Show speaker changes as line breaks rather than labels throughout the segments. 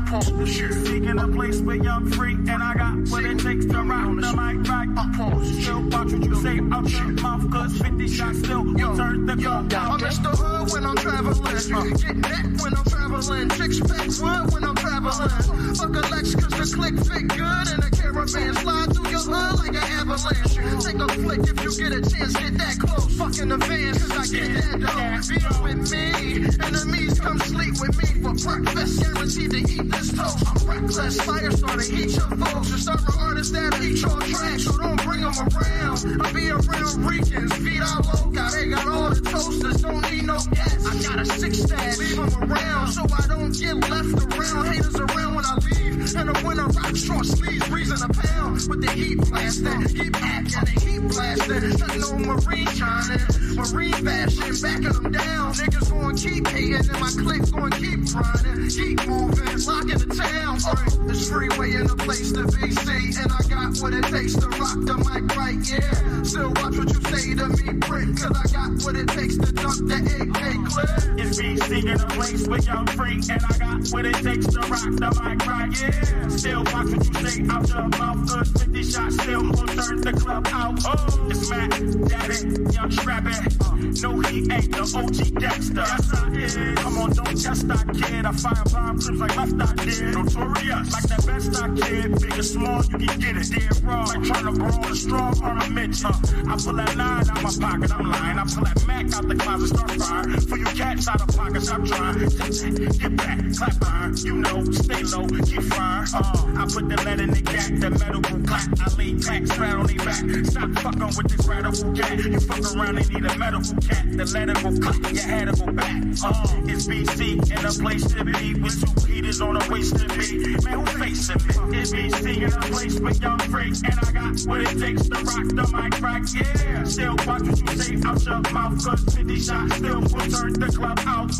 pause the shit. Seeking a place where I'm free, and I got what it takes to rock the mic right. Pause the still watch what you say out your mouth, cause 50 shots still turn the gun down. I miss the hood when I'm traveling. Get neck when I'm traveling. Chicks pack wood when I'm traveling. Fuck a Lex cause the click fit good in a caravan. Slide through your hood like an avalanche. Take a flick if you get a chance, get that close. Fucking the van cause I get that dough. Be with me, enemies come sleep with me for breakfast. Guaranteed to eat this toast. I'm reckless, fire starter, eat your foes. Just start an artist that eat your trash, so don't bring them around. I be around Ricans, feet all loca. They got all the toasters, don't need no gas. I got a 6 stash, leave them around so I don't get left around. Haters around when I leave, and the winter rock short sleeves, reason a pound. With the heat blasting, keep acting, the heat blasting. Nothing no marine shining, marine fashion, backing them down. Niggas gonna keep hating, and my clique's gonna keep grinding, keep moving, locking the town. This freeway in the place to be seen, and I got what it takes to rock the mic right, yeah. Still watch what you say to me, prick, cause I got what it takes to dump the AK clip. It's BC in a place where I'm free, and I got what it takes to rock the mic right, yeah. Still watch what you say out your mouth, cause 50 shots still gon' turn the club out. Oh, it's Matt, Daddy, young Strappin'. No, he ain't the OG Dexter. Yes, I is. Come on, don't test that kid. I fire bomb trips like left I did. Notorious, like that best I kid. Big or small, you can get it. Dead raw, like trying to brawl a strong ornament. I pull that 9 out my pocket, I'm lying. I pull that Mac out the closet, start firing. For you cats out of pockets, I'm trying. Get back, clap iron. You know, stay low, keep firing. I put the lead in the gat, the medical clap. I lay tax flat on their back. Stop fucking with this radical cat. You fuck around and need a medical cat. The letter go clap, your head to go back. It's BC in a place to be with 2 heaters on a waist to be. Man, who facing me? It's BC in a place where y'all free, and I got what it takes to rock the mic right, yeah. Still watch what you say out your mouth, cause 50 shots still will turn the club out.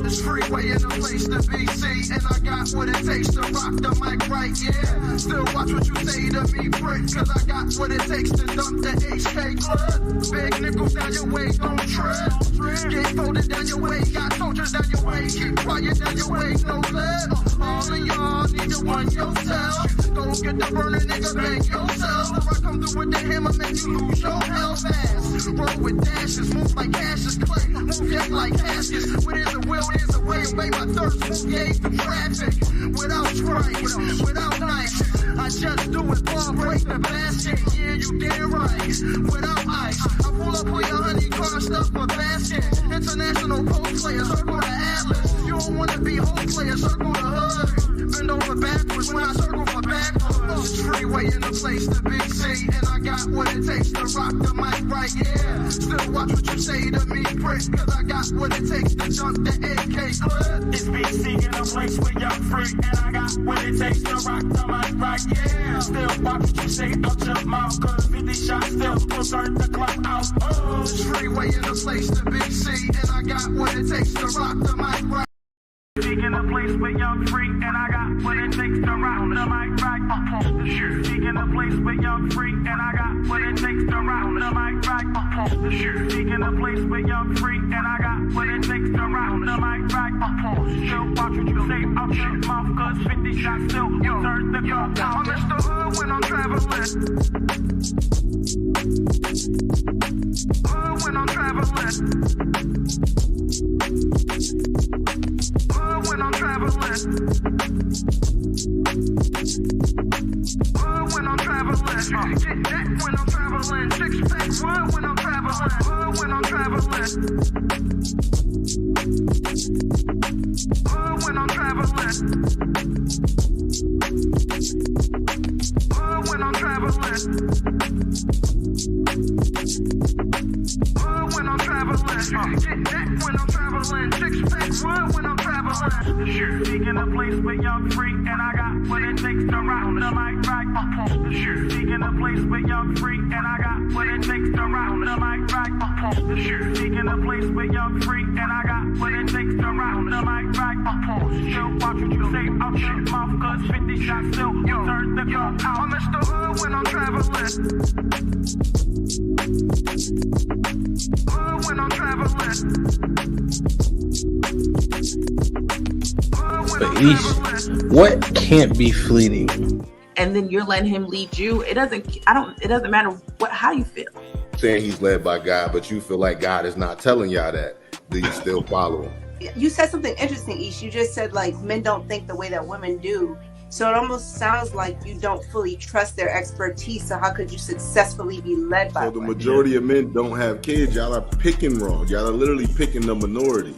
This freeway in a place to be seen, and I got what it takes to rock the mic right, yeah. Still watch what you say to me, prick, cause I got what it takes to dump the HK club. Big nickels down your way, don't trip. Get folded down your way, got soldiers down your way. Keep quiet down your way, no lead. All of y'all need to one yourself. Go get the burner, nigga, bang yourself. Or I come through with the hammer, make you lose your hell fast. Roll with dashes, move like Cassius Clay. Move yay like caskets. Where there's a will, there's a way. Obey my thirst, move yay through traffic. Without strikes, without knives. I just do it, ball break the basket. Yeah, you damn right. Without ice, I pull up with your honey car stuff for basket. International post players, circle the Atlas. You don't wanna be home players, circle the hood. Bend over backwards when I circle for backwards. It's freeway in a place to be seen, and I got what it takes to rock the mic right, yeah. Still watch what you say to me, prick, cause I got what it takes to jump the AK clip. It's BC in a place where you're free, and I got what it takes to rock the mic right, yeah. Still watch what you say out your mouth, cause 50 shots still will turn the club out. It's freeway in a place to be seen, and I got what it takes to rock the mic right. Seeking a place where I'm free, and I got what it takes to rock the mic right. Seeking a place where I'm free, and I got what it takes to rock the mic right. Seeking a place where I'm free, and I got what it takes to rock the mic right. Still watch what you say out your mouth, cause 50 shots still will turn the club out. I miss the hood when I'm traveling. Hood when I'm traveling. When I'm traveling, when I'm traveling, get neck when I'm traveling, chicks pack wood when I'm traveling, when I'm traveling, when I'm traveling, when I'm traveling, when I'm traveling, get neck when I'm traveling, chicks pack wood when I'm traveling. Seeking a place where I'm free, and I got what it takes to rock the mic right. Seeking a place where I'm free, and I got what it takes to rock the mic right. Seeking a place where I'm free, and I got what it takes to rock the mic right. Still watch what you say out your mouth, cause 50 shots still will turn the club out. I miss the hood when I'm traveling. Hood when I'm traveling.
But what can't be fleeting?
And then you're letting him lead you. It doesn't matter how you feel.
Saying he's led by God, but you feel like God is not telling y'all that. Do you still follow him?
You said something interesting, Ish. You just said like men don't think the way that women do. So it almost sounds like you don't fully trust their expertise. So how could you successfully be led by?
So the majority of men don't have kids. Y'all are picking wrong. Y'all are literally picking the minority.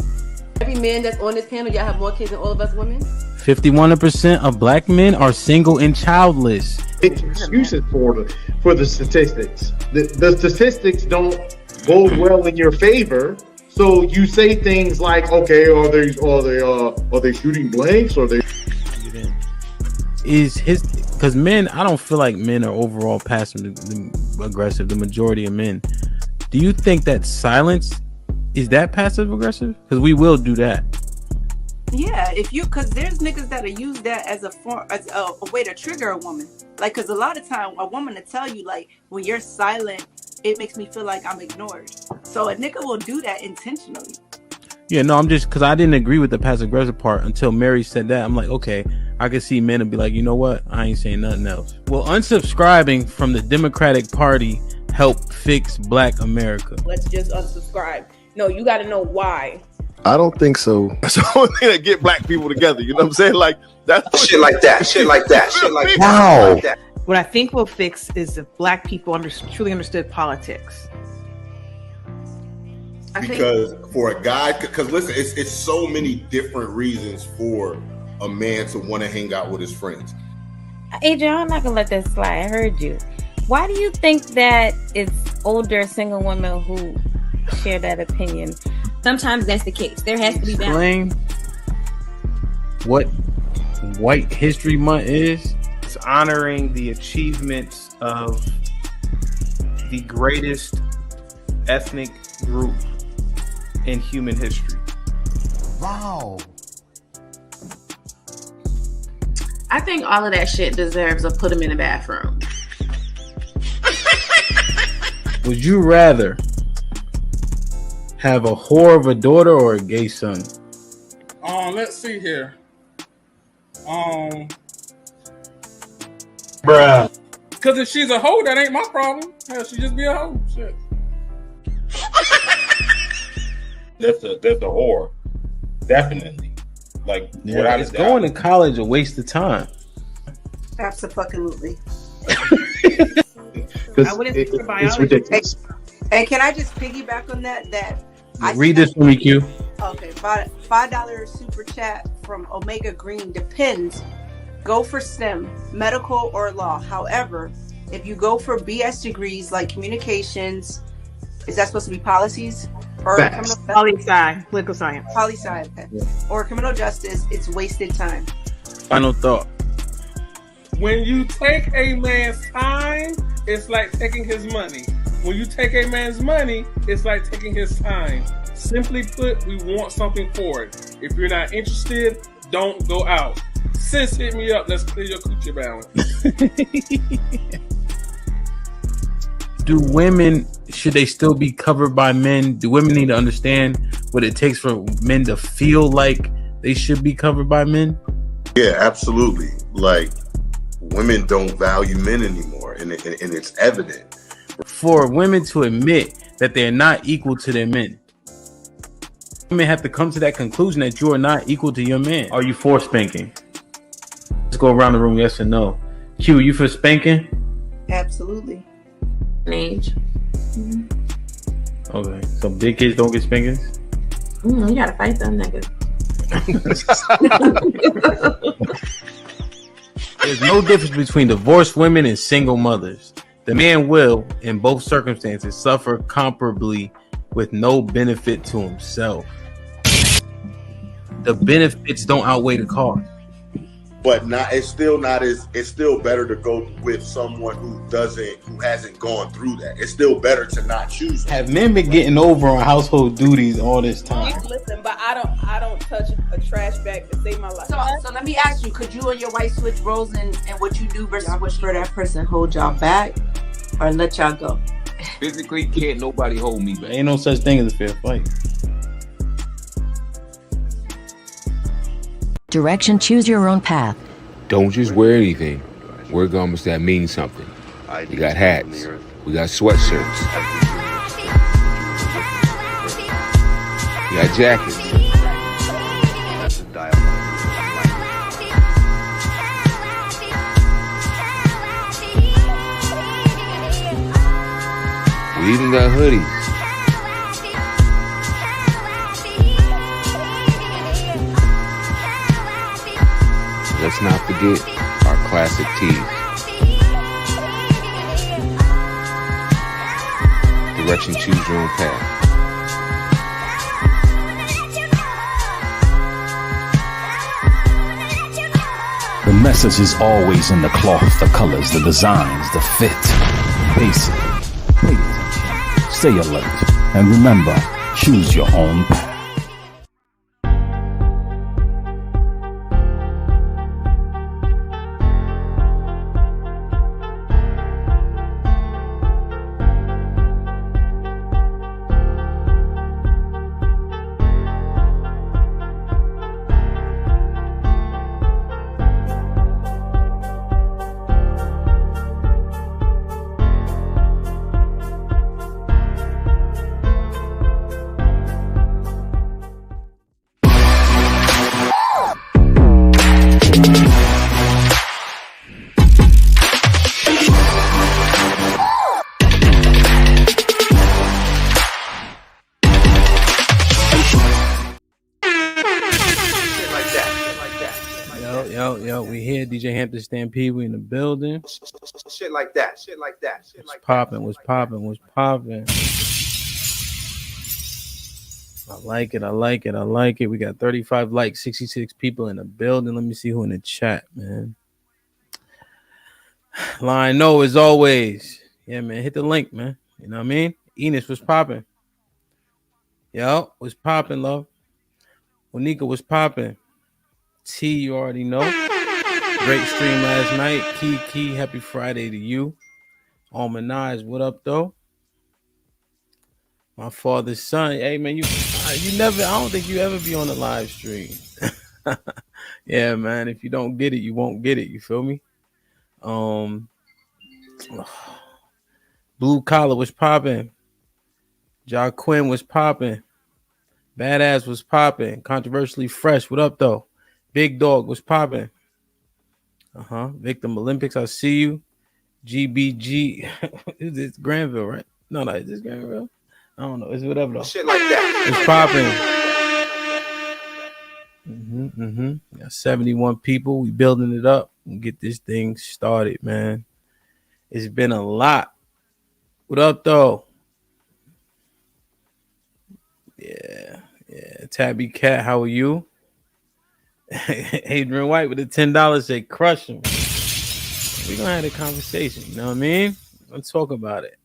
Every man that's on this panel, y'all have more kids than all of us women.
51% of black men are single and childless.
It's excuses for the statistics. The statistics don't bode well in your favor. So you say things like, okay, are they shooting blanks? Or they
because men, I don't feel like men are overall passive aggressive. The majority of men. Do you think that silence is that passive aggressive? Because we will do that.
Yeah, because there's niggas that'll use that as a way to trigger a woman. Like, because a lot of time a woman will tell you, like, when you're silent, it makes me feel like I'm ignored. So a nigga will do that intentionally.
Yeah, no, I'm just because I didn't agree with the passive aggressive part until Mary said that. I'm like, okay, I could see men and be like, you know what? I ain't saying nothing else. Will unsubscribing from the Democratic Party help fix Black America?
Let's just unsubscribe. No, you got to know why.
I don't think so.
That's the only thing that get black people together. You know what I'm saying? Like that's
shit like that. Shit like that. Shit like that.
Wow.
Like that.
What I think will fix is if black people truly understood politics.
Because for a guy, because listen, it's so many different reasons for a man to want to hang out with his friends.
Adrian, I'm not gonna let that slide. I heard you. Why do you think that it's older single women who share that opinion?
Sometimes that's the case. There has to be balance.
Explain what White History Month is.
It's honoring the achievements of the greatest ethnic group in human history.
Wow.
I think all of that shit deserves a put them in the bathroom.
Would you rather have a whore of a daughter or a gay son?
Let's see here.
bruh.
Because if she's a hoe, that ain't my problem. Hell, she just be a hoe. Shit.
That's a whore. Definitely. Like,
yeah, is going to college a waste of time?
Absolutely.
I wouldn't think for biology.
It's ridiculous.
Hey, can I just piggyback on that?
Read this for me, Q.
Okay, $5 super chat from Omega Green. Depends. Go for STEM, medical or law. However, if you go for BS degrees like communications, is that supposed to be policies? Or
Poli-sci, political science.
Poli-sci, okay. Yeah. Or criminal justice, it's wasted time.
Final thought.
When you take a man's time, it's like taking his money. When you take a man's money, it's like taking his time. Simply put, we want something for it. If you're not interested, don't go out. Sis, hit me up. Let's clear your coochie balance.
Do women, should they still be covered by men? Do women need to understand what it takes for men to feel like they should be covered by men?
Yeah, absolutely. Like, women don't value men anymore, and it's evident.
For women to admit that they're not equal to their men, women have to come to that conclusion that you are not equal to your man. Are you for spanking? Let's go around the room, yes or no. Q, you for spanking?
Absolutely.
Age.
Okay, so big kids don't get spankings?
You gotta fight them niggas.
There's no difference between divorced women and single mothers. The man will, in both circumstances, suffer comparably with no benefit to himself. The benefits don't outweigh the cost.
But it's still better to go with someone who hasn't gone through that. It's still better to not choose them.
Have men been getting over on household duties all this time?
Listen, but I don't touch a trash bag to save my life.
So let me ask you, could you and your wife switch roles in what you do versus what for that person? Hold y'all back or let y'all go?
Physically, can't nobody hold me back.
Ain't no such thing as a fair fight.
Direction, choose your own path.
Don't just wear anything. Wear garments that mean something. We got hats. We got sweatshirts. We got jackets. We even got hoodies. Let's not forget our classic tees. Direction, choose your own path.
The message is always in the cloth, the colors, the designs, the fit. Basically, pay attention, stay alert, and remember, choose your own path.
Yo, we here. DJ Hampton Stampede, we in the building.
Shit like that. Shit like that. Shit like
Popping, what's popping, what's popping. I like it, I like it, I like it. We got 35 likes, 66 people in the building. Let me see who in the chat, man. Line no, as always. Yeah, man, hit the link, man. You know what I mean? Enos, what's popping? Yo, what's popping, love? Monica, what's popping? T, you already know. Great stream last night. Key, happy Friday to you. Almanaz, what up, though? My father's son. Hey, man, you never, I don't think you ever be on a live stream. Yeah, man, if you don't get it, you won't get it. You feel me? Blue Collar was popping. Ja Quinn was popping. Badass was popping. Controversially Fresh, what up, though? Big Dog was popping. Victim Olympics, I see you. GBG. Is this Granville, right? No, is this Granville? I don't know. It's whatever, though.
Shit like that.
It's popping. Got 71 people. We building it up and get this thing started, man. It's been a lot. What up, though? Yeah. Tabby Cat, how are you? Adrian White with the $10 say crush him. We're gonna have a conversation, you know what I mean? Let's talk about it.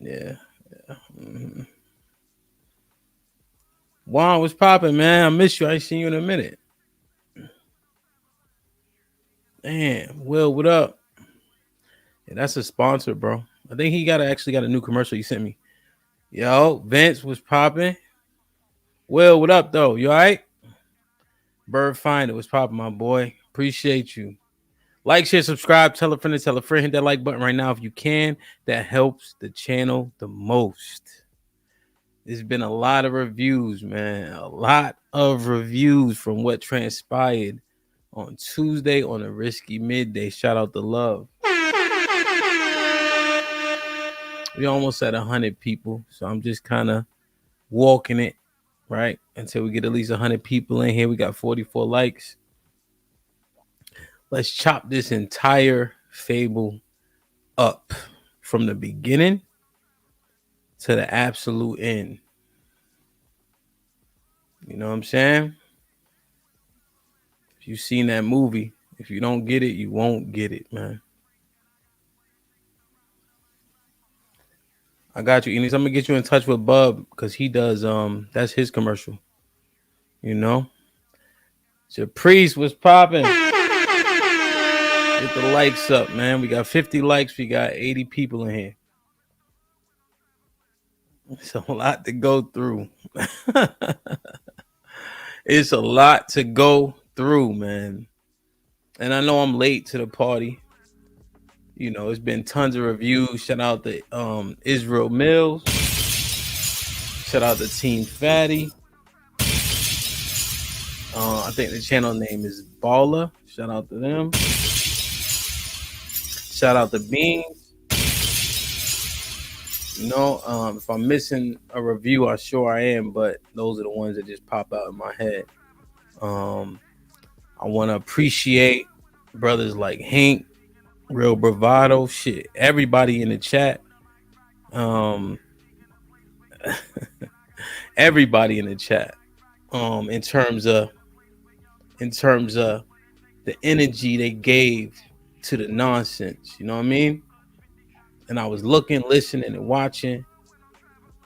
Yeah. Juan, what's popping, man? I miss you. I ain't seen you in a minute. Damn, Will, what up? Yeah, that's a sponsor, bro. I think he actually got a new commercial you sent me. Yo, Vince was popping. Will, what up, though? You all right? Bird Finder was popping, my boy. Appreciate you. Like, share, subscribe, tell a friend to tell a friend. Hit that like button right now if you can. That helps the channel the most. There's been a lot of reviews, man. A lot of reviews from what transpired on Tuesday on a risky midday. Shout out to Love. We almost at 100 people, so I'm just kind of walking it, right? Until we get at least 100 people in here. We got 44 likes. Let's chop this entire fable up from the beginning to the absolute end. You know what I'm saying? If you've seen that movie, if you don't get it, you won't get it, man. I got you, Enos. I'm gonna get you in touch with Bub because he does that's his commercial. You know? So Priest was popping. Get the likes up, man. We got 50 likes, we got 80 people in here. It's a lot to go through. It's a lot to go through, man. And I know I'm late to the party. You know, it's been tons of reviews. Shout out to Israel Mills. Shout out to Team Fatty. I think the channel name is Baller. Shout out to them. Shout out to Beans. You know, if I'm missing a review, I'm sure I am, but those are the ones that just pop out in my head. I want to appreciate brothers like Hank, Real Bravado, shit, everybody in the chat. Everybody in the chat. In terms of the energy they gave to the nonsense, you know what I mean? And I was looking, listening, and watching,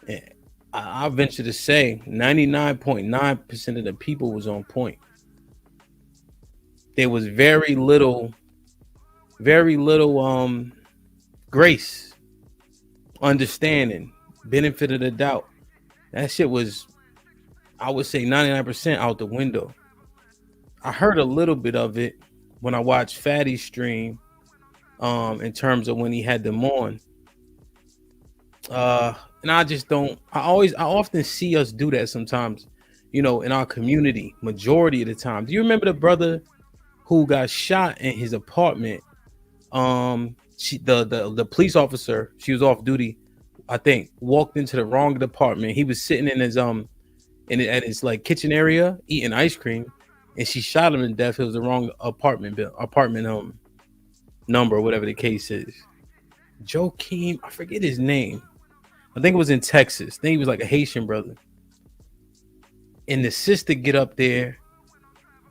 and I venture to say 99.9% of the people was on point. There was very little grace, understanding, benefit of the doubt. That shit was, I would say, 99% out the window. I heard a little bit of it when I watched Fatty's stream, in terms of when he had them on. And I often see us do that sometimes, you know, in our community, majority of the time. Do you remember the brother who got shot in his apartment? The police officer, she was off duty, I think, walked into the wrong department. He was sitting in his at his like kitchen area eating ice cream, and she shot him to death. It was the wrong apartment number, whatever the case is. Joaquin, I forget his name. I think it was in Texas. I think he was like a Haitian brother. And the sister get up there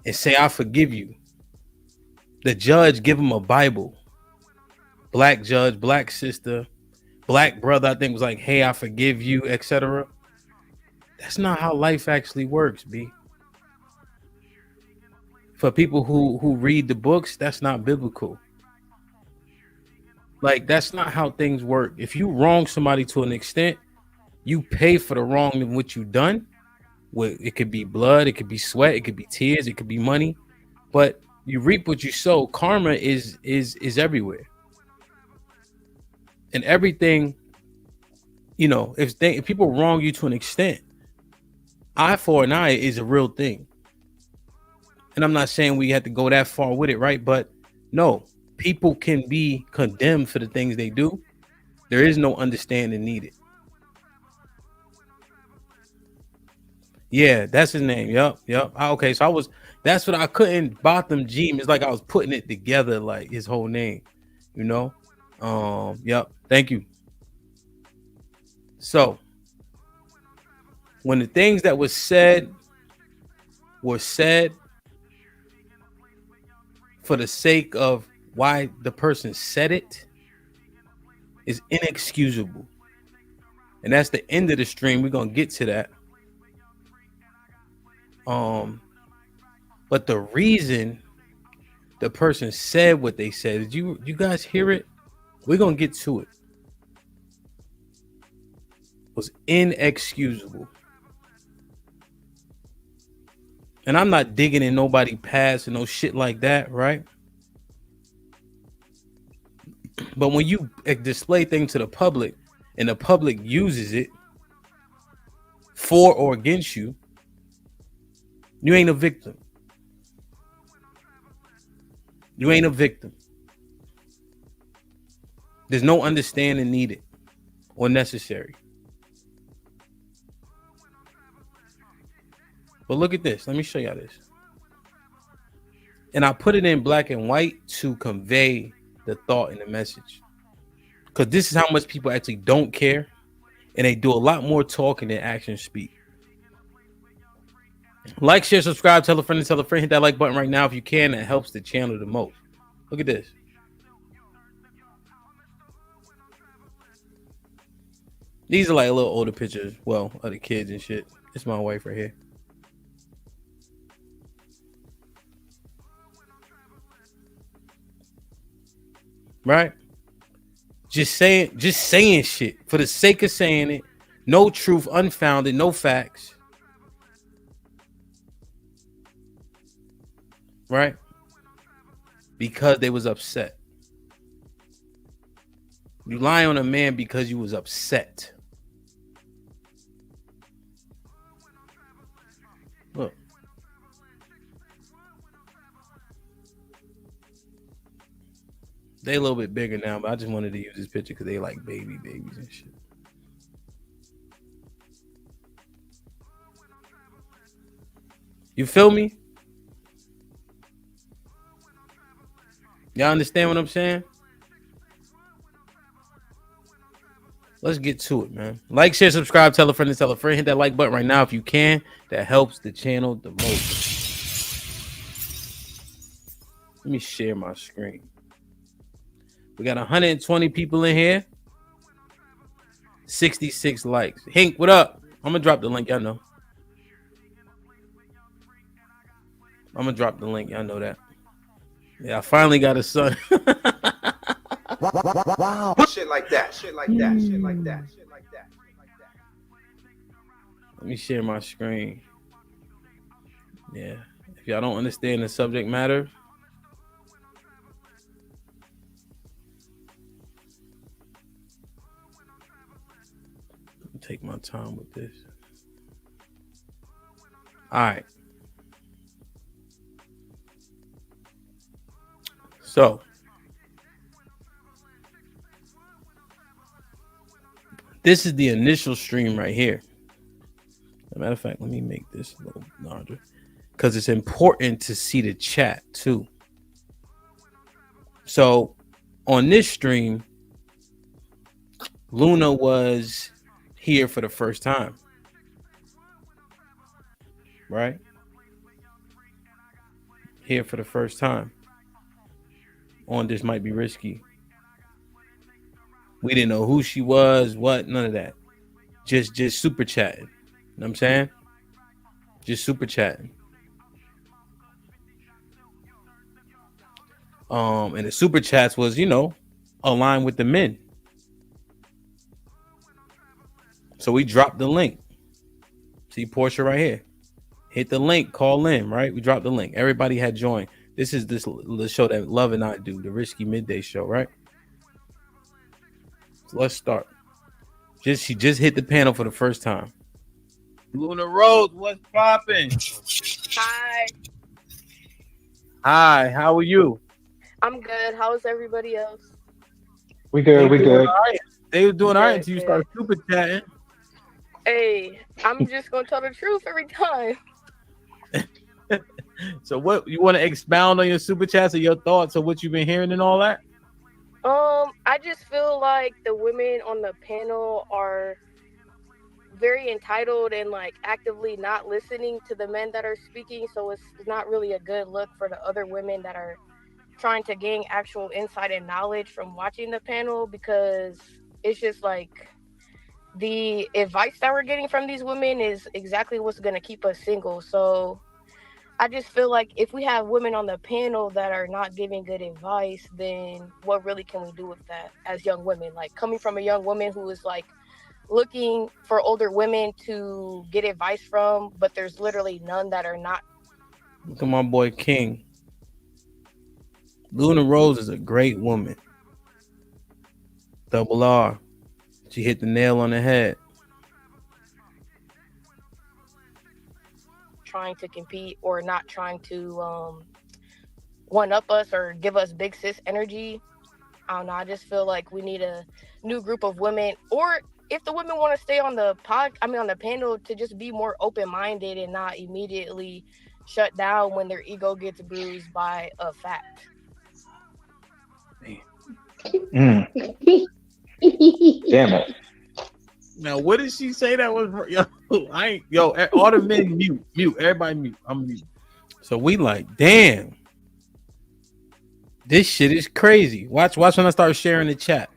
and say, "I forgive you." The judge give him a Bible. Black judge, black sister, black brother, I think was like, "Hey, I forgive you," etc. That's not how life actually works, B. For people who read the books, that's not biblical. Like, that's not how things work. If you wrong somebody to an extent, you pay for the wrong in what you done. It could be blood, it could be sweat, it could be tears, it could be money, but you reap what you sow. Karma is everywhere, and everything. You know, if people wrong you to an extent, eye for an eye is a real thing. And I'm not saying we have to go that far with it, right? But no, people can be condemned for the things they do. There is no understanding needed. Yeah, that's his name. Yep. Okay, so that's what I couldn't. Botham Jeem. It's like I was putting it together, like his whole name, you know? Yep. Thank you. So when the things that were said for the sake of why the person said it, is inexcusable. And that's the end of the stream. We're gonna get to that. But the reason the person said what they said, did you guys hear it? We're gonna get to it. Was inexcusable. And I'm not digging in nobody past and no shit like that, right? But when you display things to the public and the public uses it for or against you, you ain't a victim. You ain't a victim. There's no understanding needed or necessary. But look at this. Let me show y'all this. And I put it in black and white to convey the thought and the message. Because this is how much people actually don't care. And they do a lot more talking than actions speak. Like, share, subscribe, tell a friend and tell a friend. Hit that like button right now if you can. That helps the channel the most. Look at this. These are like a little older pictures. Well, of the kids and shit. It's my wife right here. Right? Just saying shit for the sake of saying it, No truth, unfounded, no facts. Right? Because they was upset. You lie on a man because you was upset. Look. They a little bit bigger now, but I just wanted to use this picture because they like babies and shit. You feel me? Y'all understand what I'm saying? Let's get to it, man. Like, share, subscribe, tell a friend and tell a friend. Hit that like button right now if you can. That helps the channel the most. Let me share my screen. We got 120 people in here. 66 likes. Hink, what up? I'm going to drop the link. Y'all know. I'm going to drop the link. Y'all know that. Yeah, I finally got a son.
Wow. Shit like that. Shit like that. Shit like that. Shit like that. Shit like that.
Let me share my screen. Yeah. If y'all don't understand the subject matter, take my time with this. All right. So, this is the initial stream right here. As a matter of fact, let me make this a little larger because it's important to see the chat too. So, on this stream, Luna was here for the first time, right? Here for the first time on This Might Be Risky. We didn't know who she was, what, none of that. Just super chatting. You know what I'm saying? Just super chatting. And the super chats was, aligned with the men. So we dropped the link. See Portia right here. Hit the link, call in, right? We dropped the link. Everybody had joined. This is the show that Love and I do, the Risky Midday Show, right? So let's start. She just hit the panel for the first time. Luna Rose, what's popping?
Hi.
Hi, how are you?
I'm good. How's everybody else?
We good.
Right. They were doing all right until you started super chatting.
Hey, I'm just gonna tell the truth every time.
So what you want to expound on your super chats or your thoughts of what you've been hearing and all that?
I just feel like the women on the panel are very entitled and like actively not listening to the men that are speaking, so it's not really a good look for the other women that are trying to gain actual insight and knowledge from watching the panel, because it's just like the advice that we're getting from these women is exactly what's going to keep us single. So I just feel like if we have women on the panel that are not giving good advice, then what really can we do with that as young women? Like, coming from a young woman who is like looking for older women to get advice from, but there's literally none that are not.
Look at my boy King. Luna Rose is a great woman. Double R. She hit the nail on the head.
Trying to compete or not trying to one up us or give us big sis energy. I don't know. I just feel like we need a new group of women, or if the women want to stay on the on the panel, to just be more open-minded and not immediately shut down when their ego gets bruised by a fact.
Damn it.
Now, what did she say that was? All the men mute. Everybody mute. I'm mute. So we like, damn. This shit is crazy. Watch when I start sharing the chat.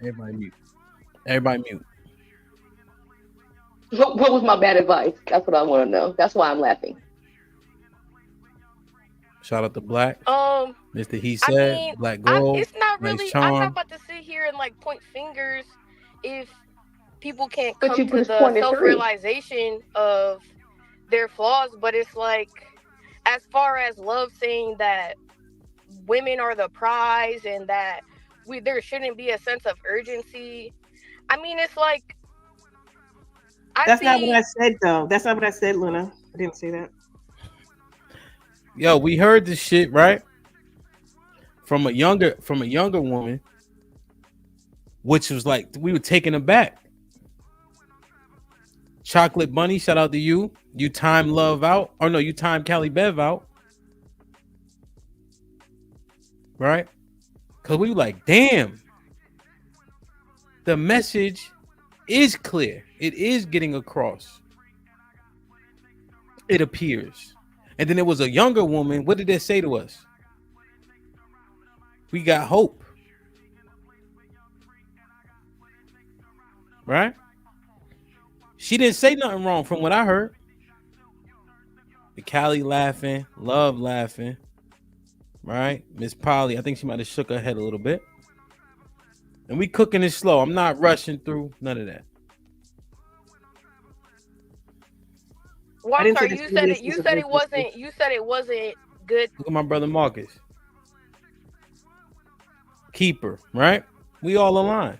Everybody mute.
What was my bad advice? That's what I want to know. That's why I'm laughing.
Shout out to Black. Mr. He Said,
I mean,
Black Girl.
It's not really.
Nice
I'm
charm.
not about to sit here and like point fingers. If people can't
But
come
you
to
just
the
pointed
self-realization of their flaws. But it's like, as far as love saying that women are the prize and that there shouldn't be a sense of urgency. I mean, it's like,
That's not what I said, though. That's not what I said, Luna. I didn't say that.
Yo, we heard this shit, right? From a younger woman, which was like, we were taken aback. Chocolate Bunny, shout out to you. You time Love out. Or no, you time Cali Bev out. Right? Because we were like, damn. The message is clear. It is getting across. It appears. And then there was a younger woman. What did they say to us? We got hope. Right? She didn't say nothing wrong from what I heard. The Cali laughing, Love laughing. Right? Miss Polly, I think she might have shook her head a little bit. And we cooking it slow. I'm not rushing through none of that.
Well, I'm sorry, you said it wasn't good.
Look at my brother Marcus. Keeper, right? We all aligned.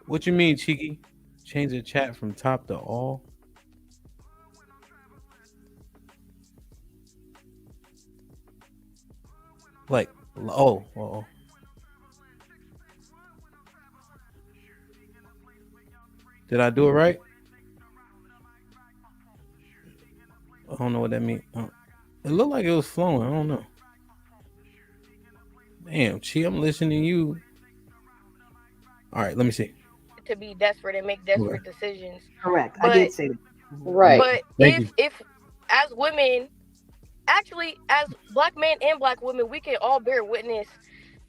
What you mean, Cheeky? Change the chat from top to all? Like, oh. Did I do it right? I don't know what that means. It looked like it was flowing. I don't know. Damn, Chi, I'm listening to you. All right, let me see.
To be desperate and make desperate decisions.
Correct.
But,
I did say that.
Right.
But if as women, actually as Black men and Black women, we can all bear witness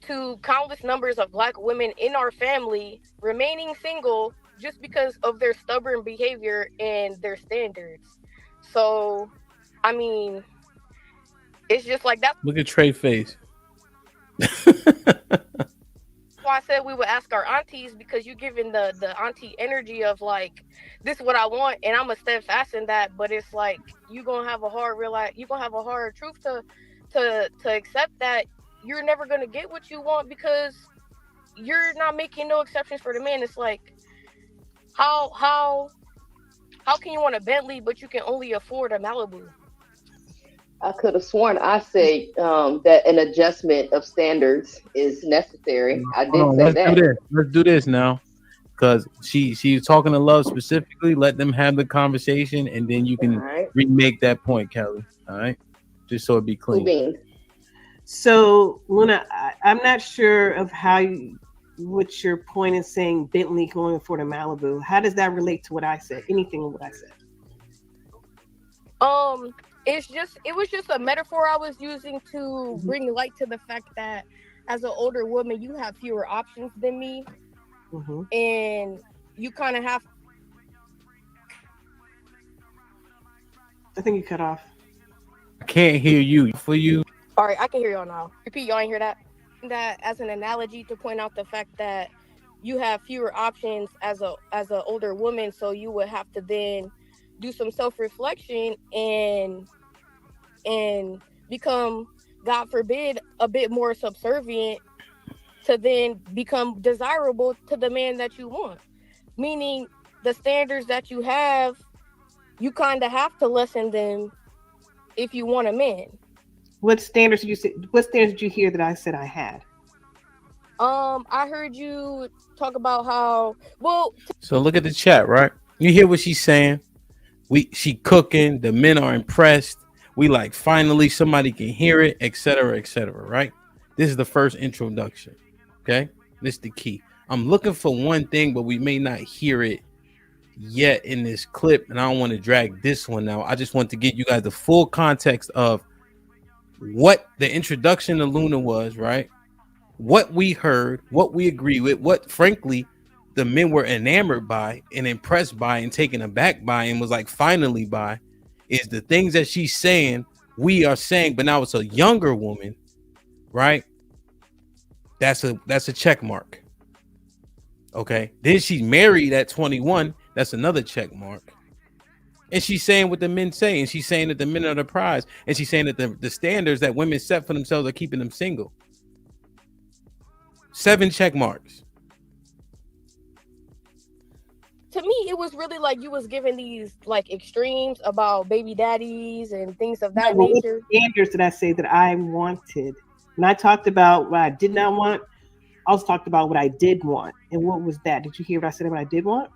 to countless numbers of Black women in our family remaining single just because of their stubborn behavior and their standards. So, I mean, it's just like that.
Look at Trey face.
Why I said we would ask our aunties, because you're giving the auntie energy of like, this is what I want and I'm gonna steadfast in that. But it's like you're gonna have a hard truth to accept that you're never gonna get what you want because you're not making no exceptions for the man. It's like, how can you want a Bentley but you can only afford a Malibu?
I could have sworn I said that an adjustment of standards is necessary. I did say that.
Let's do this now, because she's talking to Love specifically. Let them have the conversation, and then you can remake that point, Kelly. All right, just so it be clean.
So, Luna, I'm not sure of what your point is saying. Bentley going afford a Malibu. How does that relate to what I said? Anything of what I said?
It was just a metaphor I was using to bring light to the fact that as an older woman, you have fewer options than me. And you kind of have.
I think you cut off.
I can't hear you. For you.
All right, I can hear y'all now. Repeat, y'all ain't hear that? That as an analogy to point out the fact that you have fewer options as a older woman, so you would have to then do some self-reflection and become, God forbid, a bit more subservient to then become desirable to the man that you want. Meaning the standards that you have, you kind of have to lessen them if you want a man.
What standards did you say? What standards did you hear that I said I had?
I heard you talk about how
So look at the chat, right? You hear what she's saying? She cooking, the men are impressed. We like, finally somebody can hear it, etc., right? This is the first introduction. Okay, this is the key. I'm looking for one thing, but we may not hear it yet in this clip, and I don't want to drag this one out. I just want to get you guys the full context of what the introduction to Luna was, right? What we heard, what we agree with, what frankly the men were enamored by and impressed by and taken aback by and was like finally by, is the things that she's saying, we are saying, but now it's a younger woman, right? That's a check mark. Okay. Then she's married at 21. That's another check mark. And she's saying what the men say, and she's saying that the men are the prize, and she's saying that the standards that women set for themselves are keeping them single. 7 check marks.
To me, it was really like you was giving these like extremes about baby daddies and things of that nature.
What standards did I say that I wanted? And I talked about what I did not want. I also talked about what I did want. And what was that? Did you hear what I said about what I did want?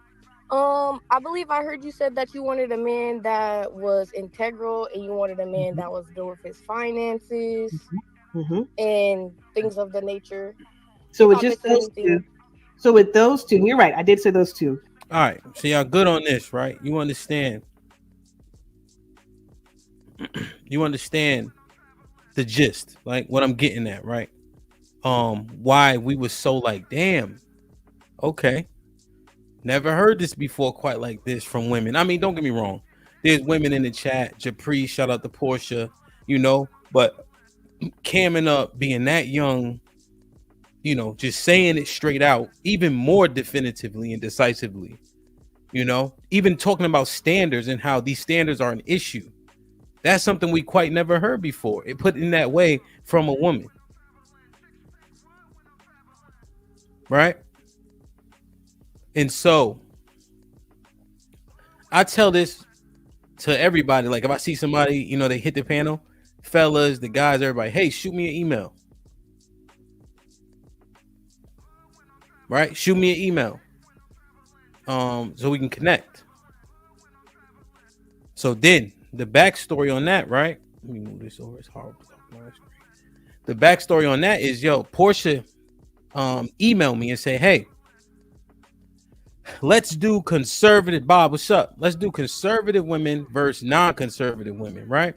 I believe I heard you said that you wanted a man that was integral, and you wanted a man that was good with his finances and things of the nature.
So with just those two. So with those two, you're right. I did say those two.
All right. So y'all good on this, right? You understand. You understand the gist, like what I'm getting at, right? Why we was so like, damn, okay. Never heard this before quite like this from women. I mean, don't get me wrong. There's women in the chat. Japri, shout out to Portia, you know, but camming up, being that young, you know, just saying it straight out, even more definitively and decisively, you know, even talking about standards and how these standards are an issue. That's something we quite never heard before. It put in that way from a woman. Right? And so I tell this to everybody. Like if I see somebody, you know, they hit the panel, fellas, the guys, everybody, hey, shoot me an email. Right? Shoot me an email. So we can connect. So then the backstory on that, right? Let me move this over. It's horrible. The backstory on that is, yo, Portia emailed me and say, hey, let's do conservative. Bob, what's up? Let's do conservative women versus non-conservative women, right?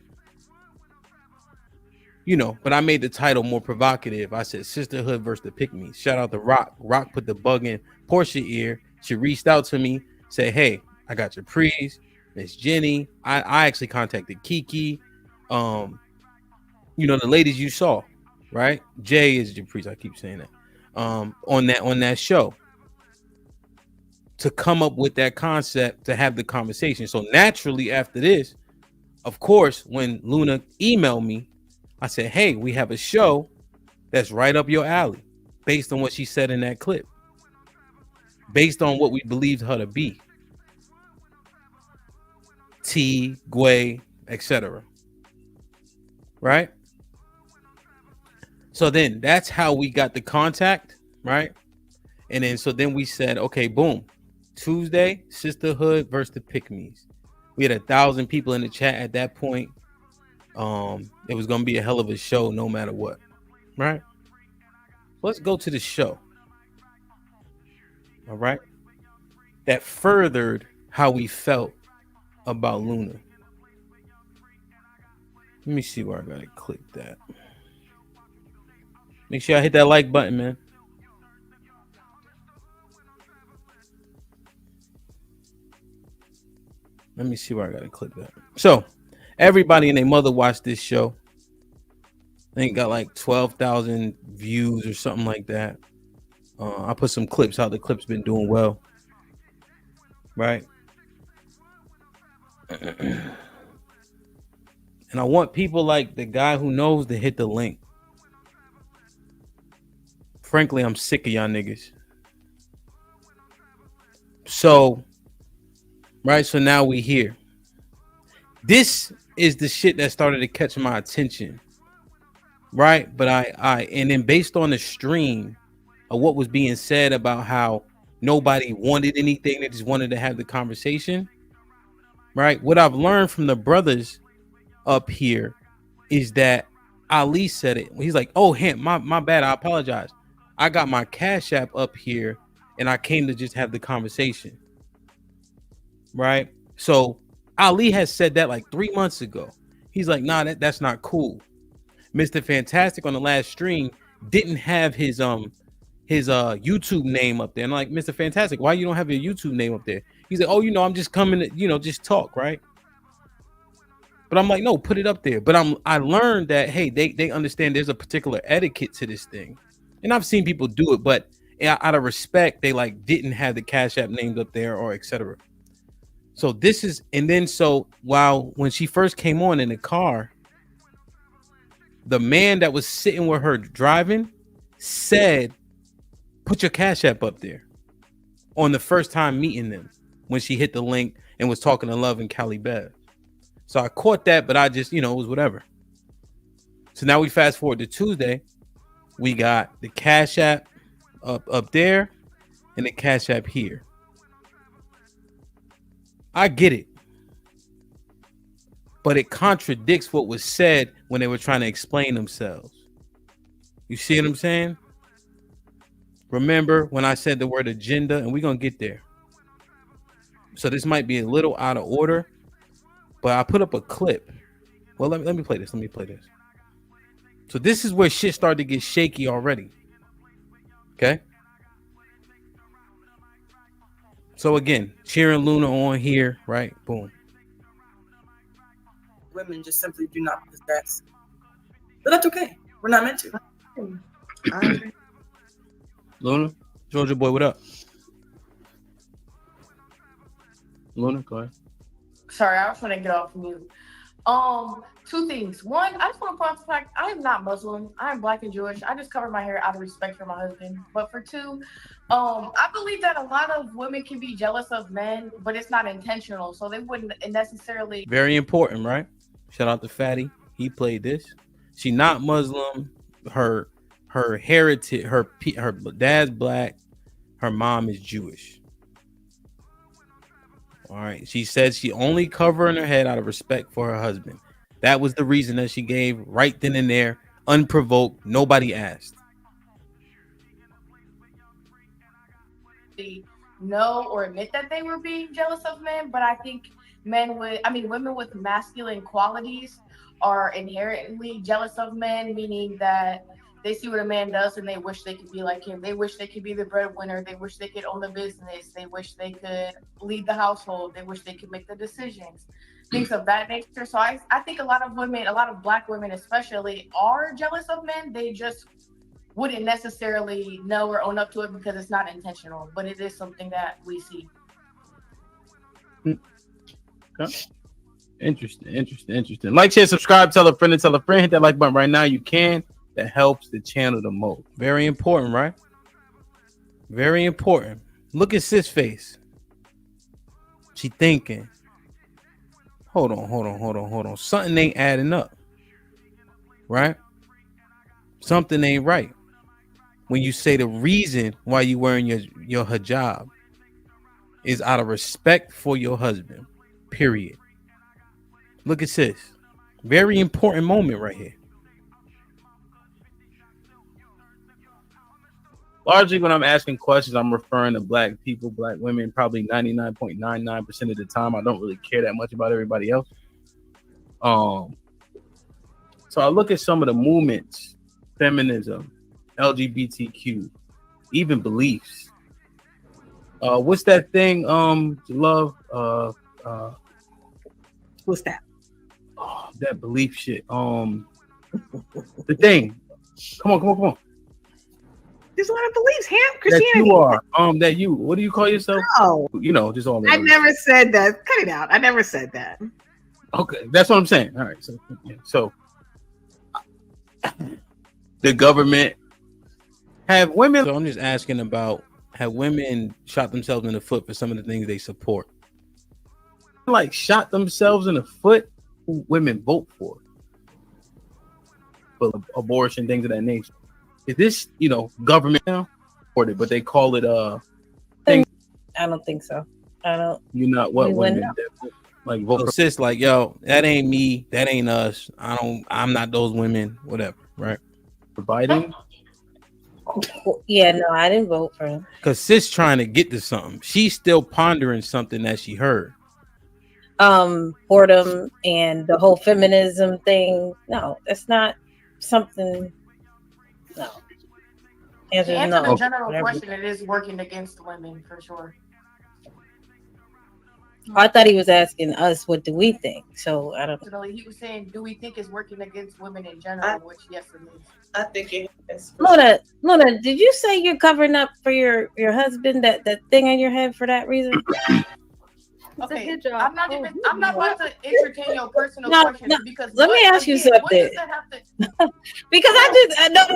You know, but I made the title more provocative. I said sisterhood versus the pick-me. Shout out to Rock. Rock put the bug in Portia ear. She reached out to me, said, hey, I got your prees, Miss Jenny. I actually contacted Kiki. You know, the ladies you saw, right? Jay is your priest. I keep saying that. On that show. To come up with that concept, to have the conversation. So naturally after this, of course, when Luna emailed me, I said, hey, we have a show that's right up your alley based on what she said in that clip, based on what we believed her to be. T, Gway, etc. Right? So then that's how we got the contact, right? And then so then we said, okay, boom. Tuesday, sisterhood versus the pick-me's. We had 1,000 people in the chat at that point. It was gonna be a hell of a show no matter what, right? Let's go to the show. All right, that furthered how we felt about Luna. Let me see where I gotta click that. Make sure I hit that like button, man. Let me see where I gotta click that. So everybody and their mother watched this show. I think it got like 12,000 views or something like that. I put some clips, how the clip's been doing well. Right? And I want people like the guy who knows to hit the link. Frankly, I'm sick of y'all niggas. So, right, so now we here. This is the shit that started to catch my attention. Right? But and then based on the stream of what was being said about how nobody wanted anything, they just wanted to have the conversation. Right? What I've learned from the brothers up here is that Ali said it. He's like, oh, my bad. I apologize. I got my Cash App up here and I came to just have the conversation. Right? So Ali has said that like 3 months ago. He's like, nah, that's not cool. Mr. Fantastic on the last stream didn't have his YouTube name up there. And I'm like, Mr. Fantastic, why you don't have your YouTube name up there? He's like, oh, you know, I'm just coming to, you know, just talk, right? But I'm like, no, put it up there. But I learned that, hey, they understand there's a particular etiquette to this thing. And I've seen people do it, but out of respect, they like didn't have the Cash App named up there or etc. So this is, and then so when she first came on in the car, the man that was sitting with her driving said, "Put your Cash App up there." On the first time meeting them, when she hit the link and was talking to Love and Cali Bev. So I caught that, but I just, it was whatever. So now we fast forward to Tuesday. We got the Cash App up there and the Cash App here. I get it. But it contradicts what was said when they were trying to explain themselves. You see what I'm saying? Remember when I said the word agenda, and we're going to get there. So this might be a little out of order, but I put up a clip. Well, let me play this. So this is where shit started to get shaky already. Okay. So again, cheering Luna on here, right? Boom.
Women just simply do not possess. But that's okay. We're not meant to.
Luna, Georgia boy, what up? Luna, go ahead.
Sorry, I was trying to get off mute. Two things. One, I just want to point out the fact I am not Muslim. I am Black and Jewish. I just cover my hair out of respect for my husband. But for two, I believe that a lot of women can be jealous of men, but it's not intentional. So they wouldn't necessarily.
Very important, right? Shout out to Fatty. He played this. She not Muslim. Her heritage, her dad's Black. Her mom is Jewish. All right. She said she only covering her head out of respect for her husband. That was the reason that she gave right then and there, unprovoked. Nobody asked.
Know or admit that they were being jealous of men, but I think women with masculine qualities are inherently jealous of men, meaning that they see what a man does and they wish they could be like him. They wish they could be the breadwinner. They wish they could own the business. They wish they could lead the household. They wish they could make the decisions, things of that nature. So I think a lot of women, a lot of Black women especially, are jealous of men. They just wouldn't necessarily know or own up to it because it's not intentional, but it is something that we see.
Okay. Interesting. Like, share, subscribe, tell a friend, hit that like button right now. You can. That helps the channel the most. Very important, right? Very important. Look at sis face. She thinking. Hold on. Something ain't adding up. Right? Something ain't right. When you say the reason why you wearing your hijab is out of respect for your husband. Period. Look at sis. Very important moment right here. Largely when I'm asking questions, I'm referring to Black people, Black women, probably 99.99% of the time. I don't really care that much about everybody else. So I look at some of the movements, feminism, LGBTQ, even beliefs. What's that thing, Love?
What's that?
Oh, that belief shit. The thing. Come on.
There's a lot of beliefs, Christianity.
That you are. That you. What do you call yourself?
No.
Just all that.
I never said that. Cut it out. I never said that.
Okay, that's what I'm saying. All right. So the government have women. So I'm just asking about, have women shot themselves in the foot for some of the things they support? Like shot themselves in the foot who women vote for abortion, things of that nature. Is this, government now? But they call it
I don't think so. I don't.
You're not what women like vote for. Sis, like, yo, that ain't me, that ain't us. I'm not those women, whatever, right? For Biden?
Yeah, no, I didn't vote for him.
Because sis trying to get to something. She's still pondering something that she heard.
Boredom and the whole feminism thing. No, that's not something. No.
To answer the general question, it is working against women for sure.
I thought he was asking us, what do we think? So I don't know.
He was saying, do we think it's working against women in general? Which yes, it is.
I think it
Luna, did you say you're covering up for your husband that thing on your head for that reason?
Okay, I'm not about to entertain your personal questions because
let me ask you something. Because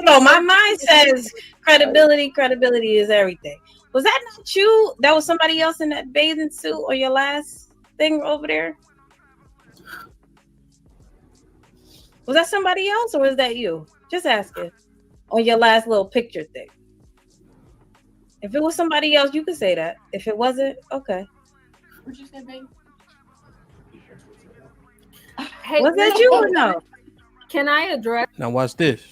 no, my mind says credibility is everything. Was that not you? That was somebody else in that bathing suit or your last thing over there? Was that somebody else or was that you? Just asking. On your last little picture thing. If it was somebody else, you could say that. If it wasn't, okay.
What'd you say, babe?
Hey,
was that you or no?
Can I address?
Now watch this.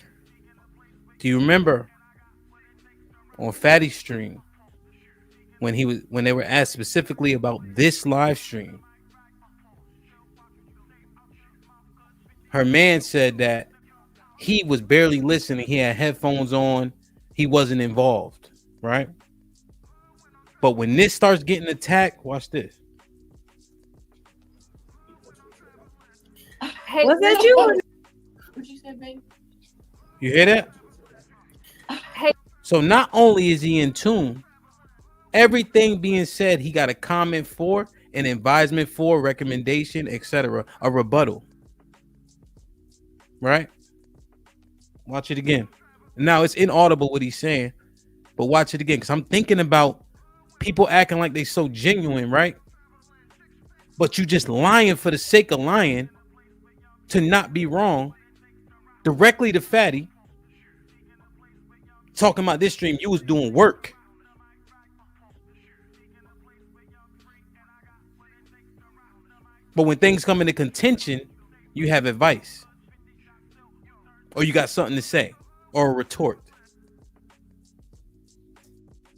Do you remember on Fatty's stream when they were asked specifically about this live stream? Her man said that he was barely listening. He had headphones on. He wasn't involved, right? But when this starts getting attacked, watch this.
Hey,
was that you?
What'd you say, babe?
You hear that?
Hey.
So not only is he in tune, everything being said, he got a comment for, an advisement for, recommendation, etc., a rebuttal. Right? Watch it again. Now it's inaudible what he's saying, but watch it again because I'm thinking about people acting like they so genuine, right? But you just lying for the sake of lying to not be wrong. Directly to Fatty, talking about this stream, you was doing work. But when things come into contention, you have advice. Or you got something to say. Or a retort.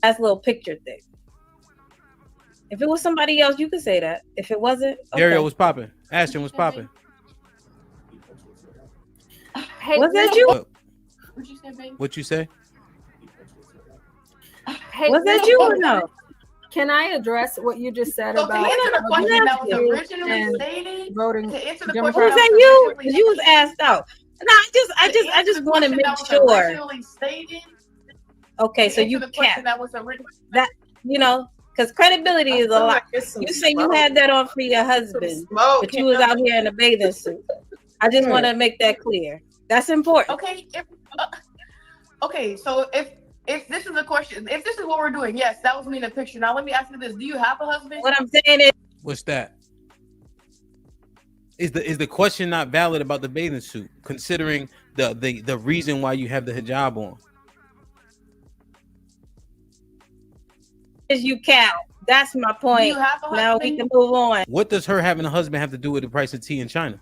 That's a little picture thing. If it was somebody else, you could say that. If it wasn't, okay.
Dario was popping. Ashton was popping.
Hey,
was that you?
What'd you say, babe?
What you say?
Hey,
was that you or no?
Can I address what you just said
So
about
to answer the question that was originally stated,
voting?
To answer the
Was
question
that you? Because you was asked out. No, I just want to make sure.
Originally stated.
Okay, so you
can't. That was originally
that because credibility is a lot. You say you had that on for your husband, but you was out here in a bathing suit. I just want to make that clear. That's important.
Okay. Okay. So if this is a question, if this is what we're doing, yes, that was me in the picture. Now let me ask you this: do you have a husband?
What I'm saying is,
what's that? Is the question not valid about the bathing suit, considering the reason why you have the hijab on?
Is you cap? That's my point.
Do you have a
now we can move on.
What does her having a husband have to do with the price of tea in China?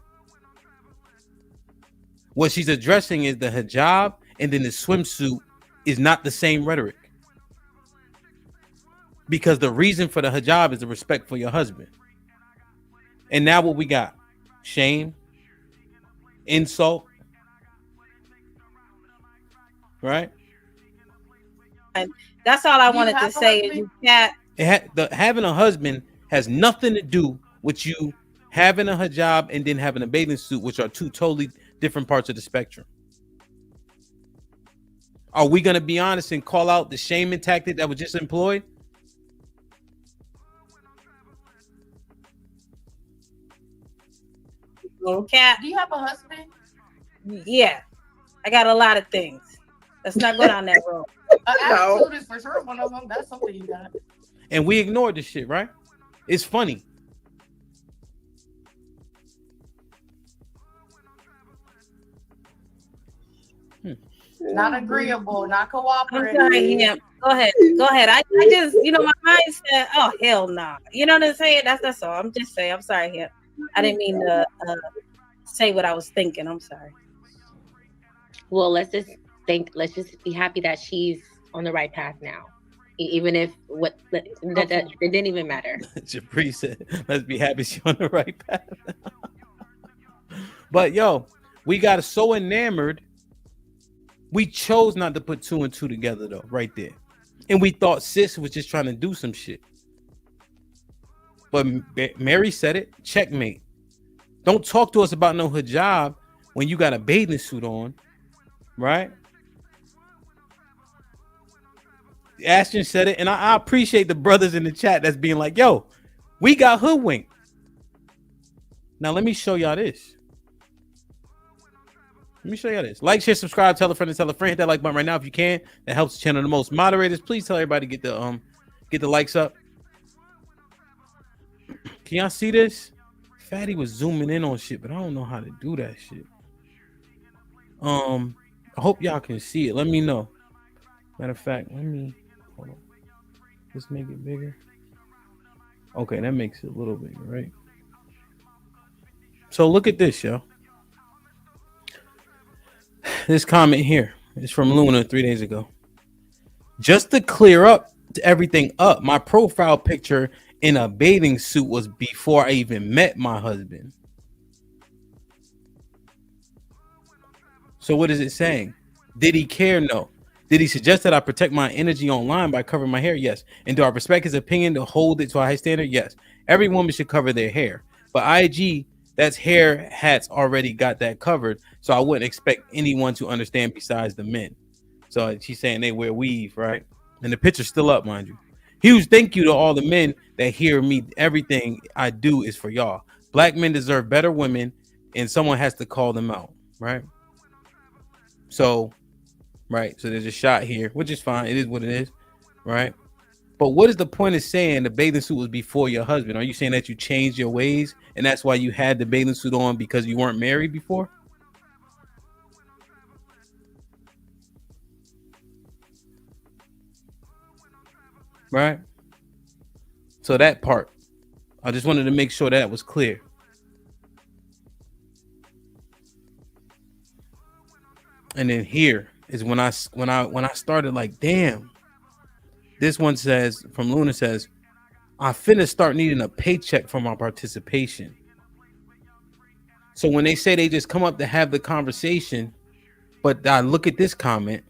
What she's addressing is the hijab, and then the swimsuit is not the same rhetoric. Because the reason for the hijab is the respect for your husband. And now what we got? Shame, insult, right?
And that's all I wanted to say. Is you can't.
Having a husband has nothing to do with you having a hijab and then having a bathing suit, which are two totally different parts of the spectrum. Are we going to be honest and call out the shaming tactic that was just employed?
Cat.
Do you have a husband?
Yeah, I got a lot of things. Let's not go down that road.
Attitude is for sure one of them. That's something you got.
And we ignored this shit, right? It's funny.
Not agreeable, not cooperative.
I'm sorry, yeah. Go ahead. I just, my mind said, oh, hell no. Nah. You know what I'm saying? That's all. I'm just saying, I'm sorry, yeah. I didn't mean to say what I was thinking. I'm sorry.
Well, let's just be happy that she's on the right path now. Even if that didn't even matter.
Jabri said, let's be happy she's on the right path. But yo, we got so enamored. We chose not to put 2 and 2 together though, right there. And we thought sis was just trying to do some shit. But Mary said it, checkmate. Don't talk to us about no hijab when you got a bathing suit on, right? Ashton said it, and I appreciate the brothers in the chat that's being like, yo, we got hoodwinked. Now let me show y'all this. Like, share, subscribe, tell a friend, and tell a friend. Hit that like button right now if you can. That helps the channel the most. Moderators, please tell everybody to get the likes up. Can y'all see this? Fatty was zooming in on shit, but I don't know how to do that shit. I hope y'all can see it. Let me know. Matter of fact, hold on. Let's make it bigger. Okay, that makes it a little bigger, right? So look at this, yo. This comment here is from Luna 3 days ago. Just to clear up everything up, my profile picture in a bathing suit was before I even met my husband. So what is it saying? Did he care? No. Did he suggest that I protect my energy online by covering my hair? Yes. And do I respect his opinion to hold it to a high standard? Yes. Every woman should cover their hair. But IG, that's hair hats already got that covered. So I wouldn't expect anyone to understand besides the men. So she's saying they wear weave, right? And the picture's still up, mind you. Huge thank you to all the men that hear me. Everything I do is for y'all. Black men deserve better women, and someone has to call them out, right? So, right. So there's a shot here, which is fine. It is what it is, right? But what is the point of saying the bathing suit was before your husband? Are you saying that you changed your ways and that's why you had the bathing suit on because you weren't married before? Right? So that part, I just wanted to make sure that was clear. And then here is when I started like, damn. This one says, from Luna says, I finna start needing a paycheck for my participation. So when they say they just come up to have the conversation, but I look at this comment,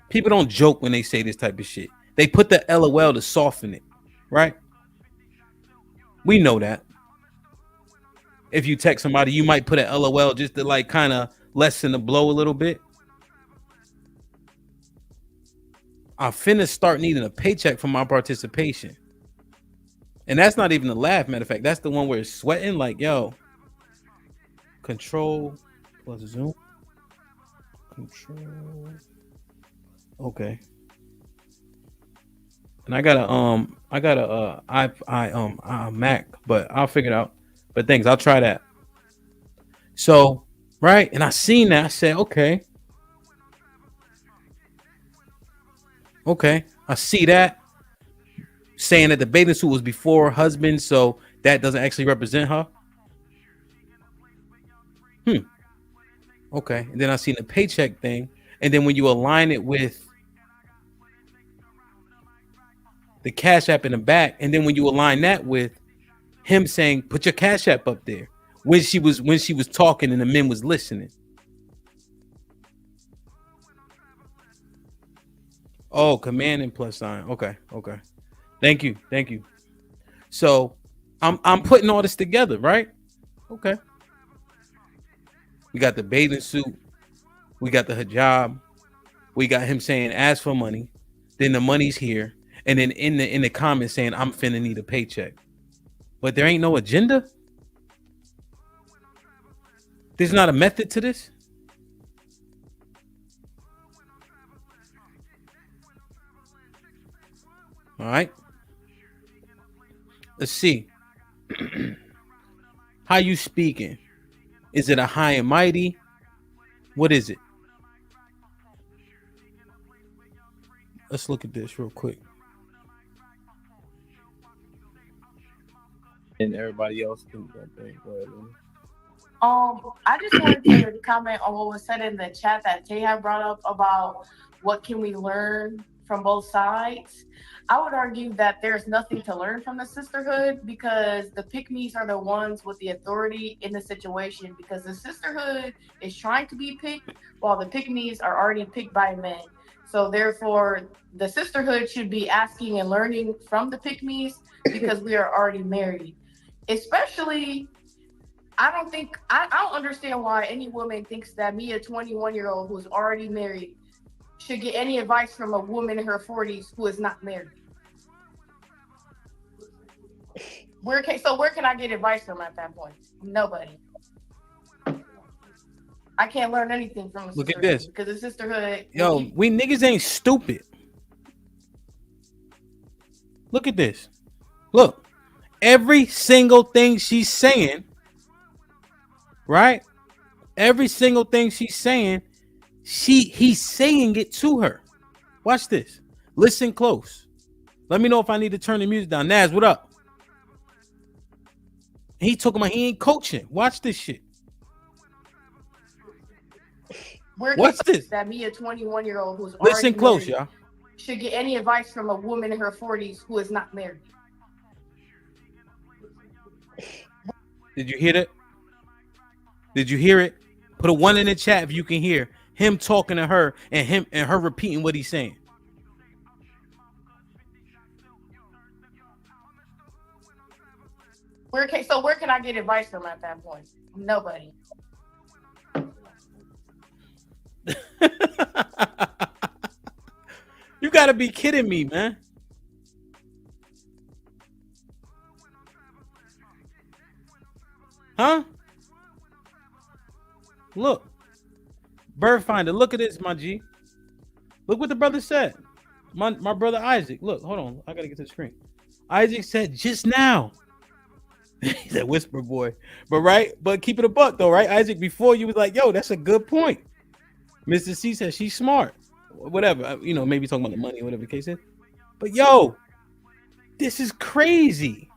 people don't joke when they say this type of shit. They put the LOL to soften it, right? We know that. If you text somebody, you might put an LOL just to like kind of lessen the blow a little bit. I finna start needing a paycheck for my participation. And that's not even a laugh, matter of fact. That's the one where it's sweating like, yo. Control plus zoom. Control. Okay. And I got a Mac, but I'll figure it out. But thanks, I'll try that. So, right, and I seen that. I said, okay, I see that. Saying that the bathing suit was before her husband, so that doesn't actually represent her. Okay, and then I seen the paycheck thing, and then when you align it with the Cash App in the back, and then when you align that with him saying, "Put your Cash App up there," when she was talking and the men was listening. Oh, command and plus sign. Okay. Thank you. So I'm putting all this together, right? Okay. We got the bathing suit. We got the hijab. We got him saying, "Ask for money." Then the money's here, and then in the comments saying, "I'm finna need a paycheck," but there ain't no agenda. There's not a method to this. All right. Let's see. How you speaking? Is it a high and mighty? What is it? Let's look at this real quick. And everybody else can do that thing. Go ahead, Lily.
I just wanted to comment on what was said in the chat that Tay had brought up about what can we learn from both sides. I would argue that there's nothing to learn from the sisterhood because the pick-me's are the ones with the authority in the situation because the sisterhood is trying to be picked while the pick-me's are already picked by men. So therefore, the sisterhood should be asking and learning from the pick-me's because we are already married. Especially, I don't understand why any woman thinks that me, a 21-year-old who's already married, should get any advice from a woman in her 40s who is not married? Where can I get advice from at that point? Nobody. I can't learn anything from a
Look at
sisterhood
this.
because a sisterhood.
Yo, we niggas ain't stupid. Look at this. Look, every single thing she's saying, right? Every single thing she's saying, he's saying it to her. Watch this. Listen close. Let me know if I need to turn the music down. Naz, what up? He talking about he ain't coaching. Watch this shit. What's this?
That me, a 21-year-old who's
Listen
already
close,
married,
y'all.
should get any advice from a woman in her 40s who is not married.
Did you hear that? Did you hear it? Put a 1 in the chat if you can hear him talking to her and her repeating what he's saying.
Where can I get advice from at that point? Nobody.
You gotta be kidding me, man. Huh? Look. Bird Finder, look at this, my G. Look what the brother said. My brother Isaac. Look, hold on. I gotta get to the screen. Isaac said just now. He's a whisper boy. But keep it a buck though, right? Isaac, before you was like, yo, that's a good point. Mr. C says she's smart. Whatever, maybe talking about the money, whatever the case is. But yo, this is crazy.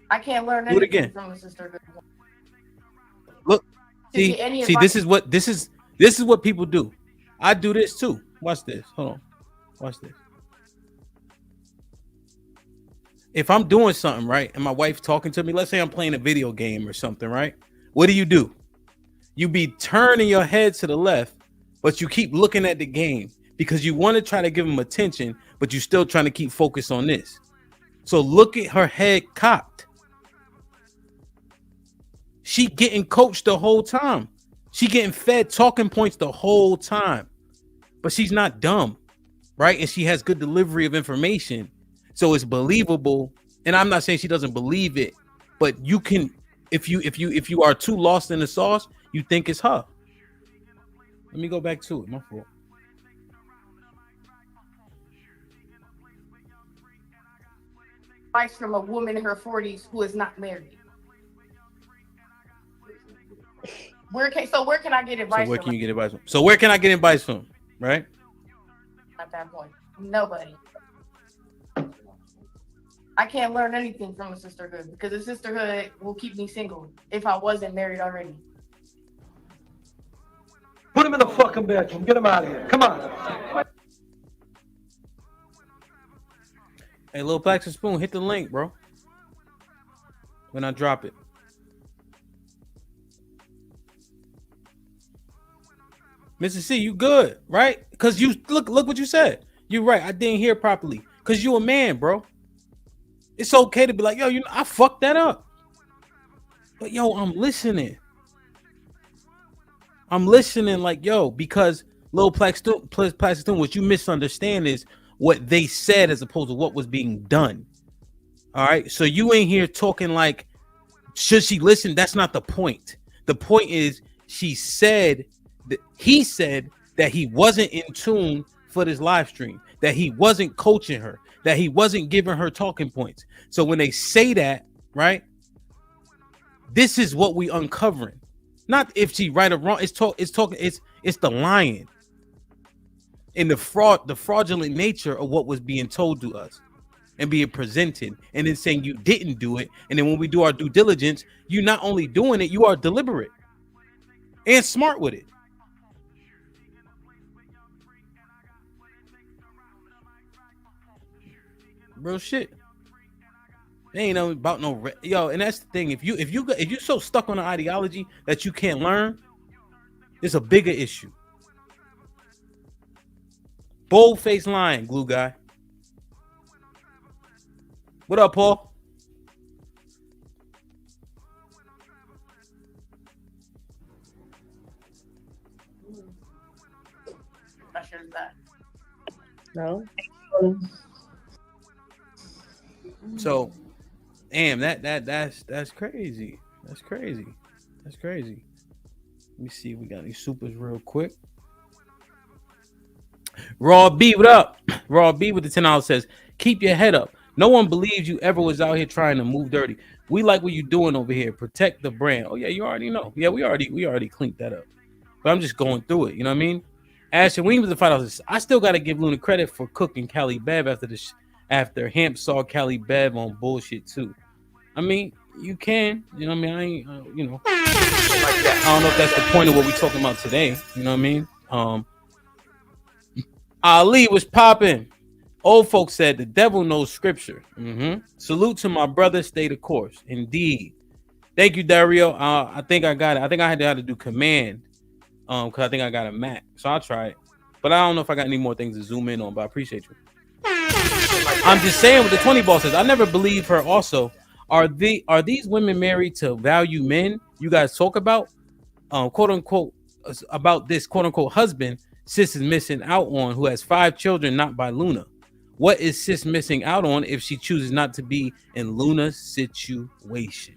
I can't learn
Do it
anything
again.
from a sisterhood.
Look, see, this is what people do. I do this too. Watch this. Hold on. Watch this. If I'm doing something, right, and my wife talking to me, let's say I'm playing a video game or something, right? What do? You be turning your head to the left, but you keep looking at the game because you want to try to give them attention, but you're still trying to keep focus on this. So look at her head cocked. She getting coached the whole time. She getting fed talking points the whole time, but she's not dumb, right? And she has good delivery of information. So it's believable, and I'm not saying she doesn't believe it, but you can, if you are too lost in the sauce, you think it's her. Let me go back to it. My fault.
Advice from a woman in her 40s who is not married. Where can I get advice?
So where can you get advice from? So where can I get advice from? Right?
At that point, nobody. I can't learn anything from a sisterhood because a sisterhood will keep me single if I wasn't married already.
Put him in the fucking bedroom. Get him out of here. Come on.
Hey, Lil Plaxton Spoon, hit the link, bro. When I drop it. Mr. C, you good, right? Because you look what you said. You're right. I didn't hear properly. Because you a man, bro. It's okay to be like, yo, I fucked that up. But yo, I'm listening. I'm listening like, yo, because Lil Plaxton, what you misunderstand is what they said as opposed to what was being done. All right. So you ain't here talking like, should she listen? That's not the point. The point is he said that he wasn't in tune for this live stream, that he wasn't coaching her, that he wasn't giving her talking points. So when they say that, right, this is what we uncovering. Not if she right or wrong. It's the lying and the fraudulent nature of what was being told to us and being presented, and then saying you didn't do it. And then when we do our due diligence, you not only doing it, you are deliberate and smart with it. Real shit. They ain't know about no yo, and that's the thing. If you so stuck on an ideology that you can't learn, it's a bigger issue. Bold face lying, glue guy. What up, Paul?
answer is that?
No.
So, damn, that's crazy. That's crazy. That's crazy. Let me see if we got any supers real quick. Raw B, what up? Raw B with the $10 says, keep your head up. No one believes you ever was out here trying to move dirty. We like what you're doing over here. Protect the brand. Oh yeah, you already know. Yeah, we already cleaned that up. But I'm just going through it. You know what I mean? Asher Ween with the $5. I still got to give Luna credit for cooking Cali Bev after Hamp saw Cali Bev on bullshit too. I mean, you can. You know what I mean? I ain't. You know. I don't know if that's the point of what we're talking about today. You know what I mean? Ali was popping. Old folks said the devil knows scripture. Salute to my brother. Stay the course. Indeed. Thank you, Dario. I think I got it. I think I had to do command. Because I think I got a Mac. So I'll try it. But I don't know if I got any more things to zoom in on, but I appreciate you. I'm just saying what the 20 ball says. I never believe her also. Are these women married to value men you guys talk about? Quote unquote, about this quote unquote husband sis is missing out on, who has 5 children, not by Luna. What is sis missing out on if she chooses not to be in Luna's situation?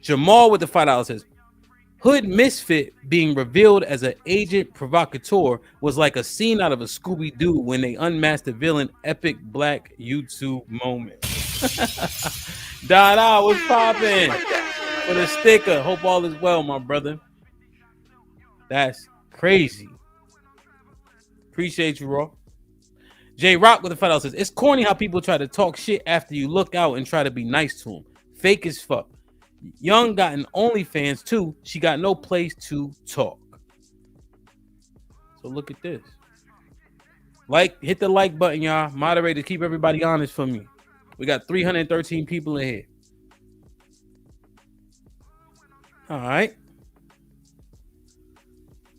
Jamal with the $5 says, Hood Misfit being revealed as an agent provocateur was like a scene out of a Scooby-Doo when they unmasked the villain. Epic black YouTube moment. Dada was popping for the sticker. Hope all is well, my brother. That's crazy. Appreciate you, Raw. J Rock with the $5 says, it's corny how people try to talk shit after you look out and try to be nice to them. Fake as fuck. Young got an OnlyFans too. She got no place to talk. So look at this. Hit the like button, y'all. Moderator, keep everybody honest for me. We got 313 people in here. All right.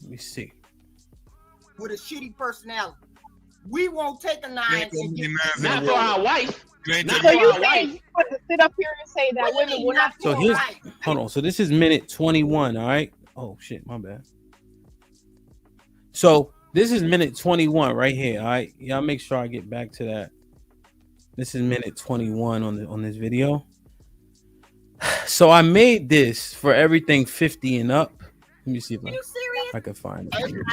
Let me see.
With a shitty personality. We won't take a 9 and get
not for our wife.
So you say to sit up here and say that women will not.
So here's hold on. So this is minute 21. All right. Oh shit, my bad. So this is minute 21 right here. All right. Y'all make sure I get back to that. This is minute 21 on this video. So I made this for everything 50 and up. Let me see if I can find it.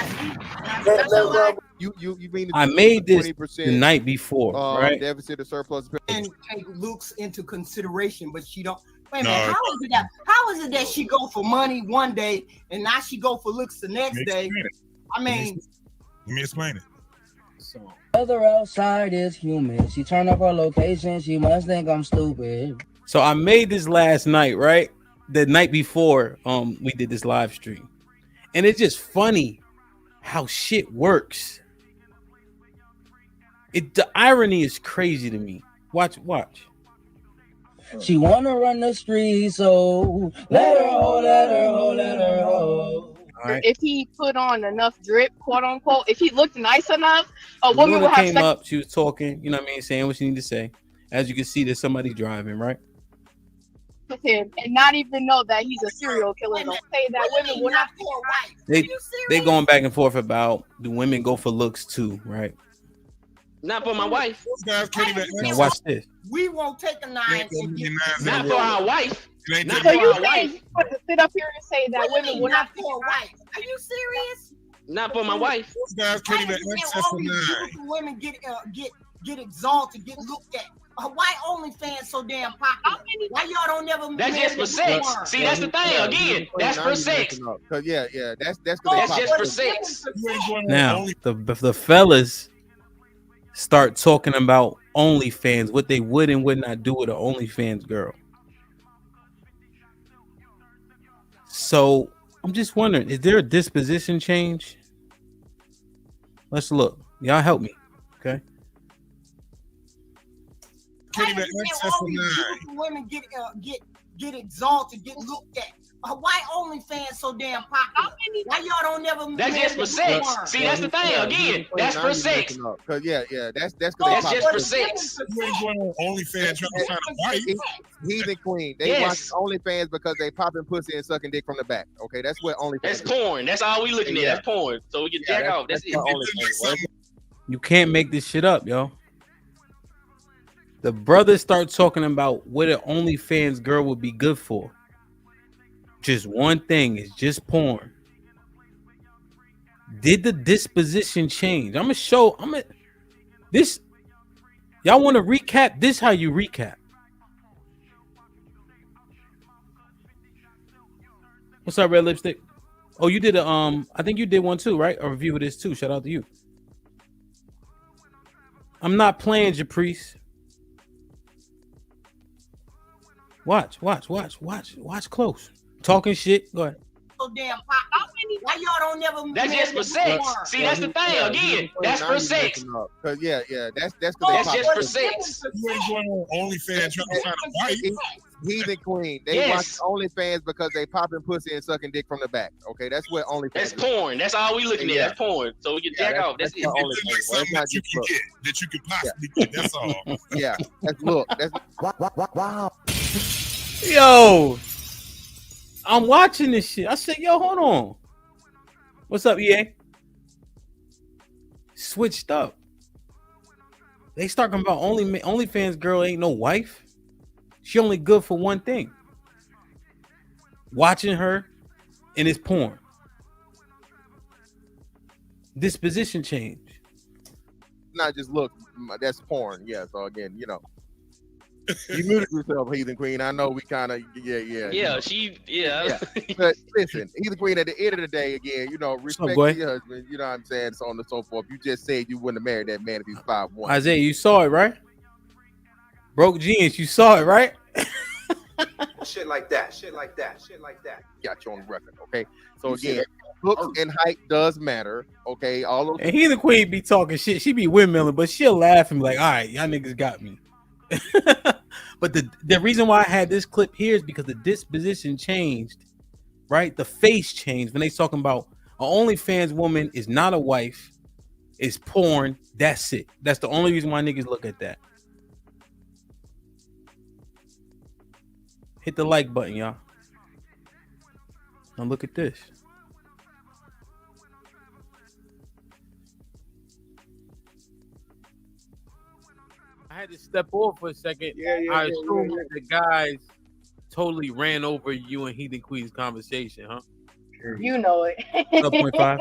You mean
I made this the night before, right?
Deficit or surplus
and take looks into consideration, but she don't. Wait a minute, how is it that she go for money one day and now she go for looks the next day? I mean,
let me explain it.
So other outside is human. She turn up her location. She must think I'm stupid.
So I made this last night, right? The night before we did this live stream. And it's just funny how shit works. The irony is crazy to me. Watch.
She wanna run the street, so let her hold.
Right. If he put on enough drip, quote unquote, if he looked nice enough, a woman will have
came up, she was talking, you know what I mean, saying what she needed to say. As you can see, there's somebody driving, right?
With him and not even know that he's a serial killer. Don't say that women will not
they going back and forth about do women go for looks too, right?
Not for my wife.
Now watch this.
We won't take a 9 and get
not for our wife.
Not so you say to sit up here and say that women will not
for a wife. Are you serious?
Not for my wife.
Women get exalted, get looked at. Why OnlyFans so damn popular? Why y'all don't never?
That's just for sex. See, that's the thing. Again, that's for sex.
Yeah, that's
just for sex.
Now the fellas start talking about OnlyFans, what they would and would not do with an OnlyFans girl. So I'm just wondering, is there a disposition change? Let's look. Y'all help me, okay?
Women get exalted, get looked at. Why OnlyFans so damn popular? Why y'all don't never?
That's just for sex. See, that's the thing. Again, that's for sex.
Cause that's
just for sex.
OnlyFans trying to find a wife.
Heathen queen. They watch OnlyFans because they popping pussy and sucking dick from the back. Okay, that's what OnlyFans.
That's porn. That's all we looking at. That's porn. So we can jack off. That's it.
You can't make this shit up, yo. The brothers start talking about what an OnlyFans girl would be good for. Just one thing, is just porn. Did the disposition change? I'm gonna this. Y'all want to recap? This how you recap. What's up, Red Lipstick? Oh, you did I think you did one too, right? A review of this too. Shout out to you. I'm not playing, Japrice. Watch close. Talking shit. Go ahead.
So damn popular. Why y'all don't never?
That's just for sex. See, that's the thing. Again, that's for sex.
Cause that's
just for sex.
OnlyFans trying to find a wife.
Heathen queen. They watch OnlyFans because they popping pussy and sucking dick from the back. Okay, that's what OnlyFans.
That's porn. That's all we looking at. That's porn. So we can jack off. That's it.
That you can possibly get. That's all.
Yeah. That's wow.
Yo, I'm watching this shit. I said, yo, hold on. What's up, EA? Switched up. They talking about OnlyFans girl ain't no wife. She only good for one thing. Watching her, and it's porn. Disposition change.
Not just look. That's porn. Yeah. So again, you muted yourself, Heathen Queen. I know we kind of,
Yeah,
But listen, Heathen Queen, at the end of the day, again, respect your husband, you know what I'm saying, so on and so forth. You just said you wouldn't have married that man if he's 5'1".
Isaiah, you saw it, right? Broke jeans, you saw it, right?
Shit like that.
Got you on the record, okay? So again, looks and height does matter, okay? All those.
And Heathen Queen be talking shit. She be windmilling, but she'll laugh and be like, all right, y'all niggas got me. But the reason why I had this clip here is because the disposition changed, right? The face changed when they talking about an OnlyFans woman is not a wife, it's porn. That's it. That's the only reason why niggas look at that. Hit the like button, y'all. Now look at this. I had to step off for a second. I assume that the guys totally ran over you and Heathen Queen's conversation, huh?
You know it.
0.5.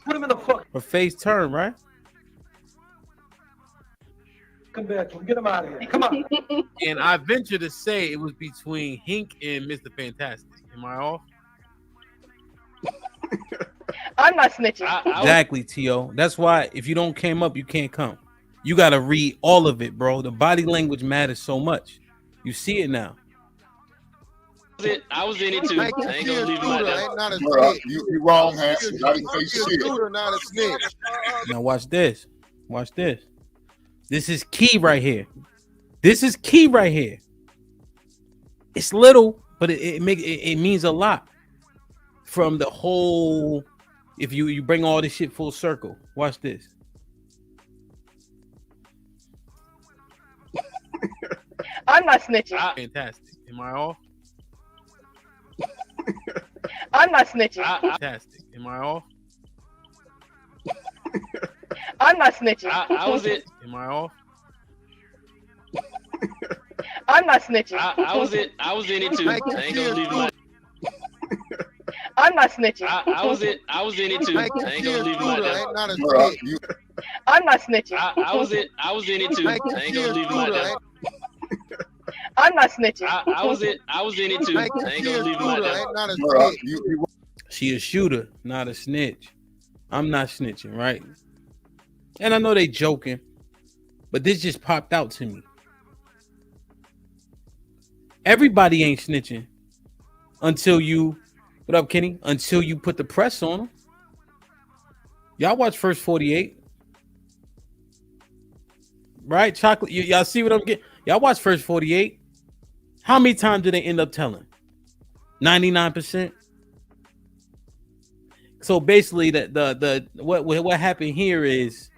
Put him in the fuck.
Her face turned, right?
Come back. Get him out of here. Come on.
And I venture to say it was between Hink and Mr. Fantastic. Am I off?
I'm not snitching.
Exactly, T.O. That's why if you don't came up, you can't come. You got to read all of it, bro. The body language matters so much. You see it now.
I was in it too. I ain't gonna leave it
not a
snitch. You wrong, Hanson. Not
a snitch.
Now watch this. Watch this. This is key right here. This is key right here. It's little, but it means a lot. From the whole, if you bring all this shit full circle. Watch this.
I'm not snitching.
Fantastic. Am I off?
I'm not snitching.
Fantastic. Am I off?
I'm not snitching.
I was it.
Am I off?
I'm not snitching.
I was in it too. I ain't gonna leave it.
I'm not snitching.
I was in it too. I ain't gonna leave it.
I'm not snitching.
I was in it too. I ain't gonna leave it.
I'm not snitching.
I was in it too. I ain't gonna leave it.
She a shooter, not a snitch. I'm not snitching, right? And I know they joking, but this just popped out to me. Everybody ain't snitching until you, what up, Kenny? Until you put the press on them. Y'all watch First 48. Right? Chocolate. Y'all see what I'm getting? Y'all watch First 48. How many times do they end up telling? 99%. So basically, what happened here is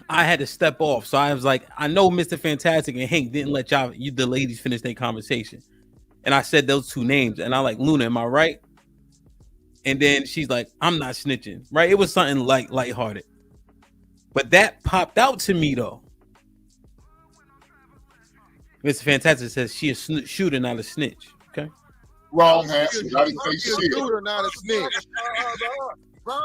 I had to step off. So I was like, I know Mr. Fantastic and Hank didn't let the ladies finish their conversation, and I said those two names, and I like, Luna, am I right? And then she's like, I'm not snitching, right? It was something like lighthearted, but that popped out to me though. Mr. Fantastic says she a shooter, not a snitch. Okay.
Wrong, Hanson. I didn't say shit.
Shooter, not a snitch. Shout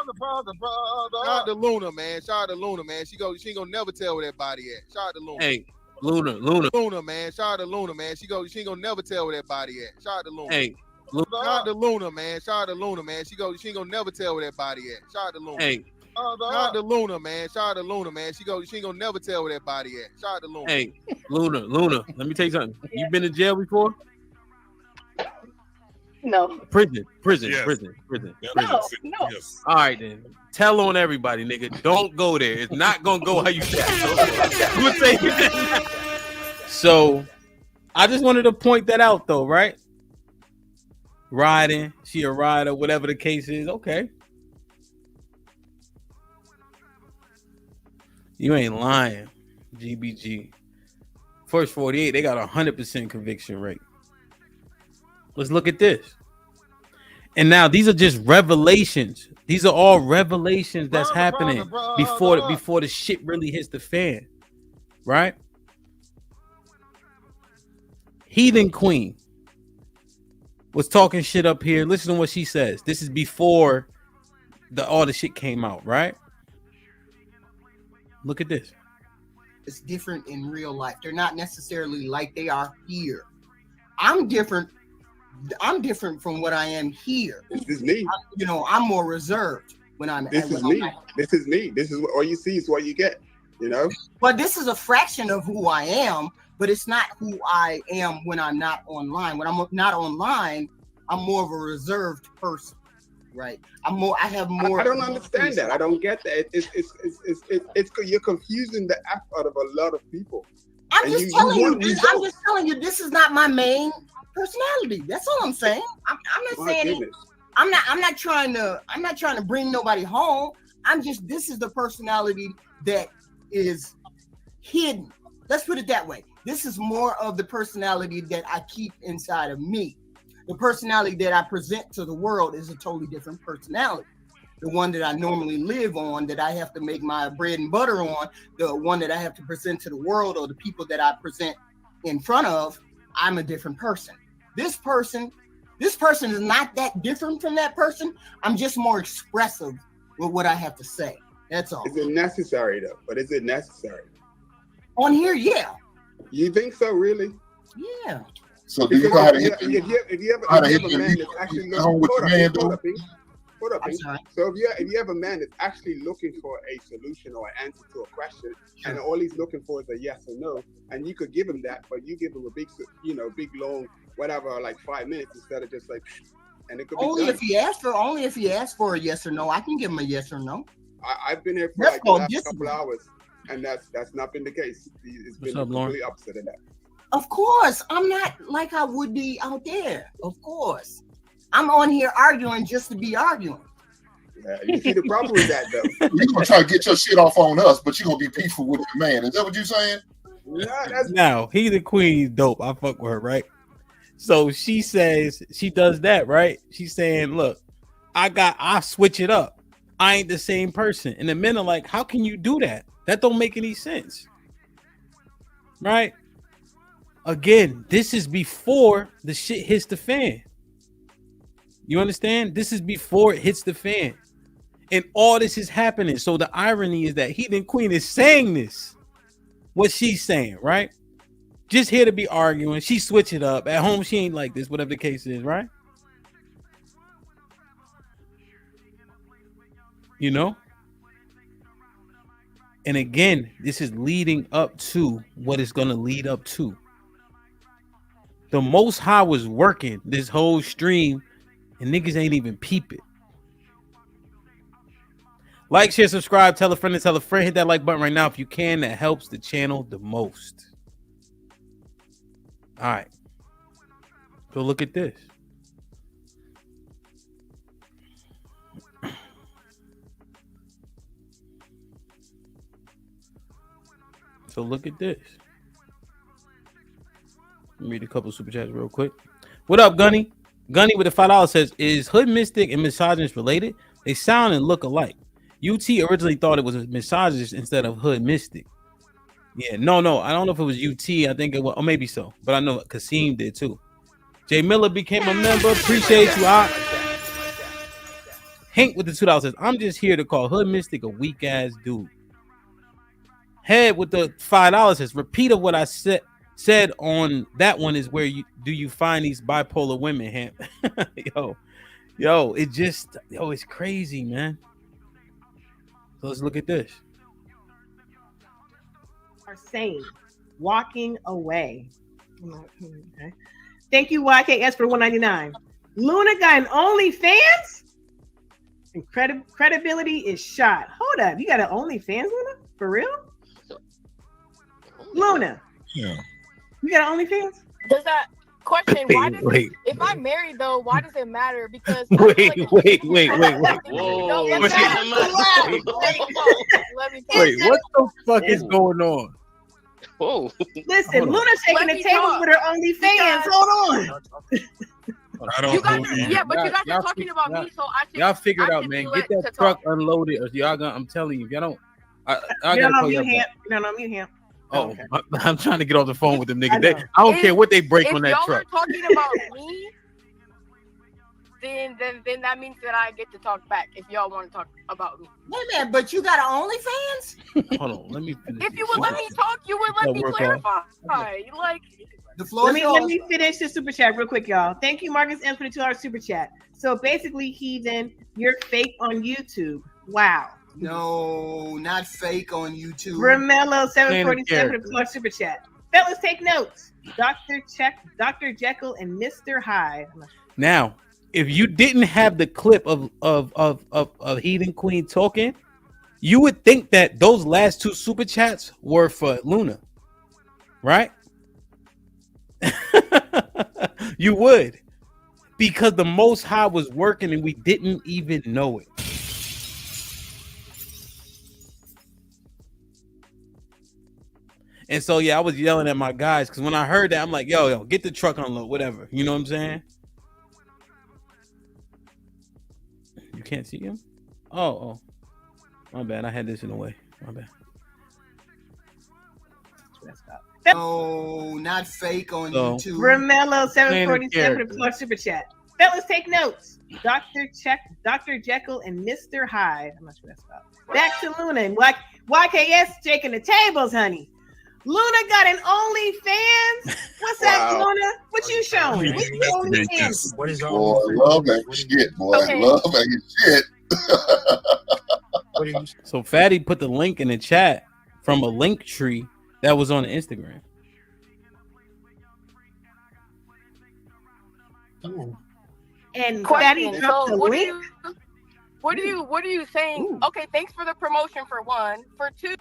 out to Luna, man. Shout out to Luna, man. She ain't gonna never tell where that body at. Shout out to Luna.
Hey, Luna,
man. Shout out to Luna, man. She ain't gonna never tell where that body at. Shout out to Luna.
Hey,
Shout out to Luna, man. Shout out to Luna, man. She ain't gonna never tell where that body at. Shout out to Luna.
Hey.
Shout out to Luna, man. Shout out to Luna, man. She ain't gonna never tell where that body at. Shout out to Luna.
Hey, Luna. Let me tell you something. You been in jail before?
No.
Prison.
No.
All right then. Tell on everybody, nigga. Don't go there. It's not gonna go how you said. So I just wanted to point that out though, right? Riding, she a rider, whatever the case is. Okay. You ain't lying, GBG. First 48, they got 100% conviction rate. Let's look at this. And now these are just revelations. These are all revelations that's happening before the shit really hits the fan, right? Heathen Queen was talking shit up here. Listen to what she says. This is before all the shit came out, right? Look at this.
It's different in real life. They're not necessarily like they are here. I'm different from what I am here.
This is me.
I'm more reserved when I'm.
This is me. This is me. This is what all you see is what you get.
But this is a fraction of who I am. But it's not who I am when I'm not online. When I'm not online, I'm more of a reserved person, right? I have more.
I don't understand that. I don't get that. It's you're confusing the F out of a lot of people.
I'm just telling you. This is not my main personality. That's all I'm saying. I'm not saying. I'm not trying to bring nobody home. This is the personality that is hidden. Let's put it that way. This is more of the personality that I keep inside of me. The personality that I present to the world is a totally different personality. The one that I normally live on, that I have to make my bread and butter on, the one that I have to present to the world or the people that I present in front of, I'm a different person. This person is not that different from that person. I'm just more expressive with what I have to say. That's all.
Is it necessary though? But is it necessary?
On here, yeah.
You think so, really?
Yeah.
So do you know how to hit
if you have a man that's actually looking, So if you have a man that's actually looking for a solution or an answer to a question, and all he's looking for is a yes or no, and you could give him that, but you give him a big long whatever, like 5 minutes instead of just like, and it could be
only if he asks for a yes or no. I can give him a yes or no.
I've been here for like the last couple hours. And that's not been the case. It's been completely opposite of that.
Of course, I'm not like I would be out there. Of course, I'm on here arguing just to be arguing.
Yeah, you see the problem with that though.
You're gonna try to get your shit off on us, but you're gonna be peaceful with your man. Is that what you're saying?
Now, Heathen Queen dope. I fuck with her, right? So she says she does that, right? She's saying, look, I switch it up. I ain't the same person. And the men are like, how can you do that? That don't make any sense. Right? Again, this is before the shit hits the fan. You understand? This is before it hits the fan. And all this is happening. So the irony is that Heathen Queen is saying this. What she's saying, right? Just here to be arguing. She switch it up. At home, she ain't like this, whatever the case is, right? You know? And again, this is leading up to what it's going to lead up to. The Most High was working this whole stream, and niggas ain't even peep it. Like, share, subscribe, tell a friend and tell a friend. Hit that like button right now if you can. That helps the channel the most. All right. So look at this. So look at this. Let me read a couple super chats real quick. What up, Gunny? Gunny with the $5 says, is hood mystic and misogynist related? They sound and look alike. UT originally thought it was a misogynist instead of hood mystic. Yeah, no, I don't know if it was UT. I think it was, or maybe so, but I know Kasim did too. Jay Miller became a member. Appreciate you. Hank with the $2 says, I'm just here to call hood mystic a weak ass dude. Head with the $5 says, repeat of what I said on that one is where you find these bipolar women, Hamp? It's crazy, man. So let's look at this.
Are saying walking away. Okay. Thank you, YKS, for $199. Luna got an OnlyFans? And credibility is shot. Hold up. You got an OnlyFans, Luna? For real? Luna.
Yeah.
You got an OnlyFans?
Does that question? Why does
wait.
If I'm married though, why does it matter? Because
Wait.
Whoa.
Wait, what the fuck is going on?
Whoa.
Listen, Luna's shaking the table with her OnlyFans. Hold on.
I don't
but you guys are talking about me, so I should.
Y'all figure it out, man. Get that truck unloaded, or y'all gonna. I'm telling you, if y'all don't. I gotta call you.
You don't know me, Ham.
Oh, I'm trying to get off the phone with them niggas. I don't care what they break on that truck.
If y'all are talking about me, then that means that I get to talk back. If y'all want to talk about me.
Wait a minute, but you got an OnlyFans?
Hold on, let me finish.
If you would let me talk, you would let me clarify. Like
the floor.
Let me finish the super chat real quick, y'all. Thank you, Marcus M, for the $2 super chat. So basically, Heathen, you're fake on YouTube. Wow.
No, not fake on YouTube.
Ramello 747 for the super chat. Fellas, take notes. Dr. Jekyll and Mr. Hyde.
Now, if you didn't have the clip of Heathen Queen talking, you would think that those last two super chats were for Luna, right? You would, because the Most High was working and we didn't even know it. And so, yeah, I was yelling at my guys because when I heard that, I'm like, yo, get the truck unload, whatever. You know what I'm saying? You can't see him? Oh. My bad. I had this in the way. My bad.
No, not fake on YouTube.
Ramello 747 for the super chat. Fellas, take notes. Dr. Jekyll and Mr. Hyde. I'm not sure that's about. Back to Luna and YKS shaking the tables, honey. Luna got an OnlyFans. What's that, Luna? What you showing? What's your OnlyFans?
What is boy, love that shit, boy. Okay. Love that shit.
So Fatty put the link in the chat from a link tree that was on Instagram.
And Fatty dropped the link.
What are you saying? Ooh. Okay, thanks for the promotion for one. For two.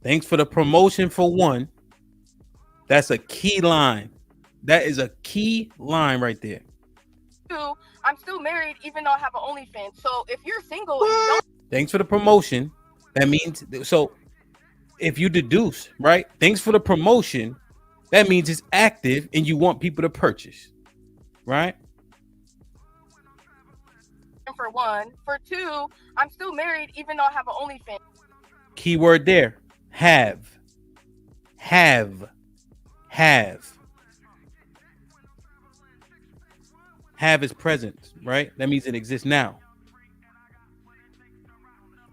Thanks for the promotion for one. That's a key line. That is a key line right there.
Two, I'm still married even though I have an OnlyFans. So if you're single, and you don't.
Thanks for the promotion. That means so. If you deduce, right? Thanks for the promotion. That means it's active and you want people to purchase, right?
For one, for two, I'm still married even though I have an OnlyFans.
Keyword there. Have is present, right? That means it exists now.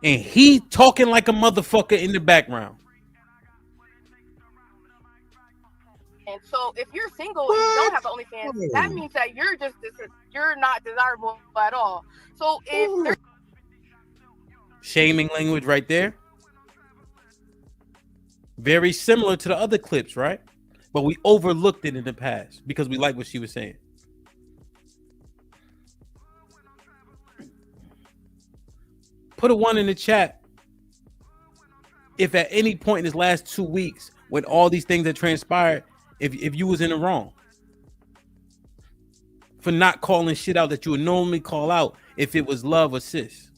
And he talking like a motherfucker in the background.
And so if you're single and you don't have an OnlyFans, that means that you're not desirable at all. So if there's
shaming language right there. Very similar to the other clips, right? But we overlooked it in the past because we like what she was saying. Put a 1 in the chat if at any point in this last 2 weeks, when all these things that transpired, if you was in the wrong for not calling shit out that you would normally call out if it was love or sis.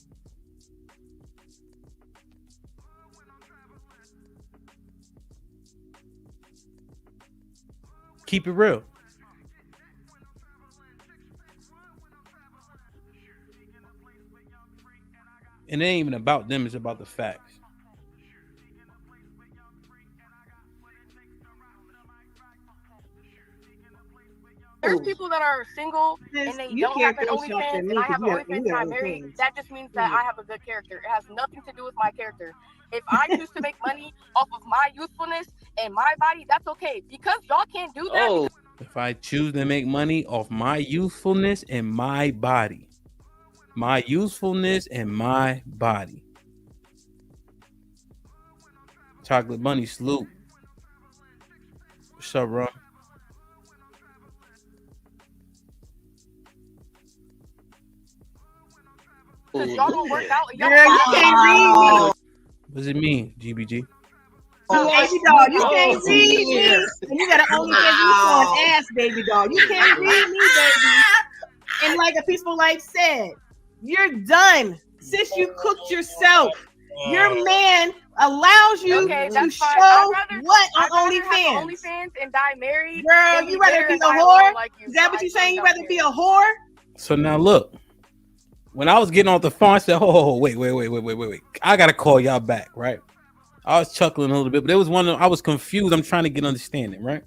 keep it real. And it ain't even about them, it's about the facts.
There's people that are single and they don't have an OnlyFans, and I have an OnlyFans and I'm married. That just means that I have a good character. It has nothing to do with my character. If I choose to make money off of my youthfulness and my body, that's okay. Because y'all can't do that.
If I choose to make money off my youthfulness and my body. My youthfulness and my body. Chocolate Bunny salute. What's up, bro?
Because y'all don't work out.
Girl, you can't read me.
What does it mean, GBG?
Baby doll, you can't read me. And you gotta only get you for an ass, baby doll. You can't read me, baby. And like a Peaceful Life said, you're done. Sis, you cooked yourself. Your man allows you to show what on OnlyFans.
OnlyFans and die married.
Girl, you rather be a whore? Is that what you're saying? You rather be a whore?
So now look. When I was getting off the phone, I said, "Oh, wait. I gotta call y'all back, right?" I was chuckling a little bit, but it was one of I was confused. I'm trying to get understanding, right?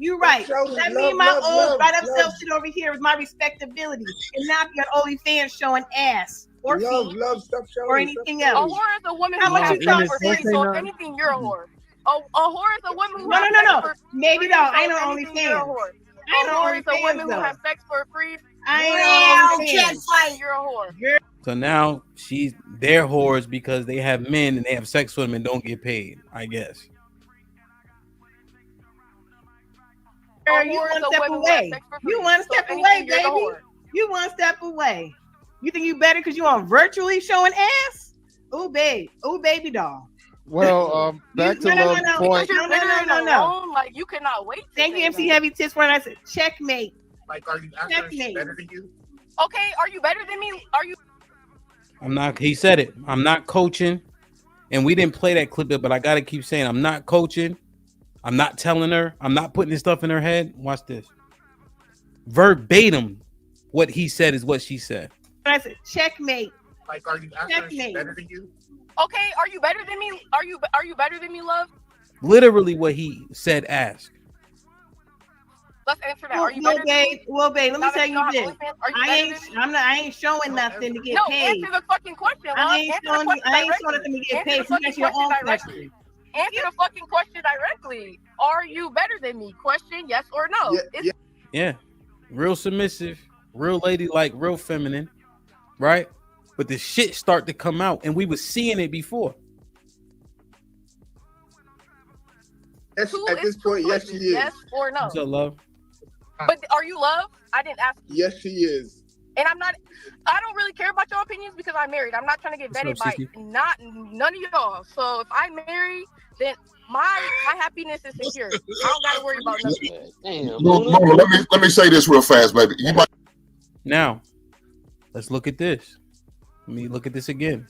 You right. That mean my old right up self shit over here is my respectability, and not be on OnlyFans showing ass or feet or anything else.
A whore is a woman
How
who
much
has
you thought
sex
for
for free.
free?
So if anything, you're a whore. A whore is a woman who
No,
has
no,
sex
no.
for
Maybe
free.
no. I
So
know
if anything, you're a
OnlyFans.
whore.
I
A
know
whore is a
OnlyFans
woman who
though.
has sex for free.
I ain't OnlyFans.
You're a whore.
So now they're whores because they have men and they have sex with them and don't get paid, I guess.
Girl, you one step away. You one step away, baby. You one step away. You think you better because you on virtually showing ass? Ooh, babe. Ooh, baby doll.
Well, back to Love's point.
No.
Like you cannot wait.
Thank you, MC Heavy Tits, for I said checkmate.
Like, are you actually better than you?
Okay, are you better than me? Are you?
I'm not. He said it. I'm not coaching, and we didn't play that clip, but I gotta keep saying I'm not coaching. I'm not telling her. I'm not putting this stuff in her head. Watch this. Verbatim, what he said is what she said.
I said checkmate.
Like, are you actually better than you?
Okay, are you better than me? Are you better than me, love?
Literally, what he said. Ask.
Let's answer that. Are you better?
Well, babe, let me tell you this. I ain't showing
Okay.
nothing to get
No,
paid.
answer the fucking question.
I ain't showing nothing to get paid. So that's your own question.
Answer the fucking question directly. Are you better than me? Question, yes or no.
Yeah. Real submissive, real ladylike, real feminine, right? But the shit start to come out, and we were seeing it before.
At this point, yes, she is.
Yes or no?
What's up, love?
But are you love? I didn't ask you.
Yes, she is.
And I don't really care about your opinions because I'm married. I'm not trying to get vetted by none of y'all. So if I marry, then my happiness is secure. I don't gotta worry about nothing.
Damn. Let me say this real fast, baby.
Now, let's look at this. Let me look at this again.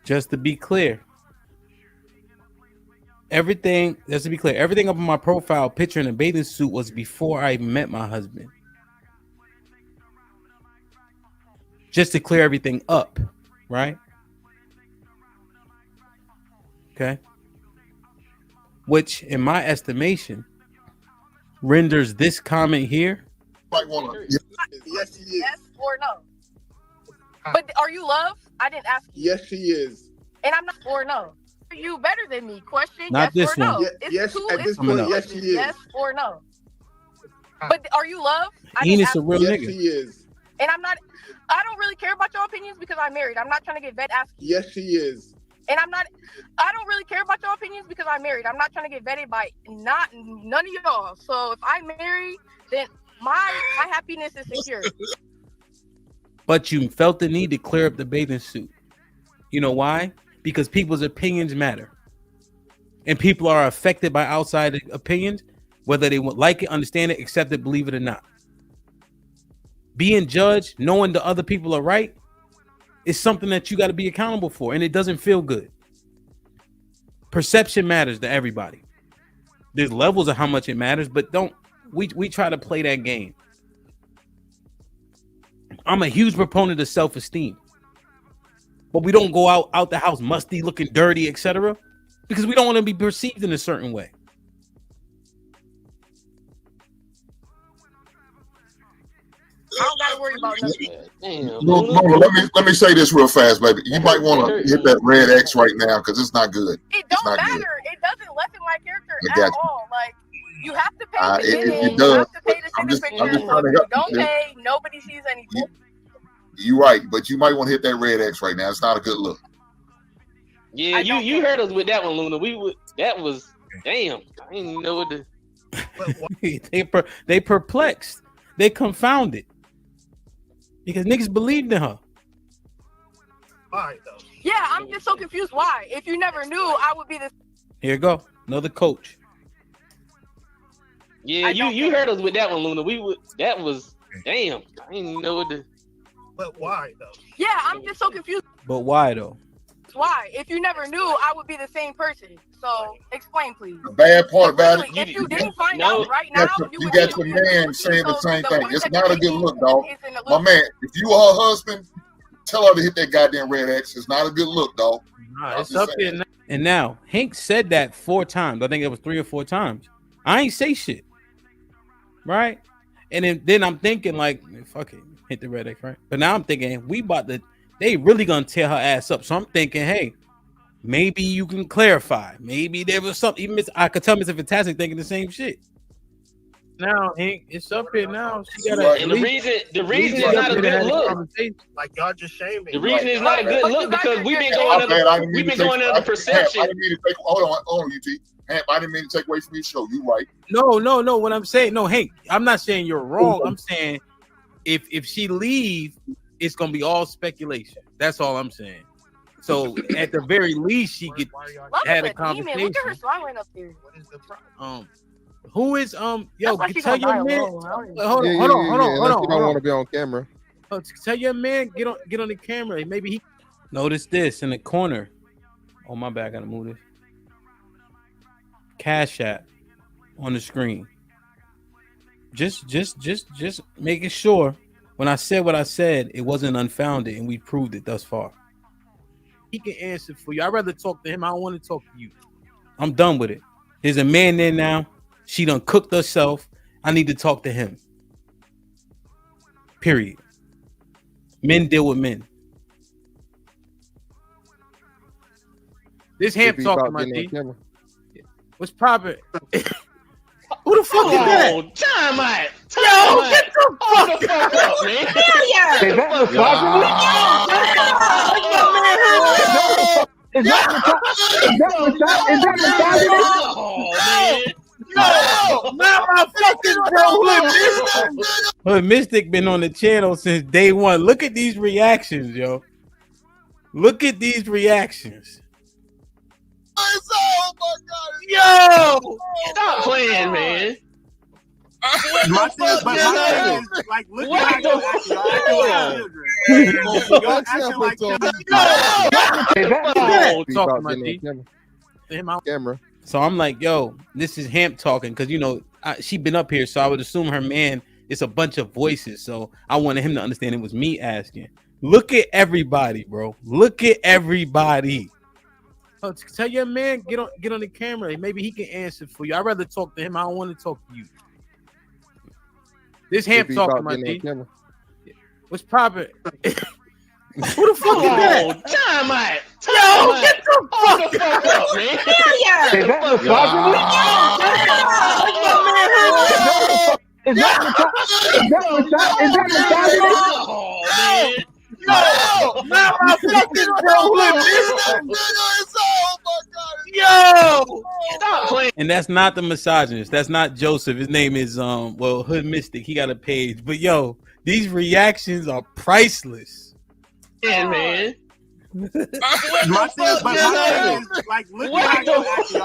Just to be clear, everything up on my profile picture in a bathing suit was before I met my husband. Just to clear everything up, right? Okay. Which, in my estimation, renders this comment here.
Yes, she is.
Yes or no? But are you love? I didn't ask you.
Yes, she is.
And I'm not or no. Are you better than me? Question,
Not
yes
this
or no?
one.
Yes, at this point, yes, she is.
Yes or no? But are you love? I
Enos
didn't ask
a real
you.
nigga.
Yes, she is.
And I don't really care about your opinions because I'm married. I'm not trying to get vetted.
Yes, she is.
And I don't really care about your opinions because I'm married. I'm not trying to get vetted by none of y'all. So if I marry, then my happiness is secure.
But you felt the need to clear up the bathing suit. You know why? Because people's opinions matter. And people are affected by outside opinions, whether they would like it, understand it, accept it, believe it or not. Being judged, knowing the other people are right, is something that you got to be accountable for, and it doesn't feel good. Perception matters to everybody. There's levels of how much it matters, but we try to play that game. I'm a huge proponent of self-esteem, but we don't go out the house musty, looking dirty, etc., because we don't want to be perceived in a certain way.
I don't gotta worry about nothing.
Let me say this real fast, baby. You might want to hit that red X right now because it's not good.
It don't matter.
Good.
It doesn't lessen my character at all. Like, you have to pay the
it
you
does.
have to pay the picture. If you don't pay, nobody sees anything.
You're right, but you might want to hit that red X right now. It's not a good look.
Yeah, you heard us with that one, Luna. That was damn. I didn't even know what
to. They perplexed. They confounded because niggas believed in her.
Why though? Yeah, I'm just so confused. Why? If you never knew, I would be this.
Here you go, another coach.
Yeah, you heard us with that one, Luna. That was damn. I didn't even know what to.
But why though? Yeah, I'm just so confused.
But why though?
Why? If you never knew, I would be the same person. So explain, please.
The bad part about it,
if you didn't find out right now,
you got your man saying the same thing. It's not a good look, dog. My man, if you are her husband, tell her to hit that goddamn red X. It's not a good look, dog.
Nah, it's up there now. And now Hank said that 4 times. I think it was 3 or 4 times. I ain't say shit, right? And then I'm thinking like, fuck it, hit the red X, right? But now I'm thinking they really gonna tear her ass up. So I'm thinking, hey, maybe you can clarify. Maybe there was something. Even I could tell Mr. Fantastic thinking the same shit. Now, Hank, it's up here now. She gotta,
and the reason it's not a good look.
Like y'all just shaming.
The reason it's not a good look because we've been going under the perception.
I didn't mean to take. Hold on, UT. I didn't mean to take away from your show. You right?
No. What I'm saying, no, Hank. I'm not saying you're wrong. I'm saying if she leave, it's gonna be all speculation. That's all I'm saying. So at the very least, she could had a conversation.
Look at her smiling up there. What is the problem?
Who is yo? Tell your man. Hold on.
I don't want to be on camera.
Tell your man get on the camera. Maybe he notice this in the corner. Oh my bad, I gotta move this. Cash App on the screen. Just making sure. When I said what I said, it wasn't unfounded, and we proved it thus far. He can answer for you. I'd rather talk to him. I don't want to talk to you. I'm done with it. There's a man there now. She done cooked herself. I need to talk to him. Period. Men deal with men. This Hamp talking, my G. What's proper? Who the fuck is that?
Time out.
Yo, get the fuck
out, man.
Hell yeah.
Is that
Not my fucking bro. Hood Mystic been on the channel since day one. Look at these reactions, yo. Look at these reactions.
Oh my God!
Yo, stop playing, man.
My thing is, like, look at
camera.
So I'm like, yo, this is Hamp talking because she been up here, so I would assume her man. It's a bunch of voices, so I wanted him to understand it was me asking. Look at everybody, bro. Look at everybody. Tell your man get on the camera. Maybe he can answer for you. I'd rather talk to him. I don't want to talk to you. This Hamp talking, my G. What's proper? Who the fuck is that?
Time out.
Yo, get the fuck
out, man.
Hell yeah.
Is that
misogyny?
No, not my fucking bro.
Oh my God!
Yo,
stop playing.
And that's not the misogynist. That's not Joseph. His name is Hood Mystic. He got a page. But yo, these reactions are priceless.
Yeah, man.
My thing is, like, look at how y'all acting.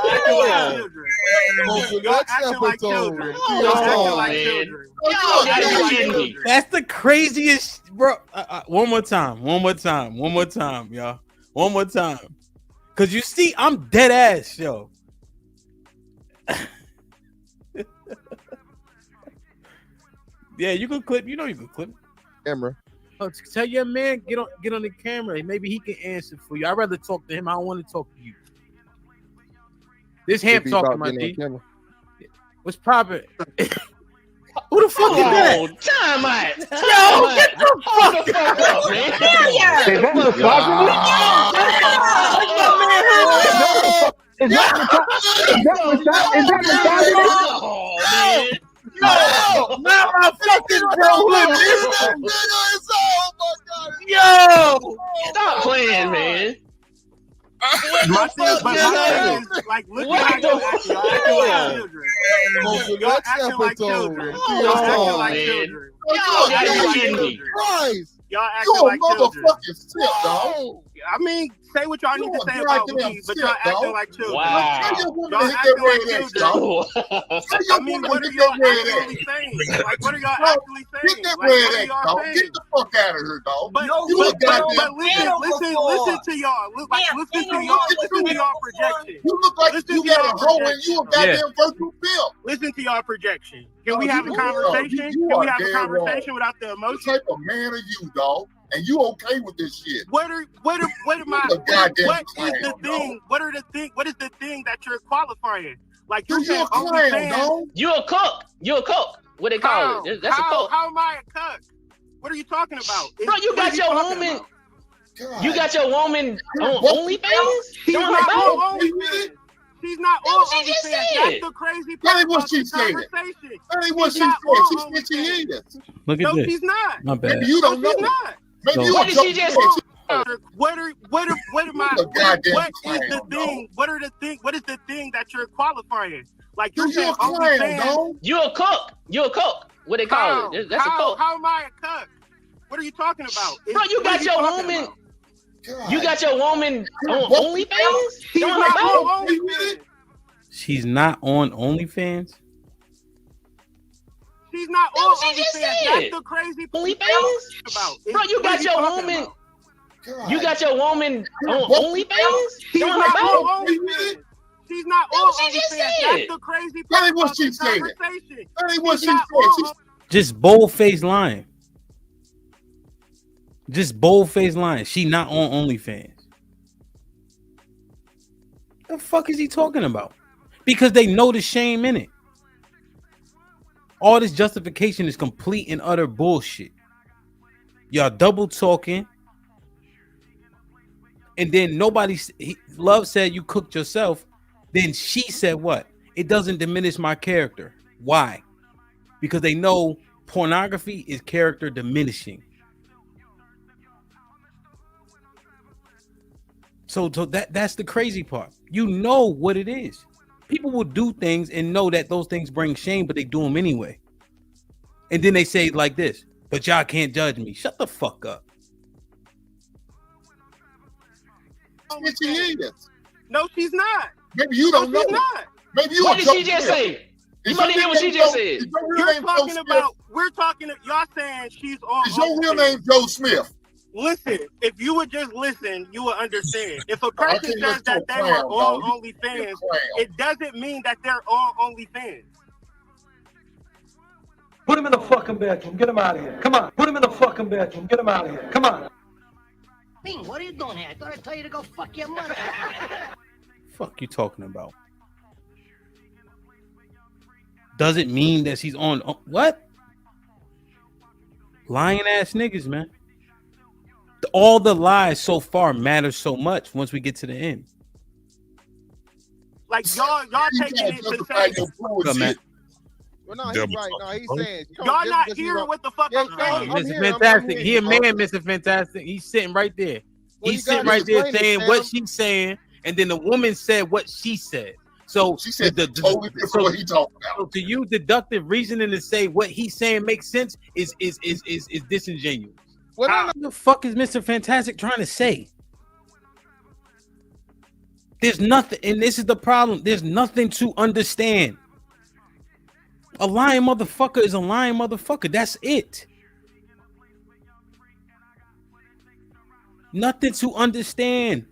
Y'all acting like children. Y'all acting like children.
That's the craziest, bro. One more time, y'all. One more time. Cause you see, I'm dead ass, yo. Yeah, you can clip. You know you can clip.
Camera.
Oh, tell your man get on the camera. Maybe he can answer for you. I'd rather talk to him. I don't want to talk to you. This Ham talking, my G. What's poppin'? Who the fuck is that?
Time out.
Yo, get the fuck
up, man.
Is that misogyny? Is that misogyny?
No, not my fucking bro. Yo,
stop playing, man.
My thing is, like, look at how y'all acting. Y'all acting like children. Y'all acting like children. Y'all acting like children. Y'all acting like children.
Dog.
I mean, say what y'all need to say about me, but y'all acting like children.
Wow.
Y'all acting like children. I mean, what are y'all actually saying? Like, what are y'all actually saying?
Get that
Like,
red X, dog. Get the fuck out of here, dog.
But listen to y'all. Listen to y'all projection.
You look like you got a hoe and you a goddamn virtual pimp.
Listen to y'all projection. Can we have a conversation? Can we have a conversation without the emotion?
What type of man are you, dog? And you okay with this shit?
What is the thing that you're qualifying? Like, you're saying OnlyFans.
You a cook. What they call it? That's a cook.
How am I a cook? What are you talking about?
Bro, you got your woman. You got your woman on OnlyFans?
She's not on OnlyFans. She's not on OnlyFans. That's the crazy part.
That ain't what she said. That ain't what she said. She said she is.
Look at
no,
this.
she's not.
My bad.
Maybe you don't know.
She's not.
Maybe you
what did she just say?
What is the thing that you're qualifying? Like, you're saying OnlyFans.
You a cook. What they call it? That's a cook.
How am I a cook? What are you talking about?
Bro, you got your woman. You got your woman on OnlyFans?
She's not on OnlyFans.
She's not on OnlyFans?
She's not on OnlyFans. That's the crazy
OnlyFans? Bro, you got your woman. You got your woman on OnlyFans?
She's not on OnlyFans. She's not on OnlyFans. That's the crazy part.
That ain't what she said. That ain't what she said.
Just bold-faced lying. Just bold-faced lying. She not on OnlyFans. The fuck is he talking about? Because they know the shame in it. All this justification is complete and utter bullshit. Y'all double talking. And then Love said you cooked yourself. Then she said what? It doesn't diminish my character. Why? Because they know pornography is character diminishing. So that's the crazy part. You know what it is. People will do things and know that those things bring shame, but they do them anyway. And then they say like this, but y'all can't judge me. Shut the fuck up.
No, she's not.
Maybe you don't know.
She's not.
Maybe you.
What did she just say? You might hear what she just said.
We're talking. Y'all saying she's on.
Is your real name Joe Smith?
Listen, if you would just listen, you would understand. If a person says that they are on OnlyFans, it doesn't mean that they're on OnlyFans.
Put him in the fucking bedroom. Get him out of here. Come on. Put him in the fucking bedroom. Get him out of here. Come on.
Bing, what are you doing here? I thought I'd tell you to go fuck your mother.
Fuck you talking about? Does it mean that she's on what? Lying ass niggas, man. All the lies so far matter so much once we get to the end.
Like y'all taking it to say.
Well, no, he's right. No, he's saying
y'all not hearing what the fuck I'm saying.
Mr. Fantastic, he a man, Mr. Fantastic. He's sitting right there. He's sitting right there saying what she's saying, and then the woman said what she said. So
she said totally different what he talking about.
So to you, deductive reasoning to say what he's saying makes sense is disingenuous. What the fuck is Mr. Fantastic trying to say? There's nothing, and this is the problem. There's nothing to understand. A lying motherfucker is a lying motherfucker. That's it. Nothing to understand.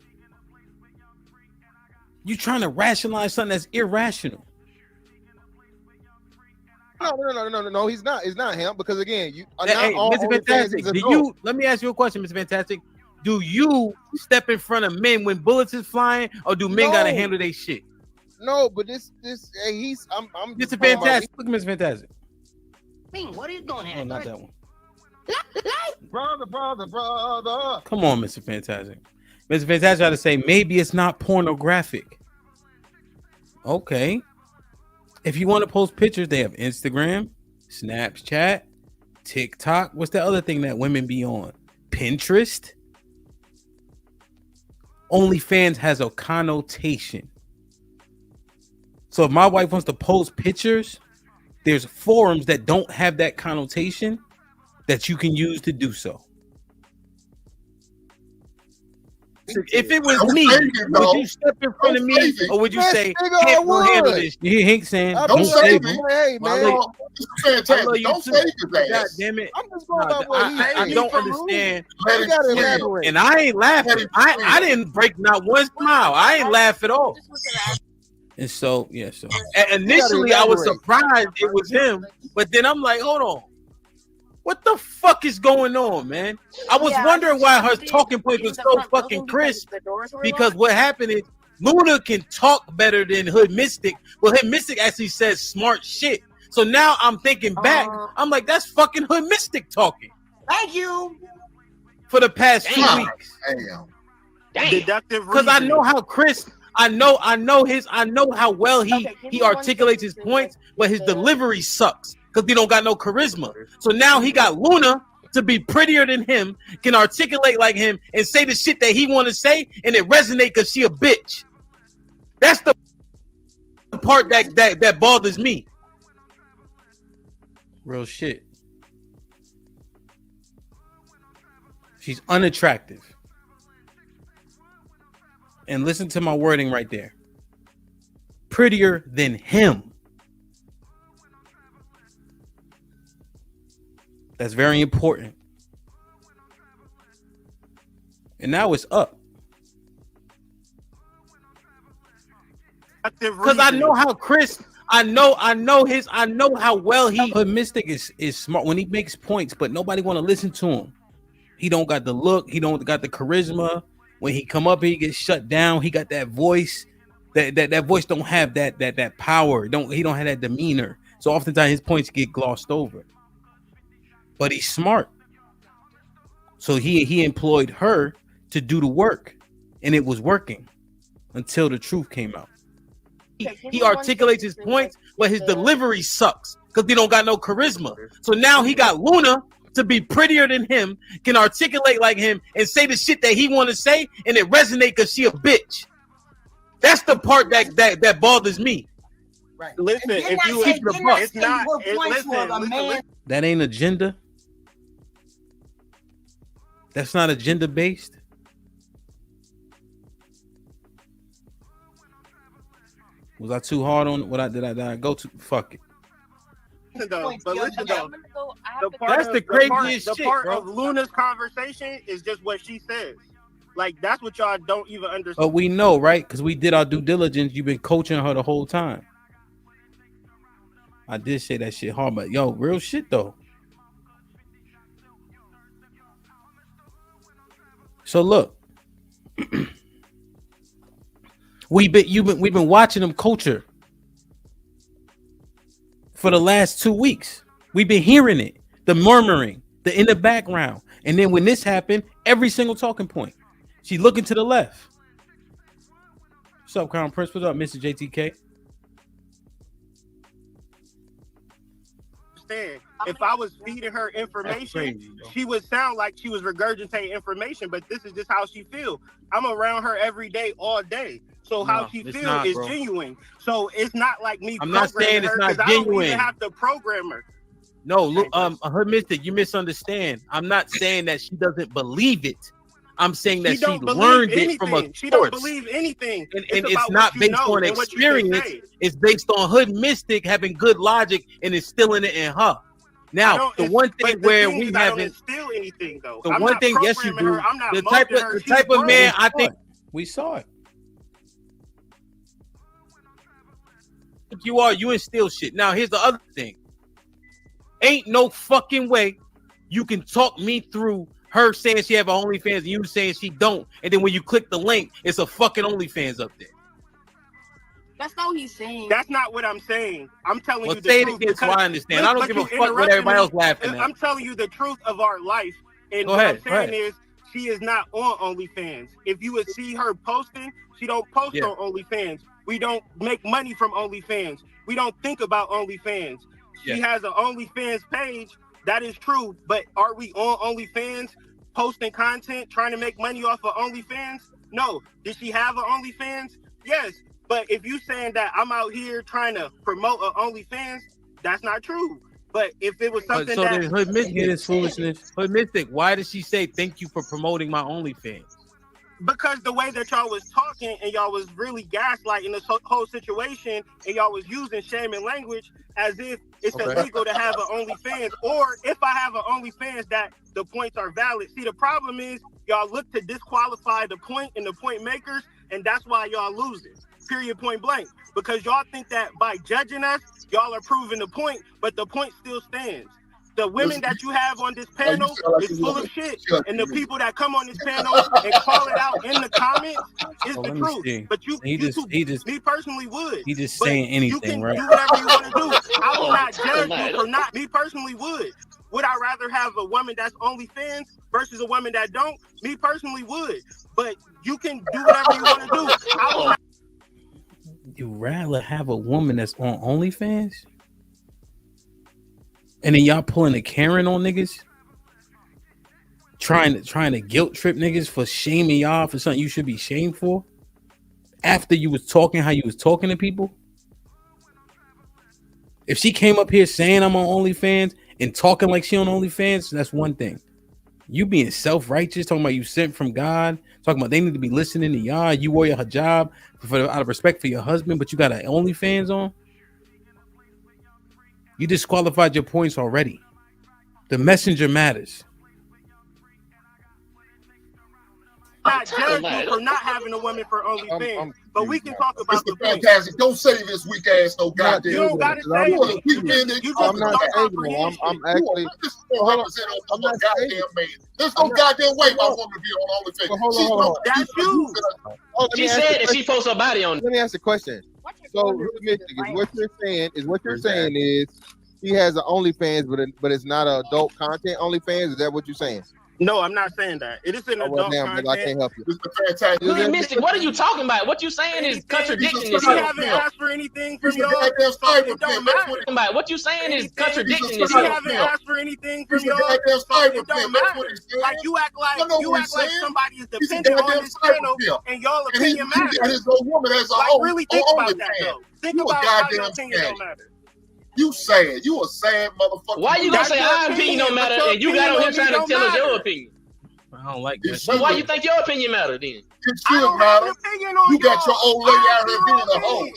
You trying to rationalize something that's irrational.
No. He's not. It's not him because again, you.
Hey, Mr. Fantastic, let me ask you a question, Mr. Fantastic. Do you step in front of men when bullets is flying, or do men gotta handle their shit?
No, but this. Hey, I'm.
Mr. Fantastic. Look at Mr. Fantastic.
Ming, what are you doing here?
Oh, not that one.
Brother.
Come on, Mr. Fantastic. Mr. Fantastic tried to say maybe it's not pornographic. Okay. If you want to post pictures, they have Instagram, Snapchat, TikTok. What's the other thing that women be on? Pinterest. OnlyFans has a connotation. So if my wife wants to post pictures, there's forums that don't have that connotation that you can use to do so. If it was me, would you step in front of me, or would you say, "Hey, we'll handle this"? You ain't saying, "Don't save me."
Hey, man,
Fantastic. Don't save his ass.
God damn it!
I'm just going about what
I don't understand.
You gotta elaborate.
And I ain't laughing. I didn't break not one smile. I ain't laugh at all. And so, yeah. So initially, I was surprised it was him, but then I'm like, hold on. What the fuck is going on, man? I was wondering why her talking point was so fucking crisp. Because what happened is Luna can talk better than Hood Mystic. Well, Hood Mystic actually says smart shit. So now I'm thinking back. I'm like, that's fucking Hood Mystic talking.
Thank you.
For the past 2 weeks. Because I know how crisp. I know how well he articulates his points, but his delivery sucks. Because he don't got no charisma. So now he got Luna to be prettier than him, can articulate like him, and say the shit that he want to say, and it resonate because she a bitch. That's the part that bothers me. Real shit. She's unattractive. And listen to my wording right there. Prettier than him. That's very important. And now it's up. Because I know how Chris, I know how well Hood Mystic is smart when he makes points, but nobody want to listen to him. He don't got the look, he don't got the charisma. When he come up here, he gets shut down. He got that voice. That voice don't have that power. He don't have that demeanor. So oftentimes his points get glossed over. But he's smart. So he employed her to do the work. And it was working until the truth came out. He articulates his points, but his delivery sucks because he don't got no charisma. So now he got Luna to be prettier than him, can articulate like him, and say the shit that he want to say, and it resonate because she a bitch. That's the part that bothers me.
Right.
Listen, if you
keep
the buck, it's not.
Listen.
That ain't agenda. That's not agenda based. Was I too hard on what did I go to? Fuck it.
But listen though,
that's the craziest shit,
the part
bro.
of Luna's conversation is just what she says. Like that's what y'all don't even understand.
But we know, right? Because we did our due diligence. You've been coaching her the whole time. I did say that shit hard, but yo, real shit though. So look, we've been watching them coach her for the last 2 weeks. We've been hearing it, the murmuring, the in the background, and then when this happened, every single talking point, she's looking to the left. What's up, Crown Prince? What's up, Mr. JTK?
If I was feeding her information, she would sound like she was regurgitating information, but this is just how she feels. I'm around her every day, all day. So how she feels is genuine. So it's not like me.
I'm not saying it's not genuine.
I don't even have to program her.
No, look, her Mystic, you misunderstand. I'm not saying that she doesn't believe it. I'm saying that she
don't
learned
believe
it from a
anything. She don't
source.
believe anything.
And
It's
it's
about
not
what you
based
know
on
and what you can
experience.
say.
It's based on Hood Mystic having good logic and instilling it in her. Now, the one thing where we
I don't
haven't
instill anything though.
the
I'm
one
not
thing, yes, you
programming
do.
her. I'm not
The type
molding
of
her.
the type of man I think we saw it. You are, you instill shit. Now, here's the other thing. Ain't no fucking way you can talk me through her saying she have an OnlyFans and you saying she don't. And then when you click the link, it's a fucking OnlyFans up there.
That's not what he's saying.
That's not what I'm saying. I'm telling you the
say it
truth.
again so I understand. I don't
But
give a
you
fuck what everybody else laughing at.
I'm telling you the truth of our life. And
Go
what
ahead,
I'm
go
saying
ahead.
is she is not on OnlyFans. If you would see her posting, she don't post
Yeah.
on OnlyFans. We don't make money from OnlyFans. We don't think about OnlyFans. She
Yeah.
has an OnlyFans page. That is true. But are we on OnlyFans posting content, trying to make money off of OnlyFans? No. Did she have an OnlyFans? Yes. But if you saying that I'm out here trying to promote an OnlyFans, that's not true. But if it was something
So
that
then Hood Mystic is foolishness. Hood Mystic, why did she say thank you for promoting my OnlyFans?
because the way that y'all was talking and y'all was really gaslighting this whole situation and y'all was using shaming language as if it's illegal to have an OnlyFans, or if I have an OnlyFans that the points are valid. See, the problem is y'all look to disqualify the point and the point makers, and that's why y'all losing. Period, point blank. Because y'all think that by judging us, y'all are proving the point, but the point still stands. The women that you have on this panel is full of shit, and the people that come on this panel and call it out in the comments is the truth. But me personally would.
He just
But
saying anything,
you can
right?
do whatever you want to do. I will not judge you for not. Me personally would. Would I rather have a woman that's OnlyFans versus a woman that don't? Me personally would. But you can do whatever you want to do. I will not.
You rather have a woman that's on OnlyFans? And then y'all pulling a Karen on niggas? Trying to guilt trip niggas for shaming y'all for something you should be shamed for? After you was talking how you was talking to people? If she came up here saying I'm on OnlyFans and talking like she on OnlyFans, that's one thing. You being self-righteous, talking about you sent from God, talking about they need to be listening to y'all, you wore your hijab out of respect for your husband, but you got an OnlyFans on? You disqualified your points already. The messenger matters.
Not judge you for not having a woman for OnlyFans, but we can talk about
the fantastic. Don't say this weak ass no goddamn.
You don't gotta say it.
I'm not saying I'm actually.
I'm not goddamn man. There's no goddamn way my woman to be on OnlyFans.
Hold on.
That's you.
She said that she posts her body on.
Let me ask a question. So, Mystic, what you're saying is he has an OnlyFans, but it's not an adult content OnlyFans. Is that what you're saying?
No, I'm not saying that. It is an adult content.
I can't help you.
It's the fantastic.
Mystic, what are you talking about? What you saying is contradicting
You
yourself.
haven't asked for anything from y'all.
It don't matter. What you saying is contradicting
You
yourself.
haven't asked for anything from y'all. It don't matter. Like you act like somebody is dependent on this channel, and y'all opinion matters.
His old woman has a
Like
whole
really think about that though. Think about how your opinion don't matter.
You sad. You a sad motherfucker.
Why you gonna say our opinion don't matter and you got on here trying to tell us your opinion?
I don't like that.
But why you think your opinion matter then?
It should matter. You got your old lady out here being a hoe.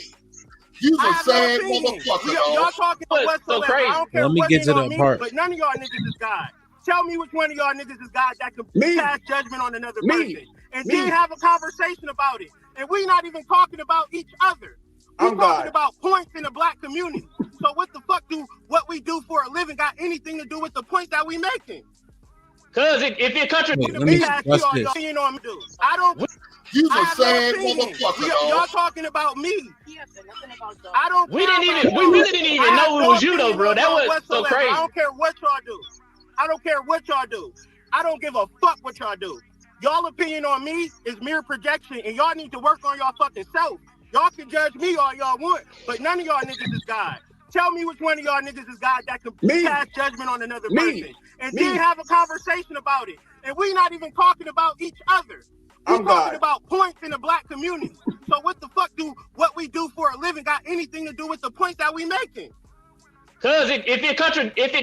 You's a sad motherfucker.
Y'all talking about whatsoever. I don't care
Let me
what
get to
on
the
me,
part.
but none of y'all niggas is God. Tell me which one of y'all niggas is God that can pass judgment on another person. And then have a conversation about it. And we not even talking about each other. We're talking about points in the black community. So what the fuck do what we do for a living got anything to do with the points that we making?
Cause if you're contradicting
let me discuss this.
I don't.
You's a sad motherfucker.
Y'all talking about me. I don't.
We really didn't even know it was you though, bro. That was so crazy.
I don't care what y'all do. I don't care what y'all do. I don't give a fuck what y'all do. Y'all opinion on me is mere projection, and y'all need to work on y'all fucking self. Y'all can judge me all y'all want, but none of y'all niggas is God. Tell me which one of y'all niggas is God that can pass judgment on another person. And then have a conversation about it. And we not even talking about each other. We're talking about points in the black community. So what the fuck do what we do for a living got anything to do with the points that we making?
Cause if it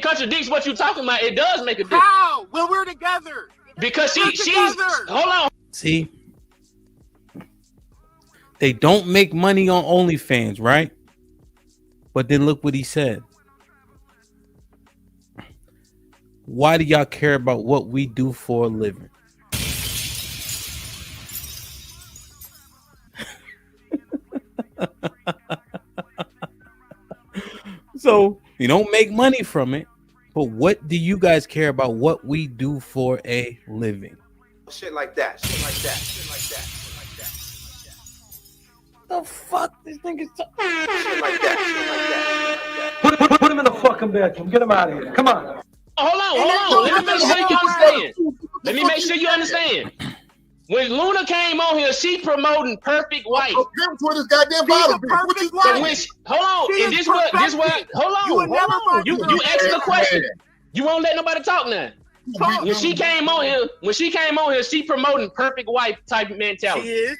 contradicts what you're talking about, it does make a difference.
How? When we're together.
Because she's hold on.
See, they don't make money on OnlyFans, right? But then look what he said. Why do y'all care about what we do for a living? So you don't make money from it, but what do you guys care about what we do for a living?
Shit like that. Shit like that. Shit like that. Shit like that.
The fuck this nigga's
shit like that. Shit like that.
Put him in the fucking bedroom. Get him out of here. Come on.
Hold on. Let me make sure you understand. Let me make sure you understand. When Luna came on here, she promoting Perfect Wife.
Hold on.
And this what hold on. You asked the question. You won't let nobody talk now. When she came on here, she promoting Perfect Wife type mentality.
She is.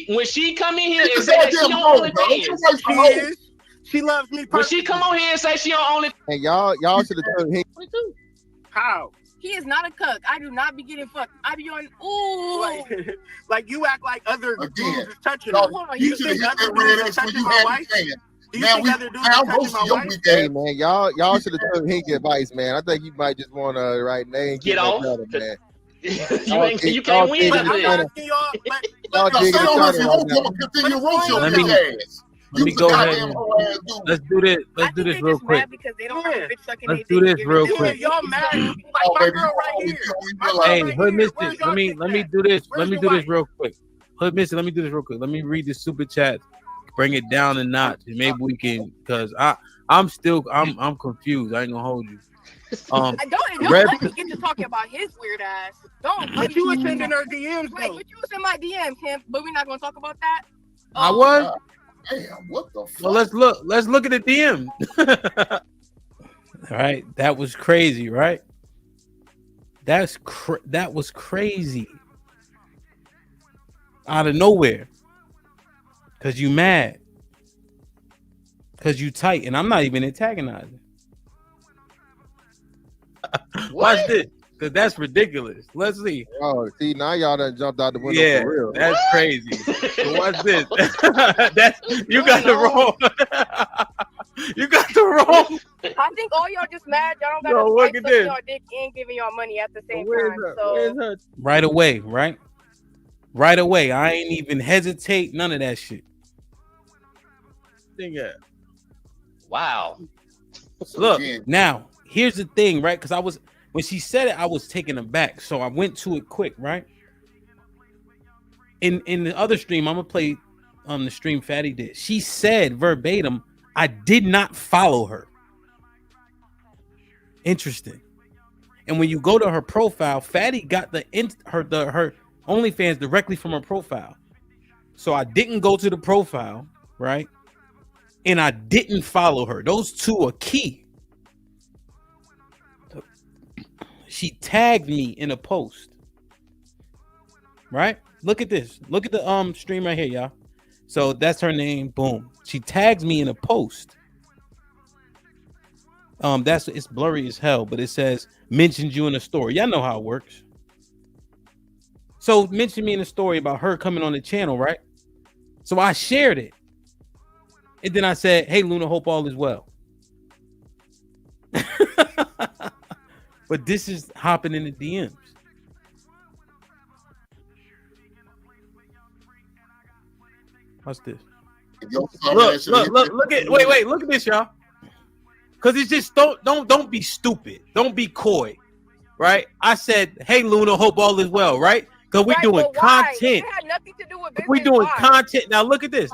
When she come in here and say that she on OnlyFans,
she loves me.
When she come on here and say she on OnlyFans,
hey, y'all should have told him.
How?
He is not a cuck. I do not be getting fucked. I be on
like you act like other dudes is touching
no,
her.
You should have hit that red X when you had it.
Hey man, y'all should have told Hinky advice, man. I think you might just want to right now
get off,
man.
you can't win.
Let me go ahead. Let's do this. Let's do this real quick. Let's do this real quick.
Y'all mad? Like my girl right here.
Hey, Hood Mister, let me do this. Let me do this real quick. Hood Mister, let me do this real quick. Let me read the super chat. Bring it down a notch. Maybe we can, because I'm confused. I ain't gonna hold you.
Don't let me get to talking about his weird ass. Don't.
But you was sending her DMs,
right? But you was in my DMs, him. But we're not gonna talk about that.
I was.
Damn, what the fuck?
Well, let's look at the DM. All right, that was crazy, right? That was crazy. Out of nowhere. Cause you mad. Cause you tight, and I'm not even antagonizing. Watch this, cause that's ridiculous. Let's see.
Oh, see, now y'all done jumped out the window for real.
That's crazy. So watch this. You got the wrong. You got the wrong.
I think all y'all just mad. Y'all don't got to
look at this.
Y'all dick and giving y'all money at the same time. So
Right away, right? Right away. I ain't even hesitate. None of that shit.
Wow.
Look, now here's the thing, right? Because when she said it, I was taken aback. So I went to it quick, right? In the other stream, I'm gonna play the stream Fatty did. She said verbatim, I did not follow her. Interesting. And when you go to her profile, Fatty got her OnlyFans directly from her profile. So I didn't go to the profile, right? And I didn't follow her. Those two are key. She tagged me in a post. Right? Look at this. Look at the stream right here, y'all. So that's her name. Boom. She tags me in a post. It's blurry as hell, but it says mentioned you in a story. Y'all know how it works. So mention me in a story about her coming on the channel, right? So I shared it. And then I said, hey, Luna, hope all is well. But this is hopping in the DMs. What's this? Look at look at this, y'all. Because it's just don't be stupid. Don't be coy. Right? I said, hey, Luna, hope all is well, right? Because we're doing content.
It had nothing to do with business.
We're doing content. Now look at this.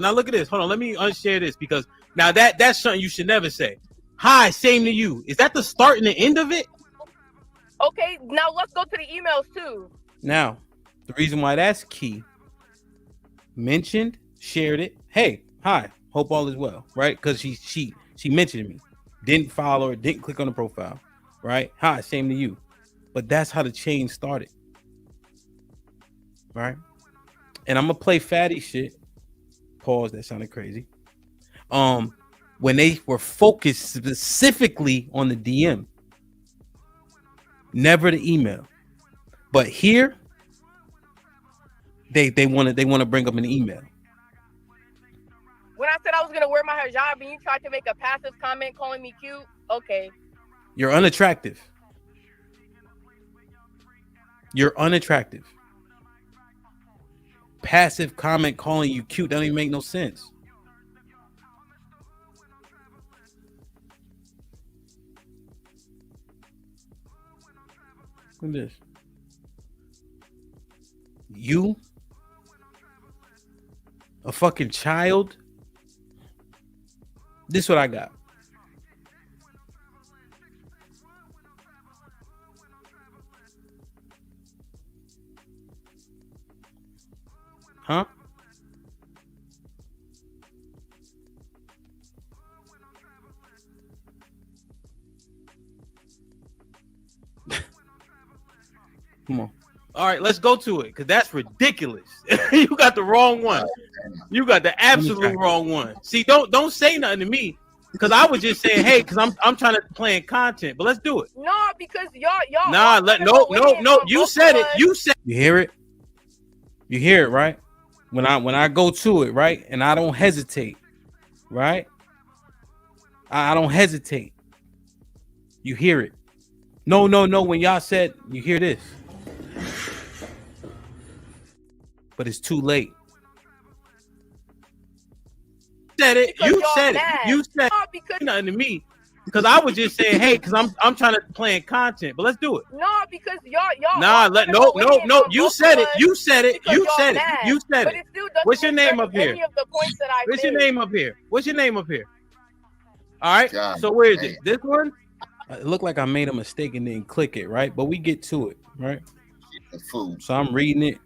Hold on. Let me unshare this, because now that's something you should never say. Hi, same to you. Is that the start and the end of it?
Okay, now let's go to the emails too.
Now, the reason why that's key. Mentioned, shared it. Hey, hi, hope all is well, right? Because she mentioned me. Didn't follow her, didn't click on the profile, right? Hi, same to you. But that's how the change started. Right? And I'm gonna play Fatty shit. Pause, that sounded crazy. When they were focused specifically on the DM, never the email. But here, they want to bring up an email.
When I said I was gonna wear my hijab and you tried to make a passive comment calling me cute, okay.
You're unattractive. You're unattractive. Passive comment calling you cute doesn't even make no sense. Look at this. You, a fucking child. This is what I got. Huh? Come on. All right, let's go to it because that's ridiculous. You got the wrong one. You got the absolute wrong one. See, don't say nothing to me because I was just saying, hey, because I'm trying to plan content, but let's do it.
No, because y'all.
Nah, no. You said it. You said. You hear it. You hear it, right? When I go to it, right, and I don't hesitate, right? I don't hesitate. You hear it. No. When y'all said, you hear this. But it's too late. Said it. You said it. You said nothing to me because I was just saying, hey, because I'm trying to plan content, but let's do it.
No, because y'all.
Nah, no. You said it. You said it. You said it. You said it. What's your name up here? What's your name up here? What's your name up here? All right. So where is it? This one? It looked like I made a mistake and didn't click it, right? But we get to it, right? So I'm reading it.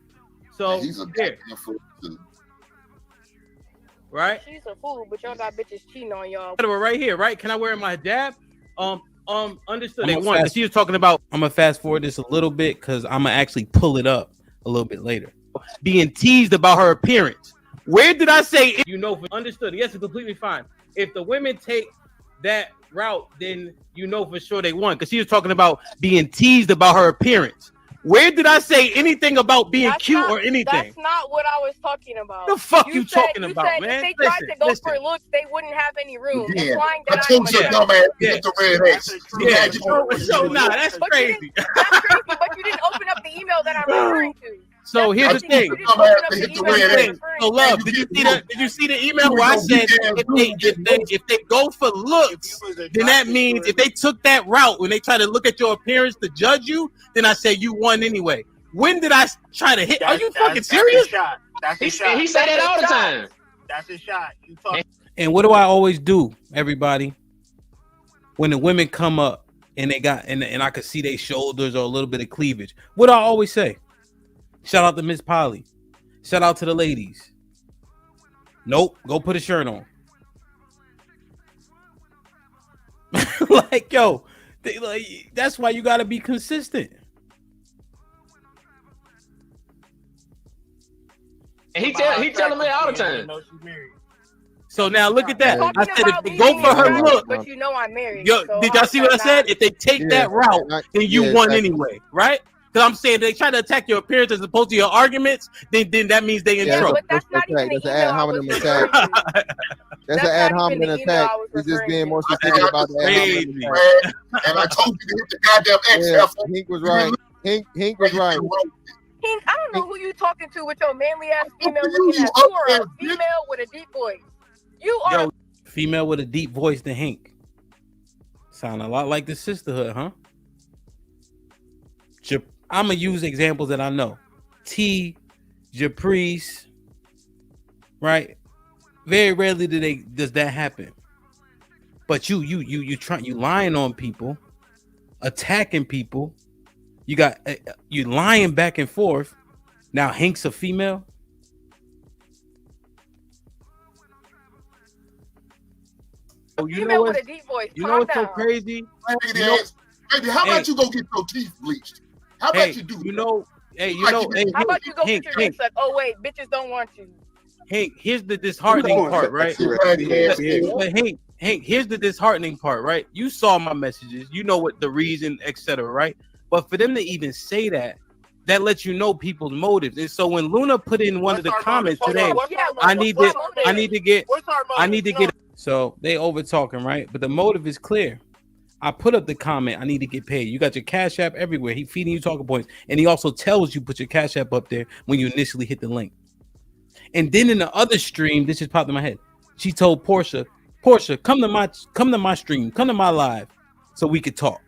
So
he's a
here.
Too.
Right? She's a fool, but y'all got bitches cheating on y'all.
Right here, right? Can I wear my hijab? Understood. They want. She was talking about. I'm gonna fast forward this a little bit because I'm gonna actually pull it up a little bit later. Being teased about her appearance. Where did I say? You know, understood. Yes, it's completely fine. If the women take that route, then you know for sure they won because she was talking about being teased about her appearance. Where did I say anything about being cute or anything?
That's not what I was talking about.
The fuck you talking about,
said
man?
If they tried to go for looks, they wouldn't have any room.
Yeah. I told you, dumbass, get the red X.
So nah, that's crazy.
That's crazy, but you didn't open up the email that I'm referring to.
So here's the thing. So love, did you see the email where I said if they go for looks, then that means if they took that route when they try to look at your appearance to judge you, then I say you won anyway. When did I try to hit? Are you fucking serious?
He said that all the time.
That's a shot. You talk.
And what do I always do, everybody? When the women come up and they got and I could see their shoulders or a little bit of cleavage, what do I always say? Shout out to Miss Polly. Shout out to the ladies. Nope, go put a shirt on. Like, yo, that's why you gotta be consistent.
And he telling me all the time.
So now look at that. I said if they go for her look,
but you know I'm married.
Yo, did y'all see what I said? If they take that route, then you won anyway, right? Because I'm saying they try to attack your appearance as opposed to your arguments, then that means they in trouble.
But that's not even
an ad hominem attack. That's an ad hominem attack. It's just being more specific about the ad hominem attack.
And I told you to hit the goddamn X.
Hink was right. Hink was right.
Hink, I don't know who you talking to with your manly ass female looking at. You are a female with a deep voice. You are
female with a deep voice than Hink. Sound a lot like the sisterhood, huh? I'm gonna use examples that I know. T, Japrice, right? Very rarely does that happen. But you lying on people, attacking people. You lying back and forth. Now Hink's a female.
You know with a deep voice.
You know what's so crazy?
Baby, how about you go get your teeth bleached? How about you do that?
How about you go get your dick sucked? Oh wait, bitches don't want you.
Hank, here's the disheartening part, right? But Hank, here's the disheartening part, right? You saw my messages, you know what the reason, etc., right? But for them to even say that that lets you know people's motives. And so when Luna put in one of the comments today, I need to get. So they over talking, right? But the motive is clear. I put up the comment. I need to get paid. You got your Cash App everywhere. He feeding you talking points, and he also tells you put your Cash App up there when you initially hit the link. And then in the other stream, this just popped in my head. She told Portia, come to my stream, come to my live, so we could talk.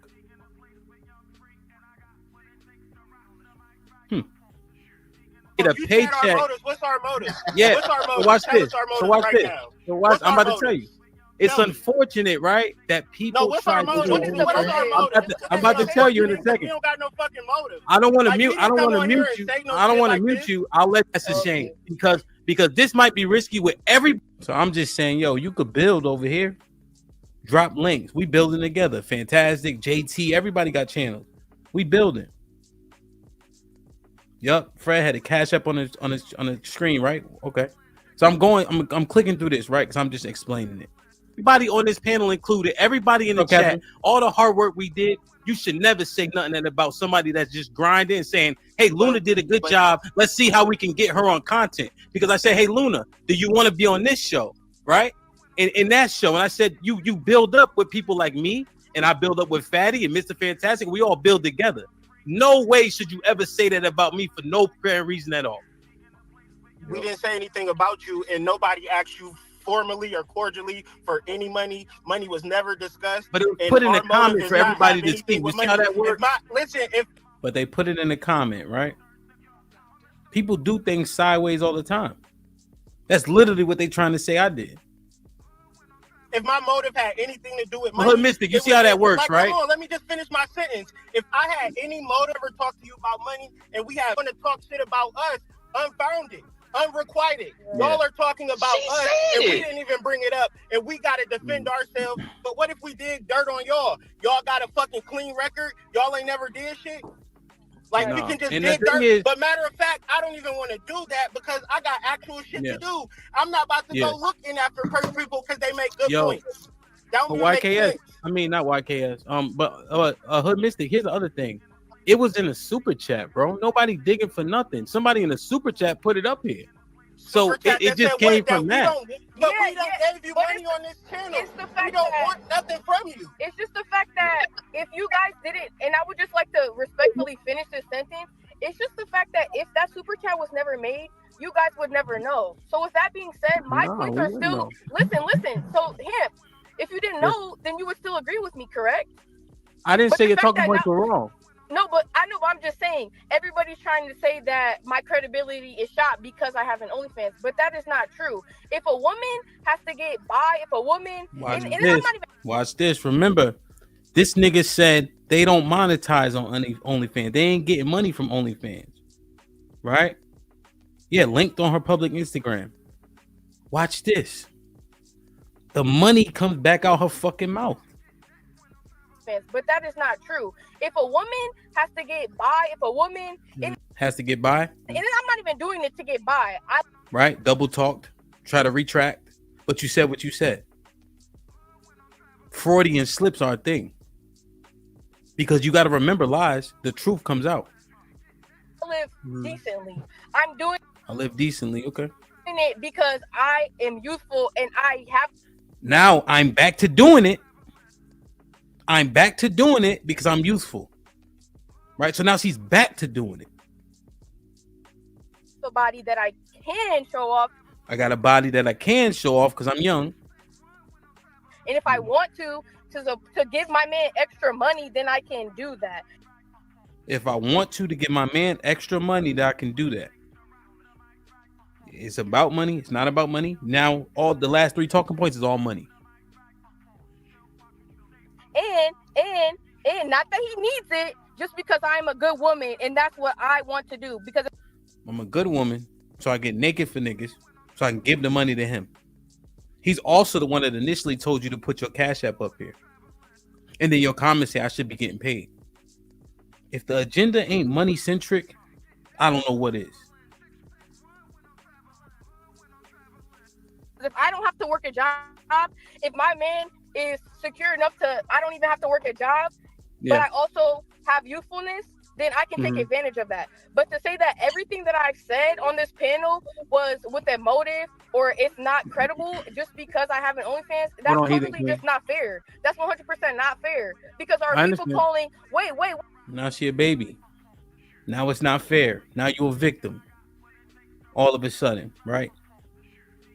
Get a paycheck.
What's our motive?
Yeah.
What's our motive?
So watch this.
So watch this.
So watch. I'm about to tell you. It's unfortunate, right, that people try to do. I'm about to tell you in a second.
We don't got no fucking motive.
I don't want to mute. I don't want to mute you. I don't want to mute you. I'll let that's a shame because this might be risky with every. So I'm just saying, yo, you could build over here. Drop links. We building together. Fantastic. JT. Everybody got channels. We building. Yup. Fred had a Cash App on the screen, right? Okay. So I'm clicking through this, right? Because I'm just explaining it. Everybody on this panel included, everybody in the chat, all the hard work we did. You should never say nothing about somebody that's just grinding and saying, hey, Luna did a good job. Let's see how we can get her on content. Because I said, hey, Luna, do you want to be on this show? Right? In that show. And I said, you build up with people like me, and I build up with Fatty and Mr. Fantastic. We all build together. No way should you ever say that about me for no apparent reason at all.
We didn't say anything about you, and nobody asked you formally or cordially for any money. Money was never discussed.
But it was put in the comment for everybody to see. You see how that works? But they put it in the comment, right? People do things sideways all the time. That's literally what they're trying to say I did.
If my motive had anything to do with money,
Mystic, you see how that works, right?
Hold on, let me just finish my sentence. If I had any motive or talk to you about money, and we had going to talk shit about us, unfounded, unrequited. Yeah. Y'all are talking about us, and we didn't even bring it up, and we got to defend ourselves. But what if we did dirt on y'all? Y'all got a fucking clean record? Y'all ain't never did shit? Like, we can just dig dirt. But matter of fact, I don't even want to do that because I got actual shit to do. I'm not about to go looking after cursed people because they make good points. That don't
YKS, make sense. I mean, not YKS. But Hood Mystic, here's the other thing. It was in a super chat, bro. Nobody digging for nothing. Somebody in a super chat put it up here. So it just came from that.
But we don't gave you money on this channel.
It's the fact
we don't want nothing from you.
It's just the fact that if you guys didn't, and I would just like to respectfully finish this sentence, it's just the fact that if that super chat was never made, you guys would never know. So with that being said, my points are still, listen. So if you didn't know, then you would still agree with me, correct?
I didn't say your talking points were wrong.
No, but I know. I'm just saying. Everybody's trying to say that my credibility is shot because I have an OnlyFans, but that is not true. If a woman has to get by, if a woman,
Watch this. Remember, this nigga said they don't monetize on OnlyFans. They ain't getting money from OnlyFans, right? Yeah, linked on her public Instagram. Watch this. The money comes back out her fucking mouth.
But that is not true. If a woman has to get by, if a woman
has to get by,
and I'm not even doing it to get by.
Right? Double talked, try to retract, but you said what you said. Freudian slips are a thing. Because you got to remember lies, the truth comes out.
I live decently. I
live decently, okay.
It because I am youthful and I have.
Now I'm back to doing it. I'm back to doing it because I'm youthful. Right? So now she's back to doing it.
The body that I can show off.
I got a body that I can show off because I'm young.
And if I want to give my man extra money, then I can do that.
If I want to give my man extra money, then I can do that. It's about money. It's not about money. Now, all the last 3 talking points is all money.
And not that he needs it, just because I'm a good woman and that's what I want to do. Because
I'm a good woman, so I get naked for niggas, so I can give the money to him. He's also the one that initially told you to put your Cash App up here. And then your comments say I should be getting paid. If the agenda ain't money centric, I don't know what is.
If I don't have to work a job, if my man is secure enough to, I don't even have to work a job, but I also have youthfulness, then I can take advantage of that. But to say that everything that I've said on this panel was with a motive or it's not credible just because I have an OnlyFans, that's totally just not fair. That's 100% not fair. Because are people calling, wait.
Now she a baby. Now it's not fair. Now you're a victim. All of a sudden, right?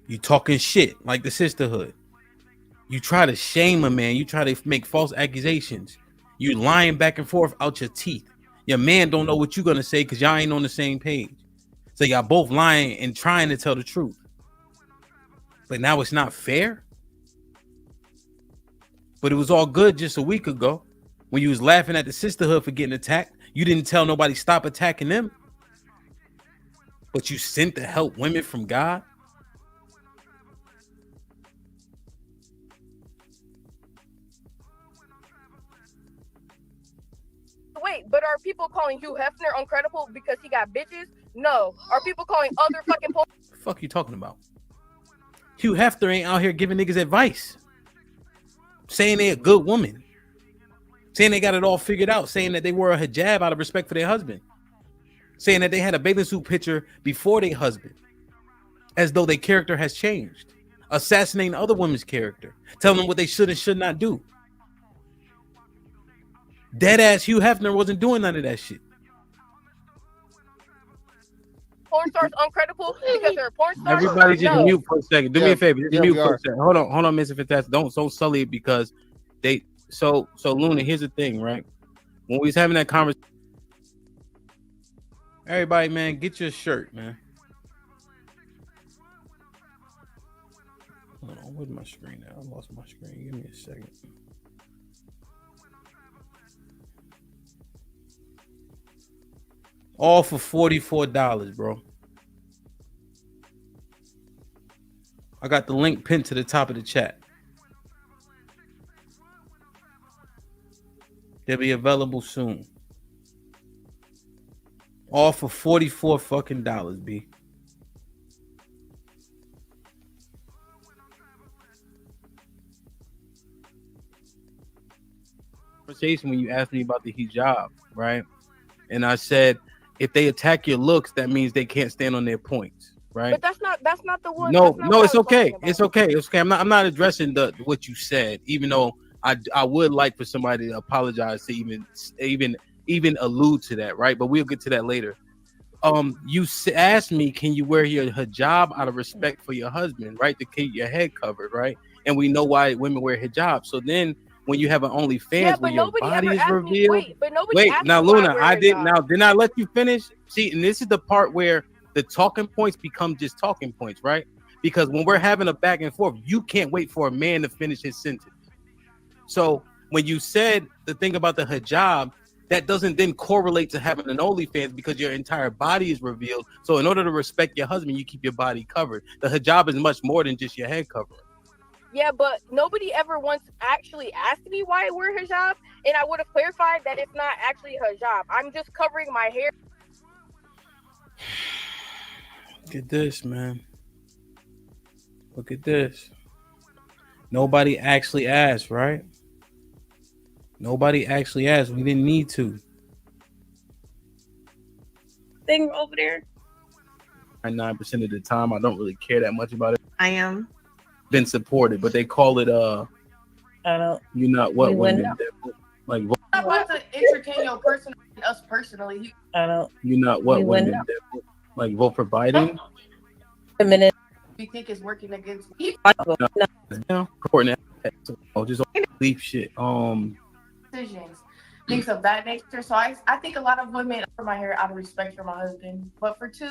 You talking shit like the sisterhood. You try to shame a man. You try to make false accusations. You lying back and forth out your teeth. Your man don't know what you're going to say because y'all ain't on the same page. So y'all both lying and trying to tell the truth. But now it's not fair. But it was all good just a week ago when you was laughing at the sisterhood for getting attacked. You didn't tell nobody stop attacking them. But you sent to help women from God.
Wait, but are people calling Hugh Hefner uncredible because he got bitches? No. Are people calling other fucking
What the fuck you talking about? Hugh Hefner ain't out here giving niggas advice. Saying they a good woman. Saying they got it all figured out. Saying that they wore a hijab out of respect for their husband. Saying that they had a bathing suit picture before their husband. As though their character has changed. Assassinating other women's character. Telling them what they should and should not do. Dead ass Hugh Hefner wasn't doing none of that shit.
porn stars uncredible because they're porn stars?
Everybody just mute for a second. Do me a favor. Just mute for a second. Hold on, Mr. Fantastic. Don't sully it because they so Luna, here's the thing, right? When we was having that conversation, everybody, man, get your shirt, man. Hold on, where's my screen now? I lost my screen. Give me a second. All for $44, bro. I got the link pinned to the top of the chat. They'll be available soon. All for $44 fucking dollars, B. Conversation when you asked me about the hijab, right? And I said, if they attack your looks, that means they can't stand on their points, right?
But that's not the one.
No, it's okay. It's okay. It's okay. I'm not addressing what you said, even though I would like for somebody to apologize to even allude to that, right? But we'll get to that later. You asked me, can you wear your hijab out of respect for your husband, right? To keep your head covered, right? And we know why women wear hijab. So then when you have an OnlyFans where your body is revealed. Wait, now Luna, didn't I let you finish? See, and this is the part where the talking points become just talking points, right? Because when we're having a back and forth, you can't wait for a man to finish his sentence. So when you said the thing about the hijab, that doesn't then correlate to having an OnlyFans because your entire body is revealed. So in order to respect your husband, you keep your body covered. The hijab is much more than just your head covering.
Yeah, but nobody ever once actually asked me why I wear hijab, and I would have clarified that it's not actually hijab. I'm just covering my hair.
Look at this, man. Look at this. Nobody actually asked, right? Nobody actually asked. We didn't need to.
Thing over there.
9% of the time, I don't really care that much about it.
I am.
Been supported, but they call it
I don't.
You're not what women like.
I'm not about to entertain your person, us personally.
I don't.
You're not what women like. Vote for Biden.
A minute.
You think it's working against me?
No, just leave shit.
Decisions, things of that nature. So I think a lot of women cover my hair out of respect for my husband, but for two,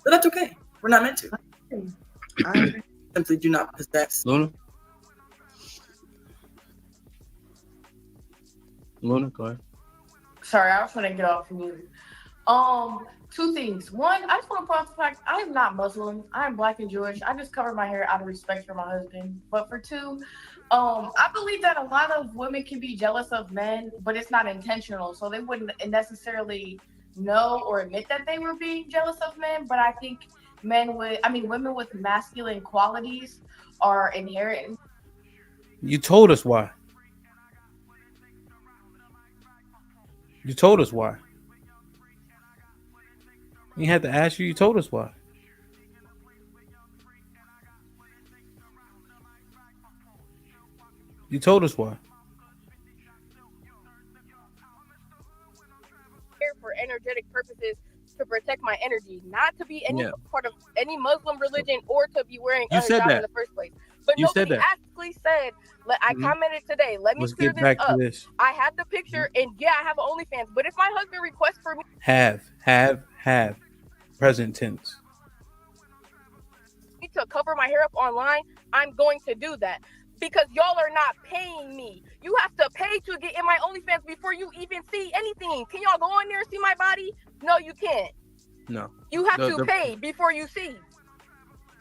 but that's okay. We're not meant to. I simply do not possess.
Luna, go ahead.
Sorry, I was trying to get off from you. Two things. One, I just want to point out the fact I am not Muslim. I am Black and Jewish. I just cover my hair out of respect for my husband. But for two, I believe that a lot of women can be jealous of men, but it's not intentional. So they wouldn't necessarily know or admit that they were being jealous of men. But I think women with masculine qualities are inherent.
You told us why. You told us why. You had to ask you. You told us why. You told us why.
For energetic purposes to protect my energy, not to be any part of any Muslim religion or to be wearing a hijab in the first place. But
You
nobody
said that.
actually said. I commented today. Let me
Let's
clear
get back
this
to
up.
this.
I have the picture, and yeah, I have an OnlyFans. But if my husband requests for me,
Have. Present tense.
to cover my hair up online, I'm going to do that. Because y'all are not paying me. You have to pay to get in my OnlyFans before you even see anything. Can y'all go on there and see my body? No, you can't.
No.
You have to pay before you see.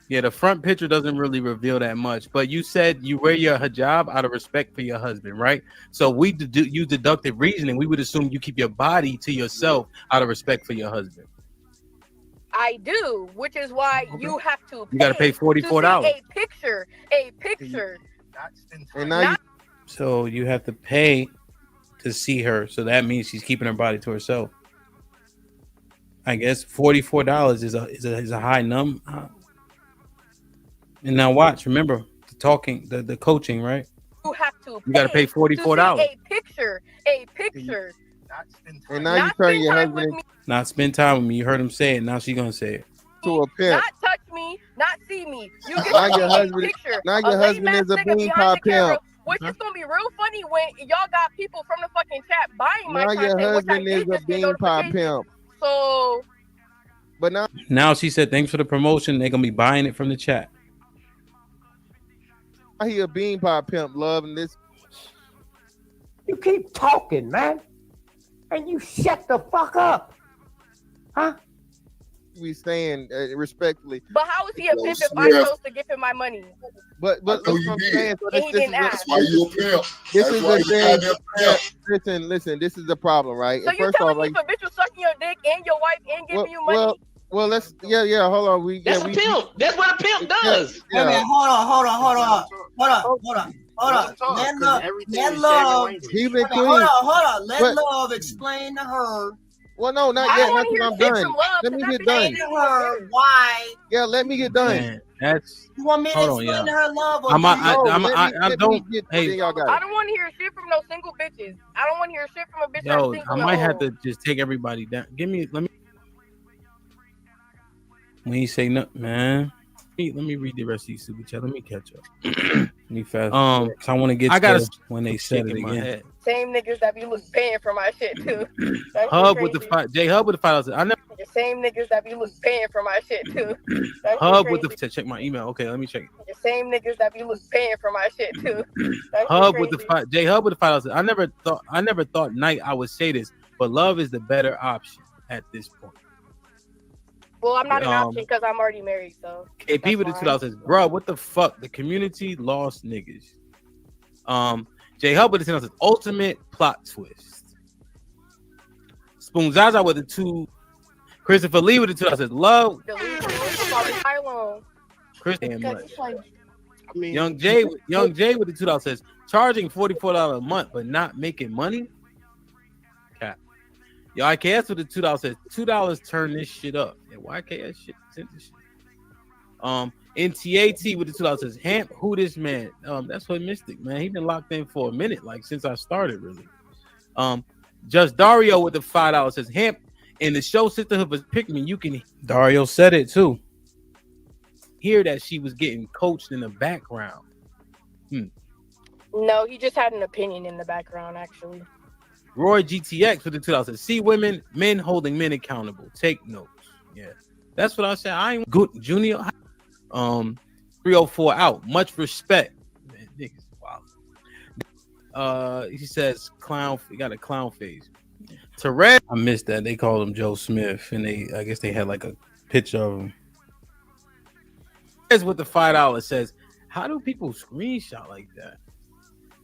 Yeah, the front picture doesn't really reveal that much. But you said you wear your hijab out of respect for your husband, right? So you deducted reasoning. We would assume you keep your body to yourself out of respect for your husband.
I do, which is why you have to pay.
You got to pay $44.
A picture.
And now
So you have to pay to see her. So that means she's keeping her body to herself. I guess $44 is a high number. And now watch. Remember the talking, the coaching, right?
You have to.
You got to pay $44.
A picture.
And now you turn your husband
Not spend time with me. You heard him say it. Now she's gonna say it.
to a pimp.
Not touch me, not see me. You get
Now your
a
husband,
picture.
now your husband is a bean pie pimp.
Which is gonna be real funny when y'all got people from the fucking chat buying my
Now
content.
your
which I
husband is
did
a
just get
bean pie
notification.
pimp.
So
But
Now she said thanks for the promotion. They're gonna be buying it from the chat.
now he a bean pie pimp, loving this.
You keep talking, man, and you shut the fuck up, huh?
We saying respectfully.
but how is he a pimp if I'm supposed to give him my money?
But that's what I'm saying. So
And he didn't ask.
That's why you a pimp.
This
That's
is
why
the
you goddamn
thing. Listen. This is the problem, right?
So you telling me if a bitch was sucking your dick and your wife and giving you money?
Well, let's yeah. Hold on,
That's a pimp. That's what a pimp does.
Wait a minute, hold on. Let love.
He been
Hold
clean.
on. Let
But-
love explain to her.
Well, no, not
I
yet.
don't
Not
wanna
till I'm
hear shit
done.
from love,
Let me
'cause
get
I've
done.
been to her why.
Yeah, let me get done.
Man, that's
You want me to
hold on,
explain
yeah.
to her love? Or
I
let
don't.
me get
Hey,
then y'all got
I
it.
don't want to hear shit from no single bitches. I don't want to hear shit from a bitch
yo,
that's single.
I might have to just take everybody down. Let me. When you say no, man. Let me read the rest of these super chat. Let me catch up. Let me fast. 'Cause I want to get. I got when they said it again.
Same niggas that be paying for my shit too. That's
Hub
crazy.
with the five. J Hub with the $5. I never.
The same niggas that be paying for my shit too. That's
Hub
crazy.
with the check my email. Okay, let me check it.
The same niggas that be paying for my shit too. That's
Hub
crazy.
with the five. J Hub with the $5. I never thought Night I would say this, but love is the better option at this point.
Well, I'm not an option because I'm already married, so.
KP with the $2 says, bro, what the fuck? The community lost niggas. J Hub with the $10 says, ultimate plot twist. Spoon Zaza with the 2. Christopher Lee with the $2 says, love. Chris, damn much. Young Jay with the $2 says, charging $44 a month but not making money. Cap. Yo, IKS with the $2 says, $2 turn this shit up. Yeah, YKS shit sent this shit. NTAT with the $2 says, Hamp, who this man? That's what Mystic, man. He been locked in for a minute, like since I started, really. Just Dario with the $5 says, Hamp, in the show Sisterhood was Pikmin, you can. Dario said it too. Hear that she was getting coached in the background.
No, he just had an opinion in the background, actually.
Roy GTX with the $2 says, see women, men holding men accountable. Take notes. Yeah, that's what I said. I ain't good, Junior. 304 out. Much respect. Man, niggas, wow. He says, clown. He got a clown face. Therese, I missed that. They called him Joe Smith, and I guess they had like a picture of him. Therese with the $5 says, how do people screenshot like that?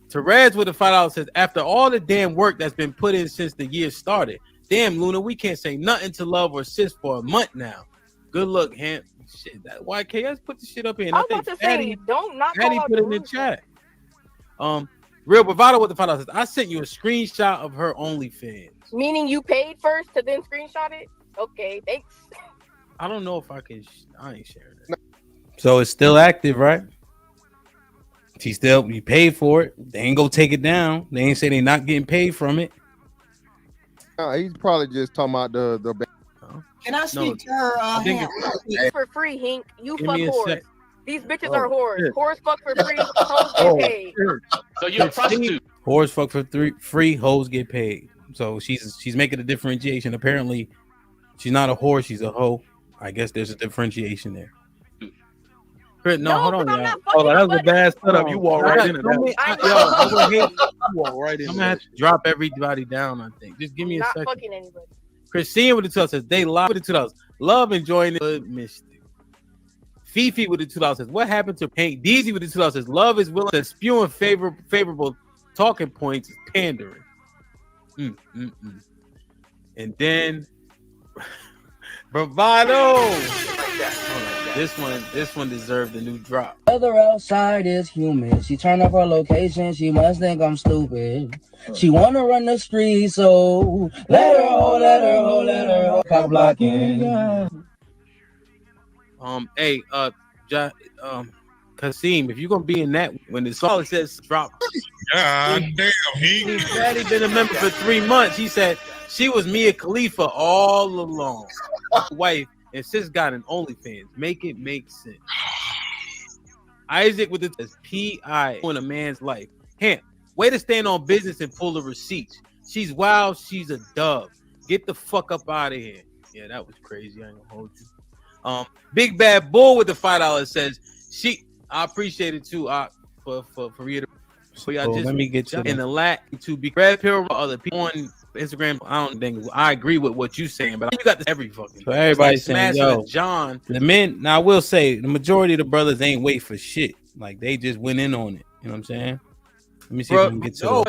Therese with the $5 says, after all the damn work that's been put in since the year started, damn Luna, we can't say nothing to love or sis for a month now. Good luck, Hamp. Shit, that YKS put the shit up here. And
I was about to say, don't not call out
put it in the chat. Real Bravado with the $5 says, I sent you a screenshot of her OnlyFans.
Meaning you paid first to then screenshot it? Okay, thanks.
I don't know if I can. I ain't sharing it. So it's still active, right? You paid for it. They ain't gonna take it down. They ain't say they not getting paid from it.
He's probably just talking about the.
Can I speak to her?
For free, Hink. You
Give
fuck
me a
whores.
sec.
These bitches are whores.
Shit.
Whores fuck for free. Hoes get paid.
So you're a prostitute.
Whores fuck for free. Hoes get paid. So she's making a differentiation. Apparently, she's not a whore. She's a hoe. I guess there's a differentiation there. No, hold on, y'all.
Oh, that was a bad setup. You walk right in it.
You walk right in. I'm gonna have to drop everybody down. I think. Just give me a second.
Not fucking anybody.
Christine with the $2 says they live with the $2. Love enjoying it. Missed it. Fifi with the $2 says what happened to Paint? Deezy with the $2 says love is willing to spewing favorable talking points is pandering. And then bravado. This one deserved a new drop.
Weather outside is humid. She turned up her location. She must think I'm stupid. She wanna run the street, so let her hold. Cock blocking.
Hey, Kasim, if you're gonna be in that when the song says drop,
God damn,
he's already been a member for 3 months. He said she was Mia Khalifa all along. Wife. And sis got an OnlyFans. Make it make sense. Isaac with the PI in a man's life. Hamp, way to stand on business and pull the receipts. She's wild. She's a dove. Get the fuck up out of here. Yeah, that was crazy. I ain't gonna hold you. Big Bad Bull with the $5 says I appreciate it too. For reading. So y'all just let me get you in the lack to be red pill or other people on Instagram. I don't think I agree with what you saying, but you got this every fucking. So everybody's like saying, yo, John, the men. Now I will say the majority of the brothers ain't wait for shit. Like they just went in on it. You know what I'm saying? Let me see if I can get to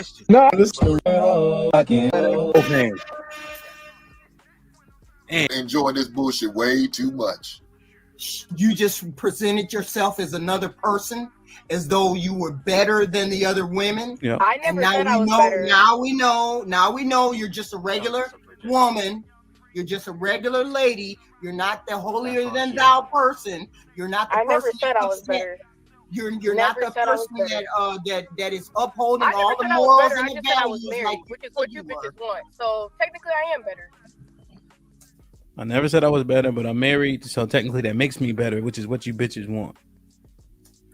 it.
Enjoying this bullshit way too much.
You just presented yourself as another person, as though you were better than the other women.
Yeah.
I never said I was better.
Now we know you're just a regular woman. You're just a regular lady. You're not the holier than thou person. You're not the
I
person.
never said I was better.
You're not the person that is upholding
I
all the
never said I was
morals
better.
and
I
the
just said I was
values
married,
like
which is what you bitches want. So technically, I am better.
I never said I was better, but I'm married, so technically that makes me better, which is what you bitches want.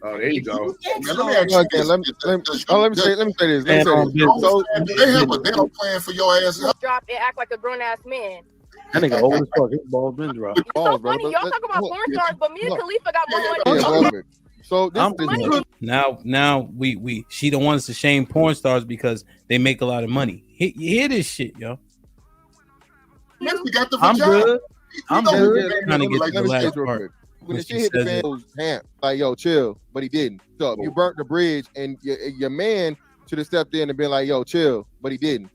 Oh, there you go.
Let me ask you this.
Let me say this.
So they have a dental plan for your ass.
Drop and act like a grown ass man.
That nigga old as fuck. His balls been dropped.
It's so funny. Y'all talk about porn stars, but me and Khalifa got more money.
So
now we she don't want us to shame porn stars because they make a lot of money. You hear this shit, yo. I'm good. I'm good. Trying to get to the last part.
When the shit hit the fan, goes ham. Like, yo, chill, but he didn't. So you burnt the bridge, and your man should have stepped in and been like, yo, chill, but he didn't.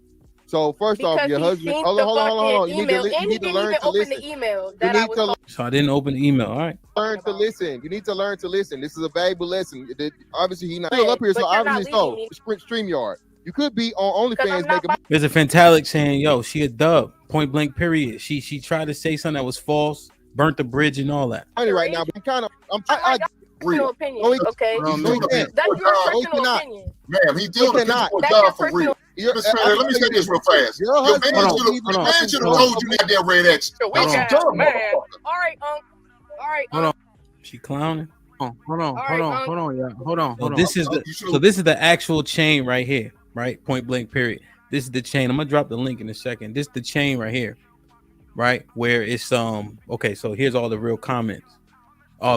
So first off, your husband. Hold on. You need to learn to listen.
So I didn't open the email. All right.
Learn to listen. You need to learn to listen. This is a valuable lesson. Obviously, he's not still up here, so obviously, so StreamYard. You could be on OnlyFans making.
There's a Fantalic saying, "Yo, she a dub." Point blank. Period. She tried to say something that was false, burnt the bridge, and all that.
Right now, but I
personal opinion. Okay, that's your personal opinion.
Ma'am, he doing a job for real. Let me say this real fast. Your man should have told you that damn red X.
All right, All right.
Hold on. She clowning. Hold on, y'all. Hold on. This is the actual chain right here, right? Point blank. Period. This is the chain. I'm gonna drop the link in a second. This is the chain right here, right? Where it's okay. So here's all the real comments.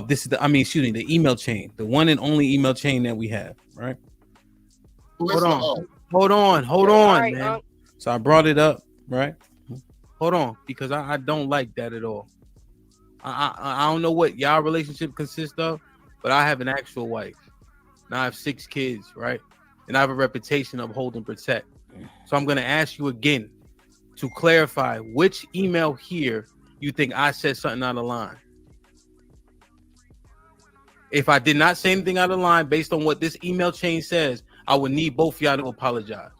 This is the email chain, the one and only email chain that we have, right? Hold on, man. So I brought it up, right? Hold on, because I don't like that at all. I don't know what y'all relationship consists of, but I have an actual wife. Now I have 6 kids, right? And I have a reputation of hold and protect. So I'm going to ask you again to clarify which email here you think I said something out of line. If I did not say anything out of line based on what this email chain says, I would need both of y'all to apologize.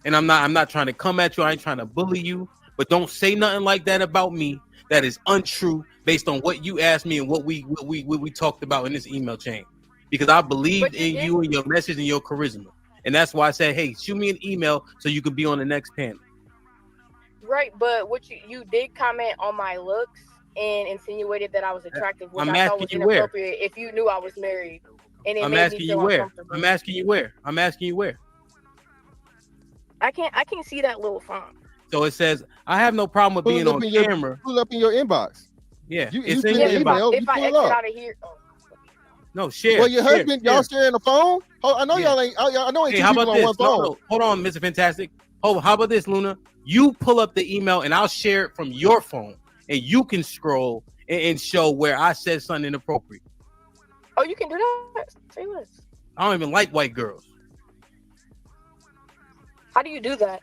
And I'm not trying to come at you. I ain't trying to bully you. but don't say nothing like that about me. That is untrue based on what you asked me and what we talked about in this email chain. Because I believed in you and your message and your charisma, and that's why I said, hey, shoot me an email so you can be on the next panel.
Right, but what you did comment on my looks and insinuated that I was attractive, which
I'm
I thought
asking
was
you where.
inappropriate if you knew I was married. And it
I'm
made
asking
me
you
feel
where.
uncomfortable.
I'm asking you where. I'm asking you where.
I can't see that little font.
So it says, I have no problem with being on camera.
Pull up in your inbox.
Yeah,
you
it's
send
in
the
your
email.
If
You
I
pull
exit
up.
out of here,
No, share.
Well, your husband, y'all sharing the phone? Oh, I know y'all ain't. I know ain't
Hey,
two
how
people
about
on
this?
one phone.
No, hold on, Mr. Fantastic. Oh, how about this, Luna? You pull up the email and I'll share it from your phone, and you can scroll and show where I said something inappropriate.
Oh, you can do that? Say less.
I don't even like white girls,
How do you do that?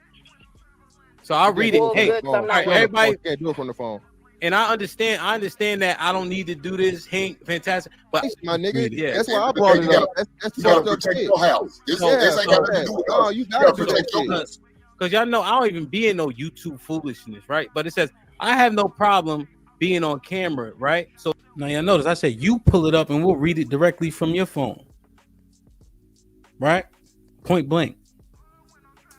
so I'll read it.
Well,
Hey,
good, 'cause I'm not
everybody,
can't do it from the phone.
and I understand that I don't need to do this. Hank, fantastic, but
My nigga,
yeah,
that's why I brought it up. That's
You gotta
fucked up
protect
shit.
your house. This ain't got nothing to do with
No,
us.
you
You
gotta
gotta
do that
protect your
shit.
house.
because y'all know I don't even be in no YouTube foolishness, right? But it says I have no problem being on camera, right? So now y'all notice I said you pull it up and we'll read it directly from your phone, right? Point blank.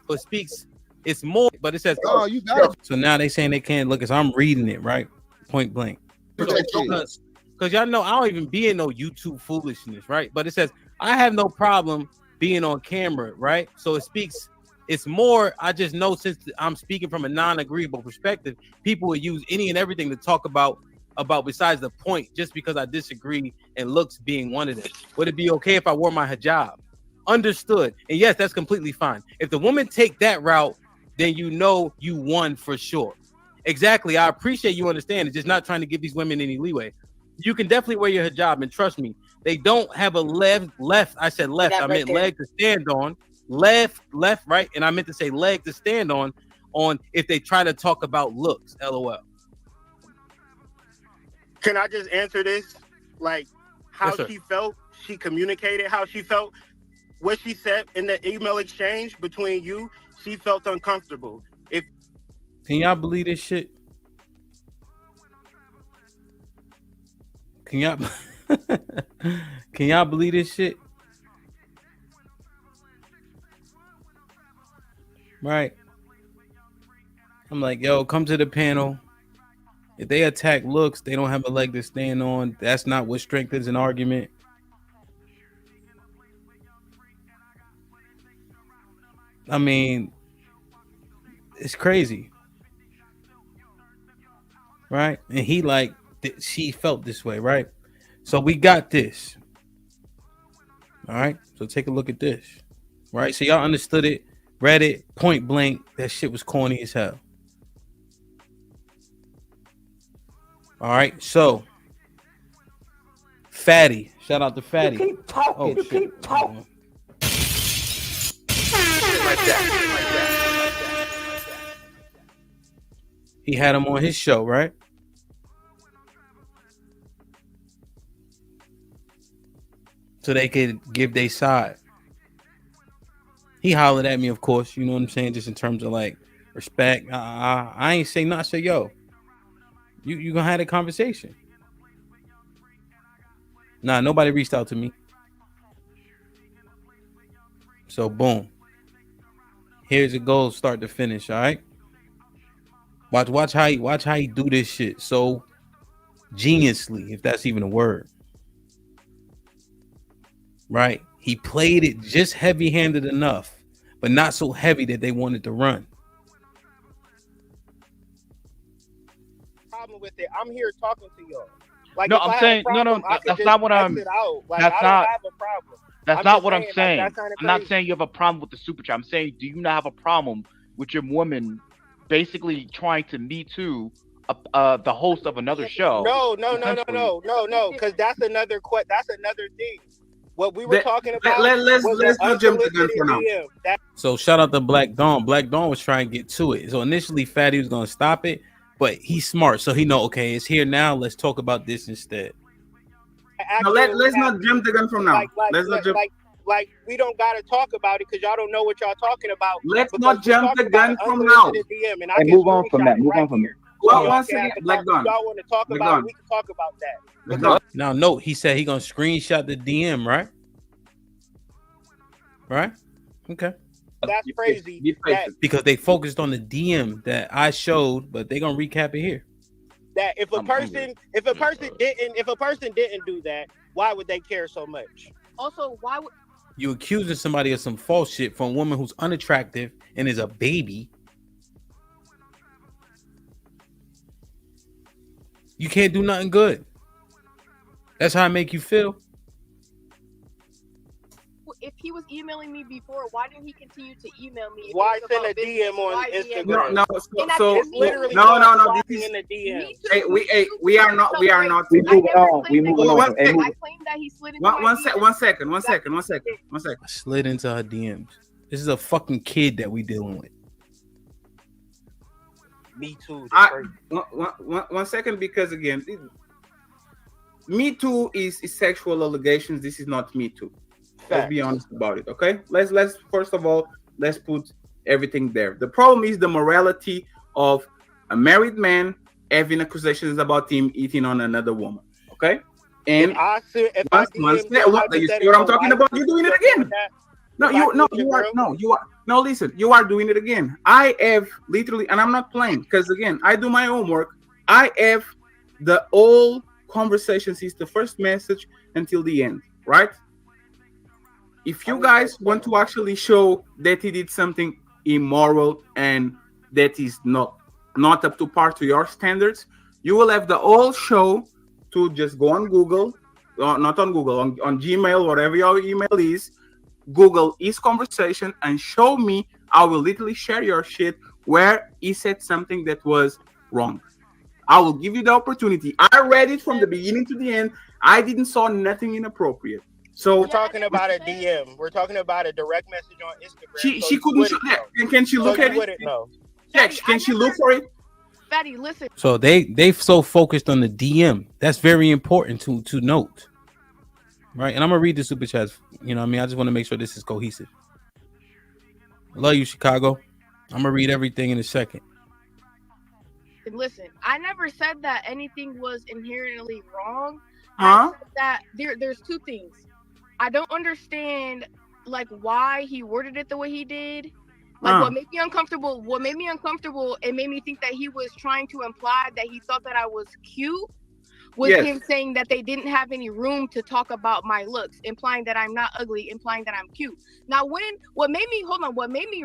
So it speaks. It's more, but it says,
"Oh, you got it."
So now they saying they can't look as I'm reading it, right? Point blank. Because y'all know I don't even be in no YouTube foolishness, right? But it says I have no problem being on camera, right? So it speaks. It's more. I just know since I'm speaking from a non-agreeable perspective, people will use any and everything to talk about besides the point, just because I disagree, and looks being one of them. Would it be okay if I wore my hijab? Understood. And yes, that's completely fine. If the woman take that route, then you know you won for sure. Exactly. I appreciate you understand. It's just not trying to give these women any leeway. You can definitely wear your hijab, and trust me, they don't have a left. I said left. I meant leg to stand on. Left, right, and I meant to say leg to stand on if they try to talk about looks. LOL.
Can I just answer this? Like how
Yes,
she felt, she communicated how she felt. What she said in the email exchange between you, she felt uncomfortable.
Can y'all believe this shit? Can y'all believe this shit? Right. I'm like, yo, come to the panel. If they attack looks, they don't have a leg to stand on. That's not what strengthens an argument. I mean, it's crazy. Right? And he like, she felt this way, right? So we got this. All right. So take a look at this. Right. So y'all understood it, read it, point blank. That shit was corny as hell. All right. So Fatty. Shout out to Fatty.
You keep talking. You keep talking.
He had him on his show, right? So they could give their side. He hollered at me, of course, you know what I'm saying, just in terms of like respect. I ain't say not. Say yo, you gonna have a conversation. Nah, nobody reached out to me. So boom. Here's a goal, start to finish. All right. Watch how he do this shit so geniusly, if that's even a word. Right? He played it just heavy-handed enough, but not so heavy that they wanted to run.
Problem with it. I'm here talking to y'all. Like,
no, I'm saying that's not what I'm.
Like,
that's
I don't
not.
have a problem.
That's not what I'm saying.
Like,
I'm not saying you have a problem with the super chat. I'm saying, do you not have a problem with your woman basically trying to Me Too the host of another show?
No, because that's another thing. What we were talking about.
Let's not jump the gun for now.
So shout out to Black Dawn. Black Dawn was trying to get to it. So initially Fatty was gonna stop it, but he's smart, so he know, okay, it's here now. Let's talk about this instead.
Let's not jump the gun from now. Let's not jump.
like we don't gotta talk about it because y'all don't know what y'all talking about.
Let's not jump the gun from now.
And
move on from that. Move on from it.
One second, Black Gun.
Y'all want to talk about it? We can talk about that.
Now, note he said he gonna screenshot the DM, right? Right? Okay.
That's crazy.
Because they focused on the DM that I showed, but they gonna recap it here.
That if a person didn't do that, why would they care so much?
Also, why would
you accusing somebody of some false shit from a woman who's unattractive and is a baby? You can't do nothing good. That's how I make you feel.
If he was emailing me before, why didn't he continue to email me?
Why send a DM on Instagram?
No. So no. This is
in the DM.
Hey, we are not. We moving on. We moving on. I
claim that he slid into
one second.
I slid into her DMs. This is a fucking kid that we dealing with.
Me too.
One second, because again, Me Too is sexual allegations. This is not Me Too. Let's be honest about it, okay? Let's first of all, let's put everything there. The problem is the morality of a married man having accusations about him eating on another woman, okay? And you see what I'm talking about? You're doing it again. No, listen, you are doing it again. I have literally, and I'm not playing, because again, I do my homework. I have the whole conversation since the first message until the end, right? If you guys want to actually show that he did something immoral and that is not up to par to your standards, you will have the whole show to just go on Google, not on Google, on Gmail, whatever your email is, Google his conversation and show me. I will literally share your shit where he said something that was wrong. I will give you the opportunity. I read it from the beginning to the end. I didn't saw nothing inappropriate. So
we're talking about a DM. We're talking about a direct message on Instagram.
She couldn't. Can she look at it?
No.
Yeah, can she look for it?
Fatty, listen.
So they so focused on the DM. That's very important to note. Right? And I'm gonna read the super chats. You know what I mean? I just want to make sure this is cohesive. I love you, Chicago. I'm gonna read everything in a second.
Listen, I never said that anything was inherently wrong.
Huh?
I said that there's two things. I don't understand like why he worded it the way he did. Like what made me uncomfortable, it made me think that he was trying to imply that he thought that I was cute. Him saying that they didn't have any room to talk about my looks, implying that I'm not ugly, implying that I'm cute. Now what made me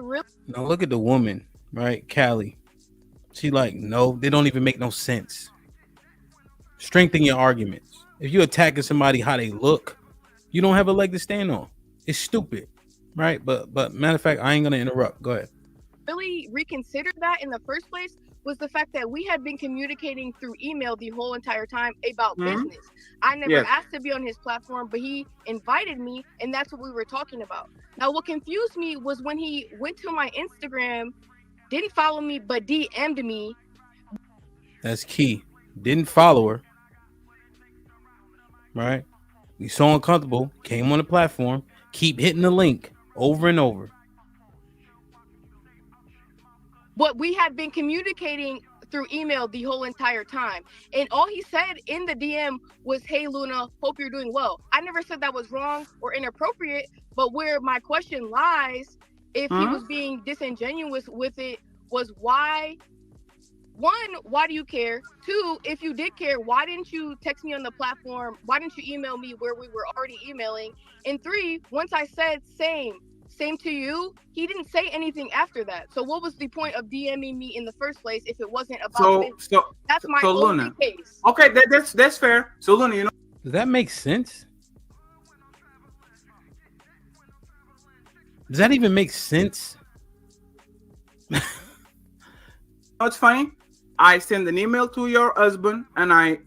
really
now look at the woman, right? Callie. She like, no, they don't even make no sense. Strengthen your arguments. If you're attacking somebody how they look, you don't have a leg to stand on. It's stupid, right? But matter of fact, I ain't gonna interrupt. Go ahead.
Really reconsidered that in the first place was the fact that we had been communicating through email the whole entire time about business. I never asked to be on his platform, but he invited me, and that's what we were talking about. Now, what confused me was when he went to my Instagram, didn't follow me, but DM'd me.
That's key. Didn't follow her. Right? You so uncomfortable, came on the platform, keep hitting the link over and over.
But we had been communicating through email the whole entire time. And all he said in the DM was, "Hey, Luna, hope you're doing well." I never said that was wrong or inappropriate, but where my question lies, if he was being disingenuous with it, was why? One, why do you care? Two, if you did care, why didn't you text me on the platform? Why didn't you email me where we were already emailing? And three, once I said same to you, he didn't say anything after that. So what was the point of DMing me in the first place if it wasn't about business? That's my only
Luna,
case.
Okay, that's fair. So Luna, you know,
does that make sense? Does that even make sense?
It's funny. I send an email to your husband and I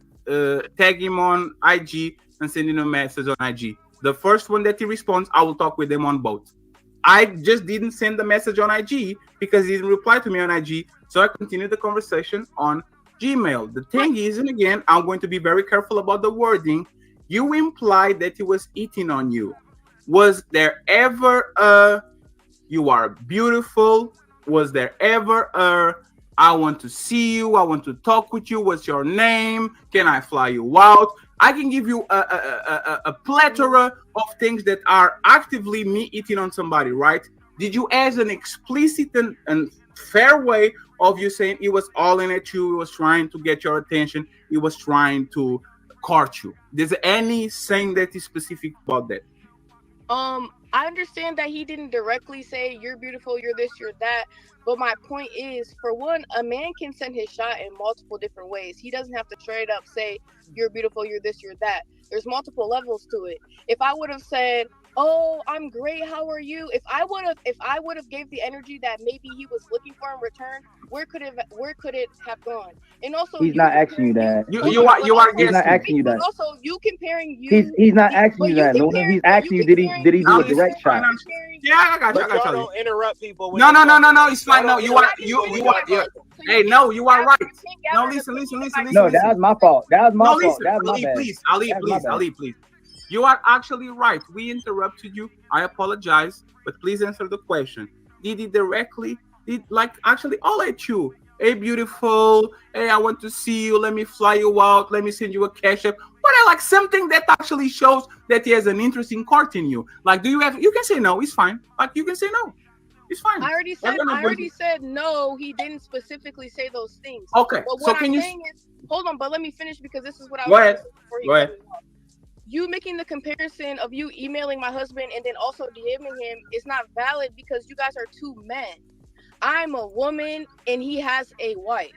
tag him on IG and send him a message on IG. The first one that he responds, I will talk with him on both. I just didn't send the message on IG because he didn't reply to me on IG. So I continued the conversation on Gmail. The thing is, and again, I'm going to be very careful about the wording. You implied that he was eating on you. Was there ever a "you are beautiful"? Was there ever a "I want to see you, I want to talk with you, what's your name, can I fly you out"? I can give you a plethora of things that are actively me eating on somebody, right? Did you, as an explicit and fair way of you saying it was all in at you, it was trying to get your attention, it was trying to court you? Is there anything that is specific about that?
I understand that he didn't directly say you're beautiful, you're this, you're that. But my point is, for one, a man can send his shot in multiple different ways. He doesn't have to straight up say you're beautiful, you're this, you're that. There's multiple levels to it. If I would have said, "Oh, I'm great, how are you?" If I would have gave the energy that maybe he was looking for in return, where could it have gone? And also,
he's not asking you that.
You are
He's not asking you that.
But also, you comparing you.
He's not asking you that. Luna. He's asking you, did he do a direct shot?
Yeah, I got you.
Don't interrupt people.
No, it's fine. No, you are. Hey, no, you are right. No, listen.
No, that was my fault. That was my fault. That was my bad.
Please, Ali, please. You are actually right. We interrupted you. I apologize, but please answer the question. Did he directly? Actually all at you? Hey, beautiful. Hey, I want to see you. Let me fly you out. Let me send you a cash app. Like something that actually shows that he has an interest in courting you. Like, do you have? You can say no. It's fine. Like, you can say no. It's fine.
I already said no. He didn't specifically say those things.
Okay.
But
So
what I'm saying is, hold on, but let me finish because this is what I was.
Go ahead.
Go ahead. You making the comparison of you emailing my husband and then also DMing him is not valid because you guys are two men. I'm a woman and he has a wife.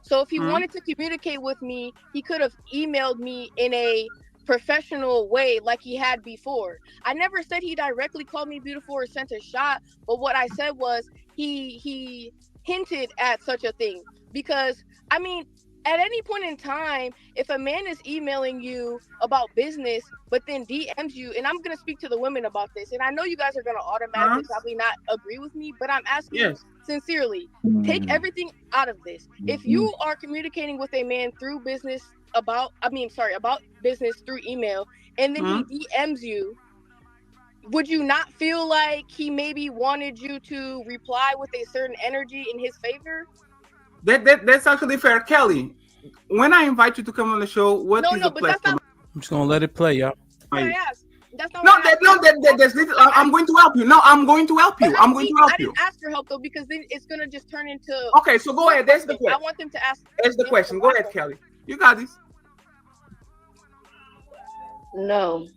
So if he wanted to communicate with me, he could have emailed me in a professional way like he had before. I never said he directly called me beautiful or sent a shot, but what I said was he hinted at such a thing. Because, I mean, at any point in time, if a man is emailing you about business, but then DMs you, and I'm going to speak to the women about this, and I know you guys are going to automatically probably not agree with me, but I'm asking sincerely, take everything out of this. If you are communicating with a man through business about business through email, and then he DMs you, would you not feel like he maybe wanted you to reply with a certain energy in his favor?
That's actually fair, Kelly. When I invite you to come on the show, what is the platform?
I'm just gonna let it play, y'all.
I'm going to help you. No, I'm going to help you. I'm going to help
I
you.
didn't ask for help though, because then it's gonna just turn into.
Okay, so go ahead. That's the question.
I want them to ask.
That's the question. Go ahead, Kelly. You got this.
No.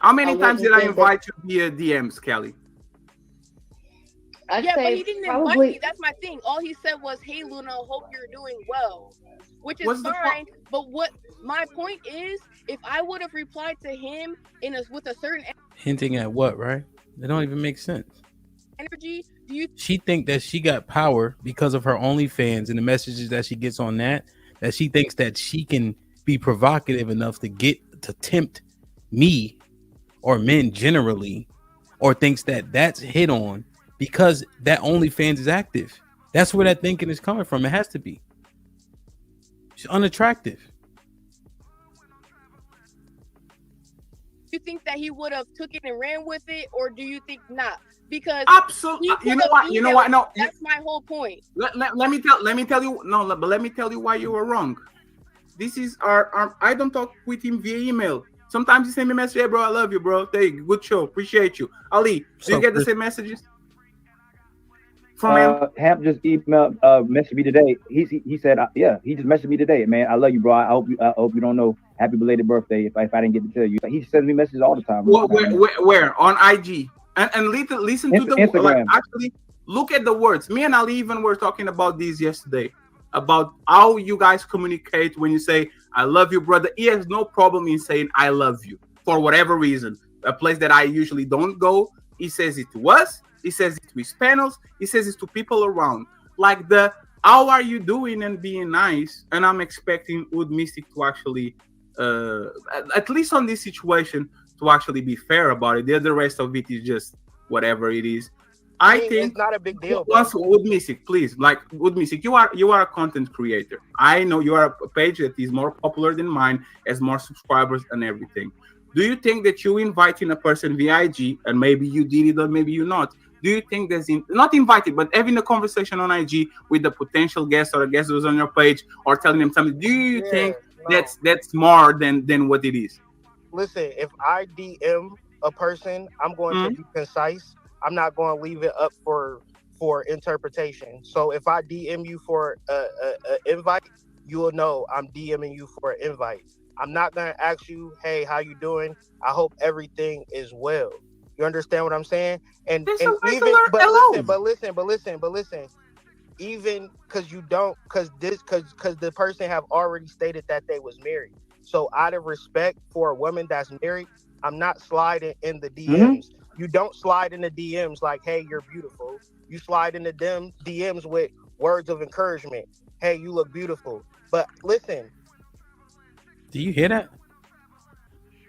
How many times did I invite you via DMs, Kelly?
But he didn't invite me. That's my thing. All he said was, "Hey, Luna, hope you're doing well," which is fine. But what my point is, if I would have replied to him with a certain
Hinting at what, right? They don't even make sense.
Energy. Do you?
She think that she got power because of her OnlyFans and the messages that she gets on that she thinks that she can be provocative enough to tempt me or men generally, or thinks that that's hit on because that OnlyFans is active. That's where that thinking is coming from. It has to be. She's unattractive.
You think that he would have took it and ran with it, or do you think not? Because
absolutely, you know what? No,
that's my whole point.
Let me tell you. No, but let me tell you why you were wrong. This is our. I don't talk with him via email. Sometimes he send me a message, "Hey, bro, I love you, bro. Hey, good show, appreciate you." Ali, do you get the same messages from him?
Hamp just emailed, messaged me today. He said, he just messaged me today, man. I love you, bro. I hope you don't know. Happy belated birthday. If I didn't get to tell you, he sends me messages all the time.
Where on IG and listen to the
Instagram.
Like, actually look at the words. Me and Ali even were talking about this yesterday about how you guys communicate when you say "I love you, brother." He has no problem in saying "I love you" for whatever reason. A place that I usually don't go, he says it to us. He says it to his panels. He says it to people around. Like the "How are you doing?" and being nice. And I'm expecting Wood Mystic to actually, at least on this situation, to actually be fair about it. The rest of it is just whatever it is. I think
it's not a big deal.
Once Wood Mystic, please, like Wood Mystic, you are a content creator. I know you are a page that is more popular than mine, has more subscribers and everything. Do you think that you inviting a person via IG, and maybe you did it or maybe you not? Do you think there's not invited, but having a conversation on IG with the potential guest or a guest who's on your page or telling them something? Do you think that's more than what it is?
Listen, if I DM a person, I'm going to be concise. I'm not going to leave it up for interpretation. So if I DM you for a invite, you will know I'm DMing you for an invite. I'm not going to ask you, hey, how you doing? I hope everything is well. You understand what I'm saying? And even, but listen, even because the person have already stated that they was married. So out of respect for a woman that's married, I'm not sliding in the DMs. You don't slide in the DMs like, hey, you're beautiful. You slide in the DMs with words of encouragement. Hey, you look beautiful. But listen.
Do you hear that?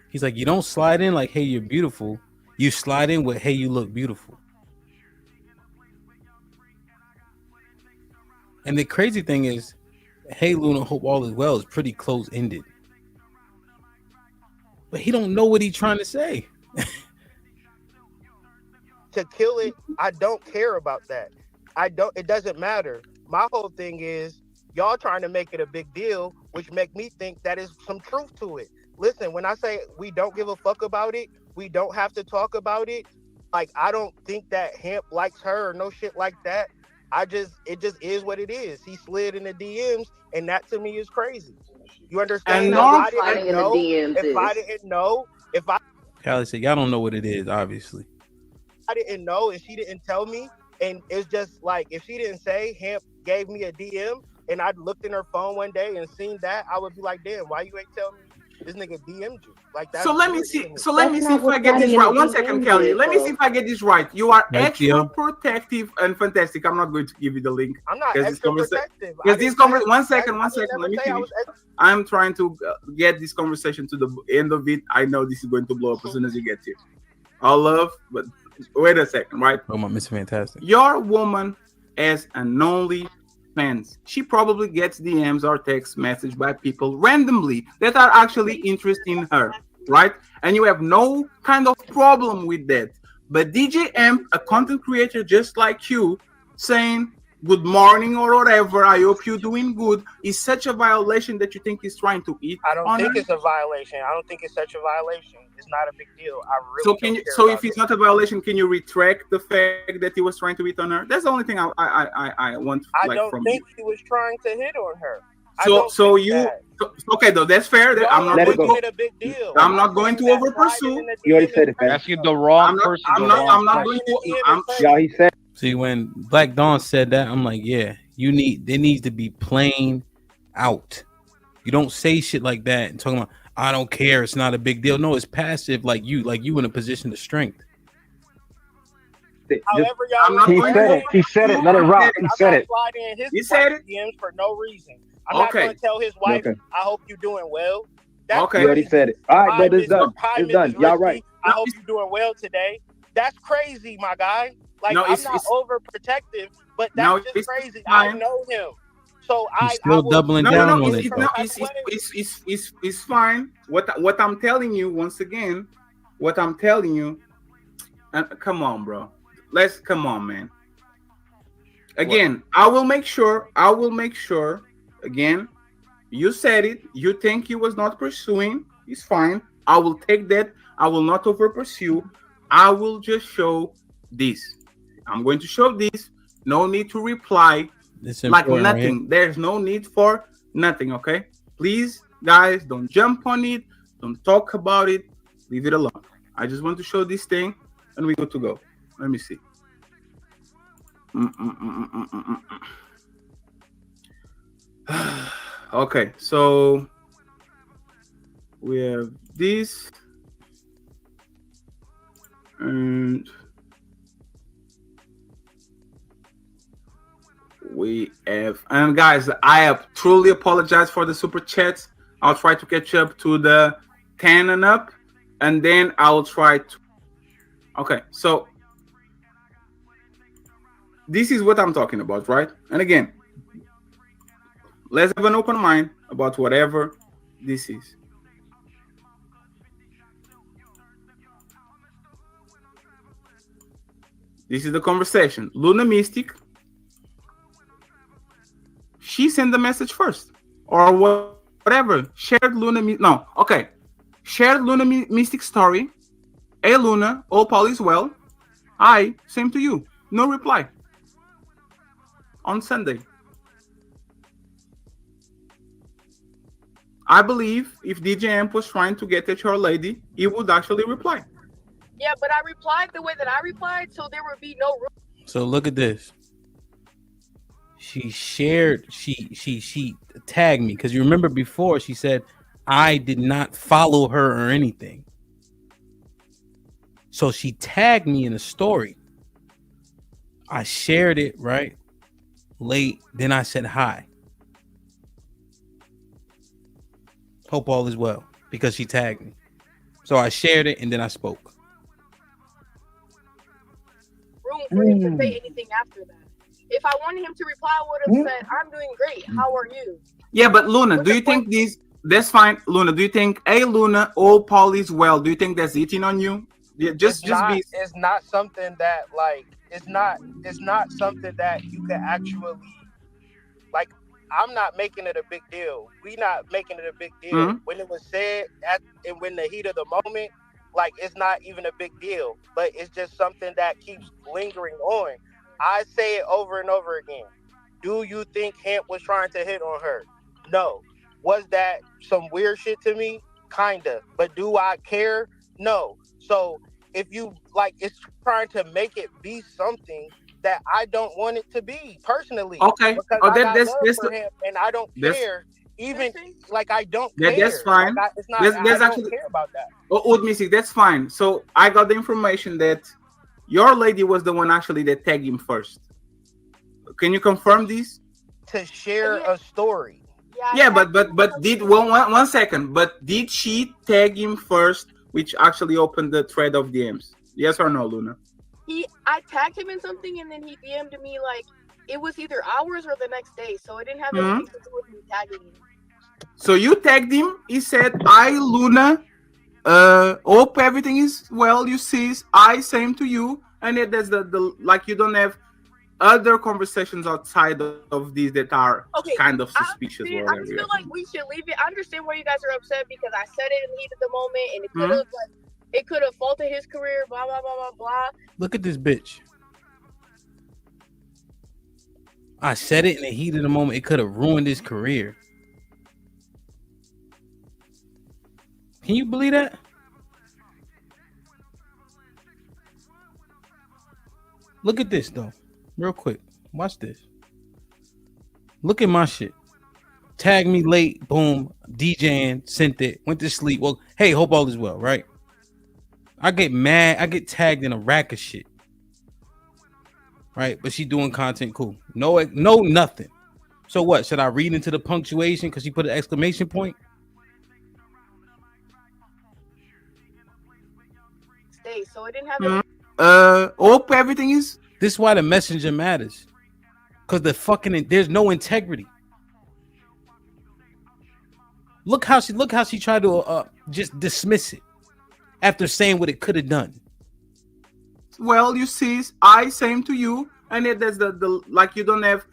He's like, you don't slide in like, hey, you're beautiful. You slide in with, hey, you look beautiful. And the crazy thing is, hey, Luna, hope all is well is pretty close-ended. But he don't know what he's trying to say.
To kill it, I don't care about that. It doesn't matter. My whole thing is y'all trying to make it a big deal, which make me think that is some truth to it. Listen, when I say we don't give a fuck about it, we don't have to talk about it. Like, I don't think that Hemp likes her or no shit like that. It just is what it is. He slid in the DMs, and that to me is crazy. You understand?
And
Callie said, y'all don't know what it is, obviously.
I didn't know, and she didn't tell me, and it's just like, if she didn't say Hemp gave me a DM, and I looked in her phone one day and seen that, I would be like, damn, why you ain't tell me this nigga DM'd you? Like that.
So let me see. So let me see if I get this right. 1 second, Kelly. Let me see if I get this right. You are extra protective and fantastic. I'm not going to give you the link.
I'm not extra protective.
Because this conversation. 1 second. Let me finish. I'm trying to get this conversation to the end of it. I know this is going to blow up as soon as you get here. All love, but wait a second, right?
Oh my, Miss Fantastic.
Your woman as an only fans. She probably gets DMs or text message by people randomly that are actually interested in her, right? And you have no kind of problem with that. But DJ Amp, a content creator just like you, saying good morning or whatever, I hope you're doing good, is such a violation that you think he's trying to eat.
I don't think it's a violation. I don't think it's such a violation. It's not a big deal. I really
so can you, so if it's not a violation, can you retract the fact that he was trying to hit on her? That's the only thing I want.
I don't think he was trying to hit on her.
Okay, though, that's fair. I'm not going to. A big deal. I'm not going to over pursue.
You already said it.
Asking the wrong person.
I'm not going to.
Y'all, he said.
See, when Black Dawn said that, I'm like, yeah, there needs to be plain out. You don't say shit like that and talking about, I don't care, it's not a big deal. No, it's passive, like you in a position of strength.
However,
he said it. Let it rock. He said it.
He said it for no reason. I'm not going to tell his wife, I hope you're doing well.
He already said it. All right, but it's done. It's done. Y'all right.
I hope you're doing well today. That's crazy, my guy. Like, I'm not overprotective, but that's just crazy. I know him. So
He's still doubling down on it.
It's fine. What I'm telling you, once again, come on, bro. Come on, man. Again, I will make sure, again, you said it. You think he was not pursuing. It's fine. I will take that. I will not over pursue. I will just show this. I'm going to show this. No need to reply like nothing. Right? There's no need for nothing, okay? Please, guys, don't jump on it. Don't talk about it. Leave it alone. I just want to show this thing, and we good to go. Let me see. Okay, so we have this. And we have, and guys, I have truly apologize for the super chats. I'll try to catch up to the 10 and up, and then I'll try to. Okay, so this is what I'm talking about, right? And again, let's have an open mind about whatever this is. This is the conversation. Luna Mystic, she sent the message first, or whatever. Shared Shared Luna Mystic story. Hey Luna, all is well. Hi, same to you. No reply. On Sunday. I believe if DJ Amp was trying to get at your lady, he would actually reply.
Yeah, but I replied the way that I replied, so there would be no room.
So look at this. She shared, she tagged me, because you remember before she said I did not follow her or anything. So she tagged me in a story. I shared it right late. Then I said hi. Hope all is well, because she tagged me. So I shared it and then I spoke.
Room for him to say anything after that. If I wanted him to reply, I would have said, I'm doing great. How are you?
Yeah, but Luna, do you think these? That's fine, Luna. Do you think, hey, Luna, all is well? Do you think that's eating on you? Yeah, just be.
It's not something that like. It's not something that you can actually like. I'm not making it a big deal. We not making it a big deal.
Mm-hmm.
When it was said and when the heat of the moment, like it's not even a big deal. But it's just something that keeps lingering on. I say it over and over again. Do you think Hamp was trying to hit on her? No. Was that some weird shit to me? Kinda. But do I care? No. So if you like, it's trying to make it be something that I don't want it to be personally.
Okay.
Because
Oh,
I got
that's
love for him and I don't care. Even like I don't care.
That's fine.
Like, it's not.
That's
I don't
actually
care about that.
Oh, Mystic, that's fine. So I got the information that your lady was the one actually that tagged him first. Can you confirm this?
To share a story.
Yeah, but did one second. But did she tag him first, which actually opened the thread of DMs? Yes or no, Luna?
I tagged him in something and then he DM'd me like it was either hours or the next day, so it didn't have anything to do with me tagging him.
So you tagged him. He said, "I Luna, hope everything is well. You sees. I same to you." And it, that's the like you don't have other conversations outside of these that are kind of suspicious.
I just feel like we should leave it. I understand why you guys are upset because I said it in the heat of the moment and it could have it could have faulted his career. Blah blah blah blah blah.
Look at this bitch. I said it in the heat of the moment. It could have ruined his career. Can you believe that? Look at this though, real quick. Watch this. Look at my shit. Tag me late, boom, DJing, sent it, went to sleep. Well, hey, hope all is well, right? I get mad. I get tagged in a rack of shit. Right? But she doing content cool. No, nothing. So what? Should I read into the punctuation because she put an exclamation point?
Stay. So it didn't have
hope everything is.
This is why the messenger matters. Because there's no integrity. Look how she tried to just dismiss it after saying what it could have done.
Well, you see, I same to you, and it, that's the like you don't have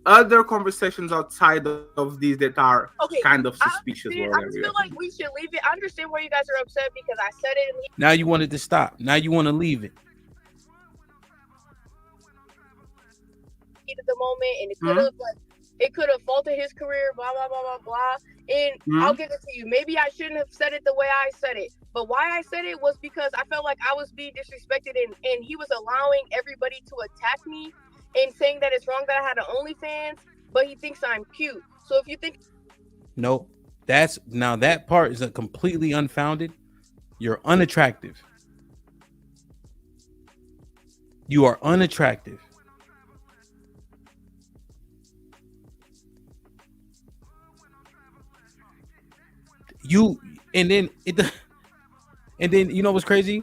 other conversations outside of these that are kind of suspicious.
I just feel like we should leave it. I understand why you guys are upset because I said it in the
Now you wanted to stop. Now you want to leave it.
heat of the moment, and it could have faulted his career. Blah blah blah blah blah. And I'll give it to you. Maybe I shouldn't have said it the way I said it. But why I said it was because I felt like I was being disrespected and he was allowing everybody to attack me and saying that it's wrong that I had an OnlyFans, but he thinks I'm cute. So if you think
Nope. That part is a completely unfounded. You're unattractive. You are unattractive. And then you know what's crazy?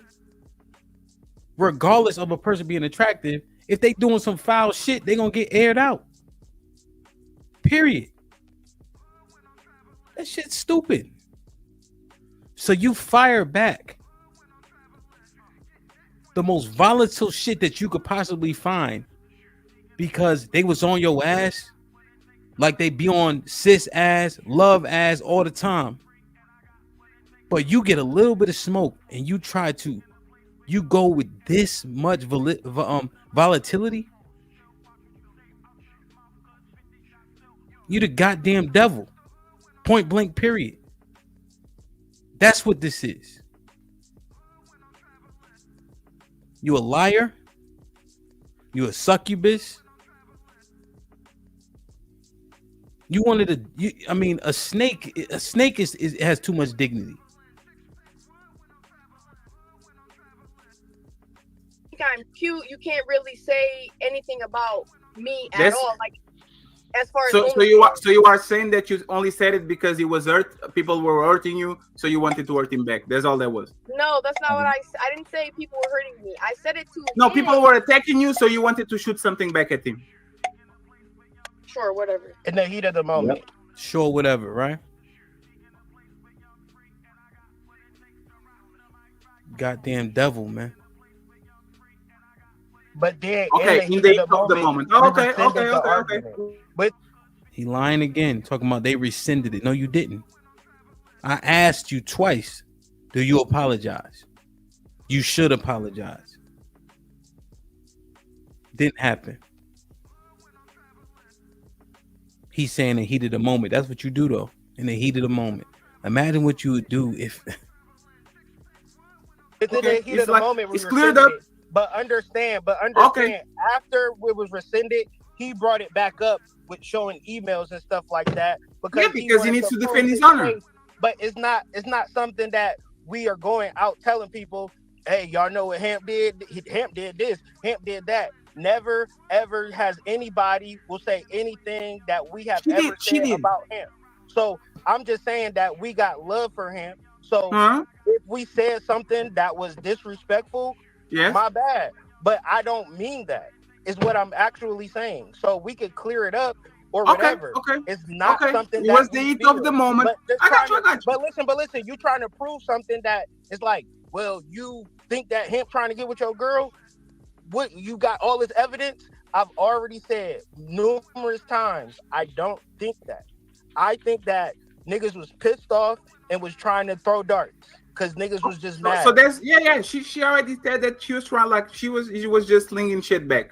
Regardless of a person being attractive, if they doing some foul shit, they gonna get aired out. Period. That shit's stupid. So you fire back. the most volatile shit that you could possibly find because they was on your ass like they be on sis ass, love ass all the time. But you get a little bit of smoke and you go with this much volatility. You the goddamn devil. Point blank, period. That's what this is. You a liar. You a succubus. You wanted to. A snake. A snake has too much dignity.
I'm cute. You can't really say anything about me at all. Like as far as
so you are saying that you only said it because he was hurt. People were hurting you, so you wanted to hurt him back. That's all that was.
No, that's not what I didn't say. People were hurting me. I said it to.
No, people were attacking you, so you wanted to shoot something back at him.
Sure, whatever.
In the heat of the moment.
Yep. Sure, whatever, right? Goddamn devil, man.
But then,
in the heat of the moment. Okay.
But
he lying again, talking about they rescinded it. No, you didn't. I asked you twice. Do you apologize? You should apologize. Didn't happen. He's saying in the heat of the moment. That's what you do, though. In the heat of the moment. Imagine what you would do if.
It's in the heat of the moment.
It's cleared up.
But understand.
Okay.
After it was rescinded, he brought it back up with showing emails and stuff like that.
Because he needs to defend his honor.
But it's not something that we are going out telling people, hey, y'all know what Hamp did? Hamp did this, Hamp did that. Never, ever has anybody will say anything that we have ever said about him. So I'm just saying that we got love for him. So if we said something that was disrespectful, my bad. But I don't mean that, is what I'm actually saying. So we could clear it up or whatever.
Okay.
It's not something
that was the heat of the moment. I got you.
But listen, you trying to prove something that is like, well, you think that him trying to get with your girl? What, you got all this evidence? I've already said numerous times, I don't think that. I think that niggas was pissed off and was trying to throw darts because niggas was just mad.
So that's She already said that she was trying, like she was just slinging shit back.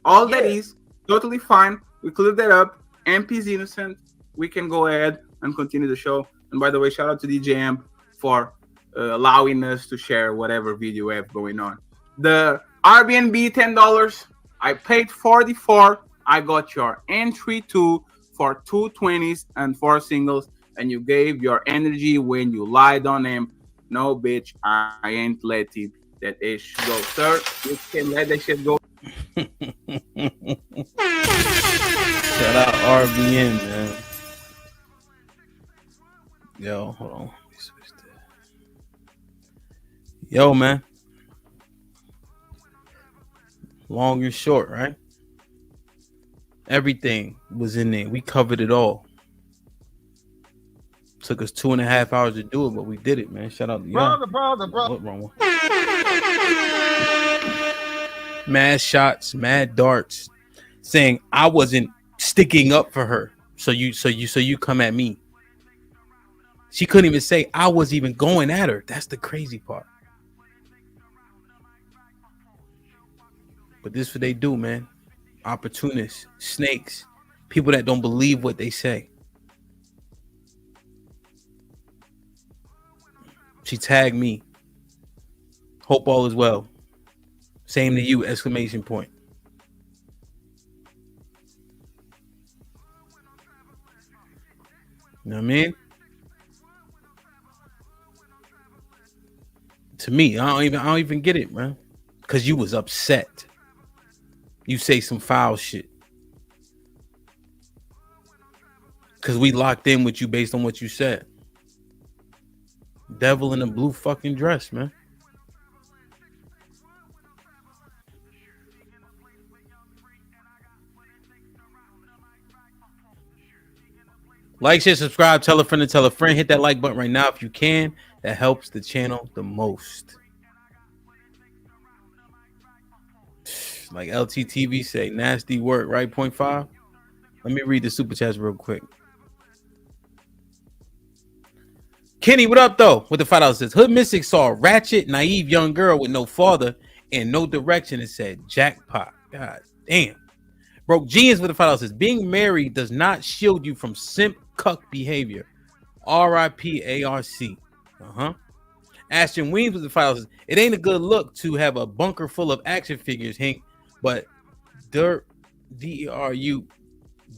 All that is totally fine. We cleared that up. MP's innocent. We can go ahead and continue the show. And by the way, shout out to DJ Amp for allowing us to share whatever video we have going on. The Airbnb $10. I paid $44. I got your entry too for 2 20s and 4 singles, and you gave your energy when you lied on him. No, bitch, I ain't letting that ish go, sir. You can let that shit go.
Shout out RBN, man. Yo, hold on. Let me switch that. Yo, man. Long and short, right? Everything was in there. We covered it all. Took us 2.5 hours to do it, but we did it, man. Shout out to y'all.
Brother.
What wrong one? Mad shots, mad darts, saying I wasn't sticking up for her. So you come at me. She couldn't even say I was even going at her. That's the crazy part. But this is what they do, man. Opportunists, snakes, people that don't believe what they say. She tagged me. Hope all is well. Same to you, exclamation point. You know what I mean? To me, I don't even get it, man. Cause you was upset. You say some foul shit. Cause we locked in with you based on what you said. Devil in a blue fucking dress, man. Like, share, subscribe, tell a friend and tell a friend. Hit that like button right now if you can. That helps the channel the most. Like LTTV say, nasty work, right? 0.5. Let me read the super chats real quick. Kenny, what up though? With the $5 says, Hood Mystic saw a ratchet, naive young girl with no father and no direction and said, jackpot. God damn. Broke Genius with the $5 says, being married does not shield you from simp cuck behavior. RIP ARC. Ashton Weems with the $5 says, it ain't a good look to have a bunker full of action figures, Hank, but DRU.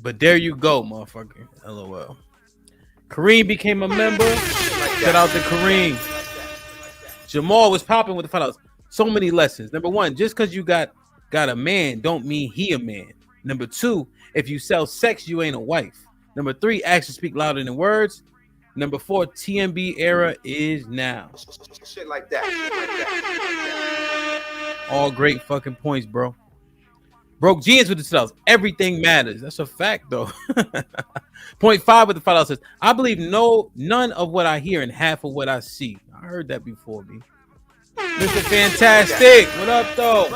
But there you go, motherfucker. LOL. Kareem became a member. Shout out to Kareem. Jamal was popping with the $5. So many lessons. Number one, just because you got a man don't mean he a man. Number two, if you sell sex, you ain't a wife. Number three, actions speak louder than words. Number four, TMB era is now.
Shit like that.
All great fucking points, bro. Broke Genius with the $2. Everything matters. That's a fact, though. 0.5 with the $5 says, I believe none of what I hear and half of what I see. I heard that before, B. Mr. Fantastic. What up, though?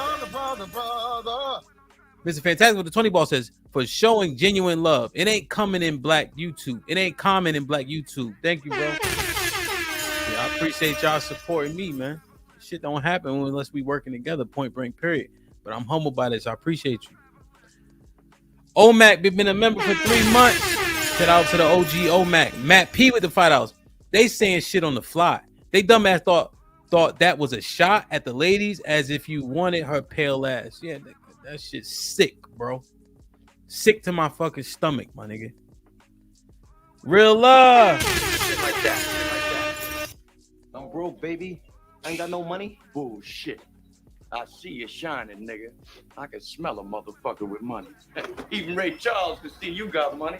Mr. Fantastic with the 20 ball says, for showing genuine love. It ain't coming in black YouTube. It ain't common in black YouTube. Thank you, bro. Yeah, I appreciate y'all supporting me, man. Shit don't happen unless we working together, point blank, period. But I'm humbled by this. I appreciate you. OMAC been a member for 3 months. Shout out to the OG OMAC. Matt P with the $5. They saying shit on the fly. They dumbass thought that was a shot at the ladies as if you wanted her pale ass. Yeah, that shit's sick, bro. Sick to my fucking stomach, my nigga. Real love.
Shit like that.
I'm broke, baby. I ain't got no money. Bullshit. I see you shining, nigga. I can smell a motherfucker with money. Even Ray Charles can see you got money.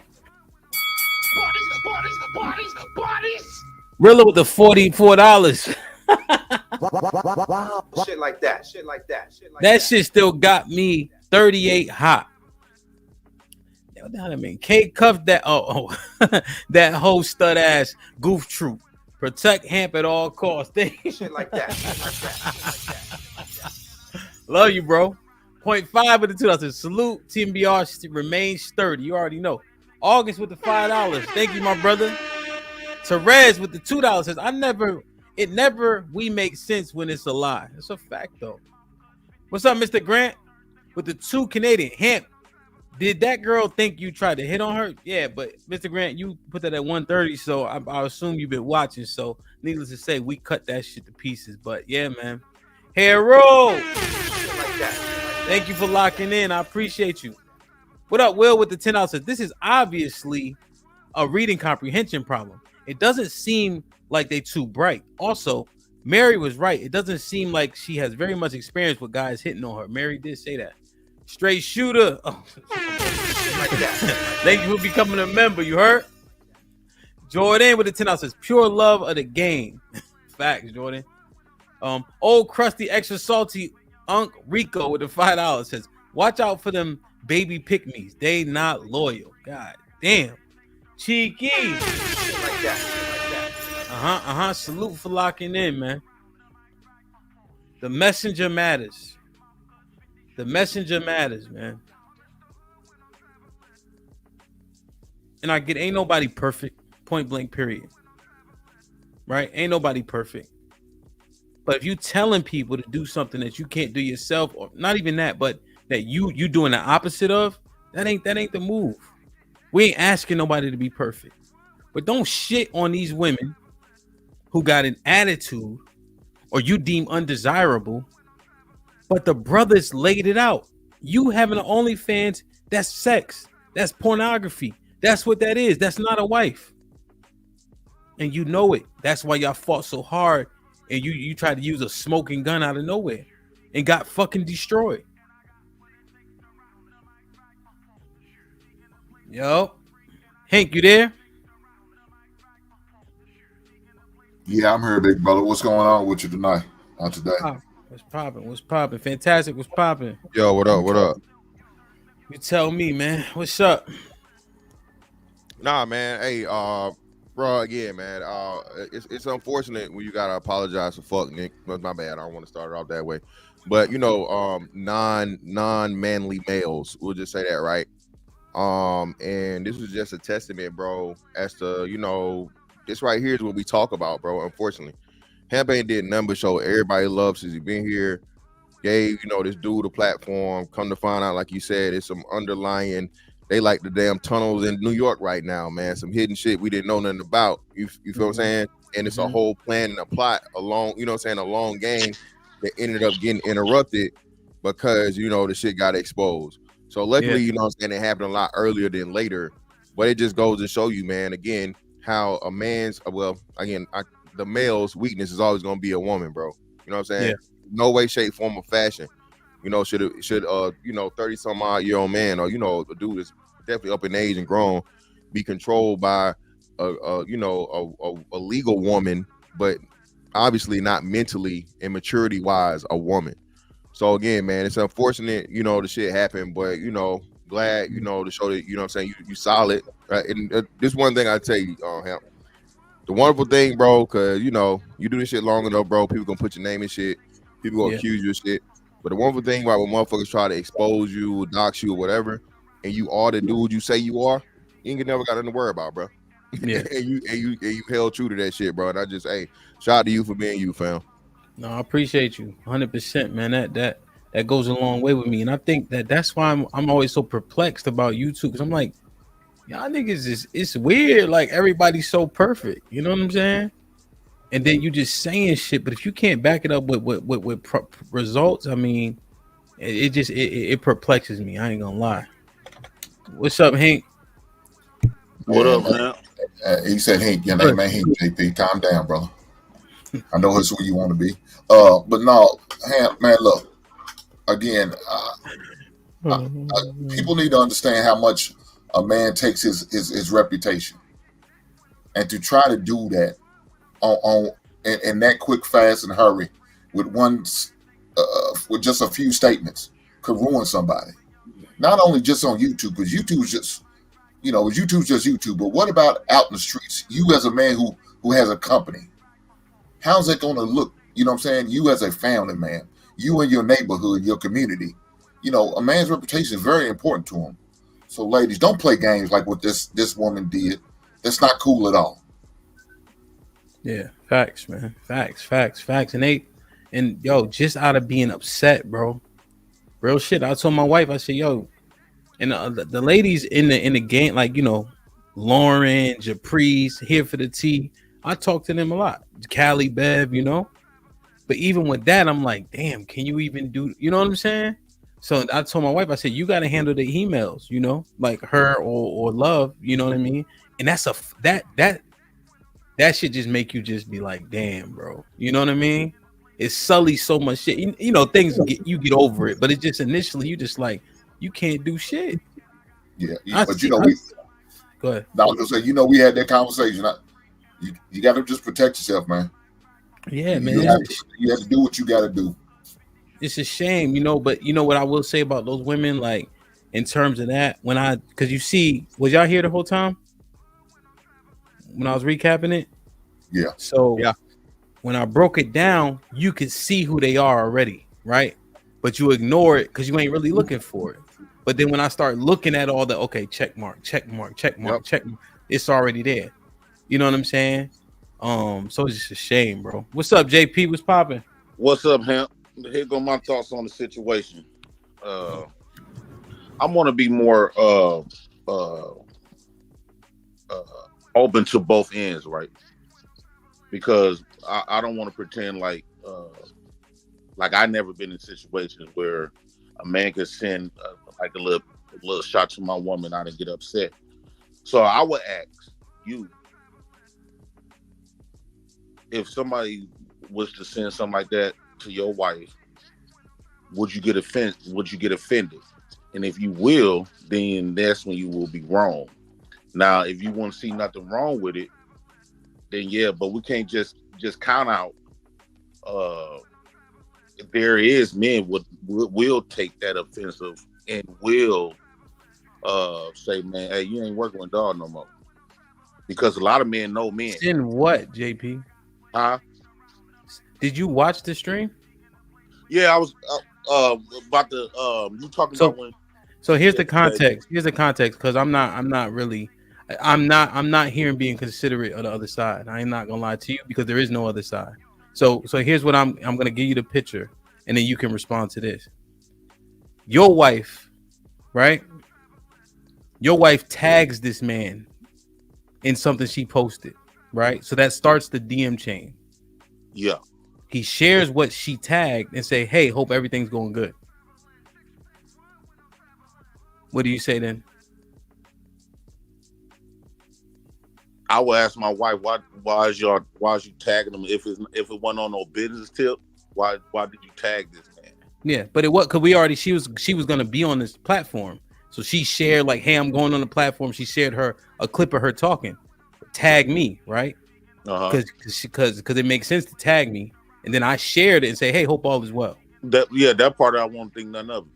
Parties.
Rilla with the $44.
Shit like that.
That shit still got me 38 hot. What the hell I mean? K cuffed that that whole stud ass goof troop. Protect Hamp at all costs.
Shit like that.
Love you, bro. 0.5 with the $2. Salute TMBR. Remain sturdy. You already know. August with the $5. Thank you, my brother. Therese with the $2 says, it never we make sense when it's a lie. That's a fact, though. What's up, Mr. Grant? With the 2 Canadian. Hamp, did that girl think you tried to hit on her? Yeah, but Mr. Grant, you put that at 1:30, so I assume you've been watching. So, needless to say, we cut that shit to pieces. But yeah, man. Hero. Thank you for locking in. I appreciate you. What up, Will, with the $10 says, this is obviously a reading comprehension problem. It doesn't seem like they too bright. Also, Mary was right. It doesn't seem like she has very much experience with guys hitting on her. Mary did say that. Straight shooter. Oh. Thank you for becoming a member. You heard? Jordan with the $10 says, pure love of the game. Facts, Jordan. Old crusty, extra salty Unc Rico with the $5 says, watch out for them baby pick-me's. They not loyal. God damn. Cheeky. Salute for locking in, man. The messenger matters. The messenger matters, man. And I get, ain't nobody perfect. Point blank, period. Right? Ain't nobody perfect. But if you telling people to do something that you can't do yourself, or not even that, but that you doing the opposite of, that ain't the move. We ain't asking nobody to be perfect. But don't shit on these women who got an attitude or you deem undesirable, but the brothers laid it out. You having an OnlyFans, that's sex. That's pornography. That's what that is. That's not a wife. And you know it. That's why y'all fought so hard and you tried to use a smoking gun out of nowhere and got fucking destroyed. Yo. Hank, you there?
Yeah, I'm here, big brother. What's going on with you tonight? Today?
What's popping? What's popping? Fantastic. What's popping?
Yo, what up? What up?
You tell me, man. What's up?
Nah, man. Hey, Bro, again, man, it's unfortunate when you gotta apologize for fucking. My bad. I don't want to start it off that way, but you know, non-manly males. We'll just say that, right? And this was just a testament, bro, as to, you know, this right here is what we talk about, bro. Unfortunately, Hemp ain't did nothing but show everybody love since he been here. Gave, you know, this dude a platform. Come to find out, like you said, it's some underlying. They like the damn tunnels in New York right now, man. Some hidden shit we didn't know nothing about. You feel what I'm saying? And it's a whole plan and a plot, a long, you know what I'm saying, a long game that ended up getting interrupted because, you know, the shit got exposed. So luckily, you know what I'm saying, it happened a lot earlier than later. But it just goes to show you, man, again, how a man's, the male's weakness is always going to be a woman, bro. You know what I'm saying? No way, shape, form, or fashion. You know, should you know, 30-some-odd-year-old man, or, you know, a dude that's definitely up in age and grown, be controlled by a legal woman, but obviously not mentally and maturity wise a woman. So again, man, it's unfortunate, you know, the shit happened, but, you know, glad, you know, to show that, you know what I'm saying, you solid, right? And this one thing I tell you, Hemp, the wonderful thing, bro, because, you know, you do this shit long enough, bro, people gonna put your name in shit, people gonna accuse you of shit. But the wonderful thing about when motherfuckers try to expose you, dox you, or whatever, and you are the dude you say you are, you ain't never got nothing to worry about, bro.
Yeah.
and you held true to that shit, bro. And I just, hey, shout out to you for being you, fam.
No, I appreciate you 100%, man. That goes a long way with me, and I think that's why I'm always so perplexed about YouTube, because I'm like, y'all niggas it's weird. Like, everybody's so perfect, you know what I'm saying? And then you just saying shit, but if you can't back it up with results, I mean, it perplexes me. I ain't gonna lie. What's up, Hank?
What up, man? He said, Hank, your name ain't Hank, JP. Calm down, brother. I know that's who you want to be. But no, man, look, again, people need to understand how much a man takes his reputation. And to try to do that in that quick, fast, and hurry with with just a few statements could ruin somebody. Not only just on YouTube, because YouTube's just, you know, YouTube's just YouTube. But what about out in the streets? You as a man who has a company, how's it going to look? You know what I'm saying? You as a family man, you in your neighborhood, your community. You know, a man's reputation is very important to him. So, ladies, don't play games like what this woman did. That's not cool at all.
Yeah, facts, man. Facts. And yo, just out of being upset, bro. Real shit. I told my wife, I said, yo, and the ladies in the game, like, you know, Lauren, Japrice, Here for the Tea, I talk to them a lot. Callie, Bev, you know. But even with that, I'm like, damn, can you even do, you know what I'm saying? So I told my wife, I said, you got to handle the emails, you know, like her or Love, you know what I mean? And that's that should just make you just be like, damn, bro. You know what I mean? It sullies so much shit. You know, things you get over it, but it's just initially you just like, you can't do shit.
Yeah,
but
you know,
go ahead.
I was gonna say, you know, we had that conversation. You got to just protect yourself, man.
Yeah, man.
You have to do what you got to do.
It's a shame, you know. But you know what I will say about those women, like in terms of that, because you see, was y'all here the whole time when I was recapping it?
Yeah.
So when I broke it down, you could see who they are already, right? But you ignore it because you ain't really looking for it. But then when I start looking at all the check mark, it's already there. You know what I'm saying? So it's just a shame, bro. What's up, JP? What's popping?
What's up, Hemp? Here go my thoughts on the situation. I'm gonna be more open to both ends, right? Because I don't want to pretend like I never been in situations where a man could send like a little shot to my woman, I didn't get upset. So I would ask you, if somebody was to send something like that to your wife, would you get offended? And if you will, then that's when you will be wrong. Now, if you want to see nothing wrong with it, then yeah, but we can't just count out. There is men will take that offensive and will say, man, hey, you ain't working with dog no more. because a lot of men know men.
Sin what, JP?
Huh?
Did you watch the stream?
Yeah, I was about to you talking about when.
So here's the context. Here's the context, because I'm not here and being considerate of the other side. I am not gonna lie to you because there is no other side. So here's what I'm gonna give you the picture, and then you can respond to this. Your wife, right? Your wife tags this man in something she posted, right? So that starts the DM chain.
Yeah.
He shares what she tagged and say, "Hey, hope everything's going good." What do you say then?
I would ask my wife, why is you tagging him if it wasn't on no business tip? Why did you tag this man?
Yeah, but it was because she was gonna be on this platform, so she shared like, "Hey, I'm going on the platform." She shared a clip of her talking. Tag me, right? Because it makes sense to tag me, and then I shared it and say, "Hey, hope all is well."
That part I won't think none of it.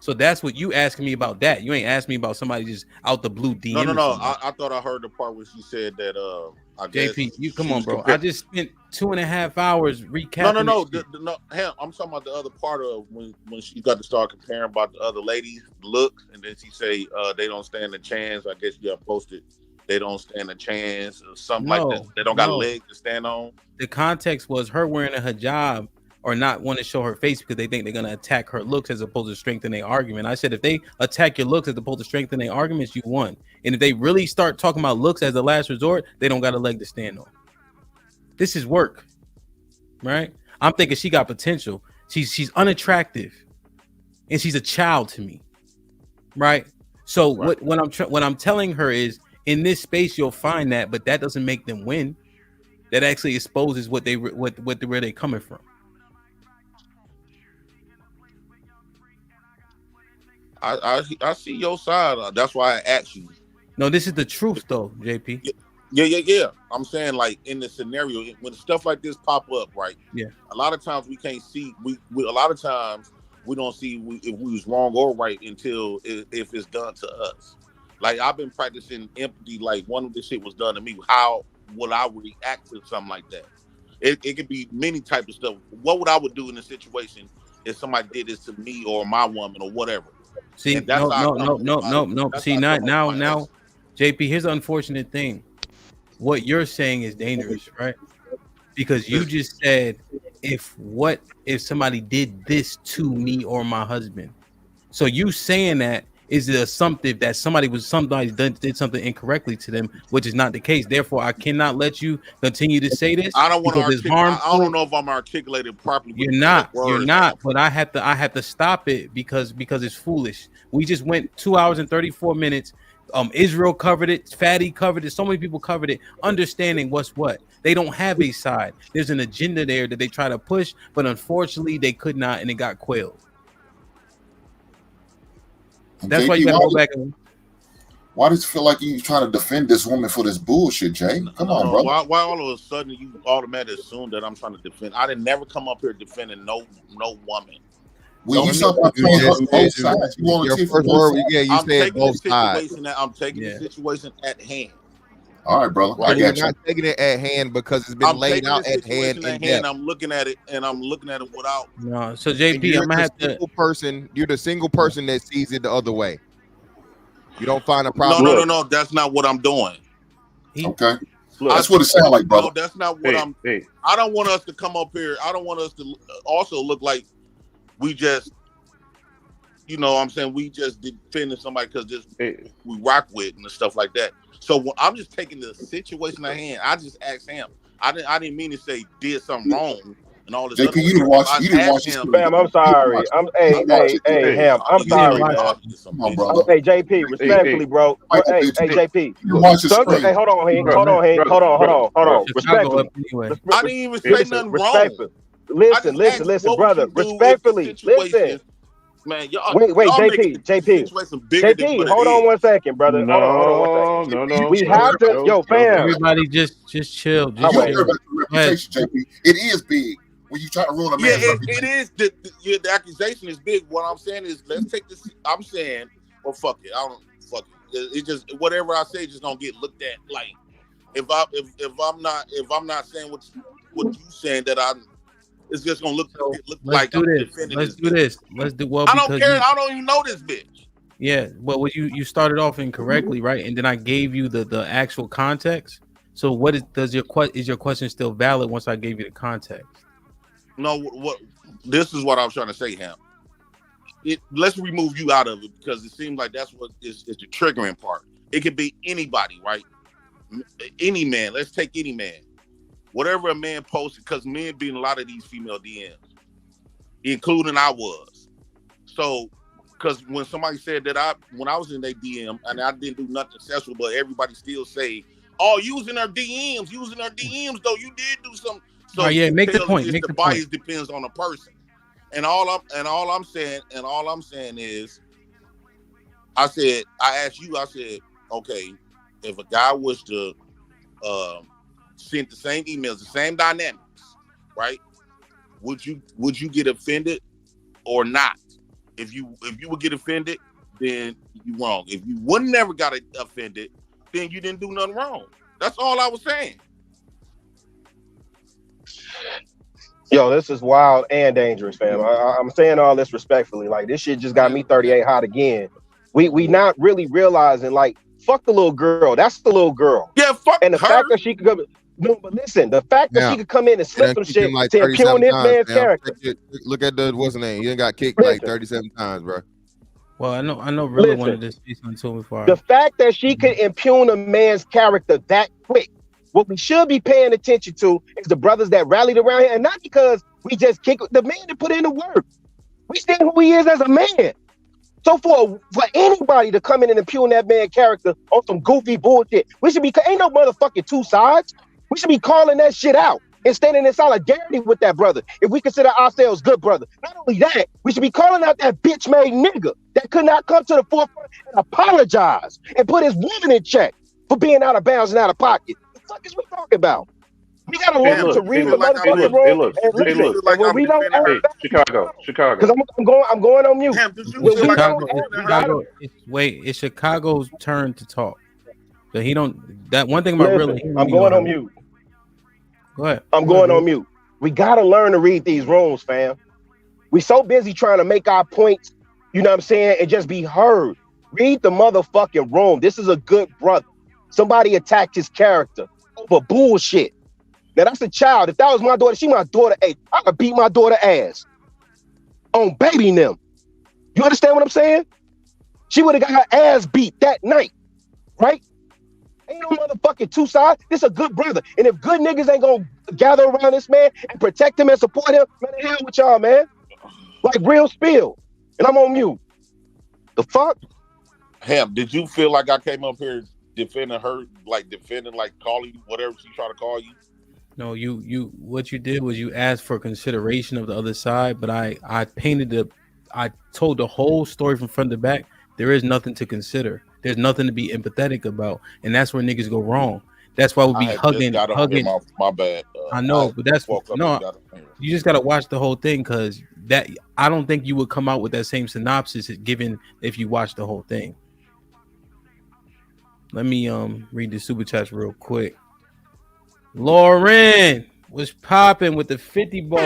So that's what you asking me about. That you ain't asking me about somebody just out the blue DM.
No. I thought I heard the part where she said that. I
JP,
guess
you come on, bro. I just spent 2.5 hours recapping.
No. Hell, I'm talking about the other part of when she got to start comparing about the other ladies' looks, and then she say they don't stand a chance. I guess you have posted they don't stand a chance or something like that. They don't got legs to stand on.
The context was her wearing a hijab or not want to show her face because they think they're going to attack her looks as opposed to strengthen their argument. I said, if they attack your looks as opposed to strengthen their arguments, you won. And if they really start talking about looks as the last resort, they don't got a leg to stand on. This is work, right? I'm thinking she got potential. She's unattractive, and she's a child to me, right? So what I'm telling her is, in this space you'll find that, but that doesn't make them win. That actually exposes where they're coming from.
I see your side. That's why I asked you.
No, this is the truth, though, JP.
Yeah. I'm saying, like, in the scenario when stuff like this pop up, right?
Yeah.
A lot of times we can't see. We a lot of times we don't see if we was wrong or right until if it's done to us. Like, I've been practicing empathy. Like, one of the shit was done to me. How would I react to something like that? It could be many types of stuff. What would I would do in a situation if somebody did this to me or my woman or whatever?
See, no. See, now, JP, here's the unfortunate thing. What you're saying is dangerous, right? Because you just said, if somebody did this to me or my husband. So you saying that is the assumptive that somebody did something incorrectly to them, which is not the case. Therefore, I cannot let you continue to say this.
I don't want to articulate. I don't know if I'm articulated properly.
You're not. But I have to stop it because it's foolish. We just went 2 hours and 34 minutes. Israel covered it. Fatty covered it. So many people covered it. Understanding what's what. They don't have a side. There's an agenda there that they try to push, but unfortunately they could not, and it got quailed. That's why you gotta go back.
Why does it feel like you trying to defend this woman for this bullshit, Jay? Come on, bro.
Why all of a sudden you automatically assume that I'm trying to defend? I didn't never come up here defending no woman.
Well, you said both sides. You want to
first word? Yeah, you said both sides.
I'm taking the situation at hand.
All right, brother.
I got you. You're not taking it at hand because it's been laid out at hand.
I'm looking at it, and I'm looking at it without.
No, so JP, I'm gonna have to.
You're the single person that sees it the other way. You don't find a problem.
No. That's not what I'm doing.
Okay. That's what it sounds like, brother.
No, that's not what I'm. I don't want us to come up here. I don't want us to also look like we just, you know what I'm saying, we just defending somebody because we rock with and stuff like that. So I'm just taking the situation at hand. I just asked him. I didn't mean to say did something wrong and all this.
JP, you didn't watch this.
Fam, I'm sorry. Hey, Ham, I'm sorry, man. Hey, JP, respectfully, bro. Hey, JP. Hey, hold on. Respectfully.
I didn't even say nothing wrong.
Listen, brother. Respectfully, listen.
Man, y'all,
wait, JP, hold on 1 second, brother. Hold on 1 second. We have to, fam.
Everybody just chill.
Just chill. About the reputation, JP. It is big when you try to ruin a man's reputation.
It is. The accusation is big. What I'm saying is, let's take this. I'm saying, well, fuck it. I don't fuck it. It just whatever I say just don't get looked at like if I'm not saying what you saying, that it's just gonna look like I'm defending
Let's do this. Let's do well.
I don't care. I don't even know this bitch.
Yeah, well, you started off incorrectly, right? And then I gave you the actual context. So what is your question still valid once I gave you the context?
No, this is what I was trying to say, Ham. Let's remove you out of it because it seems like that's what is the triggering part. It could be anybody, right? Any man. Let's take any man. Whatever a man posted, because men be in a lot of these female DMs, including I was. So, because when somebody said that when I was in their DM and I didn't do nothing sexual, but everybody still say, "Oh, using her DMs, though you did do something." So
yeah, make the point.
The bias depends on the person. And all I'm saying is, I asked you, okay, if a guy was to send the same emails, the same dynamics, right? Would you get offended or not? If you would get offended, then you wrong. If you would never got offended, then you didn't do nothing wrong. That's all I was saying.
Yo, this is wild and dangerous, fam. I'm saying all this respectfully. Like, this shit just got me 38 hot again. We not really realizing, like, fuck the little girl. That's the little girl.
Yeah, fuck
and the
her.
fact that she could come. No, but listen, the fact that she could come in and slip some shit
like
to impugn this man's character.
Look at what's the name? You done got kicked like 37 times, bro.
Well, I know. Really wanted to say something to me before.
The fact that she could impugn a man's character that quick. What we should be paying attention to is the brothers that rallied around here, and not because we just kick the man that put in the work. We stand who he is as a man. So for anybody to come in and impugn that man's character on some goofy bullshit, we should be ain't no motherfucking two sides. We should be calling that shit out and standing in solidarity with that brother. If we consider ourselves good brother, not only that, we should be calling out that bitch made nigga that could not come to the forefront and apologize and put his woman in check for being out of bounds and out of pocket. What the fuck is we talking about? We gotta learn to read the motherfucking room and listen. And when we don't
Chicago.
Because I'm going on mute.
It's Chicago's turn to talk. So he don't. That one thing about really.
I'm going on mute.
Go ahead.
I'm going on mute. We gotta learn to read these rooms, fam. We so busy trying to make our points, you know what I'm saying, and just be heard. Read the motherfucking room. This is a good brother. Somebody attacked his character over bullshit. Now that's a child. If that was my daughter, she my daughter. Hey, I could beat my daughter ass on baby them. You understand what I'm saying? She would have got her ass beat that night, right? Ain't no motherfucking two sides. This a good brother. And if good niggas ain't gonna gather around this man and protect him and support him, man, the hell with y'all, man. Like real spill. And I'm on mute. The fuck?
Ham, did you feel like I came up here defending her, like calling you whatever she trying to call you?
No, you what you did was you asked for consideration of the other side, but I told the whole story from front to back. There is nothing to consider. There's nothing to be empathetic about, and that's where niggas go wrong. That's why we be hugging.
My bad.
I know, but that's no. You just gotta watch the whole thing because that I don't think you would come out with that same synopsis given if you watch the whole thing. Let me read the super chats real quick. Lauren was popping with the 50 ball.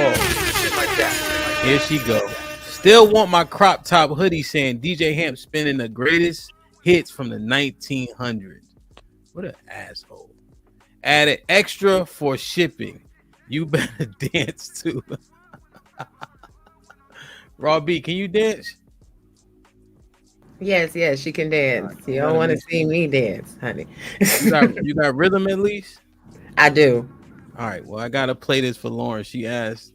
Here she go. Still want my crop top hoodie saying DJ Hamp spinning the greatest hits from the 1900s. What an asshole. Added extra for shipping. You better dance too. Raw B, can you dance?
Yes, she can dance. You don't want to see me dance, honey.
You got rhythm at least?
I do.
All right, well, I gotta play this for Lauren. She asked,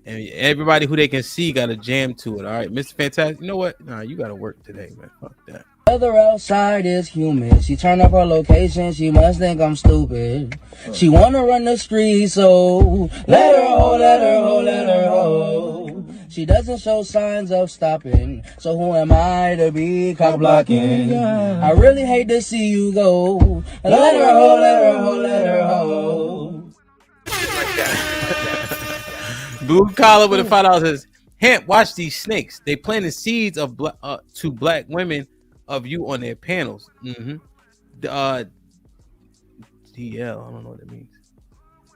and everybody who they can see got to jam to it. All right, Mr. Fantastic. You know what? Nah, you gotta work today, man. Fuck that.
Weather outside is humid. She turned up her location. She must think I'm stupid. She wanna run the street, so let her ho, let her ho, let her ho. She doesn't show signs of stopping, so who am I to be cock blocking? I really hate to see you go. Let her ho, let her ho, let her ho.
Blue collar with a $5 says, Hamp, watch these snakes. They planted seeds of to black women of you on their panels. DL. I don't know what that means.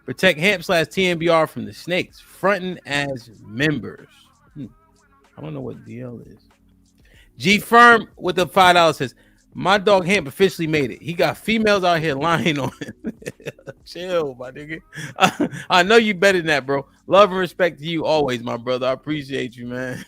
Protect Hamp / TNBR from the snakes. Fronting as members. I don't know what DL is. G Firm with the $5 says, my dog Hamp officially made it. He got females out here lying on him. Chill, my nigga. I know you better than that, bro. Love and respect to you always, my brother. I appreciate you, man.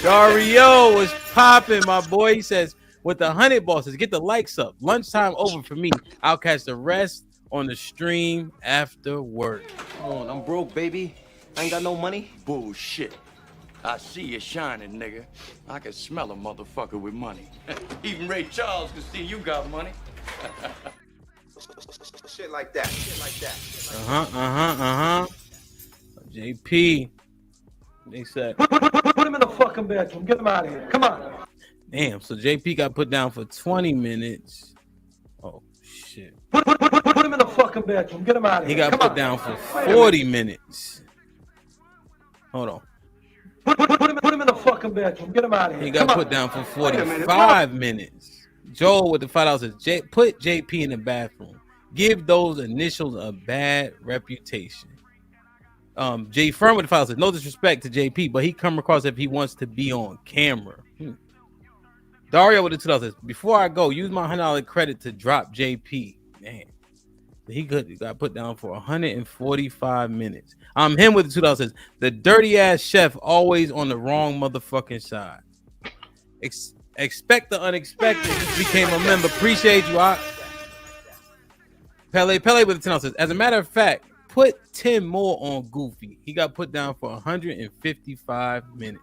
Dario was popping, my boy. He says, with the 100 bosses, get the likes up. Lunchtime over for me. I'll catch the rest on the stream after work.
Come on, I'm broke, baby. I ain't got no money. Bullshit. I see you shining, nigga. I can smell a motherfucker with money. Even Ray Charles can see you got money.
Shit like that. Shit like that.
JP. They said.
Put him in the fucking bedroom. Get him out of here. Come on.
Damn, so JP got put down for 20 minutes. Oh, shit.
Put him in the fucking bedroom. Get him out of here.
He got put down for 40 minutes. Hold on.
Put him in the fucking bedroom. Get him out of here.
He got put down for 45 minutes. Joel with the $5 says, put JP in the bathroom. Give those initials a bad reputation. J Firm with the $5 says, no disrespect to JP, but he come across if he wants to be on camera. Dario with the $2 says, before I go, use my $100 credit to drop JP. Man, he got put down for 145 minutes. Him with the $2 says, the dirty ass chef always on the wrong motherfucking side. Expect the unexpected. Just became a member. Appreciate you. Pele with the $10 says, as a matter of fact, put 10 more on Goofy. He got put down for 155 minutes.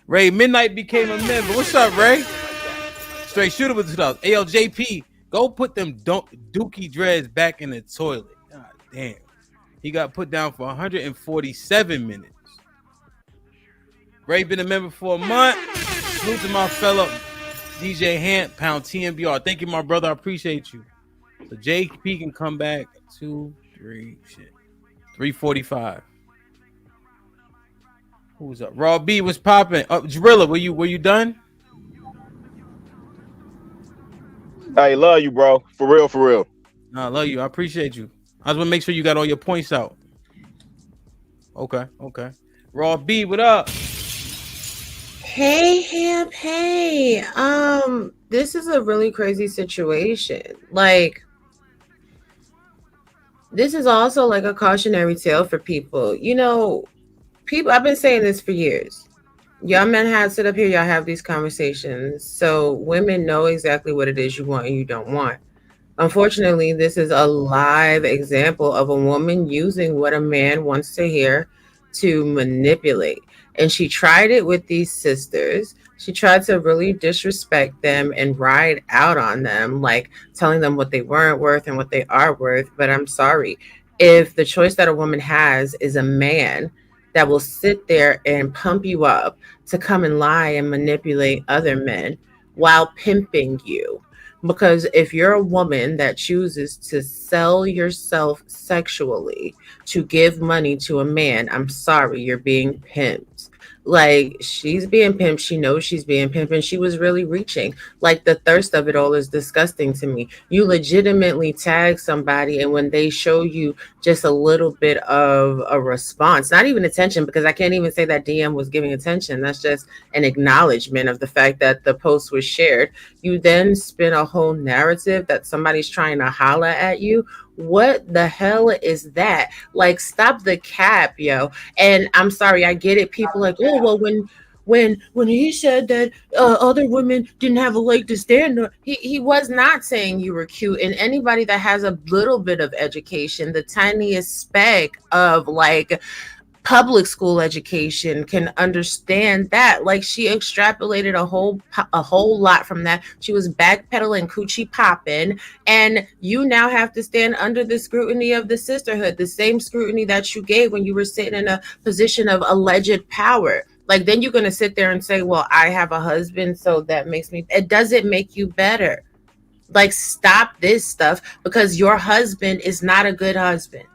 Ray Midnight became a member. What's up, Ray? Straight shooter with the $2. ALJP, go put them dookie dreads back in the toilet. God damn. He got put down for 147 minutes. Ray been a member for a month. Salute to my fellow DJ Hamp, pound TNBR. Thank you, my brother. I appreciate you. So JP can come back 3:45. Who was up? Raw B was popping. Jarilla, were you done?
I love you, bro. For real.
No, I love you. I appreciate you. I just want to make sure you got all your points out. Okay. Raw B, what up?
Hey, Hamp, hey. This is a really crazy situation. Like, this is also like a cautionary tale for people. You know, I've been saying this for years. Y'all men have sit up here, y'all have these conversations. So women know exactly what it is you want and you don't want. Unfortunately, this is a live example of a woman using what a man wants to hear to manipulate. And she tried it with these sisters. She tried to really disrespect them and ride out on them, like telling them what they weren't worth and what they are worth. But I'm sorry, if the choice that a woman has is a man that will sit there and pump you up to come and lie and manipulate other men while pimping you. Because if you're a woman that chooses to sell yourself sexually to give money to a man, I'm sorry, you're being pimped. Like, she's being pimped. She knows she's being pimped, and she was really reaching. Like, the thirst of it all is disgusting to me. You legitimately tag somebody, and when they show you just a little bit of a response, not even attention, because I can't even say that DM was giving attention. That's just an acknowledgement of the fact that the post was shared. You then spin a whole narrative that somebody's trying to holler at you. What the hell is that? Like, stop the cap, yo. And I'm sorry, I get it. People like, oh, well, when he said that other women didn't have a leg to stand on, he was not saying you were cute. And anybody that has a little bit of education, the tiniest speck of like public school education, can understand that. Like, she extrapolated a whole lot from that. She was backpedaling, coochie popping, and you now have to stand under the scrutiny of the sisterhood, the same scrutiny that you gave when you were sitting in a position of alleged power. Like, then you're going to sit there and say, well, I have a husband, so that makes me, it doesn't make you better. Like, stop this stuff, because your husband is not a good husband.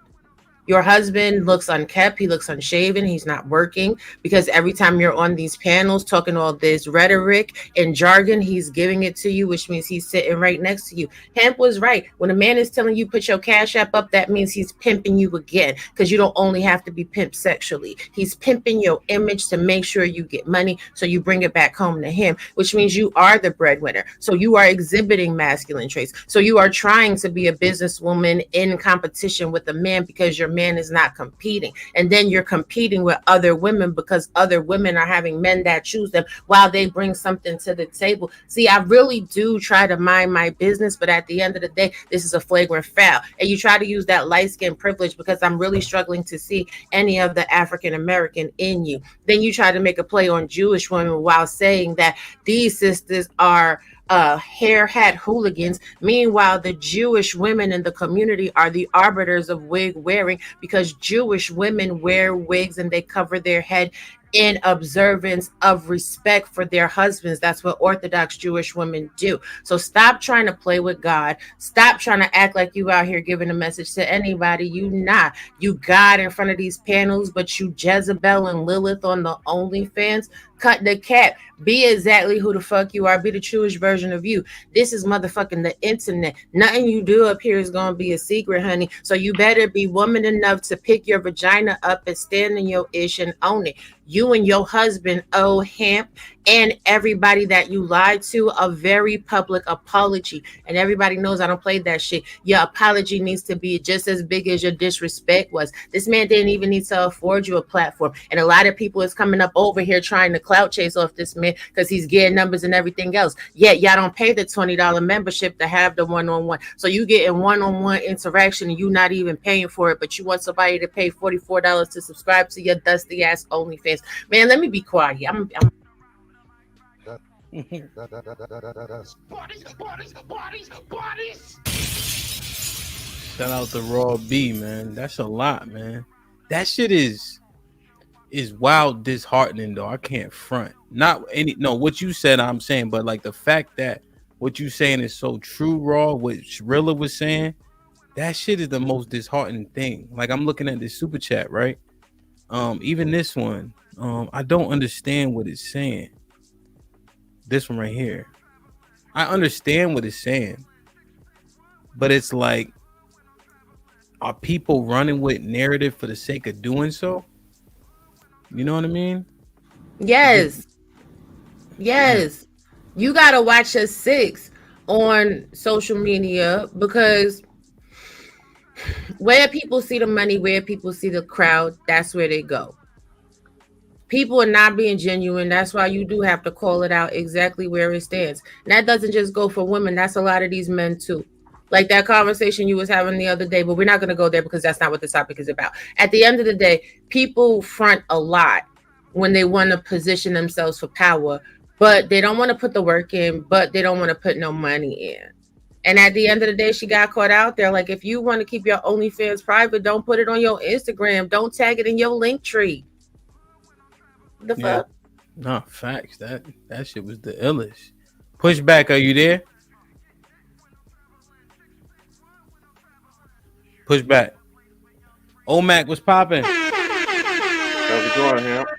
Your husband looks unkept. He looks unshaven. He's not working because every time you're on these panels talking all this rhetoric and jargon, he's giving it to you, which means he's sitting right next to you. Hemp was right. When a man is telling you put your Cash App up, that means he's pimping you again, because you don't only have to be pimped sexually. He's pimping your image to make sure you get money so you bring it back home to him, which means you are the breadwinner. So you are exhibiting masculine traits. So you are trying to be a businesswoman in competition with a man because your man is not competing. And then you're competing with other women because other women are having men that choose them while they bring something to the table. See, I really do try to mind my business, but at the end of the day, this is a flagrant foul. And you try to use that light skin privilege because I'm really struggling to see any of the African American in you. Then you try to make a play on Jewish women while saying that these sisters are hair hat hooligans. Meanwhile, the Jewish women in the community are the arbiters of wig wearing, because Jewish women wear wigs and they cover their head in observance of respect for their husbands. That's what Orthodox Jewish women do. So stop trying to play with God. Stop trying to act like you out here giving a message to anybody. You not. You God in front of these panels, but you Jezebel and Lilith on the OnlyFans. Cut the cap. Be exactly who the fuck you are. Be the truest version of you. This is motherfucking the internet. Nothing you do up here is going to be a secret, honey. So you better be woman enough to pick your vagina up and stand in your ish and own it. You and your husband owe Hemp and everybody that you lied to a very public apology. And everybody knows I don't play that shit. Your apology needs to be just as big as your disrespect was. This man didn't even need to afford you a platform. And a lot of people is coming up over here trying to clout chase off this man because he's getting numbers and everything else. Yet y'all don't pay the $20 membership to have the one-on-one. So you getting one-on-one interaction and you not even paying for it, but you want somebody to pay $44 to subscribe to your dusty ass OnlyFans. Man, let me be quiet. I'm
Shout out to Raw B, man. That's a lot, man. That shit is wild disheartening though. I can't front. What you said I'm saying, but like the fact that what you saying is so true, Raw, what Rilla was saying, that shit is the most disheartening thing. Like I'm looking at this super chat, right? Even this one, I don't understand what it's saying. This one right here. I understand what it's saying, but it's like, are people running with narrative for the sake of doing so? You know what I mean?
Yes. You gotta watch us 6 on social media, because where people see the money, where people see the crowd, that's where they go. People are not being genuine. That's why you do have to call it out exactly where it stands. And that doesn't just go for women. That's a lot of these men too. Like that conversation you was having the other day, but we're not going to go there because that's not what the topic is about. At the end of the day, people front a lot when they want to position themselves for power, but they don't want to put the work in, but they don't want to put no money in. And at the end of the day, she got caught out there. Like, if you want to keep your OnlyFans private, don't put it on your Instagram. Don't tag it in your link tree. The fuck?
No, facts. That shit was the illest. Pushback, are you there? Pushback. Omac, what's popping?
How's it going, Hemp?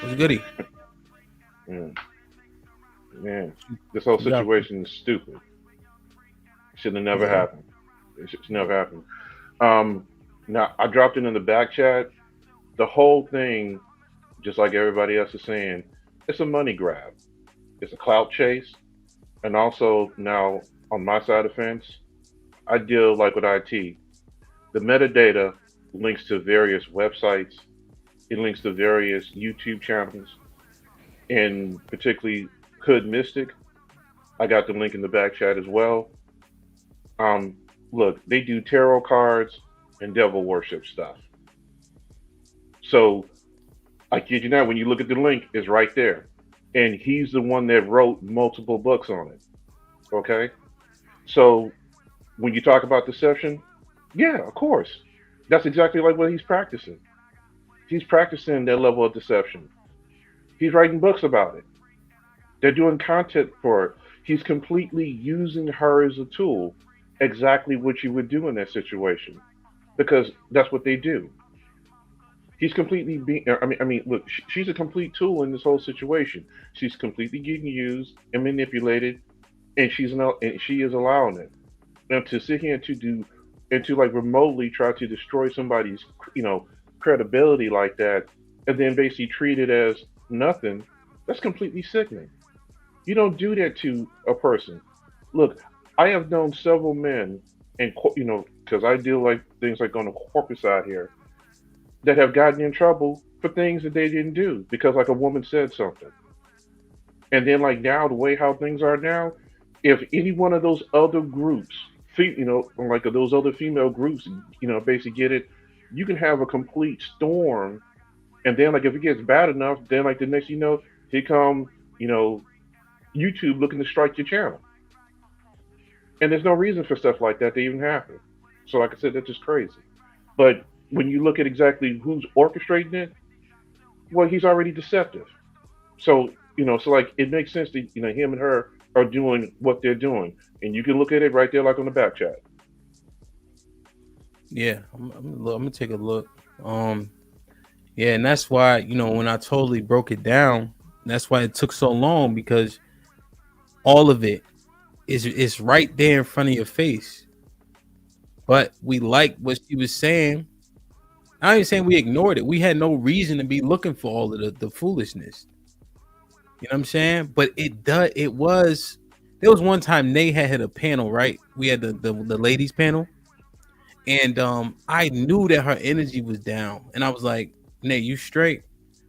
What's goody?
Man, this whole situation is stupid. Should have never happened. It should never happen. Now, I dropped it in the back chat. The whole thing, just like everybody else is saying, it's a money grab. It's a clout chase. And also, now, on my side of the fence, I deal like with IT. The metadata links to various websites. It links to various YouTube channels. And particularly Hood Mystic. I got the link in the back chat as well. Look, they do tarot cards and devil worship stuff. So I kid you not, when you look at the link, it's right there. And he's the one that wrote multiple books on it. Okay? So when you talk about deception, yeah, of course. That's exactly like what he's practicing. He's practicing that level of deception. He's writing books about it. They're doing content for it. He's completely using her as a tool, exactly what you would do in that situation. because that's what they do. He's completely being. I mean, look, she's a complete tool in this whole situation. She's completely getting used and manipulated, and she is allowing it. Now to sit here and to do and to like remotely try to destroy somebody's credibility like that, and then basically treat it as nothing. That's completely sickening. You don't do that to a person. Look, I have known several men, and because I deal like things like on the corporate side here, that have gotten in trouble for things that they didn't do because like a woman said something. And then like now the way how things are now, if any one of those other groups, like those other female groups, basically get it, you can have a complete storm. And then like if it gets bad enough, then like the next here come, YouTube looking to strike your channel. And there's no reason for stuff like that to even happen. So like I said, that's just crazy. But when you look at exactly who's orchestrating it, well, he's already deceptive. So, so like it makes sense that, him and her are doing what they're doing. And you can look at it right there, like on the back chat.
Yeah, I'm gonna take a look. Yeah, and that's why, when I totally broke it down, that's why it took so long, because all of it is right there in front of your face. But we like what she was saying. I ain't saying we ignored it. We had no reason to be looking for all of the foolishness. You know what I'm saying? But there was one time Nate had a panel, right? We had the ladies panel. And I knew that her energy was down. And I was like, Nate, you straight?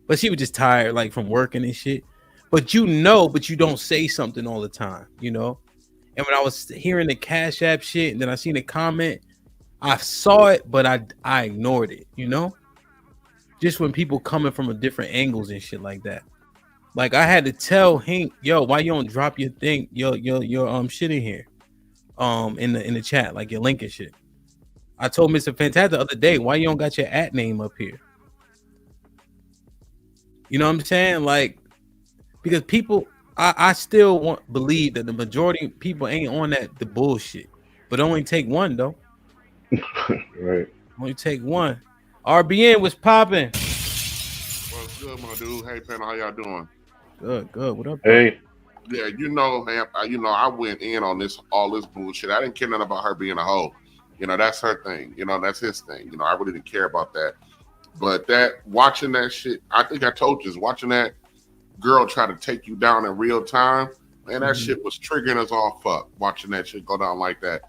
But she was just tired, like from working and shit. But but you don't say something all the time, And when I was hearing the Cash App shit, and then I seen the comment, I saw it, but I ignored it, Just when people coming from a different angles and shit like that. Like I had to tell Hank, yo, why you don't drop your thing, your shit in here, in the chat, like your link and shit. I told Mr. Fantastic the other day, why you don't got your @ name up here? You know what I'm saying? Like, because people, I still believe that the majority of people ain't on the bullshit, but only take one though.
Right.
Only take one. RBN was popping.
What's good, my dude? Hey, Pen, how y'all doing?
Good. What up?
Hey.
Yeah, I went in on all this bullshit. I didn't care nothing about her being a hoe. That's her thing. That's his thing. I really didn't care about that. But watching that shit, I think I told you, watching that girl try to take you down in real time, man, that shit was triggering us all fuck. Watching that shit go down like that.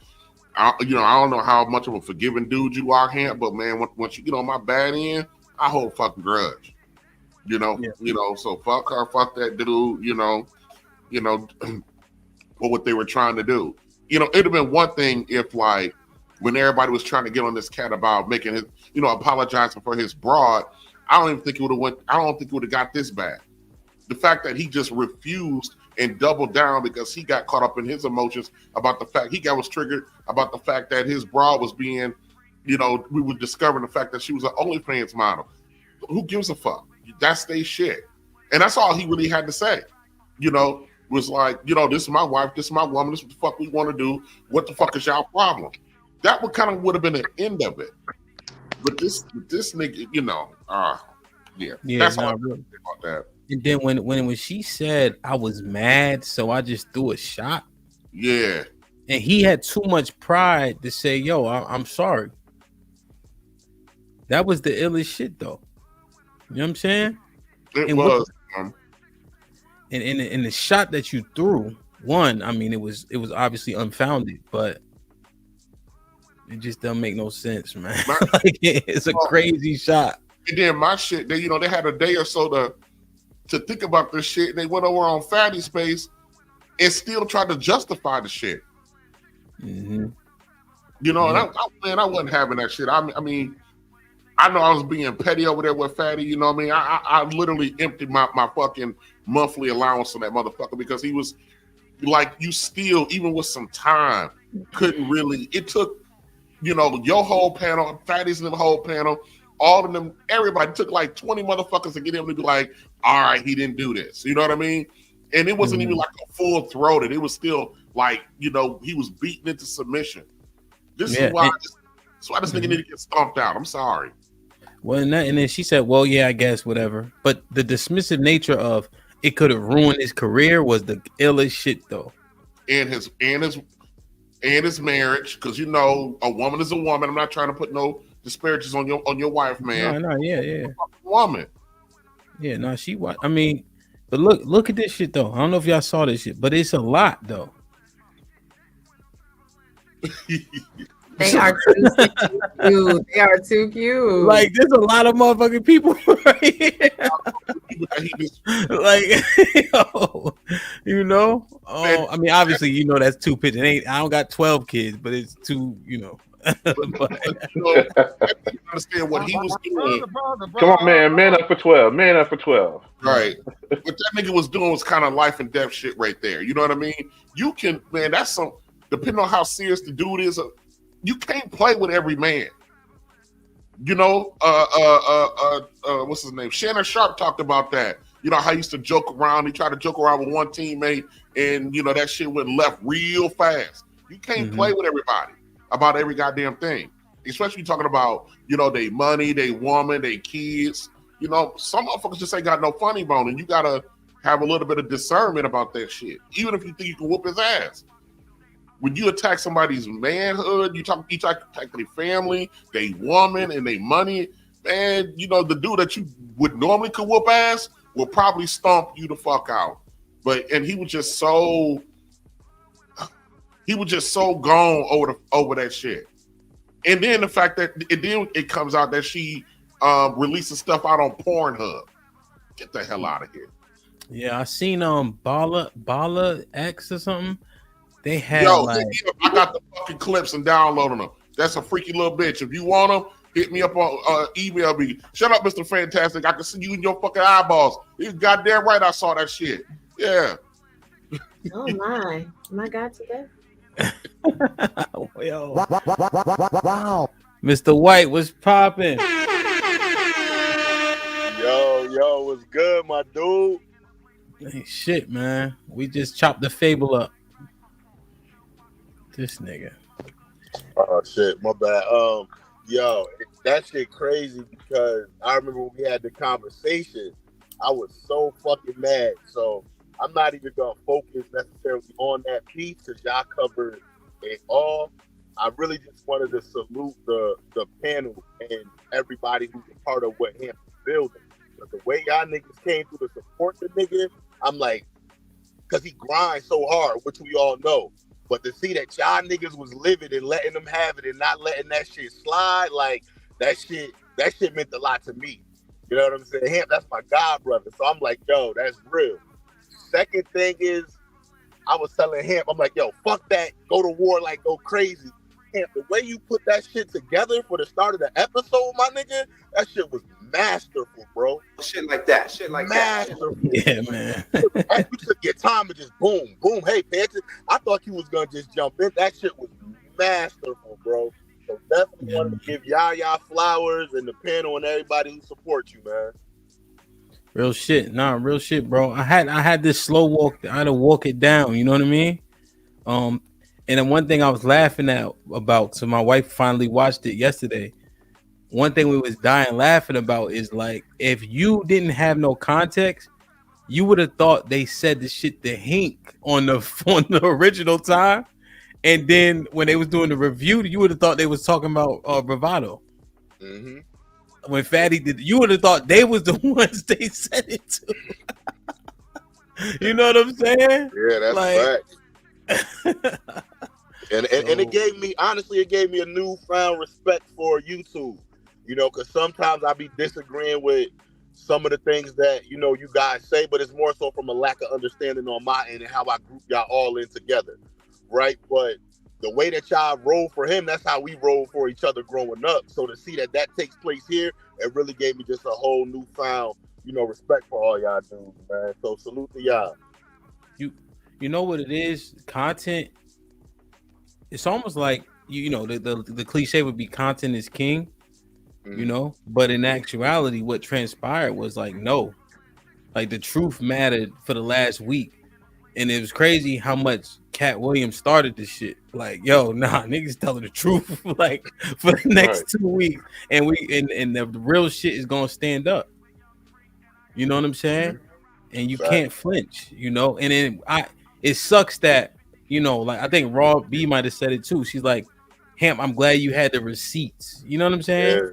I don't know how much of a forgiving dude you are, Hamp, but man, once you get on my bad end, I hold fucking grudge. So fuck her, fuck that dude. What they were trying to do. It'd have been one thing if like when everybody was trying to get on this cat about making his, apologizing for his broad. I don't even think it would have got this bad. The fact that he just refused and doubled down because he got caught up in his emotions about the fact was triggered about the fact that his broad was being, we were discovering the fact that she was an OnlyFans model. Who gives a fuck? That's their shit. And that's all he really had to say. Was like, this is my wife, this is my woman, this is what the fuck we want to do. What the fuck is y'all problem? That would have been the end of it. But this nigga, that's all I really think about that.
And then when she said I was mad, so I just threw a shot.
Yeah.
And he had too much pride to say, yo, I'm sorry. That was the illest shit though. You know what I'm saying?
It was.
And the shot that you threw, it was obviously unfounded, but it just doesn't make no sense, man. Like, it's a crazy shot.
And then my shit, they had a day or so to think about this shit, and they went over on Fatty Space and still tried to justify the shit.
Mm-hmm.
And I wasn't having that shit. I mean, I know I was being petty over there with Fatty. You know what I mean? I literally emptied my fucking monthly allowance on that motherfucker because he was like, you still, even with some time, couldn't really. It took, your whole panel, Fatty's in the whole panel, all of them, everybody took like 20 motherfuckers to get him to be like, all right, he didn't do this. You know what I mean? And it wasn't even like a full throated. It was still like, he was beaten into submission. This is why That's why this nigga need to get stomped out. I'm sorry.
Well, and then she said, "Well, yeah, I guess whatever." But the dismissive nature of it could have ruined his career was the illest shit, though.
And his marriage, because you know a woman is a woman. I'm not trying to put no disparages on your wife, man.
No, yeah.
Woman.
Yeah, no, she was. I mean, but look at this shit though. I don't know if y'all saw this shit, but it's a lot though.
They are too cute. They are too cute.
Like, there's a lot of motherfucking people right here. Like, you know. Oh, I mean, obviously, you know that's 2 pictures. I don't got 12 kids, but it's 2. You know.
Understand what he was doing.
Come on, man up for 12. Man up for 12.
Right. What that nigga was doing was kind of life and death shit right there. You know what I mean? You can, man, that's some, depending on how serious the dude is, you can't play with every man. You know, what's his name? Shannon Sharp talked about that. You know how he used to joke around. He tried to joke around with one teammate, and you know that shit went left real fast. You can't play with everybody about every goddamn thing. Especially talking about, you know, they money, they woman, they kids. You know, some motherfuckers just ain't got no funny bone, and you gotta have a little bit of discernment about that shit. Even if you think you can whoop his ass. When you attack somebody's manhood, you attack their family, they woman, and they money, man, you know, the dude that you would normally could whoop ass will probably stomp you the fuck out. And he was just so gone over that shit. And then the fact that it comes out that she releases stuff out on Pornhub. Get the hell out of here.
Yeah, I seen Bala X or something. They had
I got the fucking clips and downloading them. That's a freaky little bitch. If you want them, hit me up on email me. Shut up, Mr. Fantastic. I can see you in your fucking eyeballs. You goddamn right I saw that shit. Yeah.
Oh my God, today.
Yo. Wow. Mr. White was popping.
Yo, what's good, my dude?
Hey, shit, man. We just chopped the fable up. This nigga.
Oh shit, my bad. Yo, that shit crazy because I remember when we had the conversation, I was so fucking mad. So I'm not even gonna focus necessarily on that piece because y'all covered it all. I really just wanted to salute the panel and everybody who's a part of what Hampton's building. But the way y'all niggas came through to support the nigga, I'm like, because he grinds so hard, which we all know. But to see that y'all niggas was livid and letting them have it and not letting that shit slide, like that shit meant a lot to me. You know what I'm saying? Him, that's my god brother. So I'm like, yo, that's real. Second thing is, I was telling him, I'm like, yo, fuck that, go to war, like go crazy. Him, the way you put that shit together for the start of the episode, my nigga, that shit was masterful, bro.
Shit like that.
Masterful.
Yeah, man.
You took your time and just boom, boom. Hey, Patrick, I thought you was gonna just jump in. That shit was masterful, bro. So definitely wanted to give y'all flowers and the panel and everybody who supports you, man.
Real shit. Nah, real shit, bro. I had this slow walk. I had to walk it down. You know what I mean? And then one thing I was laughing about, so my wife finally watched it yesterday. One thing we was dying laughing about is like, if you didn't have no context, you would have thought they said the shit to Hink on the original time, and then when they was doing the review, you would have thought they was talking about Bravado.
Mm-hmm.
When Fatty did, you would have thought they was the ones they said it to. You know what I'm saying?
Yeah, that's
like,
fact. And it gave me, honestly, it gave me a newfound respect for YouTube. You know, because sometimes I be disagreeing with some of the things that, you know, you guys say, but it's more so from a lack of understanding on my end and how I group y'all all in together, right? But the way that y'all roll for him, that's how we roll for each other growing up. So to see that takes place here, it really gave me just a whole newfound, you know, respect for all y'all dudes, man. So salute to y'all.
You know what it is? Content. It's almost like, you know, the cliche would be content is king, you know, but in actuality, what transpired was like, no, like the truth mattered for the last week. And it was crazy how much Cat Williams started this shit. Like, yo, nah, niggas telling the truth. Like for the next 2 weeks, and the real shit is gonna stand up. You know what I'm saying? And you can't flinch. You know, and then it sucks that like I think Raw B might have said it too. She's like, Hamp, I'm glad you had the receipts. You know what I'm saying?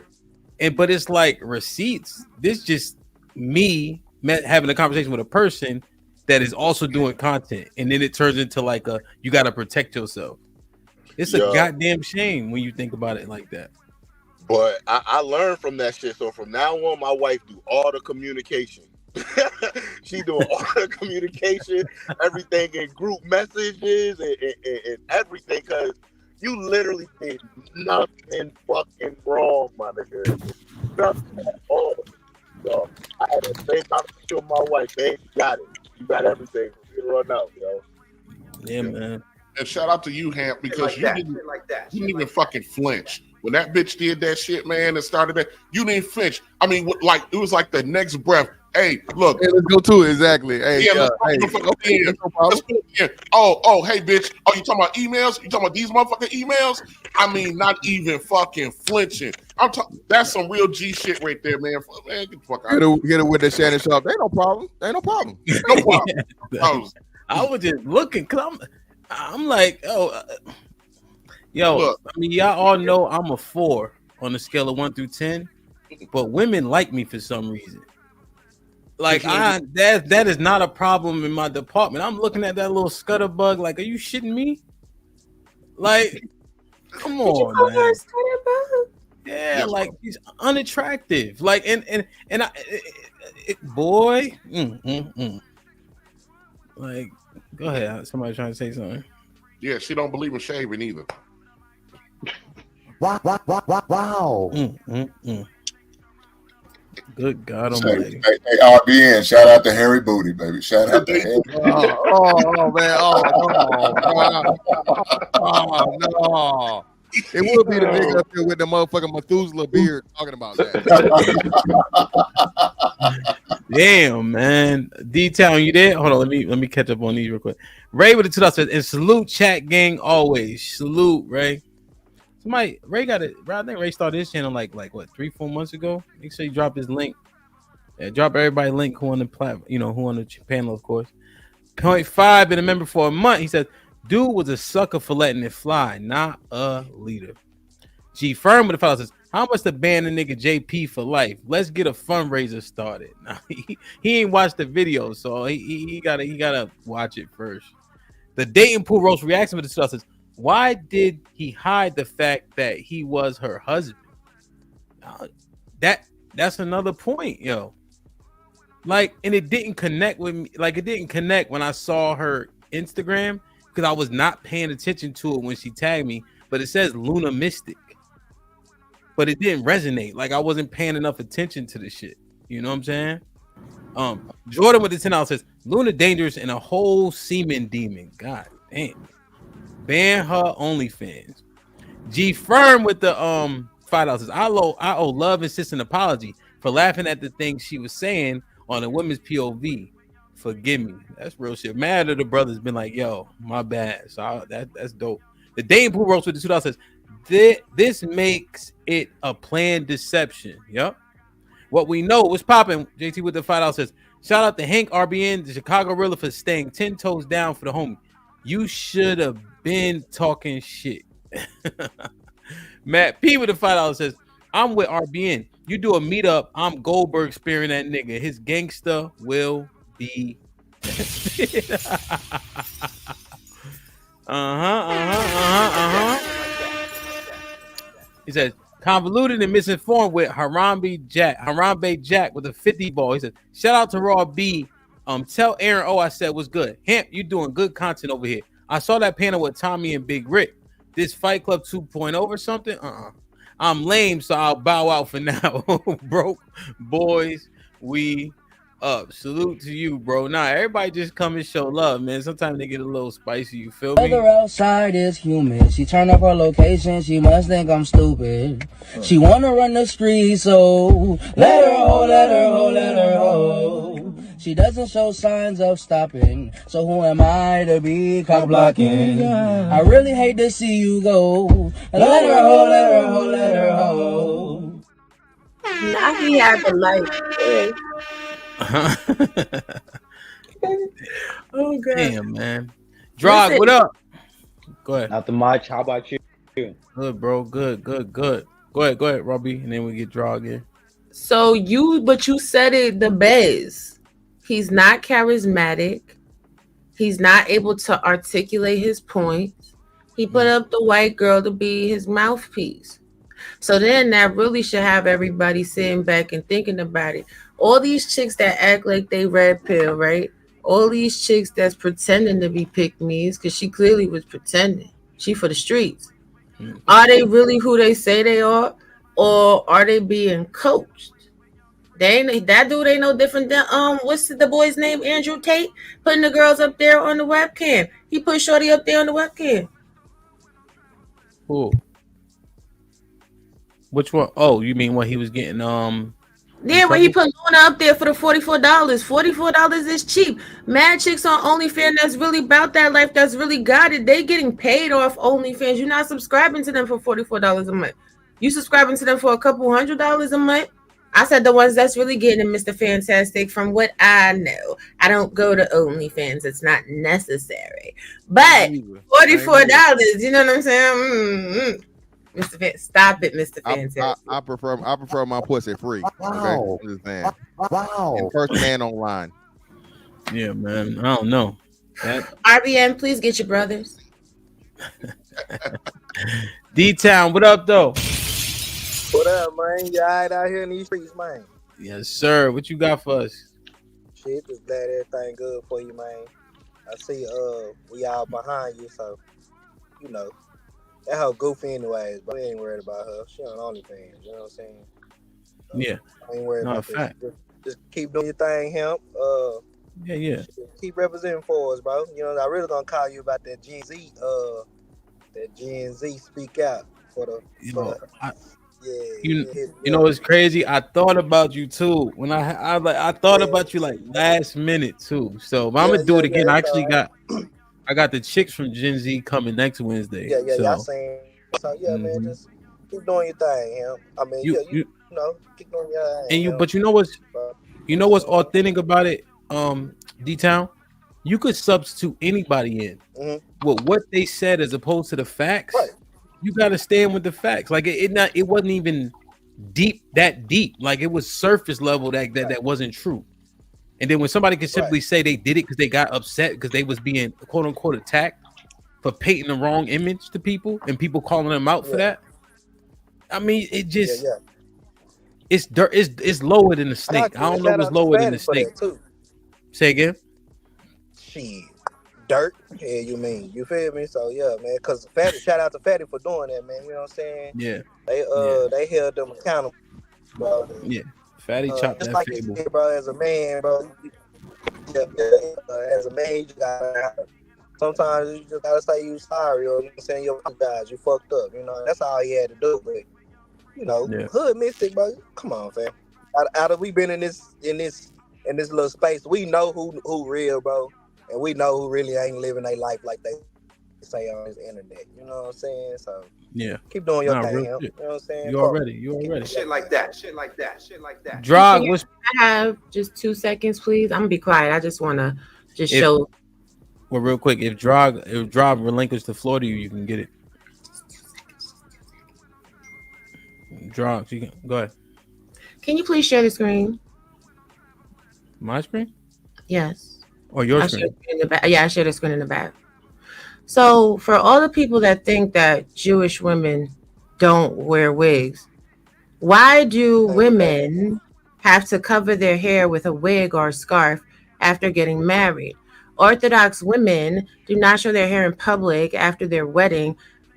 Yeah. But it's like receipts. This just me having a conversation with a person that is also doing content, and then it turns into like you got to protect yourself. It's a goddamn shame when you think about it like that.
But I learned from that shit. So from now on, my wife do all the communication. She doing all the communication, everything in group messages and everything, because you literally did nothing fucking wrong, my nigga. Nothing at all. So I had the same conversation with my wife. Babe, you got it. You got everything. You run out, yo.
Yeah, man.
And shout out to you, Hamp, because you didn't even fucking flinch. When that bitch did that shit, man, and started that, you didn't flinch. I mean, like it was like the next breath. Hey, look.
Hey, let's go to it. Exactly. Hey,
let's oh, hey, bitch. Oh, you talking about emails? You talking about these motherfucking emails? I mean, not even fucking flinching. That's some real G shit right there, man. Man, get the fuck out.
Get it with the Shannon Sharp. Ain't no problem. No problem.
I was just looking, cause I'm like, yo, look, I mean, y'all all know I'm a 4 on the scale of 1 through 10, but women like me for some reason. Like that is not a problem in my department. I'm looking at that little scutterbug. Like, are you shitting me? Like, come on, man. Yeah, like he's unattractive. Like, boy. Like, go ahead. Somebody trying to say something.
Yeah, she don't believe in shaving either.
Wow.
Good God Almighty.
Hey, RBN, shout out to Harry Booty, baby. Shout out to Harry.
Oh man. Oh no. It would be the nigga up there with the motherfucking Methuselah beard talking about that.
Damn, man. D-Town, you there? Hold on, let me catch up on these real quick. Ray with the 2000 and salute chat gang always. Salute, Ray. Ray got it. I think Ray started his channel like what 3-4 months ago. Make sure you drop his link. Yeah, drop everybody link who on the platform, who on the panel, of course. 0.5 been a member for a month. He says, dude was a sucker for letting it fly, not a leader. G Firm with the fellow says, how much to ban the nigga JP for life? Let's get a fundraiser started. Now, he ain't watched the video, so he gotta watch it first. The dating pool roast reaction with the stuff says, why did he hide the fact that he was her husband? That's another point, yo. Like, and it didn't connect with me. Like, it didn't connect when I saw her Instagram because I was not paying attention to it when she tagged me. But it says Luna Mystic, but it didn't resonate. Like, I wasn't paying enough attention to the shit. You know what I'm saying? Jordan with the $10 says Luna dangerous and a whole semen demon. God damn. Ban her OnlyFans. G Firm with the $5 says I owe Love and Sis an apology for laughing at the things she was saying on a women's POV. Forgive me. That's real shit. Mad at the brothers been like, yo, my bad. So that's dope. The Dane Pool Roast with the $2 says this makes it a planned deception. Yep. What we know was popping. JT with the $5 says shout out to Hank RBN, the Chicago Rilla, for staying 10 toes down for the homie. You should have been talking shit. Matt P with the $5 says, I'm with RBN. You do a meetup, I'm Goldberg spearing that nigga. His gangster will be He says, convoluted and misinformed with Harambe Jack with a 50 ball. He said, shout out to Raw B. Tell Aaron I said what's good. Hamp, you doing good content over here. I saw that panel with Tommy and Big Rick. This Fight Club 2.0 or something? I'm lame, so I'll bow out for now. Broke boys, we up. Salute to you, bro. Nah, everybody just come and show love, man. Sometimes they get a little spicy, you feel me?
Weather outside is humid. She turned up her location. She must think I'm stupid. She wanna run the street, so let her ho, let her ho, let her ho. She doesn't show signs of stopping. So who am I to be cock blocking? I really hate to see you go. Let her ho, let her ho, let her ho.
Now he had the light. Oh god.
Damn, man. Drog, what up? Go ahead.
Nothing much. How about you?
Good, bro. Good. Go ahead, Robbie, and then we get Drog in.
So you said it the best. He's not charismatic. He's not able to articulate his points. He put up the white girl to be his mouthpiece. So then that really should have everybody sitting back and thinking about it. All these chicks that act like they red pill, right? All these chicks that's pretending to be pick-me's, because she clearly was pretending. She for the streets. Are they really who they say they are? Or are they being coached? That dude ain't no different than what's the boy's name? Andrew Tate, putting the girls up there on the webcam. He put Shorty up there on the webcam.
Who? Which one? Oh, you mean when he was getting
Yeah, when he put Luna up there for the $44. $44 is cheap. Mad chicks on OnlyFans that's really about that life, that's really got it. They getting paid off OnlyFans. You're not subscribing to them for $44 a month. You subscribing to them for a couple $100 a month. I said the ones that's really getting it, Mr. Fantastic, from what I know. I don't go to OnlyFans. It's not necessary. But $44, you know what I'm saying? Mr. Fan, stop it, Mr. Fantastic.
I prefer my pussy free.
Wow.
Okay?
Wow.
And first man online.
Yeah, man. I don't know.
RBN, please get your brothers.
D-Town, what up, though?
What up, man? You all right out here in these streets, man?
Yes, sir. What you got for us?
Shit, just glad everything good for you, man. I see we all behind you, so you know. That hoe goofy anyways, but we ain't worried about her. She on OnlyFans, you know what I'm saying?
Yeah.
I ain't worried about
fact.
this. Just keep doing your thing, Hemp.
Yeah.
Keep representing for us, bro. You know, I really gonna call you about that Gen Z, speak out for the.
You know it's crazy. I thought about you too when I thought about you like last minute too. So I'm gonna do it again. I actually got the chicks from Gen Z coming next Wednesday.
Y'all saying so? Yeah, man, just keep doing your thing, Hemp. I mean, you know, keep doing your thing.
And but you know what's authentic about it, D-Town? You could substitute anybody in with what they said as opposed to the facts. Right. You gotta stand with the facts. Like it wasn't even deep. Like it was surface level that wasn't true. And then when somebody can simply say they did it because they got upset because they was being quote unquote attacked for painting the wrong image to people and people calling them out for that. I mean, it just it's dirt. It's lower than the snake. I don't know if it's lower than the snake. Say again.
Shit. Dirt, yeah, you mean, you feel me? So yeah, man, because shout out to Fatty for doing that, man. You know what I'm saying?
Yeah.
They held them accountable, bro.
Yeah. Fatty chopped
just
that
like
fable.
you said, bro, as a man, bro. As a man, you gotta sometimes you just gotta say you sorry, or you saying you apologize, you fucked up, you know. That's all he had to do, but you know, hood mystic, bro. Come on, fam. Out of we been in this little space, we know who real, bro. And we know who really ain't living their life like they say on this internet. You know what I'm saying? So keep doing your thing. You know what I'm saying?
You already.
Shit like that.
Drog,
I have just 2 seconds, please. I'm gonna be quiet. I just wanna show.
Well, real quick, if Drog relinquished the floor to you, you can get it. Drog, you can go ahead.
Can you please share the screen?
My screen?
Yes.
Or your screen?
I share the screen in the back. So for all the people that think that Jewish women don't wear wigs, why do women have to cover their hair with a wig or a scarf after getting married? Orthodox women do not show their hair in public after their wedding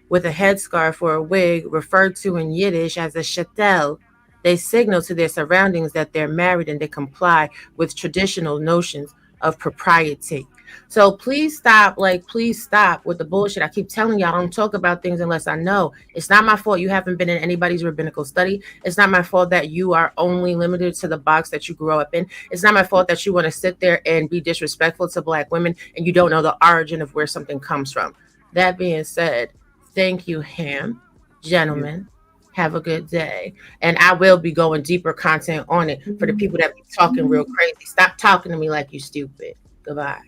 with a headscarf or a wig, referred to in Yiddish as a shatel. They signal to their surroundings that they're married and they comply with traditional notions of propriety. So please stop with the bullshit. I keep telling y'all, I don't talk about things unless I know. It's not my fault you haven't been in anybody's rabbinical study. It's not my fault that you are only limited to the box that you grew up in. It's not my fault that you want to sit there and be disrespectful to Black women and you don't know the origin of where something comes from. That being said, thank you, Ham. Gentlemen, have a good day. And I will be going deeper content on it for the people that be talking real crazy. Stop talking to me like you stupid. Goodbye.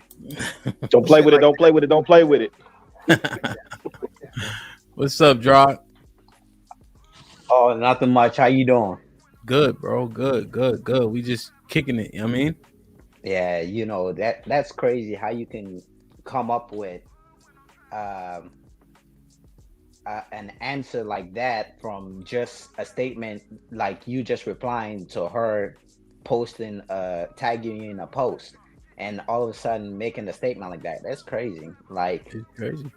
Don't play with it. Don't play with it. Don't play with it.
What's up, Drog?
Oh, nothing much. How you doing?
Good, bro. Good. We just kicking it. You know what I mean?
Yeah, you know that's crazy how you can come up with an answer like that from just a statement, like you just replying to her posting, tagging you in a post, and all of a sudden making a statement like that. That's crazy. Like,
it's crazy.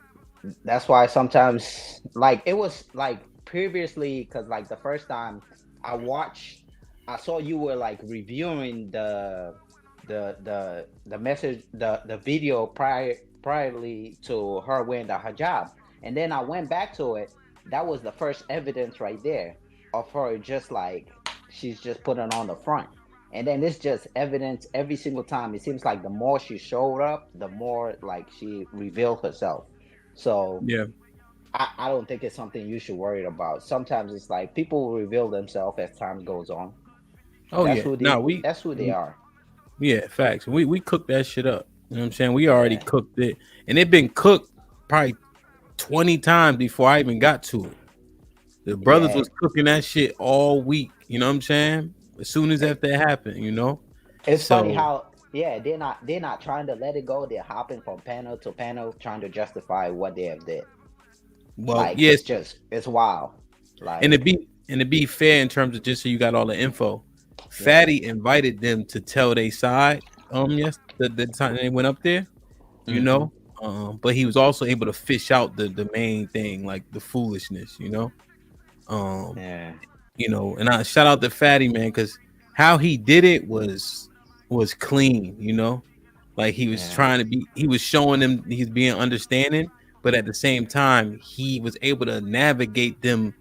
That's why sometimes, like, it was like previously, because like the first time I saw you were like reviewing the message, the video priorly to her wearing the hijab, and then I went back to it. That was the first evidence right there of her just like she's just putting on the front, and then it's just evidence every single time. It seems like the more she showed up, the more like she revealed herself. So
yeah,
I don't think it's something you should worry about. Sometimes it's like people will reveal themselves as time goes on.
Oh
that's
yeah,
that's who they are.
Yeah, facts. We cooked that shit up. You know what I'm saying? We already cooked it, and it been cooked probably 20 times before I even got to it. The brothers was cooking that shit all week. You know what I'm saying? As soon as that happened, you know.
It's funny how they're not trying to let it go. They're hopping from panel to panel, trying to justify what they have did.
Well,
like,
yes,
it's wild. Like,
and to be fair, in terms of just so you got all the info, Fatty invited them to tell their side. Yes, the time they went up there, you know. But he was also able to fish out the main thing, like the foolishness, you know. You know, and I shout out to Fatty, man, because how he did it was clean, you know. Like he was he was showing them he's being understanding, but at the same time, he was able to navigate them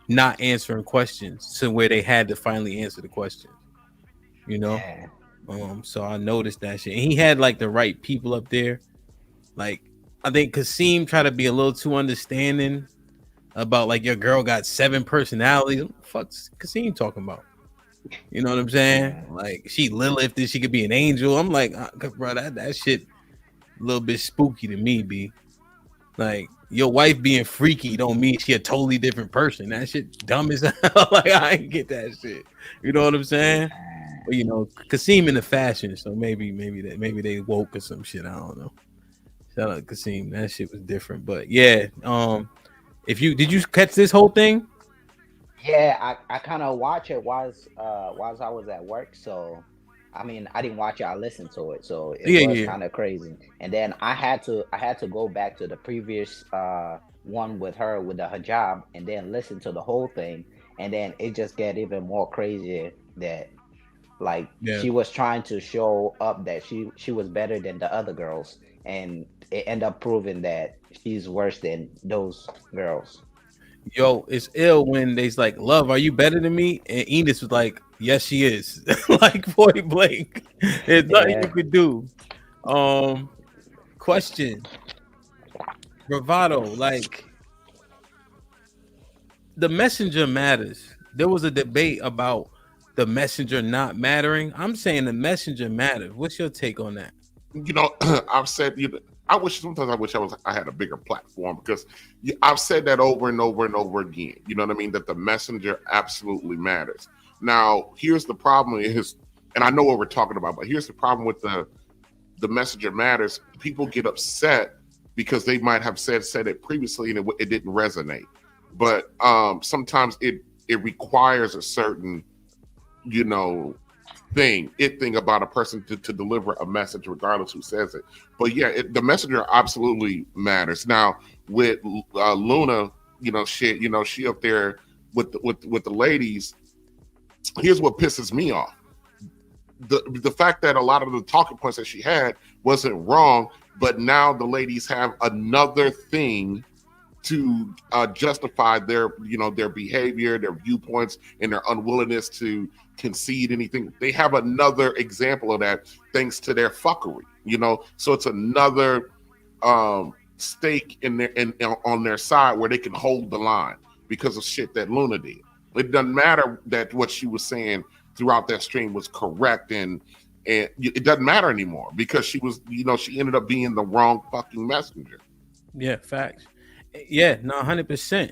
not answering questions to where they had to finally answer the questions, you know. So I noticed that shit, and he had like the right people up there. Like, I think Kasim tried to be a little too understanding about like your girl got 7 personalities. What the fuck's Kasim talking about? You know what I'm saying? Like, she Lilith, that she could be an angel. I'm like, bro, that shit a little bit spooky to me, B. Like, your wife being freaky don't mean she a totally different person. That shit dumb as hell. Like, I ain't get that shit. You know what I'm saying? But you know, Kasim in the fashion, so maybe they woke or some shit. I don't know. Shout out to Kasim. That shit was different. But yeah, did you catch this whole thing?
Yeah, I kind of watch it whilst I was at work. So, I mean, I didn't watch it. I listened to it. So it was kind of crazy. And then I had to go back to the previous one with her with the hijab, and then listen to the whole thing. And then it just get even more crazy that like she was trying to show up that she was better than the other girls, and it ended up proving that she's worse than those girls.
Yo, it's ill when they's like, "Love, are you better than me?" And Enos was like, "Yes, she is." Like point blank. There's nothing you could do. Question. Bravado, like the messenger matters. There was a debate about the messenger not mattering. I'm saying the messenger matters. What's your take on that?
You know, I've said I wish I had a bigger platform, because I've said that over and over and over again. You know what I mean? That the messenger absolutely matters. Now, here's the problem is, and I know what we're talking about, but here's the problem with the messenger matters. People get upset because they might have said it previously and it didn't resonate. But sometimes it requires a certain, you know, thing about a person to deliver a message, regardless who says it. But yeah, the messenger absolutely matters. Now with Luna, you know, shit, you know, she up there with the ladies. Here's what pisses me off. the fact that a lot of the talking points that she had wasn't wrong, but now the ladies have another thing to justify their behavior, their viewpoints, and their unwillingness to concede anything. They have another example of that thanks to their fuckery, so it's another stake on their side where they can hold the line because of shit that Luna did. It doesn't matter that what she was saying throughout that stream was correct, and it doesn't matter anymore because she was, she ended up being the wrong fucking messenger.
Yeah, facts. Yeah, no, 100%.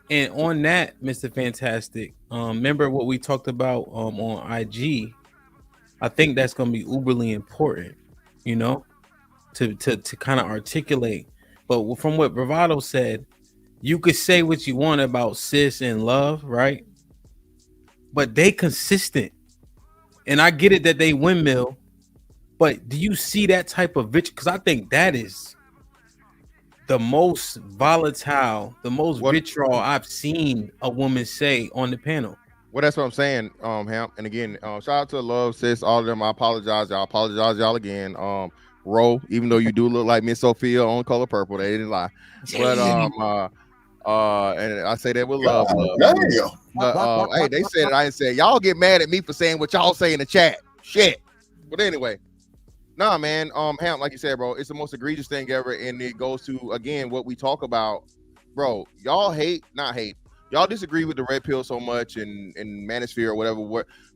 And on that, Mr. Fantastic, remember what we talked about on IG? I think that's going to be uberly important, to kind of articulate. But from what Bravado said, you could say what you want about sis and love, right? But they consistent. And I get it that they windmill, but do you see that type of vitriol? Because I think that is the most volatile, the most vitriol I've seen a woman say on the panel.
Well, that's what I'm saying, Hamp. And again, shout out to Love, sis, all of them. I apologize, y'all. Apologize, y'all again. Ro, even though you do look like Miss Sophia on Color Purple, they didn't lie. But and I say that with love. Hey, they said it. I didn't say it. Y'all get mad at me for saying what y'all say in the chat. Shit. But anyway. Nah, man. Hamp, like you said, bro, it's the most egregious thing ever, and it goes to again what we talk about, bro. Y'all not hate. Y'all disagree with the red pill so much and manosphere or whatever.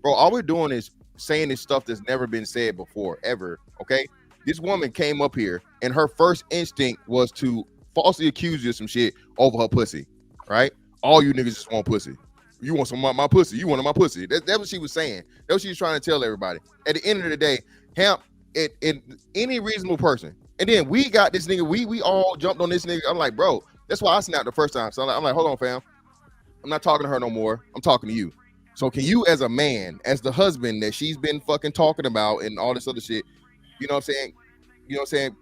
Bro, all we're doing is saying this stuff that's never been said before, ever. Okay, this woman came up here, and her first instinct was to falsely accuse you of some shit over her pussy, right? All you niggas just want pussy. You want some of my pussy. You wanted my pussy. That's what she was saying. That's what she was trying to tell everybody. At the end of the day, Hamp. In any reasonable person, and then we got this nigga. We all jumped on this nigga. I'm like, bro, that's why I snapped the first time. So I'm like, hold on, fam. I'm not talking to her no more. I'm talking to you. So can you, as a man, as the husband that she's been fucking talking about and all this other shit, you know what I'm saying?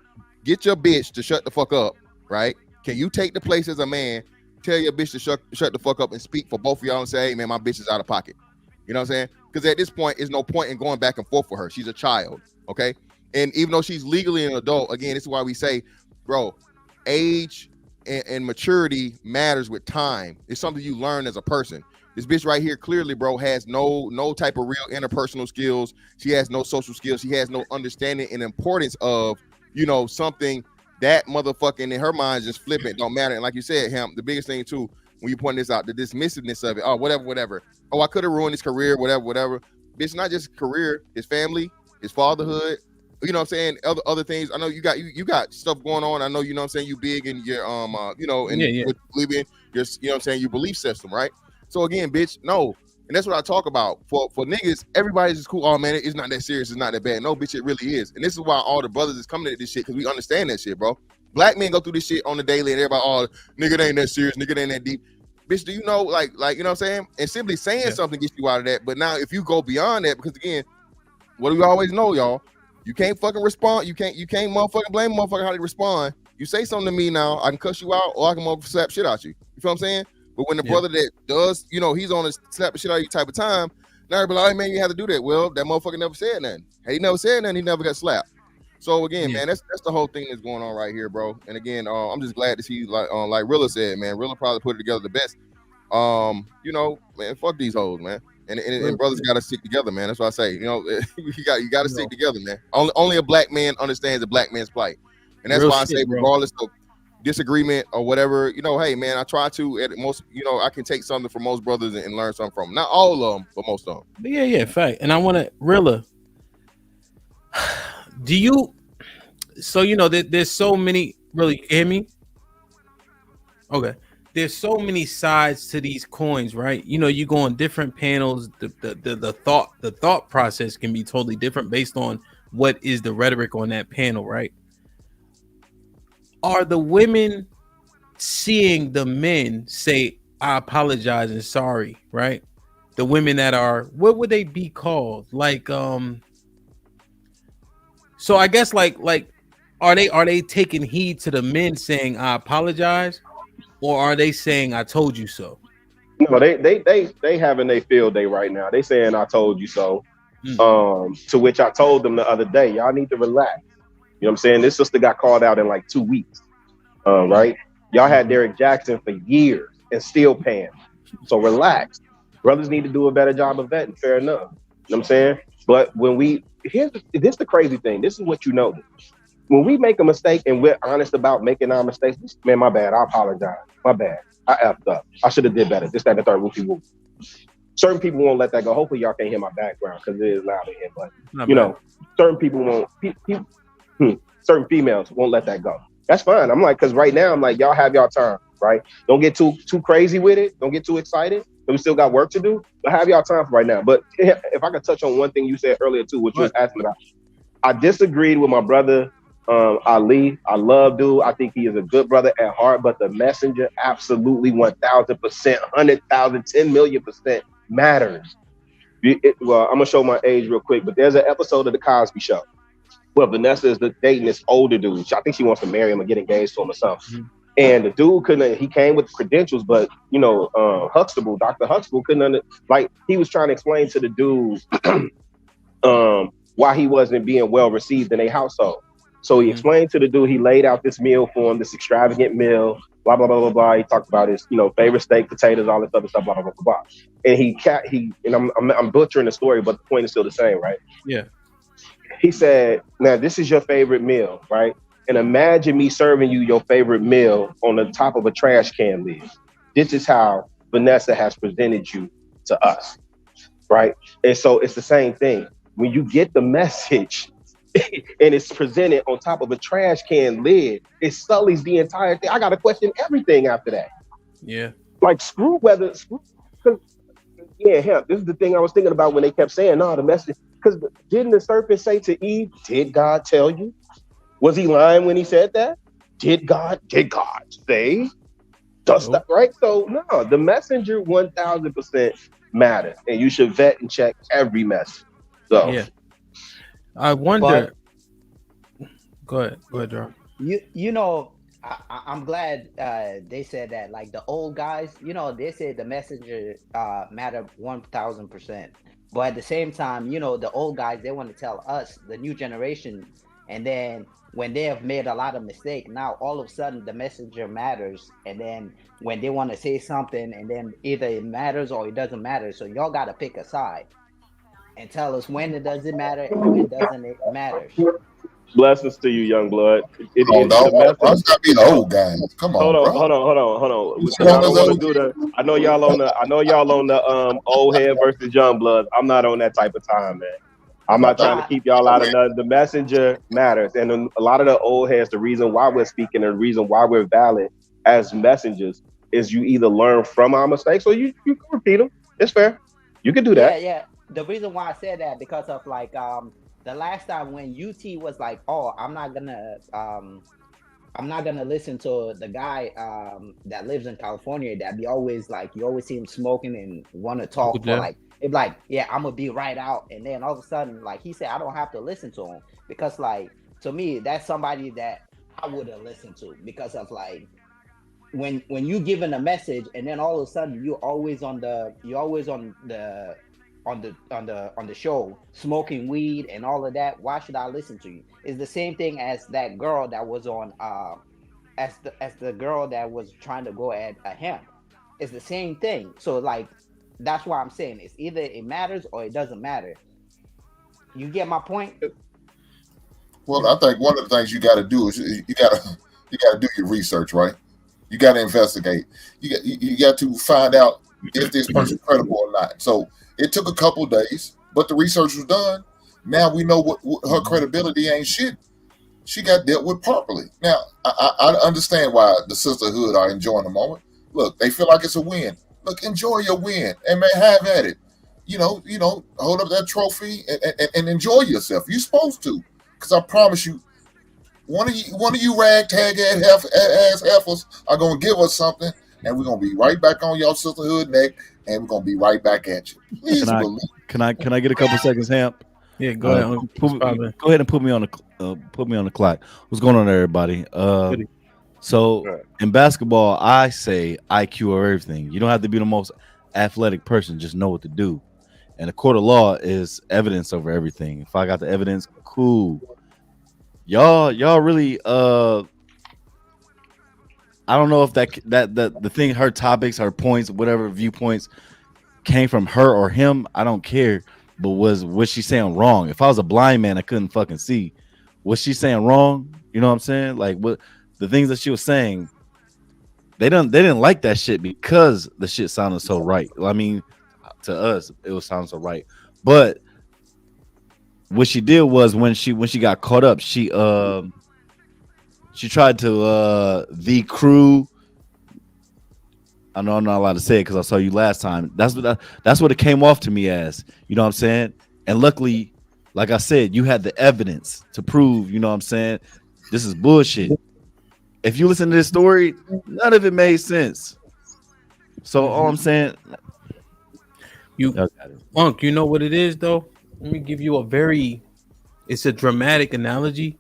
Get your bitch to shut the fuck up, right? Can you take the place as a man, tell your bitch to shut the fuck up and speak for both of y'all and say, hey man, my bitch is out of pocket. You know what I'm saying? Because at this point, there's no point in going back and forth for her. She's a child. Okay, and even though she's legally an adult, again, this is why we say, bro, age and maturity matters with time. It's something you learn as a person. This bitch right here clearly, bro, has no type of real interpersonal skills. She has no social skills. She has no understanding and importance of, something that motherfucking in her mind just flippant. Don't matter. And like you said, Hamp, the biggest thing too, when you point this out, the dismissiveness of it. Oh, whatever. Oh, I could have ruined his career, whatever. Bitch, not just career, his family, his fatherhood, you know what I'm saying, other things. I know you got stuff going on. I know, you know what I'm saying, you big in your what you believe in, your, you know what I'm saying, your belief system, right? So again, bitch, no. And that's what I talk about. For niggas, everybody's just cool. Oh man, it's not that serious, it's not that bad. No, bitch, it really is. And this is why all the brothers is coming at this shit, because we understand that shit, bro. Black men go through this shit on the daily, and everybody, oh, nigga, it ain't that serious, nigga, it ain't that deep. Bitch, do you know, like, you know what I'm saying? And simply saying something gets you out of that. But now if you go beyond that, because again, what do we always know, y'all? You can't fucking respond. You can't motherfucking blame a motherfucker how they respond. You say something to me now, I can cuss you out, or I can motherfucking slap shit out you. You feel what I'm saying? But when the brother that does, he's on a slap the shit out of you type of time, now everybody like, hey man, you have to do that. Well, that motherfucker never said nothing. Had he never said nothing, he never got slapped. So again, man, that's the whole thing that's going on right here, bro. And again, I'm just glad to see, like Rilla said, man, Rilla probably put it together the best. Man, fuck these hoes, man. And brothers gotta stick together, man. That's what I say. You gotta stick together, man. Only a black man understands a black man's plight, and that's why I say, regardless of disagreement or whatever, hey, man, I try to at most, I can take something from most brothers and learn something from them. Not all of them, but most of them.
Yeah, fact. And I want to, Rilla, do you? So there's so many. Really, you hear me? Okay. There's so many sides to these coins, right? You go on different panels. The thought process can be totally different based on what is the rhetoric on that panel, right? Are the women seeing the men say, I apologize and sorry, right? The women that are, what would they be called? Like, so I guess like, are they taking heed to the men saying, I apologize? Or are they saying I told you so?
No, they having their field day right now. They saying I told you so. To which I told them the other day, y'all need to relax. You know what I'm saying? This sister got called out in like 2 weeks. Right? Y'all had Derek Jackson for years and still paying. So relax. Brothers need to do a better job of vetting. Fair enough. You know what I'm saying? But when this is the crazy thing. This is what you know. When we make a mistake and we're honest about making our mistakes, man, my bad. I apologize. My bad. I effed up. I should have did better. This, that, and the third. Whoopie whoop. Certain people won't let that go. Hopefully y'all can't hear my background because it is loud in here. But you know, certain people won't. Certain females won't let that go. That's fine. I'm like, because right now I'm like, y'all have y'all time, right? Don't get too crazy with it. Don't get too excited. We still got work to do. But have y'all time for right now. But if I could touch on one thing you said earlier too, which you was asking about, I disagreed with my brother Ali. I love dude. I think he is a good brother at heart. But the messenger, absolutely 1,000%, 100,000, 10 million% matters. Well, I'm gonna show my age real quick. But there's an episode of the Cosby Show. Well, Vanessa is dating this older dude. I think she wants to marry him or get engaged to him or something. And the dude he came with credentials, but you know, Dr. Huxtable couldn't he was trying to explain to the dude why he wasn't being well received in a household. So he explained to the dude, he laid out this meal for him, this extravagant meal, blah, blah, blah, blah, blah. He talked about his, favorite steak, potatoes, all this other stuff, blah, blah, blah, blah, blah. And I'm butchering the story, but the point is still the same, right?
Yeah.
He said, now this is your favorite meal, right? And imagine me serving you your favorite meal on the top of a trash can lid. This is how Vanessa has presented you to us, right? And so it's the same thing. When you get the message and it's presented on top of a trash can lid, it sullies the entire thing. I got to question everything after that.
Yeah.
Like this is the thing I was thinking about when they kept saying, no, the message. Because didn't the serpent say to Eve, did God tell you? Was he lying when he said that? Did God say? Stuff, right? So no, the messenger 1,000% matters. And you should vet and check every message. So
yeah. I wonder. Go ahead, John.
I'm glad they said that. Like the old guys, they said the messenger matter 1,000%. But at the same time, the old guys, they want to tell us, the new generation, and then when they have made a lot of mistakes, now all of a sudden the messenger matters. And then when they want to say something, and then either it matters or it doesn't matter. So y'all got to pick a side and tell us when it doesn't matter and when doesn't it matter.
Blessings to you, young blood.
Let's not be the old guys. Come on,
hold on. I don't want to do that. I know y'all on the old head versus young blood. I'm not on that type of time, man. I'm not trying to keep y'all out of nothing. The messenger matters, and a lot of the old heads, the reason why we're speaking and the reason why we're valid as messengers is you either learn from our mistakes or you can repeat them. It's fair. You can do that.
Yeah. The reason why I said that because of the last time when UT was like, oh, I'm not gonna listen to the guy that lives in California that be always like, you always see him smoking and want to talk for like, it's like, yeah, I'm gonna be right out. And then all of a sudden, like he said, I don't have to listen to him because like, to me, that's somebody that I would have listened to because of like, when you giving a message and then all of a sudden you're always on the show smoking weed and all of that, why should I listen to you? It's the same thing as that girl that was on as the girl that was trying to go at him. It's the same thing. So like that's why I'm saying it's either it matters or it doesn't matter. You get my point?
Well, I think one of the things you got to do is you got to do your research, right? You got to investigate. You got to find out if this person credible or not. So it took a couple of days, but the research was done. Now we know what her credibility ain't shit. She got dealt with properly. Now I understand why the sisterhood are enjoying the moment. Look, they feel like it's a win. Look, enjoy your win and man, have at it. Hold up that trophy and enjoy yourself. You're supposed to, because I promise you, one of you ragtag ass heifers are gonna give us something, and we're gonna be right back on your sisterhood neck, and we're gonna be right back at you. Please believe.
Can I get a couple seconds, Hamp?
Yeah, go ahead.
Go ahead and put me on the clock. What's going on, everybody? So in basketball, I say IQ or everything. You don't have to be the most athletic person; just know what to do. and a court of law is evidence over everything. If I got the evidence, cool. Y'all really I don't know if the thing, her topics, her points, whatever viewpoints came from her or him. I don't care. But was she saying wrong? If I was a blind man, I couldn't fucking see. Was she saying wrong? You know what I'm saying? Like what the things that she was saying, they didn't like that shit because the shit sounded so right. I mean, to us, it was sounding so right. But what she did was when she got caught up, she tried to the crew. I know I'm not allowed to say it because I saw you last time. That's what it came off to me as. You know what I'm saying? And luckily, like I said, you had the evidence to prove. You know what I'm saying? This is bullshit. If you listen to this story, none of it made sense. So all I'm saying,
Monk, you know what it is though? Let me give you it's a dramatic analogy.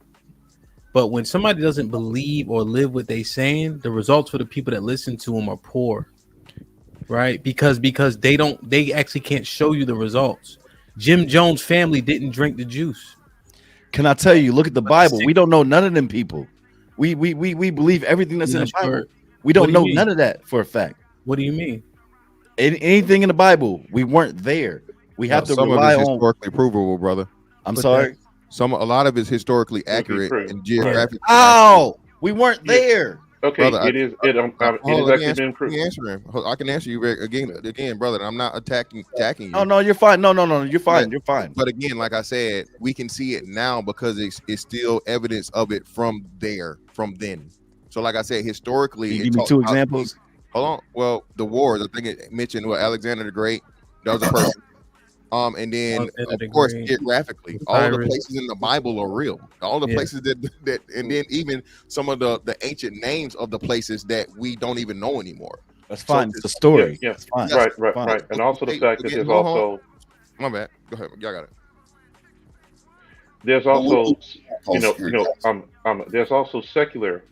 But when somebody doesn't believe or live what they saying, the results for the people that listen to them are poor, right? Because they actually can't show you the results. Jim Jones' family didn't drink the juice.
Can I tell you? Look at the Bible. We don't know none of them people. We believe everything that's in the Bible. We don't know none of that for a fact.
What do you mean?
Anything in the Bible, we weren't there. We have to rely on
historically provable, brother.
I'm sorry.
A lot of it's historically accurate and geographically.
Oh, we weren't there.
Okay,
brother,
it is actually been proved.
I can answer you again, brother. I'm not attacking you.
No, you're fine. No, you're fine.
Yeah.
You're fine.
But again, like I said, we can see it now because it's still evidence of it from then. So, like I said, historically,
Can you give me two examples.
Hold on. Well, the wars. I think it mentioned Alexander the Great. That was a person. And then of course geographically, all of the places in the Bible are real. All the places that and then even some of the ancient names of the places that we don't even know anymore.
That's fine. It's a story.
Yeah,
it's fine.
Right. And also the fact that there's also
my bad. Go ahead. Y'all got it.
There's also there's also secular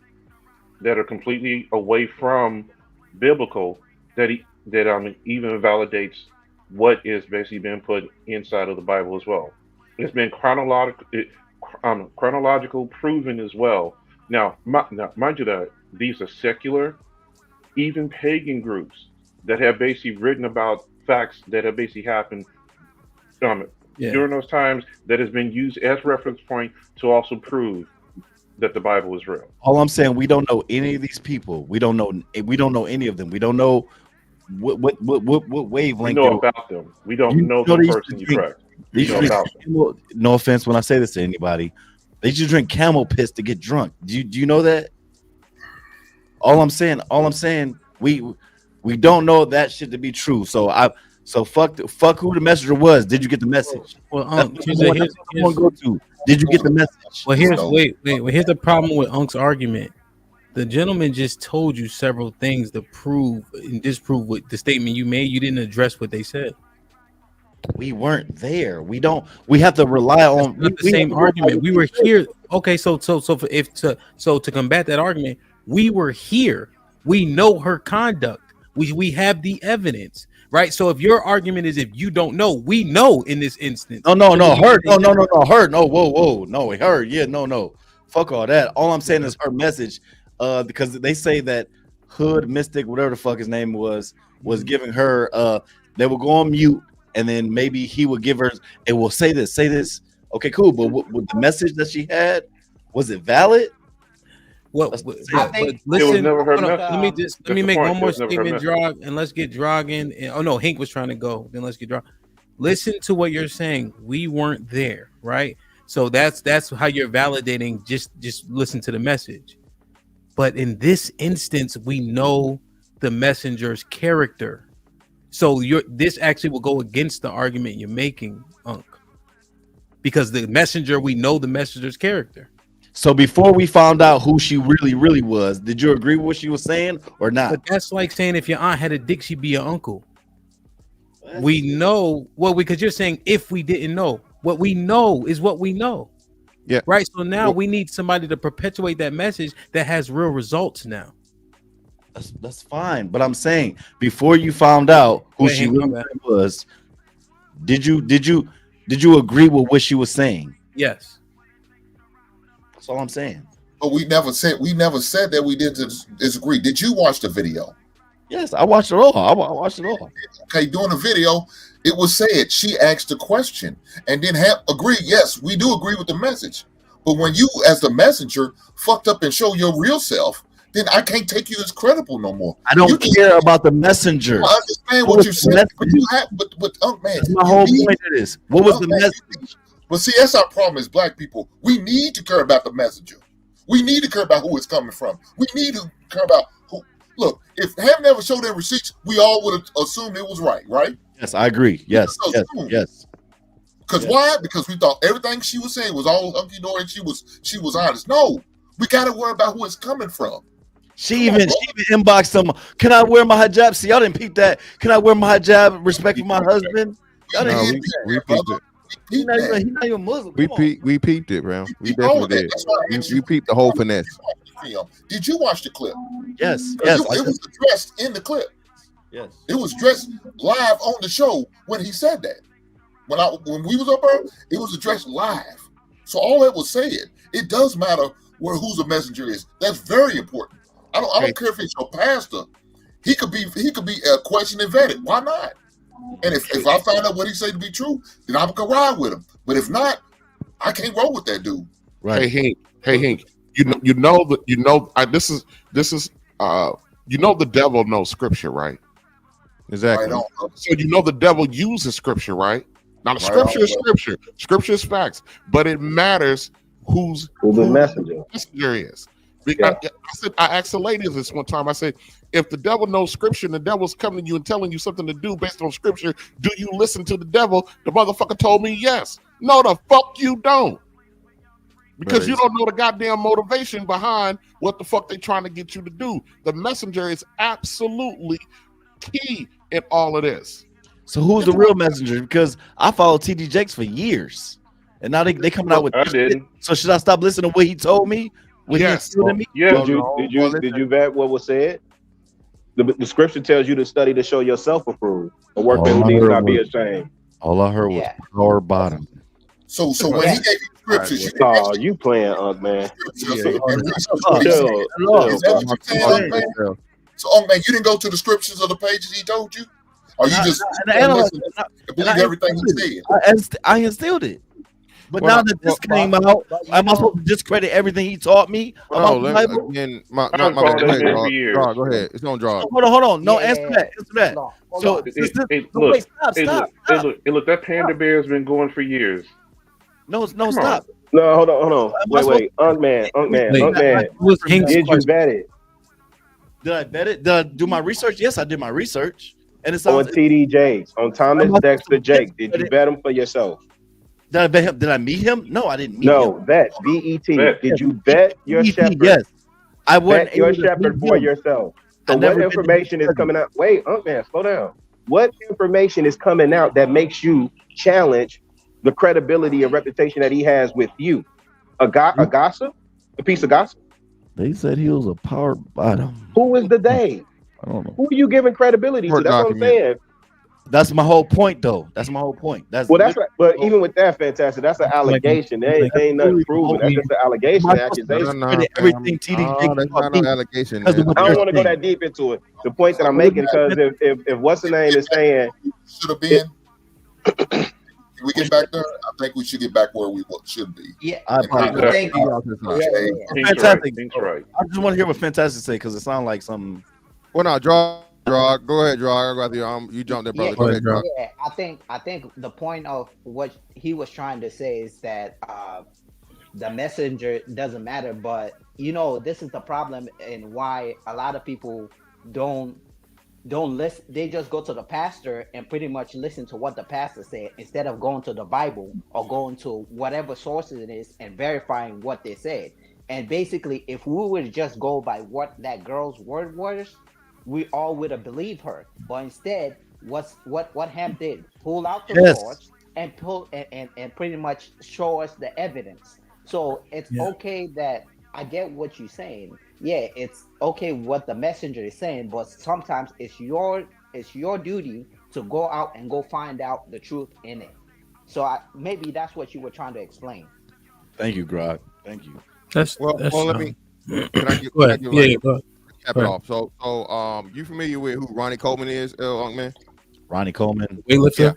that are completely away from biblical that even validates what is basically being put inside of the Bible as well. It's been chronological proven as well. Now, mind you that these are secular, even pagan groups that have basically written about facts that have basically happened during those times that has been used as reference point to also prove that the Bible is real.
All I'm saying, we don't know any of these people. We don't know any of them. We don't know what wavelength.
We know about them. We don't know the person you correct.
No offense when I say this to anybody, they just drink camel piss to get drunk. Do you know that? All I'm saying, we don't know that shit to be true. So fuck who the messenger was. Did you get the message?
Well,
did you get the message?
Well, here's the problem with Unk's argument. The gentleman just told you several things to prove and disprove what the statement you made. You didn't address what they said.
We weren't there. We have to rely on
the same argument. We were here. Okay, so to combat that argument, we were here. We know her conduct. We have the evidence, right? So if your argument is if you don't know, we know in this instance.
Her. No. Fuck all that. All I'm saying is her message. Because they say that Hood Mystic, whatever the fuck his name was giving her. They will go on mute, and then maybe he would give her. It will say this. Okay, cool. But with the message that she had, was it valid?
Well, listen. Let me make one more statement, Drog, and let's get Drog in. Oh no, Hank was trying to go. Then let's get Drog. Listen to what you're saying. We weren't there, right? So that's how you're validating. Just listen to the message. But in this instance, we know the messenger's character. So this actually will go against the argument you're making, Unk. Because the messenger, we know the messenger's character.
So before we found out who she really was, did you agree with what she was saying or not?
But that's like saying if your aunt had a dick, she'd be your uncle. We know, because you're saying if we didn't know. What we know is what we know.
Yeah.
Right. So now we need somebody to perpetuate that message that has real results now.
That's fine. But I'm saying before you found out who she really was, Did you agree with what she was saying?
Yes.
That's all I'm saying.
But we never said that we didn't disagree. Did you watch the video?
Yes, I watched it all. I watched it all.
Okay, during the video, it was said she asked a question and then agreed. Yes, we do agree with the message. But when you, as the messenger, fucked up and show your real self, then I can't take you as credible no more.
I don't care about the messenger.
I understand what you said, but you have, but man,
that's my whole point of this. What was the message?
But see, that's our problem as black people. We need to care about the messenger. We need to care about who it's coming from. We need to care about who. Look, if Ham never showed their receipts, we all would have assumed it was right?
Yes, I agree. Yes.
Because why? Because we thought everything she was saying was all hunky dory and she was honest. No, we got to worry about who it's coming from.
She even inboxed them. Can I wear my hijab? See, y'all didn't peep that. Can I wear my hijab? Respect for my husband. Y'all didn't
we peeped it.
He's not even Muslim.
We peeped it, bro. We definitely did. We peeped the whole finesse.
Did you watch the clip?
Yes.
It was addressed in the clip.
Yes.
It was addressed live on the show when he said that. When we was up there, it was addressed live. So all that was said. It does matter who the messenger is. That's very important. I don't care if it's your pastor. He could be questioned and vetted. Why not? And if I find out what he said to be true, then I'm gonna ride with him. But if not, I can't roll with that dude.
Right. Hey Hank. You know the devil knows scripture, right?
Exactly.
Right.
So you know the devil uses scripture, right? Now the scripture is scripture. Scripture is facts, but it matters who
the messenger
is. Because I asked the ladies this one time. I said, if the devil knows scripture and the devil's coming to you and telling you something to do based on scripture, do you listen to the devil? The motherfucker told me yes. No, the fuck you don't. Because you don't know the goddamn motivation behind what the fuck they trying to get you to do. The messenger is absolutely key in all of this.
So who's the real messenger? Because I followed TD Jakes for years, and now they coming out with.
I didn't.
So should I stop listening to what he told me?
Yes.
Did you vet what was said? The scripture tells you to study to show yourself approved. A workman who needs not be ashamed.
All I heard was power bottom.
So when he gave you scriptures,
you playing, man.
So, man, you didn't go to the scriptures of the pages he told you, or you just believe everything he said?
I instilled it. But now that this came out, am I supposed to discredit everything he taught me about the Bible?
Again, my bad. Go ahead. It's gonna draw.
Hold on. No, answer that. So
look, that panda bear has been going for years.
No, stop.
No, hold on. Wait. Unk man. Did you vet it?
Did I vet it? Did I do my research? Yes, I did my research. And it's
on TD Jakes, on Thomas Dexter Jake. Did you vet him for yourself?
Did I vet him? Did I meet him? No, I didn't meet him.
No, vet. V-E-T. Did you vet your shepherd?
Yes. I
vet your shepherd for yourself. So what information is coming out? Wait, man, slow down. What information is coming out that makes you challenge the credibility and reputation that he has with you? A gossip? A piece of gossip?
They said he was a power bottom.
Who is the they?
I don't know.
Who are you giving credibility to? That's what I'm saying.
That's my whole point, though. That's my whole point. But
even with that, fantastic. That's an allegation. There ain't nothing proven. That's just an allegation. Accusation.
Everything TD.
That's not an allegation.
I don't want to go that deep into it. The point that I'm making, because if what's the name is saying
should have been. Can we get back there? I think we should get back where we should be.
Yeah.
Thank you. Fantastic.
Right.
I just want to hear what Fantastic say, because it sounds like something.
Well, no, Draw. Go ahead, Draw. You jumped there, brother. Go ahead, Draw.
Yeah, I think the point of what he was trying to say is that the messenger doesn't matter, but this is the problem and why a lot of people don't listen. They just go to the pastor and pretty much listen to what the pastor said instead of going to the Bible or going to whatever sources it is and verifying what they said. And basically, if we would just go by what that girl's word was, we all would have believed her. But instead, what Ham did, pull out the source and and pretty much show us the evidence. So it's okay that I get what you're saying. Yeah, it's okay what the messenger is saying, but sometimes it's your duty to go out and go find out the truth in it. So maybe that's what you were trying to explain.
Thank you, Grog. Thank you.
That's let me. Can I get
go ahead.
Cap it off. So you familiar with who Ronnie Coleman is, man?
Ronnie Coleman,
weightlifter.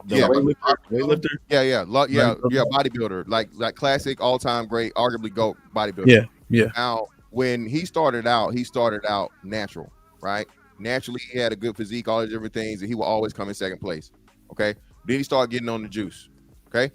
Yeah,
weightlifter.
Yeah, bodybuilder, like classic, all time great, arguably GOAT bodybuilder.
Yeah.
Now, when he started out natural, right? Naturally, he had a good physique, all these different things, and he will always come in second place. Okay, then he started getting on the juice. Okay,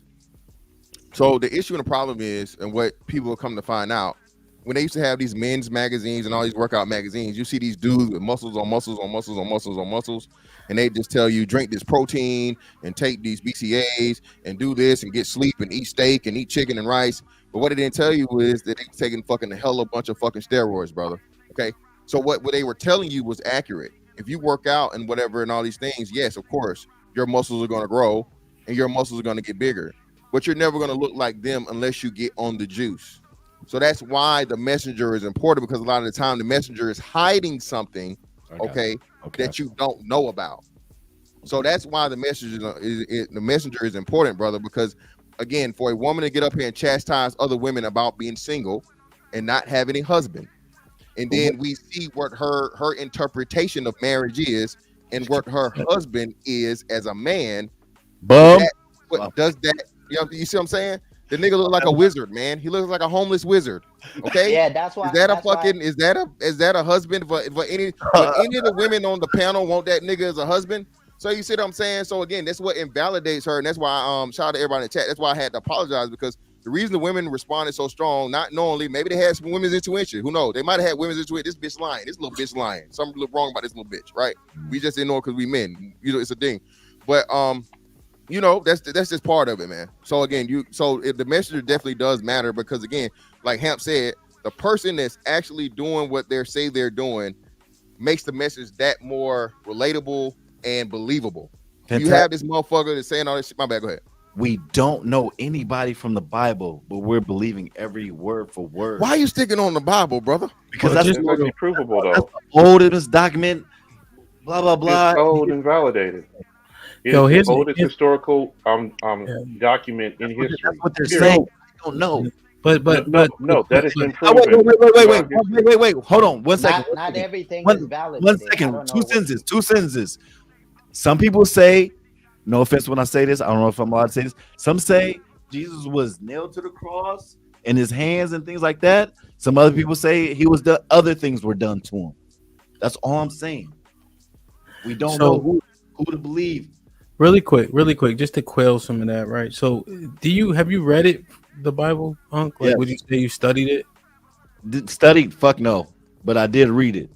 so the issue and the problem is, and what people will come to find out, when they used to have these men's magazines and all these workout magazines, you see these dudes with muscles on muscles on muscles on muscles on muscles, and they just tell you drink this protein and take these BCAAs and do this and get sleep and eat steak and eat chicken and rice. But what they didn't tell you is that they were taking fucking a hell of a bunch of fucking steroids, brother. Okay, so what they were telling you was accurate. If you work out and whatever and all these things, yes, of course, your muscles are going to grow and your muscles are going to get bigger, but you're never going to look like them unless you get on the juice. So that's why the messenger is important, because a lot of the time the messenger is hiding something, okay. that you don't know about. So that's why the messenger is important, brother, because again, for a woman to get up here and chastise other women about being single and not having a husband, and then we see what her interpretation of marriage is and what her husband is as a man. What does that? You see what I'm saying? The nigga look like a wizard, man. He looks like a homeless wizard. Okay.
Yeah, that's why.
Is that a husband for any of the women on the panel want that nigga as a husband? So you see what I'm saying? So again, that's what invalidates her, and that's why shout out to everybody in the chat. That's why I had to apologize, because the reason the women responded so strong, not knowingly, maybe they had some women's intuition. Who knows? They might have had women's intuition. This bitch lying. This little bitch lying. Something look wrong about this little bitch, right? We just didn't know because we men. You know, it's a thing. But you know, that's just part of it, man. So again, the messenger definitely does matter, because again, like Hamp said, the person that's actually doing what they say they're doing makes the message that more relatable and believable. You have this motherfucker that's saying all this shit. My bad, go ahead.
We don't know anybody from the Bible, but we're believing every word for word.
Why are you sticking on the Bible, brother?
Because
that's provable, though.
That's the oldest document, blah blah blah.
It's old and validated. It's the oldest historical document in history.
That's what they're saying. I don't know.
But no, that has been proven.
Wait. Hold on. 1 second.
Not everything is valid.
1 second. Two sentences. Some people say, no offense when I say this, I don't know if I'm allowed to say this. Some say Jesus was nailed to the cross and his hands and things like that. Some other people say the other things were done to him. That's all I'm saying. We don't know who to believe.
Really quick, just to quell some of that, right? So, have you read it, the Bible, Unc? Like, would you say you studied it?
Studied? Fuck no, but I did read it.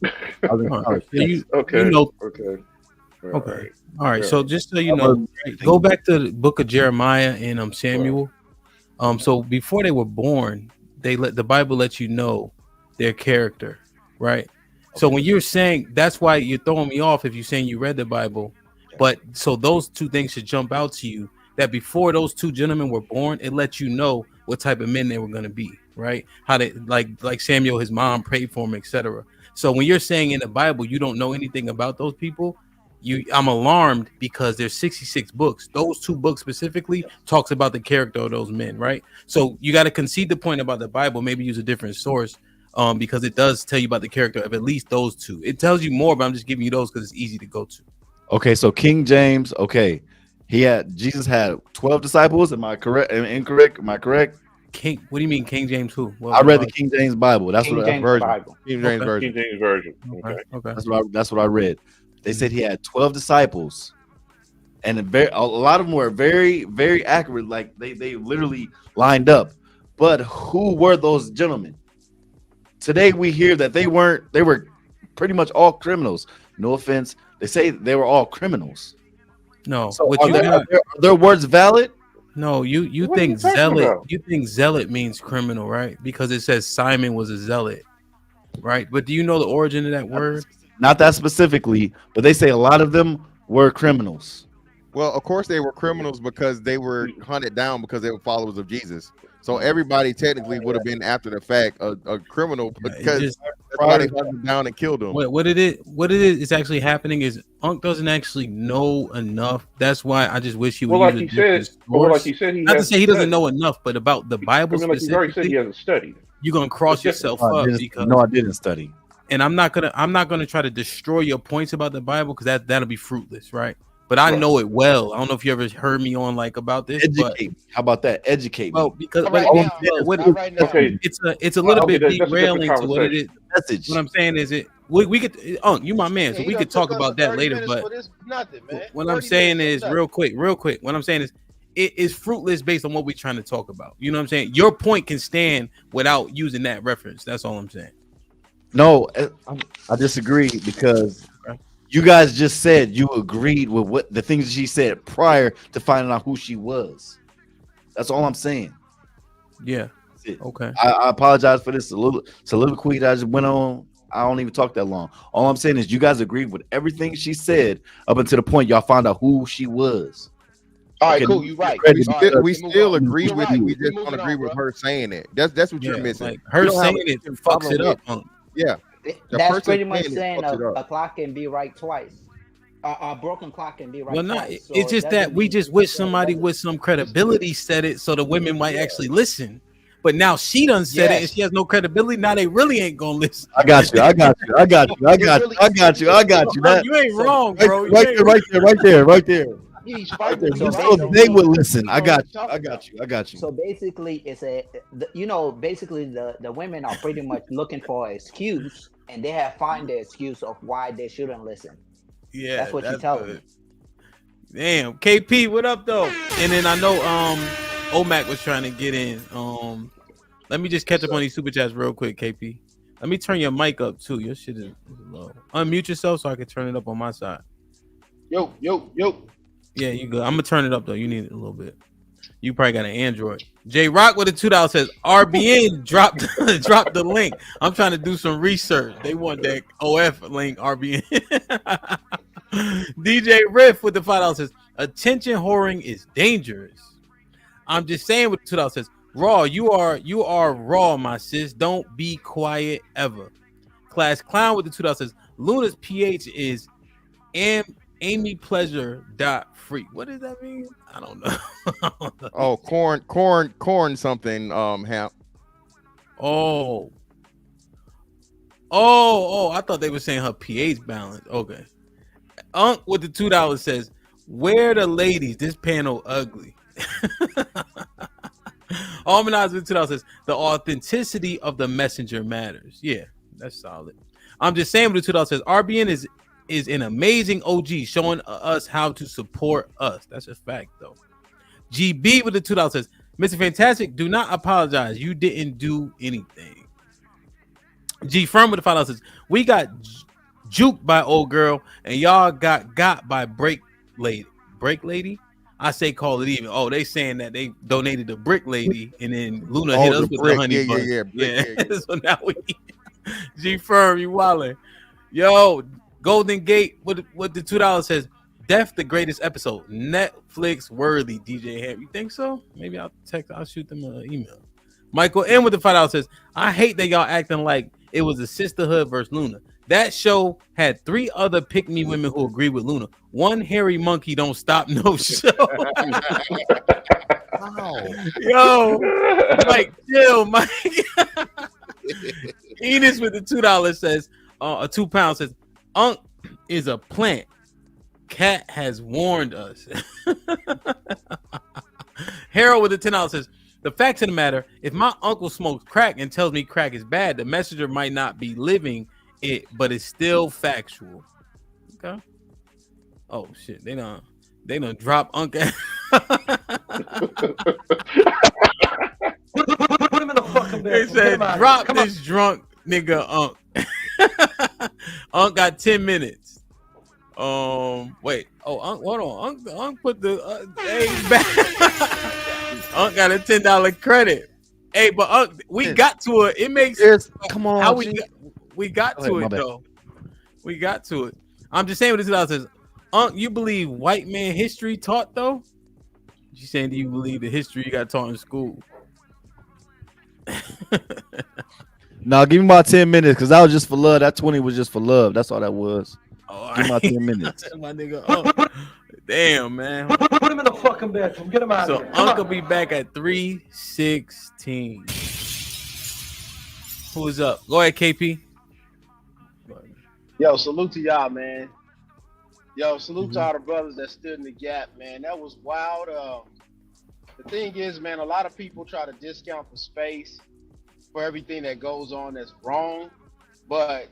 Okay. All right. So just so you know, go back to the book of Jeremiah and Samuel. So before they were born, the Bible lets you know their character, right? So when you're saying, that's why you're throwing me off if you're saying you read the Bible. But so those two things should jump out to you, that before those two gentlemen were born, it lets you know what type of men they were going to be, right? How they like Samuel, his mom prayed for him, etc. So when you're saying in the Bible you don't know anything about those people, I'm alarmed, because there's 66 books. Those two books specifically talks about the character of those men, right? So you got to concede the point about the Bible, maybe use a different source, because it does tell you about the character of at least those two. It tells you more, but I'm just giving you those because it's easy to go to.
Okay, so King James, Jesus had 12 disciples. Am I correct? Incorrect? Am I correct?
What do you mean King James who?
I read the King James Bible. That's what King James
Version.
Okay.
That's what I read. They said he had 12 disciples, and a lot of them were very, very accurate. Like they literally lined up. But who were those gentlemen? Today we hear that they were pretty much all criminals. No offense. They say they were all criminals.
No.
So are their words valid?
No, you think zealot. You think zealot means criminal, right? Because it says Simon was a zealot, right? But do you know the origin of that word?
Not that specifically, but they say a lot of them were criminals.
Well, of course they were criminals because they were hunted down because they were followers of Jesus. So everybody technically would have been after the fact a criminal because That's why they shot him down and killed him.
What it is actually happening is Unc doesn't actually know enough. That's why I just wish he would use a different source.
Like he said,
not to say he doesn't know enough, but about the Bible
like he's already said, he hasn't studied.
You're gonna cross yourself up because
I didn't study.
And I'm not gonna try to destroy your points about the Bible because that'll be fruitless, right? But I know it well. I don't know if you ever heard me on like about this.
Educate me. How about that? Educate me.
Well, because
okay,
it's a little bit derailing to what it is.
Message.
What I'm saying is we could, you my man, so we could talk about that later. But what I'm saying is real quick. What I'm saying is it is fruitless based on what we're trying to talk about. You know what I'm saying? Your point can stand without using that reference. That's all I'm saying.
No, I disagree because you guys just said you agreed with what the things she said prior to finding out who she was. That's all I'm saying.
Yeah. Okay.
I apologize for this soliloquy that I just went on. I don't even talk that long. All I'm saying is you guys agreed with everything she said up until the point y'all found out who she was.
All right, cool. You're right.
We still agree with it. We just don't agree with her saying it. That's what you're missing.
Like her saying it fucks it up.
Yeah.
That's pretty much saying a clock can be right twice. A broken clock can be right twice. So
it's just that we just wish somebody with some credibility said it so the women might actually listen. But now she done said it and she has no credibility. Now they really ain't gonna listen.
I got you.
You ain't wrong, bro.
Right there. So they would listen. I got you.
So basically, it's basically the women are pretty much looking for an excuse, and they have found the excuse of why they shouldn't listen.
Yeah,
that's what you're telling me.
Damn, KP, what up though? And then I know Omac was trying to get in. Let me just catch up on these super chats real quick, KP. Let me turn your mic up too. Your shit is low. Unmute yourself so I can turn it up on my side.
Yo.
Yeah, you good. I'm gonna turn it up though. You need it a little bit. You probably got an Android. J Rock with a $2 says RBN dropped the link. I'm trying to do some research. They want that OF link RBN. DJ Riff with the $5 says attention whoring is dangerous. I'm just saying with the $2 says Raw, you are raw, my sis. Don't be quiet ever. Class Clown with the $2 says Luna's pH is amypleasure.free. What does that mean? I don't know.
Oh, corn something, Hap.
Oh, I thought they were saying her pH balance. Okay. Unc with the $2 says, where the ladies? This panel ugly. Almanaz with $2 says, the authenticity of the messenger matters. Yeah, that's solid. I'm just saying with the $2 says, RBN is an amazing OG showing us how to support us. That's a fact, though. GB with the $2 says, Mr. Fantastic, do not apologize. You didn't do anything. G Firm with the $5 says, we got juked by old girl and y'all got by break lady. I say call it even. Oh, they saying that they donated the brick lady and then Luna hit us with the honey bun. Yeah. So now we G Firm, you wildin'. Yo, Golden Gate with the $2 says, Death the greatest episode. Netflix worthy, DJ Ham. You think so? Maybe I'll shoot them an email. Michael M with the $5 says, I hate that y'all acting like it was a sisterhood versus Luna. That show had 3 other pick-me women who agree with Luna. One hairy monkey don't stop no show. Yo, Mike, chill, Mike. Enos with the $2 says, a £2 says, Unc is a plant. Cat has warned us. Harold with the $10 says, the facts of the matter, if my uncle smokes crack and tells me crack is bad, the messenger might not be living it, but it's still factual. Okay. Oh shit, they done drop Unc.
Put him in the fucking bed.
They said drop this drunk nigga Unc. Unc got 10 minutes. Wait. Oh, Unc, hold on. Unc put the hey back. Unc got a $10 credit. Hey, but Unc, we got to it. It makes
come on.
How we got to it though. We got to it. I'm just saying what this $2 says. Unc, you believe white man history taught though? You saying do you believe the history you got taught in school?
No, give me about 10 minutes because that was just for love. That 20 was just for love. That's all that was. Give me about 10 minutes.
My nigga. Oh, damn, man.
Put him in the fucking bedroom. Get him out of here.
So Uncle be back at 3:16. Who's up? Go ahead, KP.
Yo, salute to y'all, man. Yo, salute to all the brothers that stood in the gap, man. That was wild. The thing is, man, a lot of people try to discount the space for everything that goes on that's wrong, but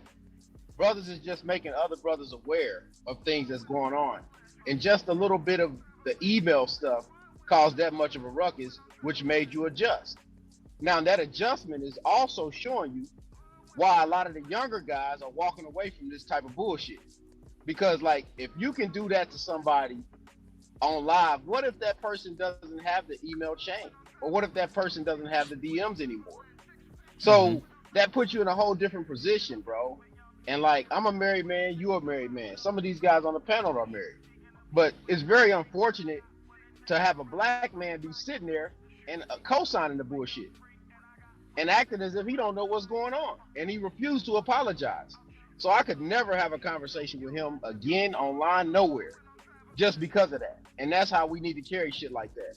brothers is just making other brothers aware of things that's going on. And just a little bit of the email stuff caused that much of a ruckus, which made you adjust. Now, that adjustment is also showing you why a lot of the younger guys are walking away from this type of bullshit. Because, like, if you can do that to somebody on live, what if that person doesn't have the email chain? Or what if that person doesn't have the DMs anymore? So that puts you in a whole different position, bro. And, like, I'm a married man, you're a married man. Some of these guys on the panel are married. But it's very unfortunate to have a black man be sitting there and co-signing the bullshit and acting as if he don't know what's going on. And he refused to apologize. So I could never have a conversation with him again online, nowhere, just because of that. And that's how we need to carry shit like that.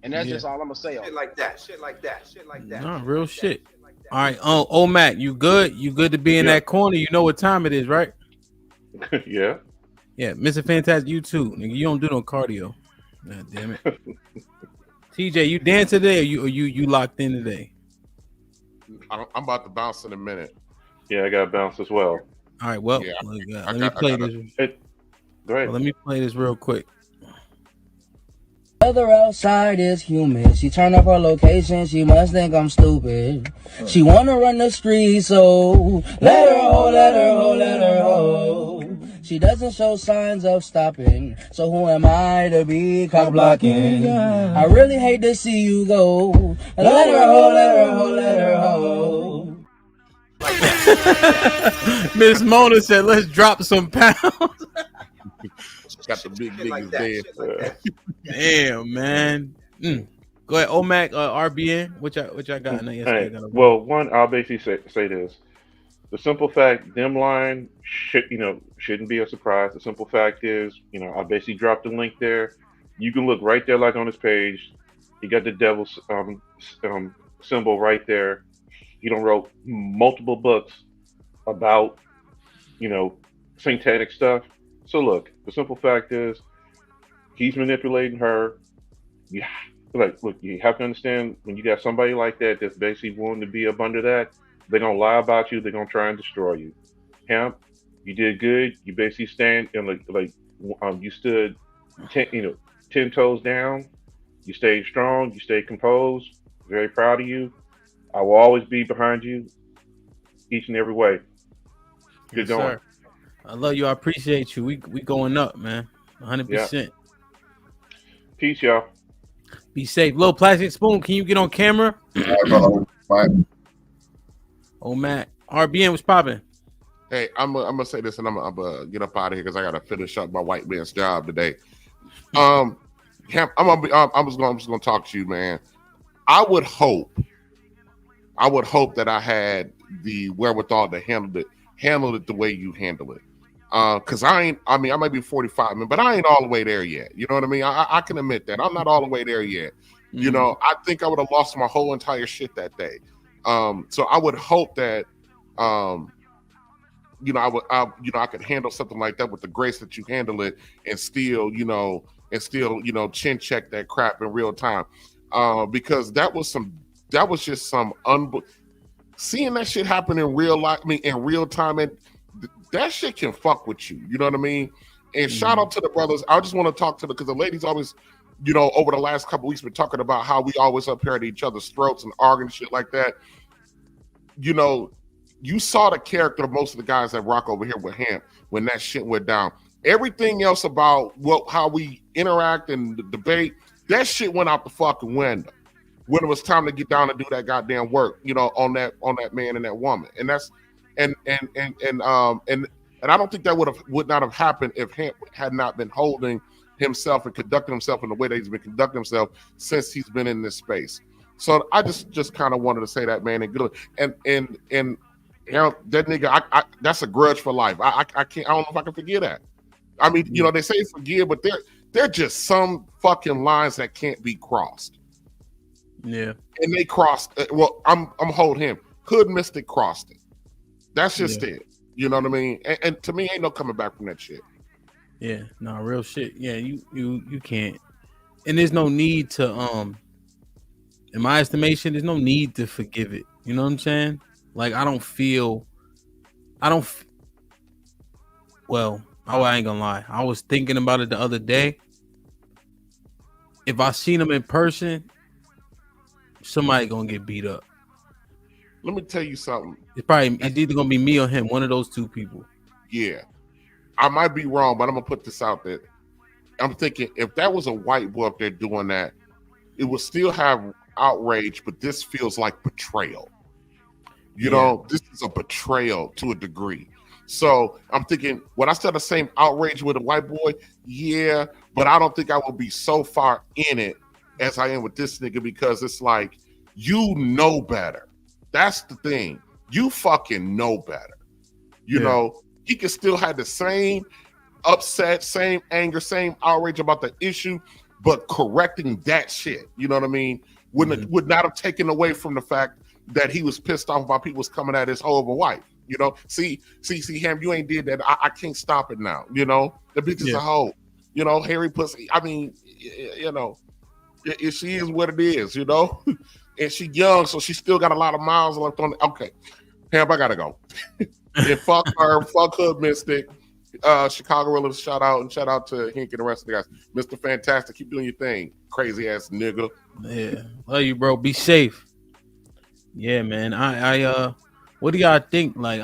And that's just all I'm gonna say on
shit like that, shit like that, shit like that.
No, real shit. All right, oh Mac, you good? You good to be in that corner? You know what time it is, right?
Yeah.
Yeah, Mr. Fantastic, you too. Nigga, you don't do no cardio. God damn it. TJ, you dance today or you locked in today?
I'm about to bounce in a minute.
Yeah, I got to bounce as well.
All right, well, let me play this.
Go ahead.
Well, let me play this real quick.
Weather outside is humid. She turned up her location. She must think I'm stupid. She wanna run the street, so let her ho, let her ho, let her ho. She doesn't show signs of stopping, so who am I to be cock blocking? I really hate to see you go. Let her ho, let her ho, let her ho.
Miss Mona said, "Let's drop some pounds."
Got the big niggas there.
Damn, man. Go ahead, OMAC, RBN. Which I got?
Well, one, I'll basically say this: the simple fact, them lying shouldn't be a surprise. The simple fact is, I basically dropped the link there. You can look right there, like on his page. He got the devil's symbol right there. He done wrote multiple books about, satanic stuff. So look, the simple fact is, he's manipulating her. Yeah, look, you have to understand, when you got somebody like that that's basically willing to be up under that, they're gonna lie about you. They're gonna try and destroy you. Hemp, you did good. You basically stand and you stood 10 toes down. You stayed strong. You stayed composed. Very proud of you. I will always be behind you, each and every way. Good going.
Sir. I love you. I appreciate you. We going up, man. 100%.
Peace, y'all.
Be safe. Little Plastic Spoon, can you get on camera? Oh, Matt. RBN, what's popping?
Hey, I'm gonna say this, and I'm gonna get up out of here because I gotta finish up my white man's job today. I'm just gonna talk to you, man. I would hope that I had the wherewithal to handle it the way you handle it. Cause I might be 45, man, but I ain't all the way there yet. You know what I mean? I can admit that I'm not all the way there yet. Mm-hmm. I think I would have lost my whole entire shit that day. So I would hope that, I could handle something like that with the grace that you handle it, and still chin check that crap in real time. Because that was just some seeing that shit happen in real life, in real time, and that shit can fuck with you. You know what I mean? And shout out to the brothers. I just want to talk to because the ladies always, over the last couple of weeks been talking about how we always up here at each other's throats and arguing shit like that. You saw the character of most of the guys that rock over here with him when that shit went down. Everything else about how we interact and debate, that shit went out the fucking window when it was time to get down and do that goddamn work, on that man and that woman. And that's and I don't think that would not have happened if Hamp had not been holding himself and conducting himself in the way that he's been conducting himself since he's been in this space. So I just kind of wanted to say that, man, and good. And you know, that nigga, that's a grudge for life. I can't. I don't know if I can forget that. I mean, you know, they say forgive, but they're just some fucking lines that can't be crossed.
Yeah.
And they crossed. Well, I'm holding him. Hood Mystic crossed it. That's just it. You know what I mean? And to me, ain't no coming back from that shit.
Yeah, no, real shit. Yeah, you can't. And there's no need to in my estimation, there's no need to forgive it. You know what I'm saying? Like I ain't gonna lie. I was thinking about it the other day. If I seen him in person, somebody gonna get beat up.
Let me tell you something.
It's either gonna be me or him, one of those two people.
Yeah. I might be wrong, but I'm gonna put this out there. I'm thinking if that was a white boy up there doing that, it would still have outrage, but this feels like betrayal. You know, this is a betrayal to a degree. So I'm thinking, would I still have the same outrage with a white boy? Yeah, but I don't think I will be so far in it as I am with this nigga, because it's like, you know better. That's the thing. You fucking know better. You know, he can still have the same upset, same anger, same outrage about the issue, but correcting that shit, you know what I mean, would not have taken away from the fact that he was pissed off about people coming at his horrible wife. You know, see, Ham, you ain't did that. I can't stop it now. You know, the bitch is a hoe. You know, hairy pussy. I mean, you know, she is what it is. You know, and she young, so she still got a lot of miles left on it. Okay, Ham, I gotta go. And fuck her, fuck Hood Mystic. Chicago Realist, shout out to Hink and the rest of the guys. Mr. Fantastic, keep doing your thing, crazy ass nigga.
Yeah, love you, bro. Be safe. Yeah, man. I what do y'all think? Like,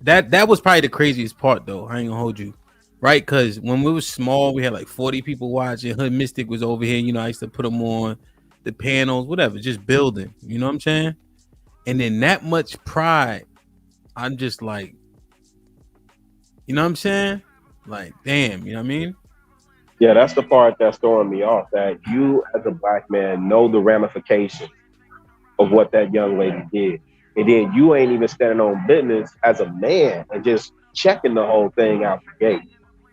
that was probably the craziest part, though. I ain't gonna hold you, right? Because when we was small, we had like 40 people watching. Hood Mystic was over here. You know, I used to put them on the panels, whatever, just building. You know what I'm saying? And then that much pride, I'm just like, you know what I'm saying? Like, damn, you know what I mean?
Yeah, that's the part that's throwing me off, that you as a black man know the ramifications of what that young lady did. And then you ain't even standing on business as a man and just checking the whole thing out the gate.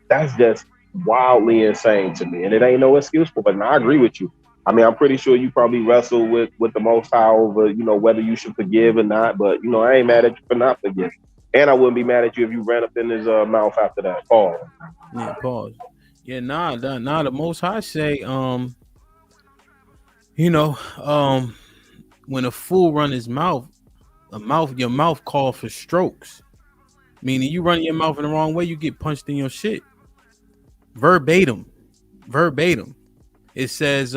That's just wildly insane to me. And it ain't no excuse for it. And I agree with you. I mean, I'm pretty sure you probably wrestle with the Most High over, you know, whether you should forgive or not. But, you know, I ain't mad at you for not forgiving. And I wouldn't be mad at you if you ran up in his mouth after that. Pause.
Yeah, pause. Yeah, nah, the Most High say, you know, when a fool run his mouth, your mouth call for strokes. Meaning you run your mouth in the wrong way, you get punched in your shit. Verbatim. It says,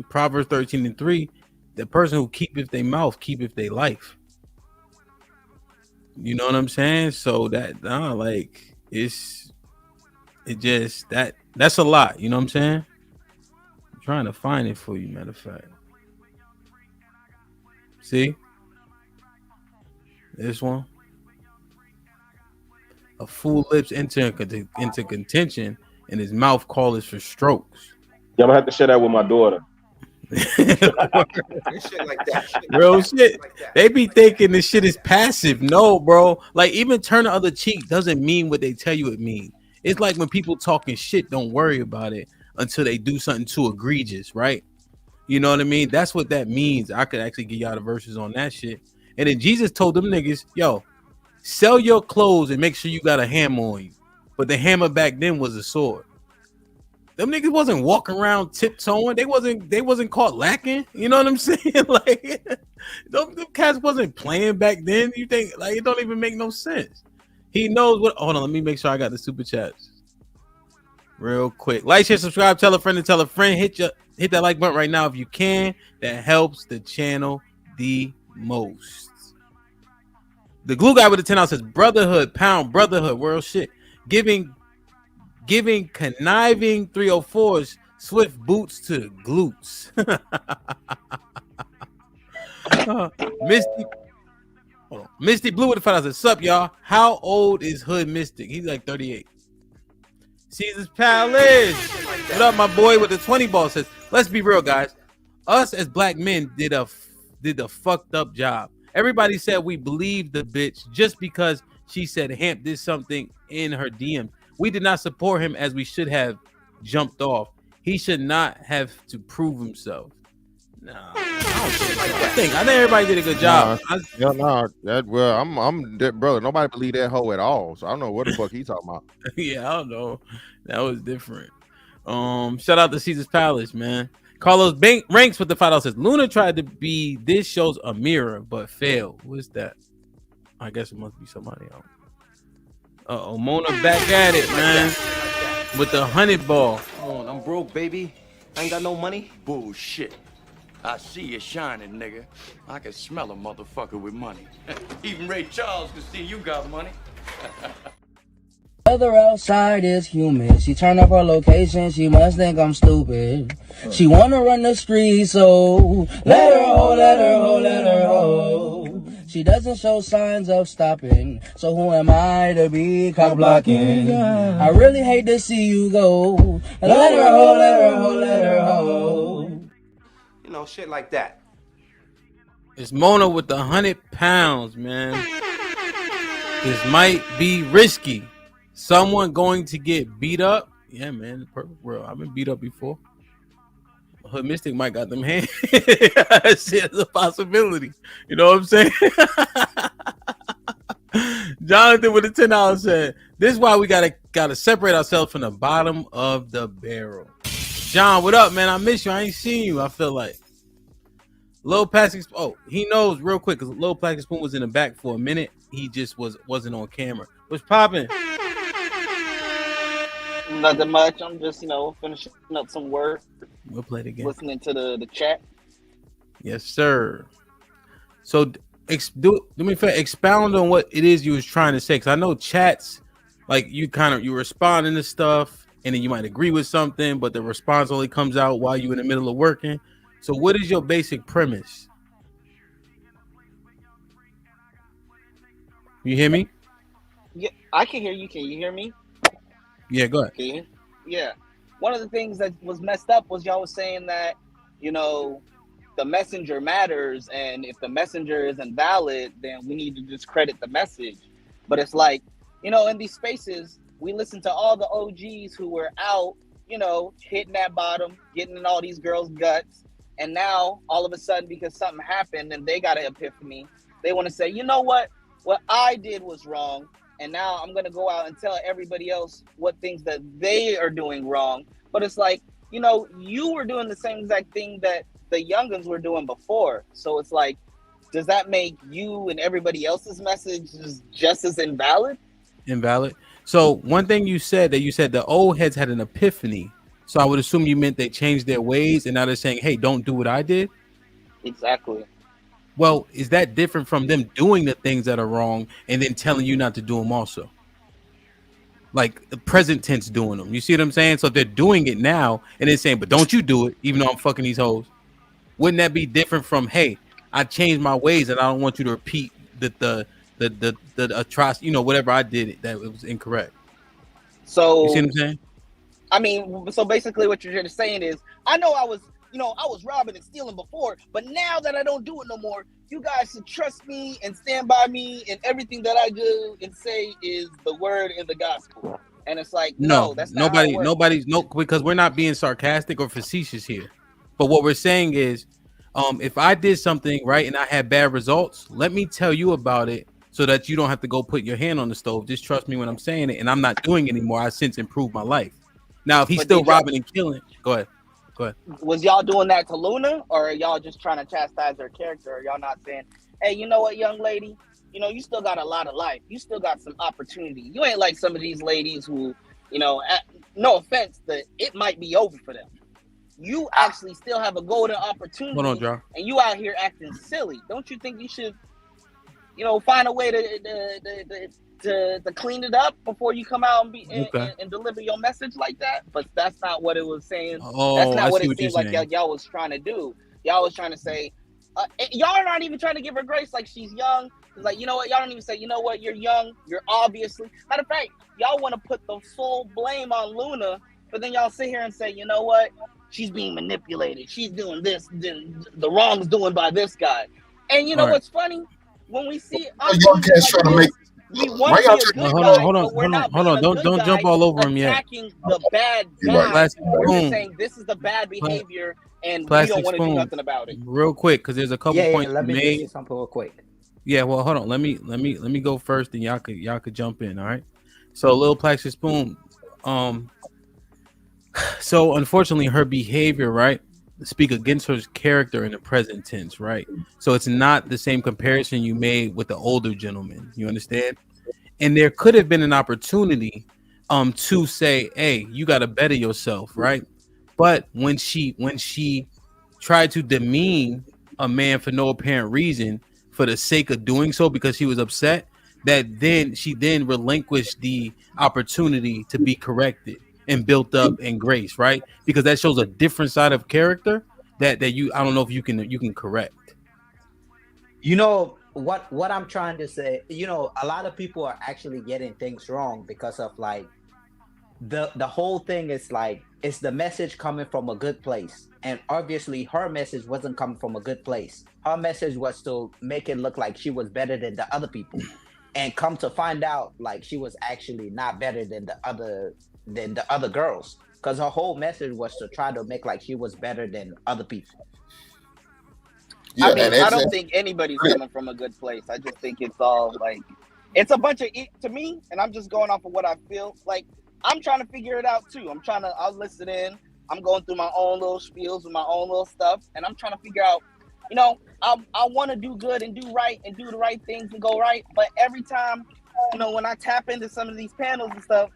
Proverbs 13:3, the person who keepeth their mouth keepeth their life. You know what I'm saying? So that's a lot. You know what I'm saying? I'm trying to find it for you, matter of fact. See? This one. A fool lips enter into contention, and his mouth calleth for strokes.
Yeah, I'm gonna have to share that with my daughter.
Shit like that.
Real shit. They be thinking this shit is passive. No, bro. Like, even turn the other cheek doesn't mean what they tell you it means. It's like when people talking shit, don't worry about it until they do something too egregious, right? You know what I mean? That's what that means. I could actually give y'all the verses on that shit. And then Jesus told them niggas, yo, sell your clothes and make sure you got a hammer on you. But the hammer back then was a sword. Them niggas wasn't walking around tiptoeing. They wasn't caught lacking. You know what I'm saying? Like, them cats wasn't playing back then. You think, like, it don't even make no sense. He knows what. Hold on, let me make sure I got the super chats real quick. Like, share, subscribe, tell a friend and tell a friend. Hit that like button right now if you can. That helps the channel the most. The glue guy with the 10 says brotherhood, pound, brotherhood, world shit. Giving conniving 304s swift boots to the glutes. Misty Blue with the 5 says, sup, y'all? How old is Hood Mystic? He's like 38. Caesar's Palace. What up, my boy with the 20 ball says, let's be real, guys. us as black men did a fucked up job. Everybody said we believed the bitch just because she said Hamp did something in her DM. We did not support him as we should have jumped off. He should not have to prove himself. Nah, I think everybody did a good job.
I'm that brother. Nobody believe that hoe at all. So I don't know what the fuck he talking about.
Yeah, I don't know. That was different. Shout out to Caesar's Palace, man. Carlos Ranks with the $5 says Luna tried to be this show's a mirror, but failed. What's that? I guess it must be somebody else. Mona back at it, man. With the 100 ball.
Oh, I'm broke, baby. I ain't got no money. Bullshit. I see you shining, nigga. I can smell a motherfucker with money. Even Ray Charles can see you got money.
Weather outside is humid. She turn up her location. She must think I'm stupid. She wanna run the street, so let her ho, let her ho, let her ho. She doesn't show signs of stopping, so who am I to be cock blocking? I really hate to see you go. Let her ho, let her ho, let her ho.
You know, shit like that.
It's Mona with the 100 pounds, man. This might be risky. Someone going to get beat up. Yeah, man. The perfect world. I've been beat up before. Hood Mystic might got them hands. Shit is a possibility. You know what I'm saying? Jonathan with the $10 said, this is why we gotta separate ourselves from the bottom of the barrel. John, what up, man? I miss you. I ain't seen you. I feel like Lil Plastic. Oh, he knows real quick because Lil Plastic Spoon was in the back for a minute. He just wasn't on camera. What's popping?
Nothing much. I'm just, finishing up some work.
We'll play it again.
Listening to the chat.
Yes, sir. So do me a favor, expound on what it is you was trying to say. Cause I know chats, like you responding to stuff and then you might agree with something, but the response only comes out while you're in the middle of working. So what is your basic premise? You hear me?
Yeah, I can hear you. Can you hear me?
Yeah, go ahead.
Can you hear? Yeah. One of the things that was messed up was y'all was saying that, the messenger matters, and if the messenger isn't valid, then we need to discredit the message. But it's like, in these spaces, we listen to all the OGs who were out, hitting that bottom, getting in all these girls' guts. And now, all of a sudden, because something happened and they got an epiphany, they want to say, you know what I did was wrong. And now I'm going to go out and tell everybody else what things that they are doing wrong. But it's like, you were doing the same exact thing that the youngins were doing before. So it's like, does that make you and everybody else's message just as invalid?
Invalid. So one thing you said the old heads had an epiphany. So I would assume you meant they changed their ways and now they're saying, hey, don't do what I did.
Exactly.
Well, is that different from them doing the things that are wrong and then telling you not to do them also? Like the present tense doing them. You see what I'm saying? So if they're doing it now and they're saying, but don't you do it, even though I'm fucking these hoes. Wouldn't that be different from, hey, I changed my ways and I don't want you to repeat the atrocity, whatever I did that it was incorrect.
So
you see what I'm saying?
I mean, so basically what you're just saying is, I know I was robbing and stealing before, but now that I don't do it no more, you guys should trust me and stand by me, and everything that I do and say is the word and the gospel. And it's like, no, that's not
nobody's because we're not being sarcastic or facetious here. But what we're saying is, if I did something right and I had bad results, let me tell you about it so that you don't have to go put your hand on the stove. Just trust me when I'm saying it, and I'm not doing it anymore. I since improved my life. Now, if he's still robbing and killing, go ahead.
Was y'all doing that to Luna, or are y'all just trying to chastise her character? Or y'all not saying, hey, you know what, young lady? You still got a lot of life. You still got some opportunity. You ain't like some of these ladies who, no offense, that it might be over for them. You actually still have a golden opportunity.
Hold on, John.
And you out here acting silly. Don't you think you should, find a way to clean it up before you come out and deliver your message like that? But that's not what it was saying.
Oh,
that's not
what
it seemed like y'all was trying to do. Y'all was trying to say, y'all are not even trying to give her grace like she's young. It's like, you know what? Y'all don't even say, you know what? You're young. You're obviously. Matter of fact, y'all want to put the sole blame on Luna, but then y'all sit here and say, you know what? she's being manipulated. She's doing this. The wrong's doing by this guy. And you know what's funny? When we see us
young cats trying to make.
we want to be a good guy, but we're not being a good
Don't
guy,
jump all over him yet.
attacking the bad
Right.
guy. We're
Boom.
just saying this is the bad behavior, and we
Plastic
don't want to do
spoon.
nothing about it.
Real quick, because there's a couple points
let me
made.
say something real quick.
Yeah, well, hold on. Let me go first, and y'all could jump in. All right. So, Lil Plastic Spoon. So unfortunately, her behavior, right, speak against her character in the present tense, right? So it's not the same comparison you made with the older gentleman. You understand? And there could have been an opportunity, to say, hey, you got to better yourself, right? But when she tried to demean a man for no apparent reason, for the sake of doing so because she was upset, that then she relinquished the opportunity to be corrected and built up in grace, right? Because that shows a different side of character that you, I don't know if you can correct.
You know what I'm trying to say, you know, a lot of people are actually getting things wrong because of like the whole thing is like, it's the message coming from a good place. And obviously her message wasn't coming from a good place. Her message was to make it look like she was better than the other people. And come to find out, like, she was actually not better than the other girls. Because her whole message was to try to make like she was better than other people.
Yeah, I mean, I don't think anybody's coming from a good place. I just think it's all like, it's a bunch of, to me, and I'm just going off of what I feel. Like, I'm trying to figure it out too. I'll listen in. I'm going through my own little spiels with my own little stuff. And I'm trying to figure out, you know, I want to do good and do right and do the right things and go right. But every time, you know, when I tap into some of these panels and stuff,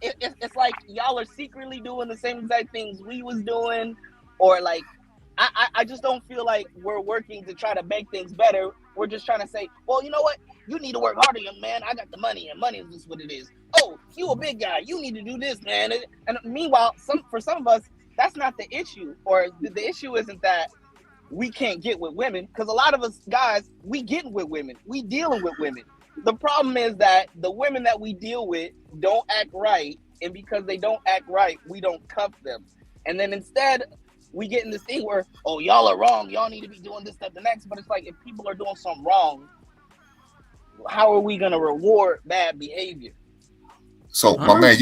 it's like y'all are secretly doing the same exact things we was doing, or like, I just don't feel like we're working to try to make things better. We're just trying to say, well, you know what? You need to work harder, young man. I got the money, and money is just what it is. Oh, you a big guy. You need to do this, man. And meanwhile, for some of us, that's not the issue. Or the issue isn't that we can't get with women, because a lot of us guys, we getting with women. We dealing with women. The problem is that the women that we deal with don't act right, and because they don't act right, we don't cuff them. And then instead, we get in this thing where, oh, y'all are wrong. Y'all need to be doing this, that, the next. But it's like, if people are doing something wrong, how are we going to reward bad behavior?
So, my man,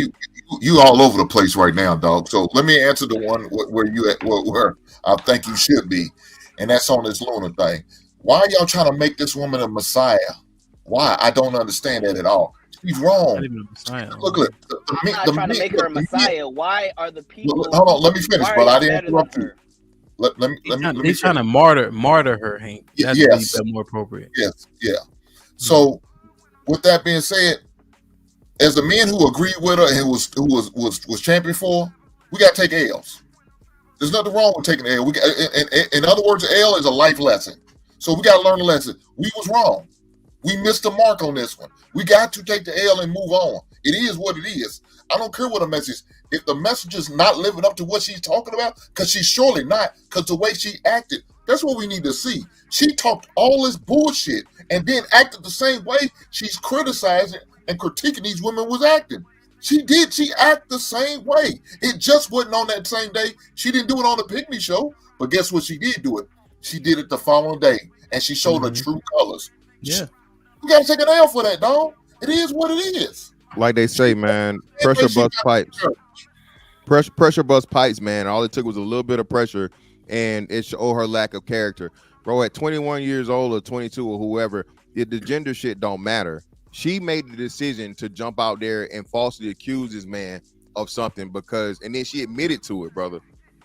you all over the place right now, dog. So let me answer the one where you at, where I think you should be, and that's on this Luna thing. Why are y'all trying to make this woman a messiah? Why? I don't understand that at all. She's wrong. Look.
I'm not trying to make her a messiah. Why are the people?
Hold on, let me finish, but I didn't interrupt you. Let me.
They're trying to martyr her, Hank. That's
yes,
more appropriate.
Yes, yeah. So, with that being said, as the men who agreed with her and who was champion for her, we got to take L's. There's nothing wrong with taking an L. In other words, an L is a life lesson. So we got to learn the lesson. We was wrong. We missed the mark on this one. We got to take the L and move on. It is what it is. I don't care what the message. If the message is not living up to what she's talking about, because she's surely not, because the way she acted, that's what we need to see. She talked all this bullshit and then acted the same way she's criticizing and critiquing these women was acting. She did. She acted the same way. It just wasn't on that same day. She didn't do it on the Pygmy show. But guess what? She did do it. She did it the following day. And she showed her true colors.
Yeah.
You got to take an L for that, dog. It is what it is.
Like they say, man, pressure busts pipes. Pressure busts pipes, man. All it took was a little bit of pressure, and it showed her lack of character. Bro, at 21 years old or 22 or whoever, the gender shit don't matter. She made the decision to jump out there and falsely accuse this man of something and then she admitted to it, brother.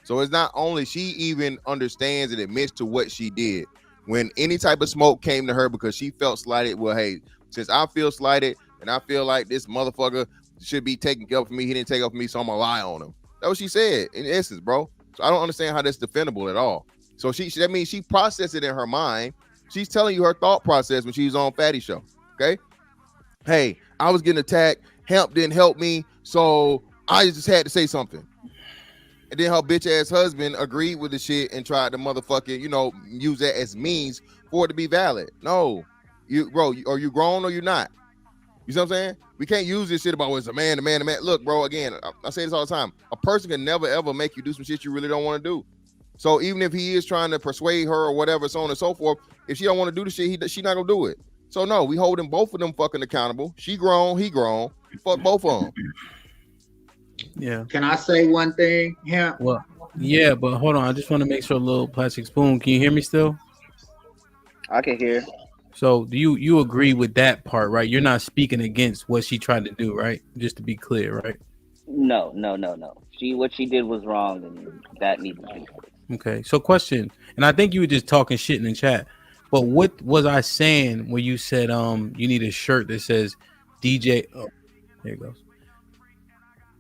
So it's not only she even understands and admits to what she did. When any type of smoke came to her because she felt slighted, well, hey, since I feel slighted and I feel like this motherfucker should be taking care of me, he didn't take up for me, so I'm gonna lie on him. That's what she said in essence, bro. So I don't understand how that's defendable at all. So that means she processed it in her mind. She's telling you her thought process when she's on Fatty Show. Okay. Hey, I was getting attacked. Hemp didn't help me, so I just had to say something. And then her bitch ass husband agreed with the shit and tried to motherfucking, use that as means for it to be valid. No, are you grown or you're not? You see what I'm saying? We can't use this shit about it's a man, the man, the man. Look, bro, again, I say this all the time. A person can never, ever make you do some shit you really don't want to do. So even if he is trying to persuade her or whatever, so on and so forth, if she don't want to do the shit, she not going to do it. So no, we holding both of them fucking accountable. She grown, he grown. Fuck both of them.
Yeah.
Can I say one thing? Yeah.
Well, yeah, but hold on. I just want to make sure, Little Plastic Spoon, can you hear me still?
I can hear.
So do you agree with that part, right? You're not speaking against what she tried to do, right? Just to be clear, right?
No. What she did was wrong, and that needs to be fixed.
Okay. So question, and I think you were just talking shit in the chat, but what was I saying when you said you need a shirt that says DJ? Oh, there it goes.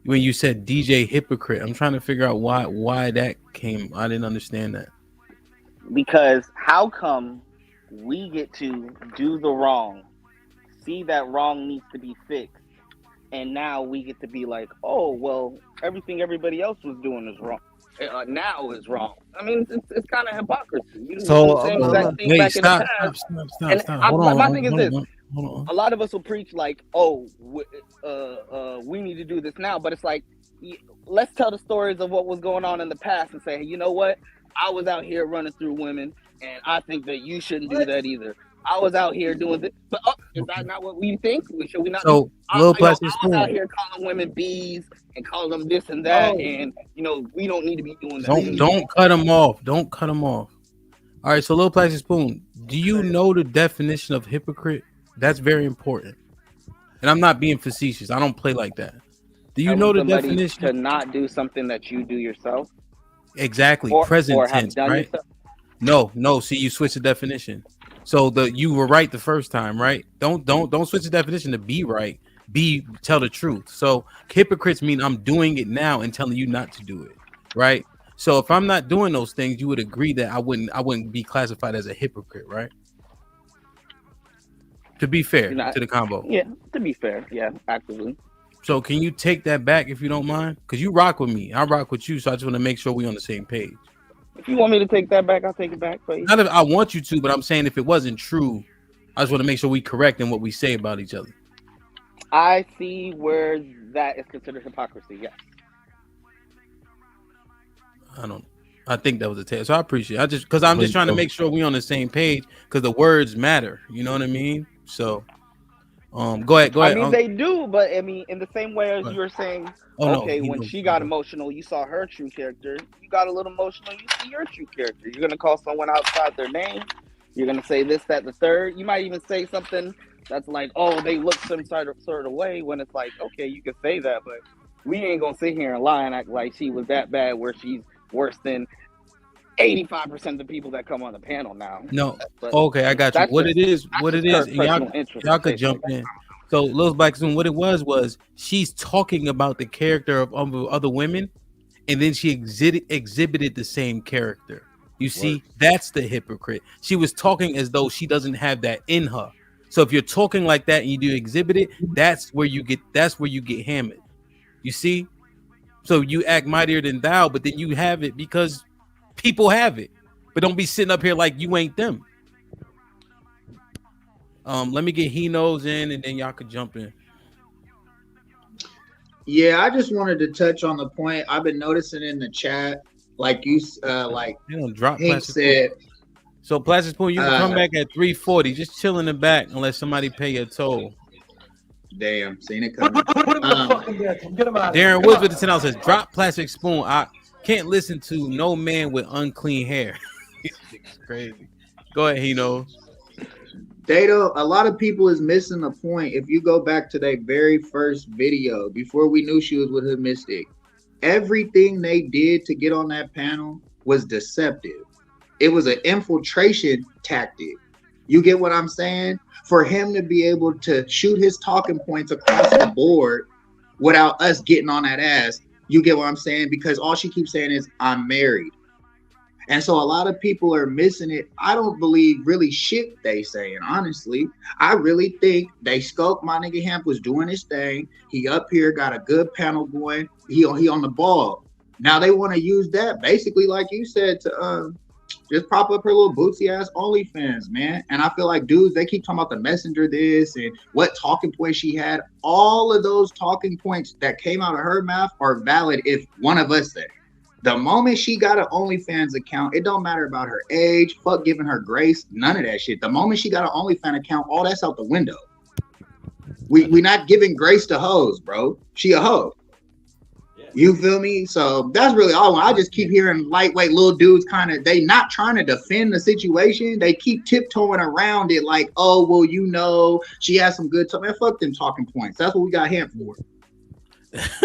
When you said DJ hypocrite, I'm trying to figure out why that came. I didn't understand that.
Because how come we get to do the wrong, see that wrong needs to be fixed, and now we get to be like, oh, well, everything everybody else was doing is wrong. Now is wrong. I mean, it's kind of hypocrisy. You do the same exact thing back in the past. Stop. My thing is this. A lot of us will preach like, oh, we need to do this now. But it's like, let's tell the stories of what was going on in the past and say, hey, you know what? I was out here running through women, and I think that you shouldn't do that either. I was out here doing this. But is that not what we think? Should we not?
So, Little Plastic
I was out here calling women bees and calling them this and that. And, we don't need to be doing that.
Don't cut them off. Don't cut them off. All right. So, Little Plastic Spoon, do you know the definition of hypocrite? That's very important. And I'm not being facetious. I don't play like that. Do you know the definition?
To not do something that you do yourself?
Exactly. Present tense, right?
Yourself?
No. See, you switch the definition. So you were right the first time, right? Don't switch the definition to be right. Tell the truth. So hypocrites mean I'm doing it now and telling you not to do it, right? So if I'm not doing those things, you would agree that I wouldn't be classified as a hypocrite, right? To be fair to the combo.
Yeah, to be fair. Yeah, actively.
So can you take that back if you don't mind? Because you rock with me. I rock with you. So I just want to make sure we're on the same page.
If you want me to take that back, I'll take it back for you.
Not if I want you to, but I'm saying if it wasn't true, I just want to make sure we correct in what we say about each other.
I see where that is considered hypocrisy, yes.
I think that was a test. So I appreciate it. I'm just trying to make sure we're on the same page because the words matter. You know what I mean? So go ahead.
I mean, they do, but I mean, in the same way as you were saying, when she got emotional, you saw her true character. You got a little emotional, you see your true character. You're gonna call someone outside their name. You're gonna say this, that, the third. You might even say something that's like, oh, they look some sort of way. When it's like, okay, you can say that, but we ain't gonna sit here and lie and act like she was that bad, where she's worse than 85% of the people that come on the panel now.
No, okay, I got you. What it is, y'all could jump in. So, Lil Black Zoom, what it was she's talking about the character of other women, and then she exhibited the same character. You see, that's the hypocrite. She was talking as though she doesn't have that in her. So if you're talking like that and you do exhibit it, that's where you get hammered. You see? So you act mightier than thou, but then you have it because people have it. But don't be sitting up here like you ain't them. Let me get He Knows in, and then y'all could jump in.
Yeah, I just wanted to touch on the point I've been noticing in the chat, like you
drop
Hank said.
So Plastic Spoon, you can come back at 340. Just chill in the back unless somebody pay your toll.
Damn, seen it coming.
Darren Woods with the $10 says, drop Plastic Spoon. I can't listen to no man with unclean hair. It's crazy. Go ahead, He Knows.
Dato, a lot of people is missing the point. If you go back to their very first video, before we knew she was with her Mystic, everything they did to get on that panel was deceptive. It was an infiltration tactic. You get what I'm saying? For him to be able to shoot his talking points across the board without us getting on that ass, you get what I'm saying? Because all she keeps saying is, I'm married. And so a lot of people are missing it. I don't believe really shit they saying, honestly. I really think they scoped my nigga Hemp was doing his thing. He up here, got a good panel going. He on the ball. Now they want to use that basically, like you said, to just prop up her little bootsy ass OnlyFans, man. And I feel like dudes, they keep talking about the messenger this and what talking points she had. All of those talking points that came out of her mouth are valid if one of us said. The moment she got an OnlyFans account, it don't matter about her age, fuck giving her grace, none of that shit. The moment she got an OnlyFans account, all that's out the window. We not giving grace to hoes, bro. She a hoe. You feel me? So that's really all. I just keep hearing lightweight little dudes kind of, they not trying to defend the situation. They keep tiptoeing around it like, oh, well, you know, she has some good talk. Man, fuck them talking points. That's what we got him for.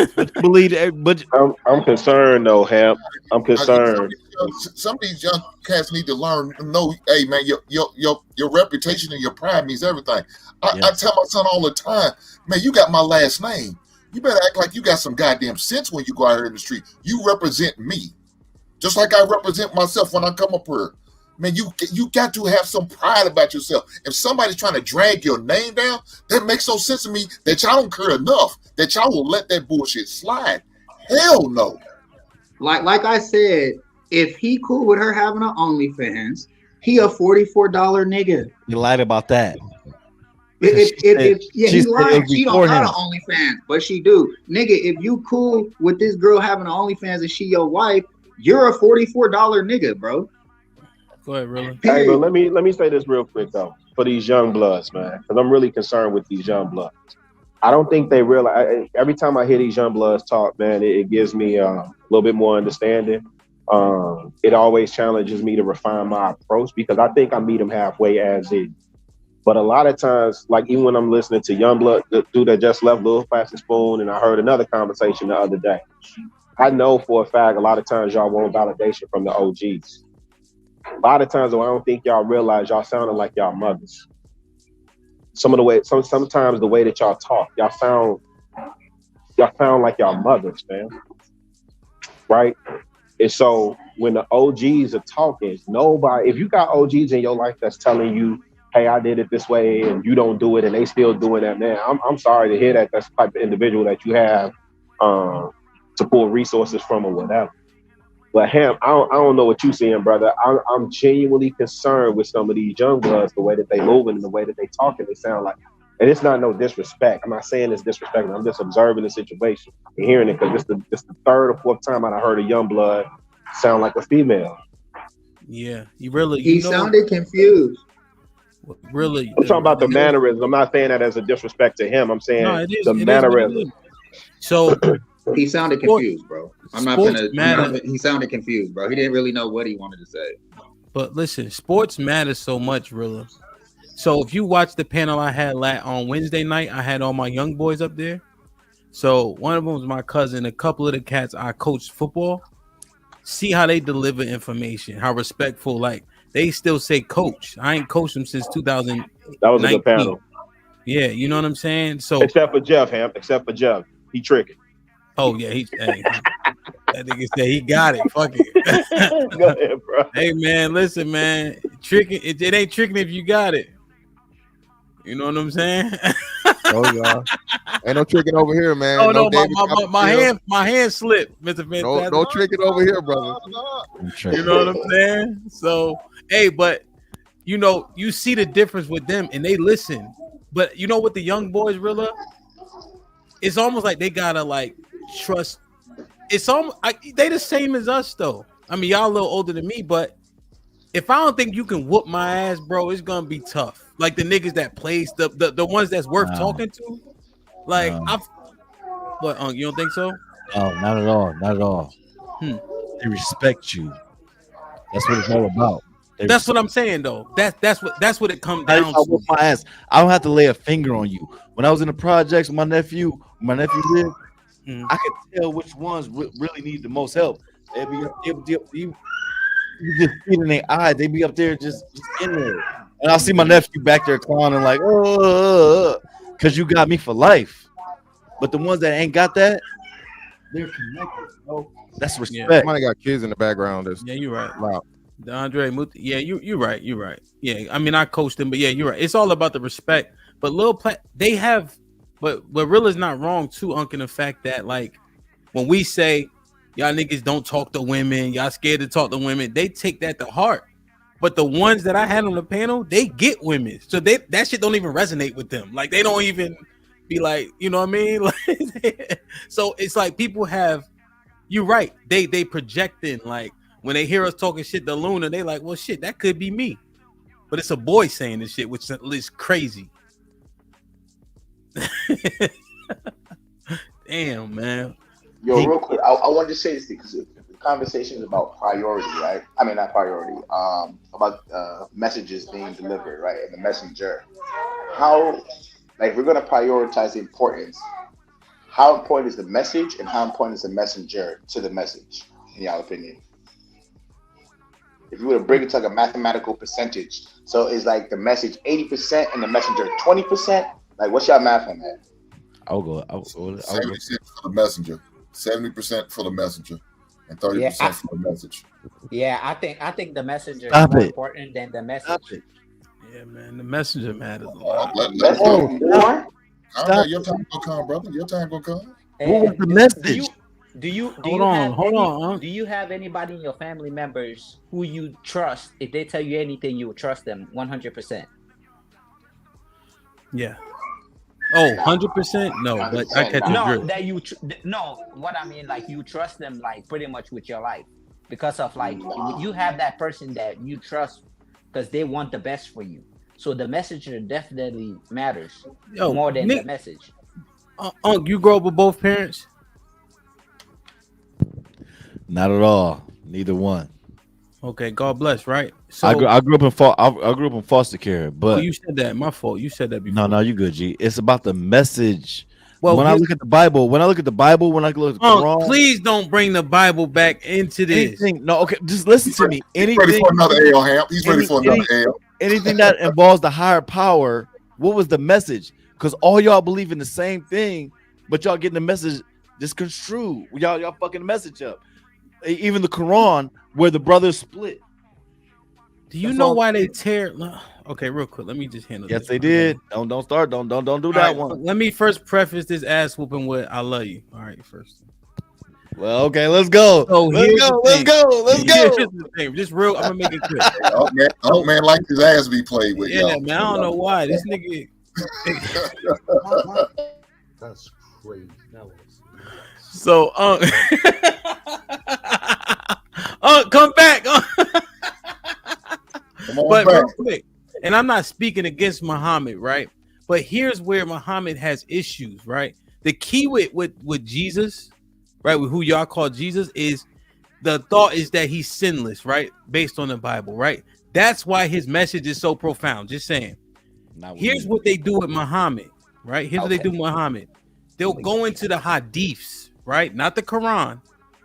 But
I'm concerned though, Hamp. I'm concerned.
Some of these young cats need to learn. No, hey man, your reputation and your pride means everything. I tell my son all the time, man, you got my last name. You better act like you got some goddamn sense when you go out here in the street. You represent me, just like I represent myself when I come up here. Man, you got to have some pride about yourself. If somebody's trying to drag your name down, that makes no sense to me that y'all don't care enough that y'all will let that bullshit slide. Hell no.
Like I said, if he cool with her having an OnlyFans, he a $44 nigga.
You lied about that.
He lied. She don't have an OnlyFans, but she do. Nigga, if you cool with this girl having an OnlyFans and she your wife, you're a $44 nigga, bro.
Go ahead, really.
Hey, but let me say this real quick though, for these young bloods, man, because I'm really concerned with these young bloods. I don't think they realize. Every time I hear these young bloods talk, man, it gives me a little bit more understanding. It always challenges me to refine my approach because I think I meet them halfway as is. But a lot of times, like even when I'm listening to Youngblood, the dude that just left Lil Plastic Spoon, and I heard another conversation the other day, I know for a fact a lot of times y'all want validation from the OGs. A lot of times, though, I don't think y'all realize y'all sounding like y'all mothers. Sometimes the way that y'all talk, y'all sound like y'all mothers, man. Right? And so when the OGs are talking, if you got OGs in your life that's telling you, hey, I did it this way, and you don't do it, and they still doing that, man, I'm sorry to hear that. That's the type of individual that you have to pull resources from or whatever. But Ham, I don't know what you seeing, brother. I'm genuinely concerned with some of these young bloods, the way that they moving and the way that they talking. They sound like, and it's not no disrespect. I'm not saying it's disrespect. I'm just observing the situation and hearing it because it's the third or fourth time I heard a young blood sound like a female.
Yeah,
he sounded confused.
Really,
I'm talking about the mannerisms. I'm not saying that as a disrespect to him. I'm saying the mannerisms.
So
he sounded confused, bro. He sounded confused, bro. He didn't really know what he wanted to say.
But listen, sports matters so much, Rilla. So if you watch the panel I had on Wednesday night, I had all my young boys up there. So one of them was my cousin. A couple of the cats I coached football. See how they deliver information, how respectful. Like they still say coach. I ain't coached them since 2000.
That was a good panel.
Yeah, you know what I'm saying. So
except for Jeff, Ham. Except for Jeff, he tricking.
Oh yeah, that nigga said he got it. Fuck it.
Go ahead, bro.
Hey man, listen, man. Tricking it ain't tricking if you got it. You know what I'm saying?
Oh yeah. Ain't no tricking over here, man.
Oh no, my hand slipped, Mr. Fantastic.
No tricking over here, brother.
You know what I'm saying? So hey, but you know, you see the difference with them and they listen. But you know what the young boys Rilla? It's almost like they gotta like trust. It's almost they the same as us though. I mean, y'all a little older than me, but if I don't think you can whoop my ass, bro, it's gonna be tough. Like the niggas that plays the ones that's worth talking to. Like what? You don't think so?
Oh, not at all. Not at all. They respect you. That's what it's all about.
That's what I'm saying though. That's what it comes down to.
Whoop my ass. I don't have to lay a finger on you. When I was in the projects with my nephew lived, I could tell which ones really need the most help. They'd be up, you just see it in their eyes. They be up there just in there. And I'll see my nephew back there clowning like, because you got me for life. But the ones that ain't got that, they're connected, bro. That's respect.
Yeah. Somebody got kids in the background.
Yeah, you're right.
Wow.
DeAndre Muti. Yeah, you're right. You're right. Yeah, I mean, I coached them, but yeah, you're right. It's all about the respect. But they have, but Rilla's not wrong too, Unc, in the fact that like when we say y'all niggas don't talk to women, y'all scared to talk to women. They take that to heart. But the ones that I had on the panel, they get women. So that shit don't even resonate with them. Like they don't even be like, you know what I mean? Like, so it's like people have, you're right. They projecting, like when they hear us talking shit to Luna, they like, well shit, that could be me. But it's a boy saying this shit, which is crazy. Damn, man.
Yo, real quick, I wanted to say this because the conversation is about priority, right? I mean, not priority. About messages being delivered, right, and the messenger. How, like, we're gonna prioritize the importance. How important is the message, and how important is the messenger to the message, in your opinion? If you were to bring it to like a mathematical percentage, so is like the message 80% and the messenger 20%? Like, what's your math on that?
I'll go
70% for the messenger, 70% for the messenger, and 30% for the message.
Yeah, I think the messenger
Stop
is more
it.
important than the message.
Yeah, man, the messenger matters a
lot.
lot.
Stop. Your time gonna come, brother. Your time gonna come.
What was the message?
Do you
Hold on.
Do you have anybody in your family members who you trust? If they tell you anything, you will trust them 100%.
Yeah. Oh, 100%? No, but I catch your drift.
That you what I mean, like you trust them like pretty much with your life because of like you have that person that you trust because they want the best for you. So the messenger definitely matters more than the message.
You grow up with both parents?
Not at all. Neither one.
Okay, God bless, right? So
I grew up in foster care, but
you said that. My fault. You said that before.
No, you good, G. It's about the message.
Well,
when I look at the Bible, when I look at the Quran,
please don't bring the Bible back into this.
No, okay, just listen to me.
He's ready for another L, Hamp. He's ready for another L.
Anything that involves the higher power, what was the message? Because all y'all believe in the same thing, but y'all getting the message misconstrued. Y'all fucking the message up. Even the Quran, where the brothers split.
Do you know why they tear? Okay, real quick. Let me just handle this.
Yes, they did. Don't start. Don't do that one.
Let me first preface this ass whooping with "I love you." All right, first.
Well, okay, let's go.
So
Let's go.
Just real. I'm gonna make it quick.
Old man likes his ass be played with.
Yeah,
y'all.
man. I don't know why this nigga.
That's crazy.
So, come back. But real quick, and I'm not speaking against Muhammad, right? But here's where Muhammad has issues, right? The key with Jesus, right, with who y'all call Jesus, is the thought is that he's sinless, right? Based on the Bible, right? That's why his message is so profound. Just saying. Here's what they do with Muhammad, right? Here's what they do with Muhammad. They'll go into the hadiths, right? Not the Quran,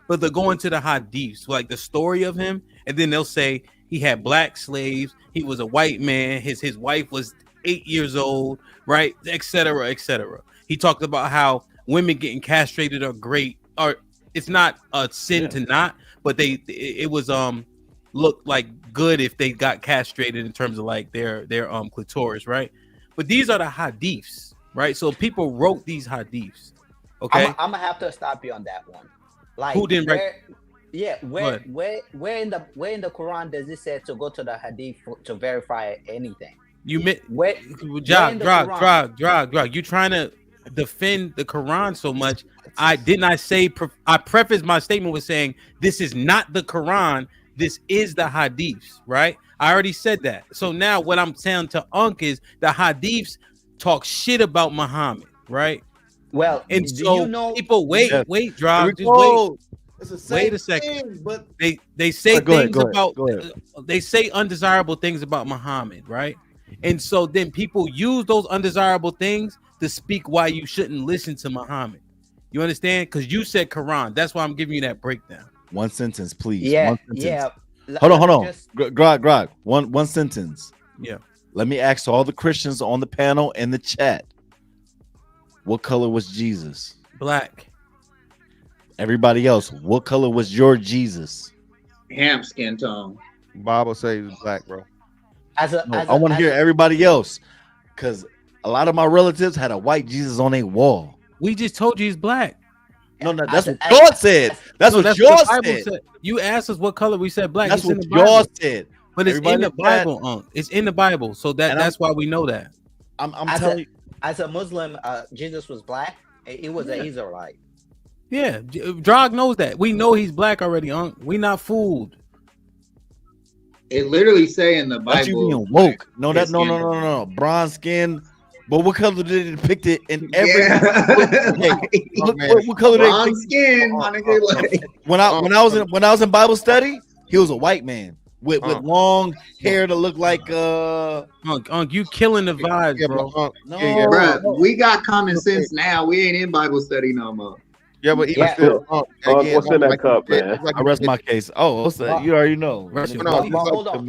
but they'll go into the hadiths, like the story of him, and then they'll say he had black slaves, he was a white man, his wife was 8 years old, right? Etc. etc. He talked about how women getting castrated are great, or it's not a sin to not, but it was look like good if they got castrated in terms of like their clitoris, right? But these are the hadiths, right? So people wrote these hadiths. Okay,
I'm gonna have to stop you on that one. Like,
who didn't write?
Yeah, where in the Quran does it say to go to the hadith to verify anything? You
drag. You trying to defend the Quran so much? I prefaced my statement with saying this is not the Quran. This is the hadiths, right? I already said that. So now what I'm saying to Unc is the hadiths talk shit about Muhammad, right?
Well,
and so people wait, just wait. Wait a second. But they say they say undesirable things about Muhammad, right? And so then people use those undesirable things to speak why you shouldn't listen to Muhammad. You understand? Because you said Quran. That's why I'm giving you that breakdown.
One sentence, please.
Yeah,
one sentence.
yeah.
Hold on. Grog. One sentence.
Yeah.
Let me ask all the Christians on the panel and the chat. What color was Jesus?
Black.
Everybody else, what color was your Jesus?
Ham skin tone.
Bible says black, bro.
I want to hear everybody else, because a lot of my relatives had a white Jesus on their wall.
We just told you he's black.
No, that's what y'all said. That's what y'all said.
You asked us what color, we said black.
That's what y'all said.
But it's in the Bible, It's in the Bible, so that's why we know that.
I'm telling you, as a Muslim, Jesus was black. It was an Israelite.
Yeah, Drog knows that. We know he's black already, We not fooled.
It literally say in the Bible.
That's you being woke. No. Bronze skin. But what color did it depict it in every? What color?
Bronze skin, my nigga. Like,
when I was in Bible study, he was a white man with long hair to look like
you killing the vibes, bro.
Bro, we got common sense now. We ain't in Bible study no more.
Yeah, but even still,
again, what's in that cup, man?
I rest my case. Oh, you already know.
Hold on.
Don't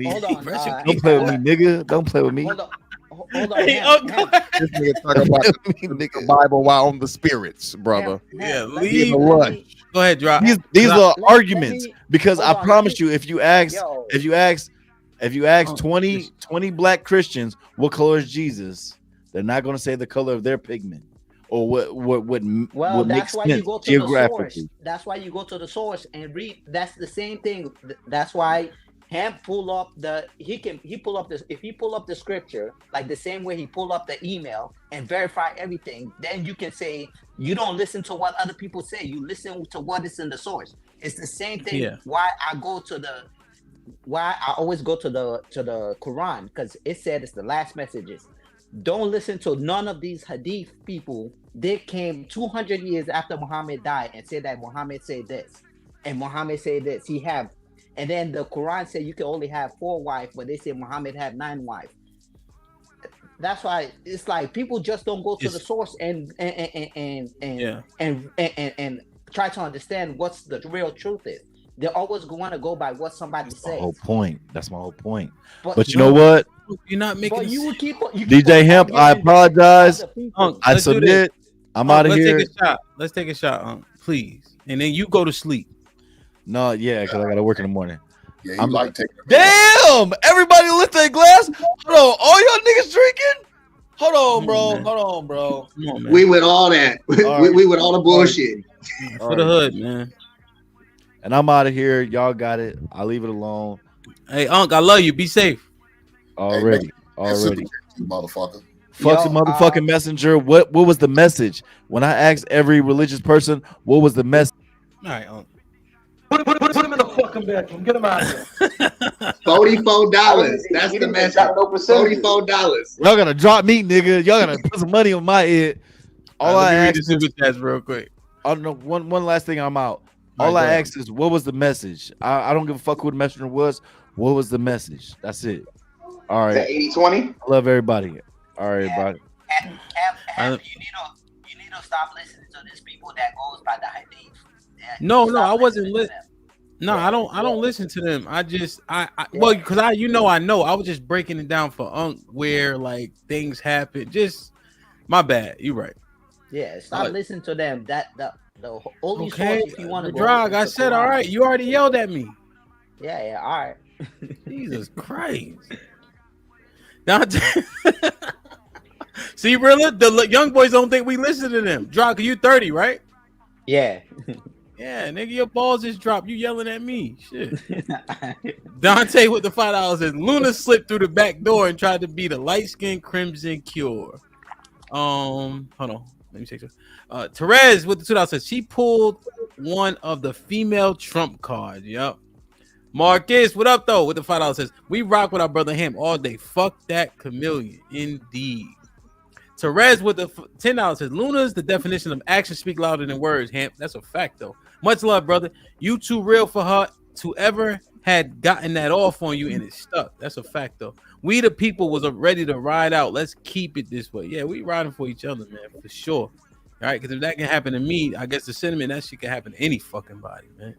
play with me, nigga. Don't play with me.
Hold on.
This nigga talking about the Bible while on the spirits, brother.
Yeah,
leave.
Go ahead, Drop.
These are arguments because I promise you, if you ask 20 black Christians what color is Jesus, they're not going to say the color of their pigment or what
that's
makes
why
sense
you go to
geographically.
the source. That's why you go to the source and read. That's the same thing. That's why him pull up if he pull up the scripture like the same way he pull up the email and verify everything, then you can say you don't listen to what other people say, you listen to what is in the source. It's the same thing. Why I always go to the Quran, because it said it's the last messages. Don't listen to none of these hadith people. They came 200 years after Muhammad died and said that Muhammad said this and Muhammad said this. And then the Quran said you can only have 4 wives, but they say Muhammad had 9 wives. That's why it's like people just don't go to the source and try to understand what's the real truth is. They always want to go by what somebody says.
That's my whole point. But you know what?
You're not making.
DJ Hemp, I apologize. I submit. I'm out of here.
Let's take a shot, please. And then you go to sleep.
No, because I gotta work in the morning.
Yeah, I'm like taking.
Damn! Everybody lift their glass. Hold on, all y'all niggas drinking? Hold on, bro.
Come on, man.
We with all that. We with all the bullshit.
For the hood, man.
And I'm out of here. Y'all got it. I'll leave it alone.
Hey, I love you. Be safe.
Already.
You motherfucker.
Fuck the motherfucking messenger. What was the message? When I asked every religious person, what was the message?
All right,
Put him in the fucking bedroom. Get him out of here.
$44. That's the message. $44.
Y'all gotta drop me, nigga. Y'all gotta put some money on my head. All I ask is
super chats real quick.
Oh no, one last thing. I'm out. All I asked is what was the message. I don't give a fuck who the messenger was. What was the message? That's it. All right.
80-20.
I love everybody. All right, everybody.
You need to stop listening to these people that goes by the hadith.
No, I wasn't listening. No, I don't listen to them. I well, because I know. I was just breaking it down for where like things happen. Just my bad. You right.
Yeah, stop listening to them. The only source if you want to go.
Drog, I said all right. You already yelled at me.
Yeah, all right.
Jesus Christ. Dante. See, really, the young boys don't think we listen to them. Drog, you 30, right?
Yeah.
Yeah, nigga, your balls just dropped. You yelling at me. Shit. Dante with the $5 says Luna slipped through the back door and tried to be the light-skinned Crimson Cure. Hold on. Let me check this. Therese with the $2 says she pulled one of the female trump cards. Yep. Marcus, what up though? With the $5 says we rock with our brother Ham all day. Fuck that chameleon. Indeed. Therese with the $10 says Luna's the definition of actions speak louder than words. Ham, that's a fact though. Much love, brother. You too real for her to ever had gotten that off on you and it stuck. That's a fact though. We the people was ready to ride out. Let's keep it this way. Yeah, we riding for each other, man, for sure. All right, because if that can happen to me, I guess the sentiment that shit can happen to any fucking body, man.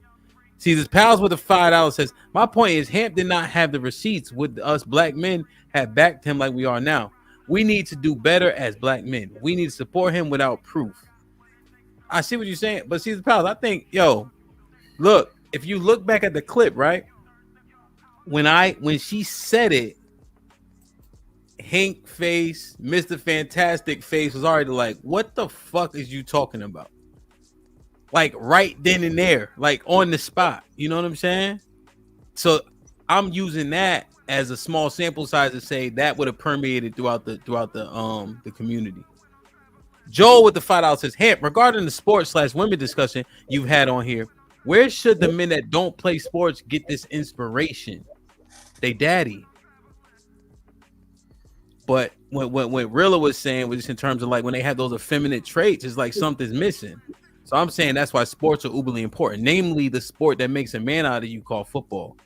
See, this pals with the $5 says my point is Hamp did not have the receipts. Would us black men have backed him like we are now? We need to do better as black men. We need to support him without proof. I see what you're saying, but see the pals. I think, look, if you look back at the clip, right? When she said it, Hank face, Mr. Fantastic face was already like, what the fuck is you talking about? like right then and there, like on the spot. You know what I'm saying? So I'm using that as a small sample size to say that would have permeated throughout the community. Joel with the $5 says, "Hey, regarding the sports/women discussion you've had on here, where should the men that don't play sports get this inspiration? They daddy." But what Rilla was saying was just in terms of like when they have those effeminate traits, it's like something's missing. So I'm saying that's why sports are uberly important, namely the sport that makes a man out of you called football.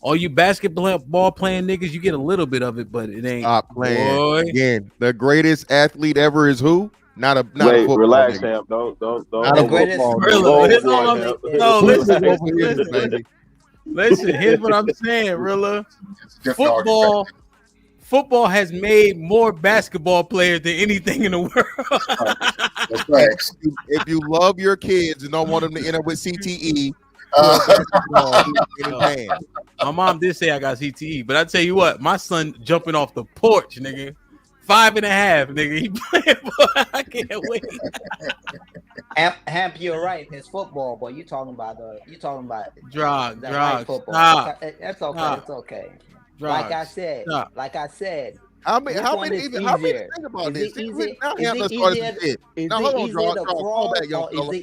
All you basketball playing niggas, you get a little bit of it, but it ain't.
Stop playing.
Boy.
Again, the greatest athlete ever is who? Not a football.
Relax,
nigga.
Ham. Don't.
Not a football.
Listen, here's what I'm saying, Rilla. Football has made more basketball players than anything in the world.
That's right. If you love your kids and don't want them to end up with CTE,
my mom did say I got CTE, but I tell you what, my son jumping off the porch, nigga, 5.5, nigga. He playing. I can't wait.
Hamp, you're right. It's football, but you're talking about
drug
football.
Stop.
That's okay.
Stop.
It's okay.
Drugs.
Like I said.
How many think about this? Is it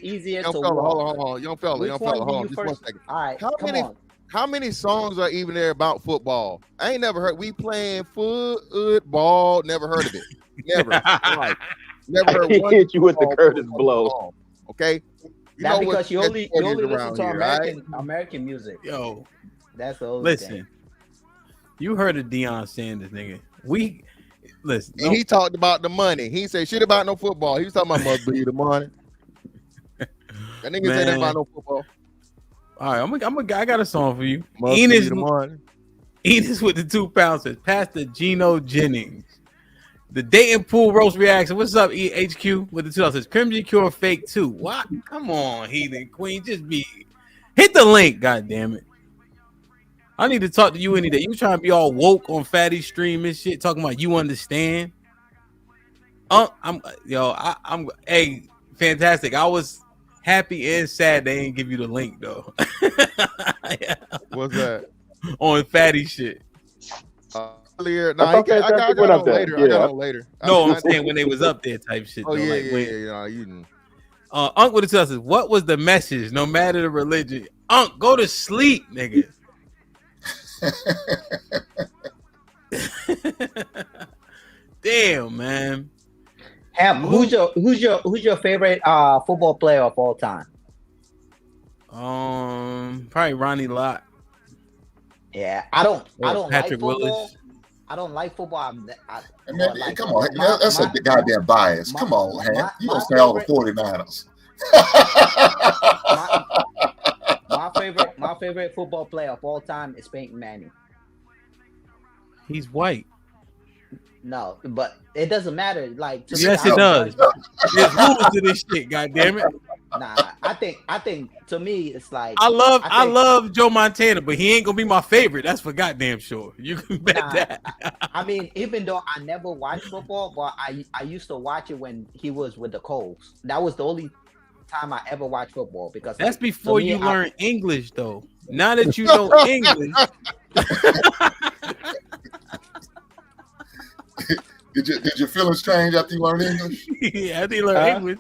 easier to walk? Hold on, young fella, hold on, just 1 second.
All right,
how many songs are even there about football? I ain't never heard. We playing football. Never heard of it. Never. Right. Never heard one.
Hit you with the Curtis blow.
Okay.
That's because you only listen to American music.
Yo,
that's the only
listen.
thing.
You heard of Deion Sanders, nigga. Listen.
And he talked about the money. He said shit about no football. He was talking about must be the money. That nigga said that about no football.
All right, I got a song for you.
Must be the money.
Enos with the 2 pounds says, Pastor Gino Jennings. The Dayton Pool roast reaction. What's up, HQ with the 2 says Crimson Cure fake too. What? Come on, Heathen Queen. Just hit the link, god damn it. I need to talk to you any day. You trying to be all woke on Fatty Stream and shit, talking about you understand. I'm hey, fantastic. I was happy and sad they ain't give you the link though.
What's that?
On Fatty shit.
Earlier, I got on later. I got on later.
No, I'm saying when they was up there type shit.
Oh
though.
Yeah. You didn't.
Unc with the tell us what was the message? No matter the religion, Unc, go to sleep, nigga. Damn, man.
Ham, who's your favorite football player of all time?
Probably Ronnie Lott.
Yeah, I don't
Patrick
like football.
Willis.
I don't like football.
Come on, that's a goddamn bias. Come on, Ham. You don't say all the 49ers.
My favorite football player of all time is Peyton Manning.
He's white.
No, but it doesn't matter. Like,
yes, it does. There's rules to this shit. God damn it.
Nah, I think to me it's like
I love Joe Montana, but he ain't gonna be my favorite. That's for goddamn sure. You can bet that.
I mean, even though I never watched football, but I used to watch it when he was with the Colts. That was the only time I ever watched football because
that's before you learn English, though. Now that you know English.
Did your feelings change after you learned English?
Yeah, after you learned English.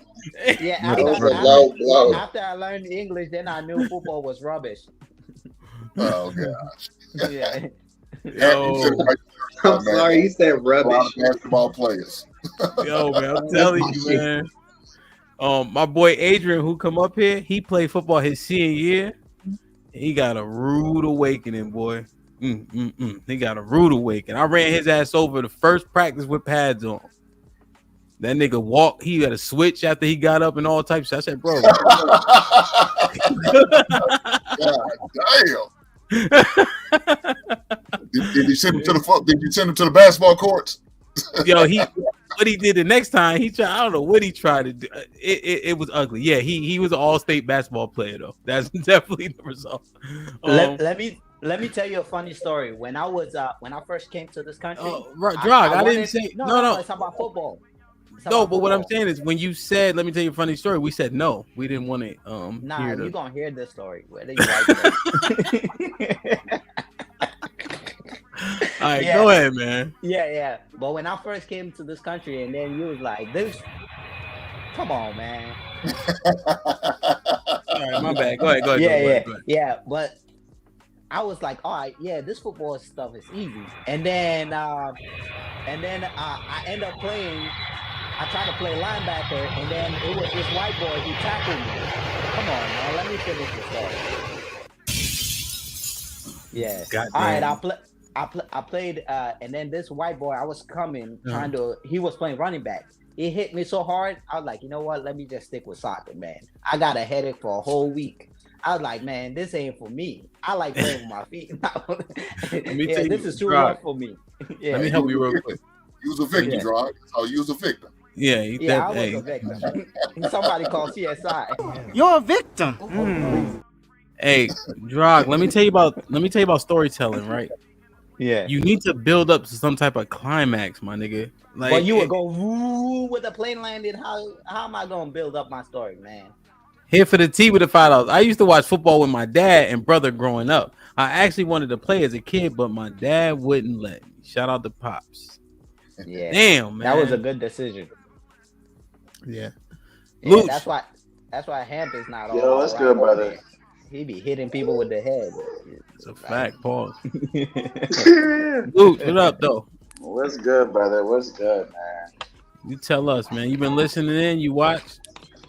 Yeah, after I learned English, then I knew football was rubbish.
Oh gosh.
Yeah.
I'm sorry, you said rubbish.
A lot of basketball players.
Yo, man, I'm telling you, man. My boy Adrian, who come up here, he played football his senior year. He got a rude awakening, boy. He got a rude awakening. I ran his ass over the first practice with pads on. That nigga walked. He had a switch after he got up and all types of shit. I said, bro.
God damn. Did you send him to the? Did you send him to the basketball courts?
Yo, what he did the next time, I don't know what he tried to do. It was ugly. Yeah, he was an all-state basketball player though. That's definitely the result.
Let me tell you a funny story. When I first came to this country,
I didn't say no.
It's about football.
No, but what I'm saying is when you said, let me tell you a funny story, we said no. We didn't want to
Nah,
hear
you gonna hear this story. Whether you like it.
All right, go ahead, man.
Yeah. But when I first came to this country, and then you was like, "This, come on, man."
All right, my bad. Go ahead.
Yeah. But I was like, "All right, yeah, this football stuff is easy." And then I end up playing. I tried to play linebacker, and then it was this white boy who tackled me. Come on, man, let me finish the story. Yeah.
Goddamn.
All right, I played, and then this white boy, I was coming, he was playing running back. It hit me so hard, I was like, you know what? Let me just stick with soccer, man. I got a headache for a whole week. I was like, man, this ain't for me. I like playing with my feet. This is too rough for me.
Let me help you real quick.
Use a victim, Drog. Oh, use a victim.
I was a victim. Somebody called CSI.
You're a victim.
Hey, Drog, let me tell you about storytelling, right?
Yeah.
You need to build up to some type of climax, my nigga. Like,
but you would go woo with the plane landed. How am I gonna build up my story, man?
Here for the tea with the $5. I used to watch football with my dad and brother growing up. I actually wanted to play as a kid, but my dad wouldn't let me. Shout out to Pops.
Yeah.
Damn, man.
That was a good decision.
Yeah.
That's why Hamp is not all.
Yo, that's good, brother.
He be hitting people with the head.
It's a fact. Pause. Luke, what up, though?
What's good, brother? What's good, man?
You tell us, man. You been listening in? You watched?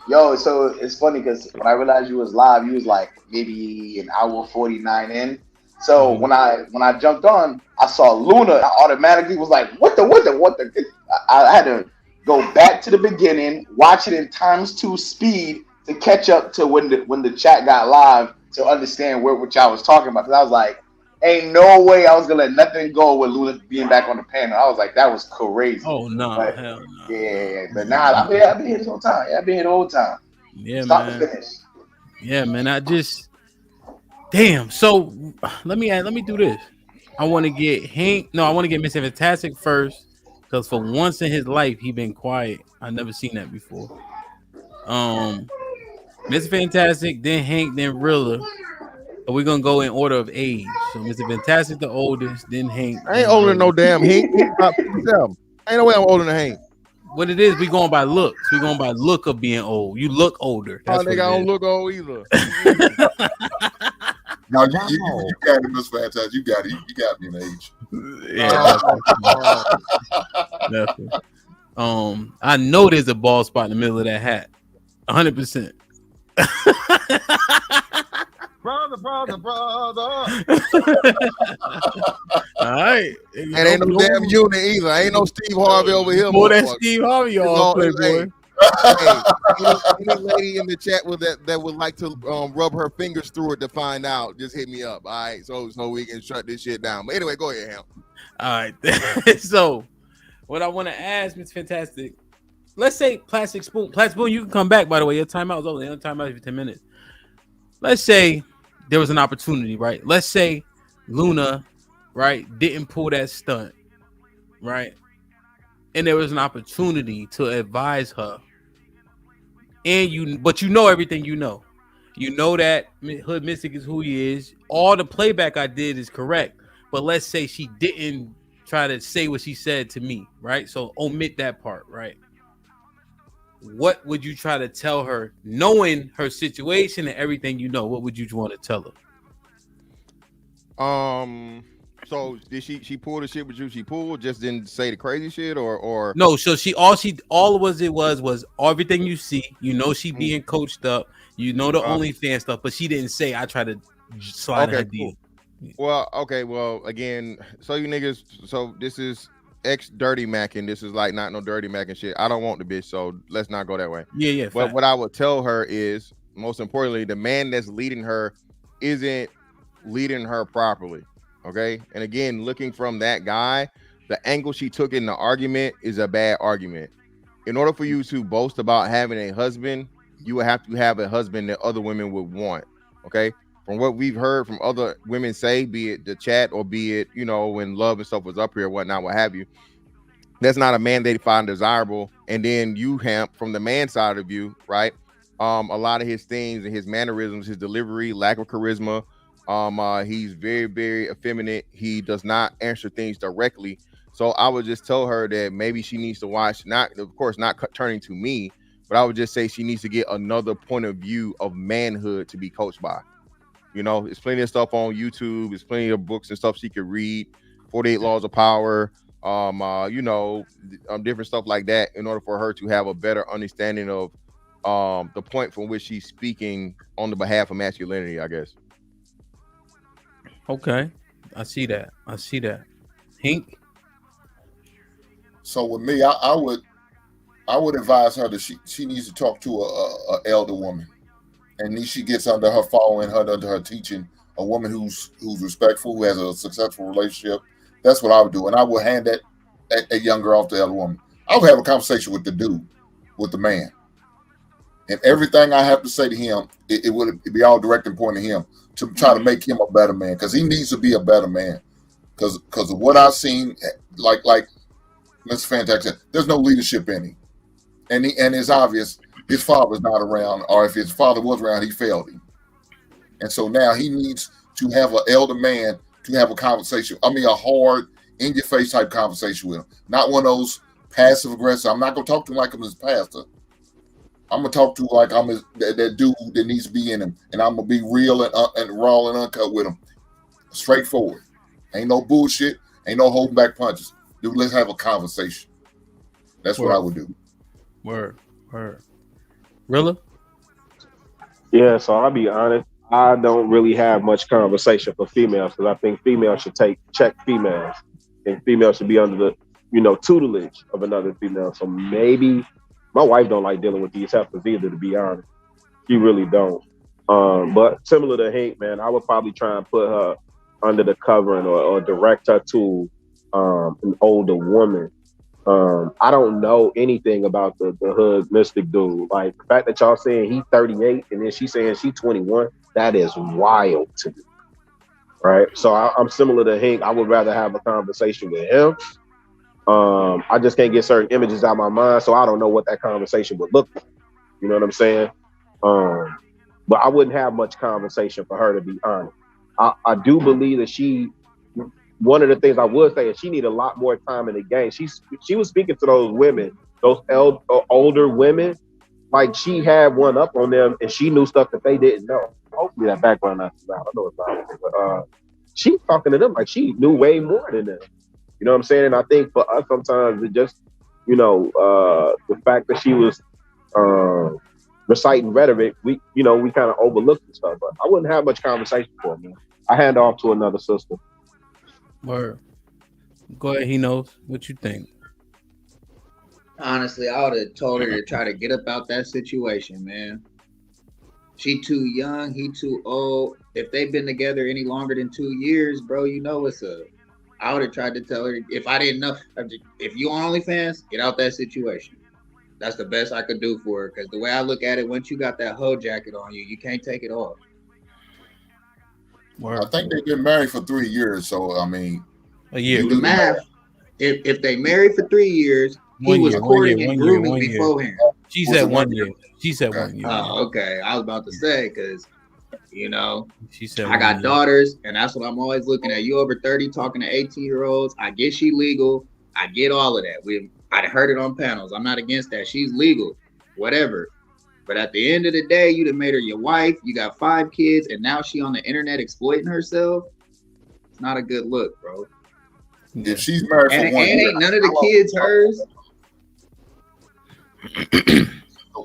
Yo, so it's funny because when I realized you was live, you was like maybe an hour 49 in. So when I jumped on, I saw Luna. I automatically was like, what the? I had to go back to the beginning, watch it in ×2 speed to catch up to when the chat got live to understand what y'all was talking about. Because I was like, ain't no way I was gonna let nothing go with Luna being back on the panel. I was like, that was crazy.
Oh no, hell no.
Yeah, but nah, I've been here this whole time. Yeah, I've been here the whole time.
Yeah,
Stop
man.
to finish.
Yeah, man. Damn. So let me do this. I want to get Hank. No, I want to get Mr. Fantastic first, because for once in his life he been quiet. I never seen that before. Mr. Fantastic, then Hank, then Rilla. But we're gonna go in order of age. So Mr. Fantastic the oldest, then Hank.
I ain't older than no damn Hank. He's about 57. Ain't no way I'm older than Hank.
What it is, we going by looks. We going by look of being old. You look older. That's
nigga, I don't look old either.
No, you got it, Mr. Fantastic. You got it. You got me in age.
Yeah. Definitely. I know there's a bald spot in the middle of that hat. 100%.
Brother.
All right.
And ain't no damn unit either. Ain't no Steve Harvey over here.
Boy, that Steve Harvey, y'all playboy.
Any lady in the chat with that would like to rub her fingers through it to find out, just hit me up. All right, so we can shut this shit down. But anyway, go ahead, Ham.
All right. So, what I want to ask, Mr. Fantastic, let's say Plastic Spoon, you can come back. By the way, your timeout is over. Your timeout is for 10 minutes. Let's say there was an opportunity, right? Let's say Luna, right, didn't pull that stunt, right? And there was an opportunity to advise her. But you know everything you know. You know that Hood Mystic is who he is. All the playback I did is correct. But let's say she didn't try to say what she said to me, right? So omit that part, right? What would you try to tell her, knowing her situation and everything you know? What would you want to tell her?
So did she pull the shit with you? She pulled, just didn't say the crazy shit, or
no? So all it was everything you see. You know she being coached up. You know the OnlyFans stuff, but she didn't say I tried to slide her deal.
Well, okay, well again, so you niggas, so this is ex Dirty Mac, and this is like not no Dirty Mac and shit. I don't want the bitch, so let's not go that way.
Yeah.
But what I would tell her is, most importantly, the man that's leading her isn't leading her properly. Okay. And again, looking from that guy, the angle she took in the argument is a bad argument. In order for you to boast about having a husband, you would have to have a husband that other women would want. Okay. From what we've heard from other women say, be it the chat or be it, when Love and stuff was up here, whatnot, what have you, that's not a man they find desirable. And then you, Hamp, from the man side of you, right? A lot of his things and his mannerisms, his delivery, lack of charisma. He's very, very effeminate. He does not answer things directly. So I would just tell her that maybe she needs to watch, not, of course, not turning to me, but I would just say she needs to get another point of view of manhood to be coached by. You know, there's plenty of stuff on YouTube. There's plenty of books and stuff she could read. 48 Laws of Power. Different stuff like that in order for her to have a better understanding of the point from which she's speaking on the behalf of masculinity, I guess.
Okay, I see that. Hink.
So with me, I would advise her that she needs to talk to a elder woman, and then she gets under her following, under her teaching, a woman who's respectful, who has a successful relationship. That's what I would do, and I would hand that a young girl off to the elder woman. I would have a conversation with the dude, with the man, and everything I have to say to him, it would be all direct and pointing to him to try to make him a better man, because he needs to be a better man. Because of what I've seen, like Mr. Fantastic said, there's no leadership in him, and it's obvious his father's not around, or if his father was around, he failed him, and so now he needs to have an elder man to have a conversation. I mean, a hard, in-your-face type conversation with him, not one of those passive aggressive. I'm not gonna talk to him like I'm his pastor. I'm gonna talk to him like I'm that dude that needs to be in him, and I'm gonna be real and raw and uncut with him, straightforward. Ain't no bullshit. Ain't no holding back punches. Dude, let's have a conversation. That's what I would do.
Word. Rilla?
Yeah, so I'll be honest. I don't really have much conversation for females because I think females should check females, and females should be under the tutelage of another female. So maybe my wife don't like dealing with these heifers either, to be honest. She really don't. But similar to Hank, man, I would probably try and put her under the covering or direct her to an older woman. I don't know anything about the hood mystic dude. Like the fact that y'all saying he's 38 and then she's saying she's 21, that is wild to me. Right? So I'm similar to Hank. I would rather have a conversation with him. I just can't get certain images out of my mind, so I don't know what that conversation would look like. You know what I'm saying? But I wouldn't have much conversation for her, to be honest. I do believe that one of the things I would say is she need a lot more time in the game. She was speaking to those women, those older women, like she had one up on them and she knew stuff that they didn't know. Hopefully that background not too loud. I know it's loud, but she's talking to them like she knew way more than them. You know what I'm saying? And I think for us sometimes it just, the fact that she was reciting rhetoric, we kind of overlooked and stuff. But I wouldn't have much conversation for her, man. I hand off to another sister.
Word. Go ahead, he knows. What you think?
Honestly, I would have told her to try to get up out that situation, man. She too young, he too old. If they've been together any longer than 2 years, bro, it's I would have tried to tell her, if I didn't know, if you on OnlyFans, get out that situation. That's the best I could do for her, because the way I look at it, once you got that hoe jacket on you, you can't take it off.
I think they've been married for 3 years, so I mean,
a year.
Do the math. If they married for 3 years, he was courting and grooming beforehand.
She said 1 year. She said 1 year.
Oh, okay. I was about to say, because
she said
I got daughters, and that's what I'm always looking at. You over 30 talking to 18-year-olds. I get she legal. I get all of that. I heard it on panels. I'm not against that. She's legal, whatever. But at the end of the day, you done made her your wife. You got 5 kids, and now she on the internet exploiting herself. It's not a good look, bro.
If she's married for 1 year,
ain't none of the kids hers.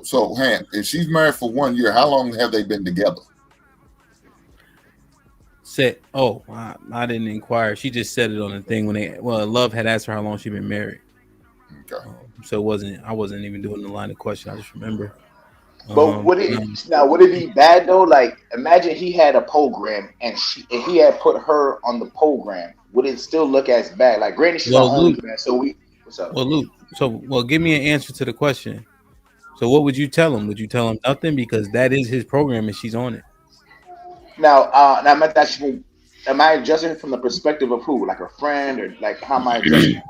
So, Han, if she's married for 1 year, how long have they been together?
I didn't inquire. She just said it on the thing Love had asked her how long she'd been married.
Okay.
So I wasn't even doing the line of question. I just remember.
But would it be bad though? Like, imagine he had a program and he had put her on the program. Would it still look as bad? Like, granted, she's on OnlyFans. So what's up?
Well, Luke. Give me an answer to the question. So, what would you tell him? Would you tell him nothing because that is his program and she's on it?
Now am I addressing it from the perspective of who? Like a friend, or like how am I addressing it?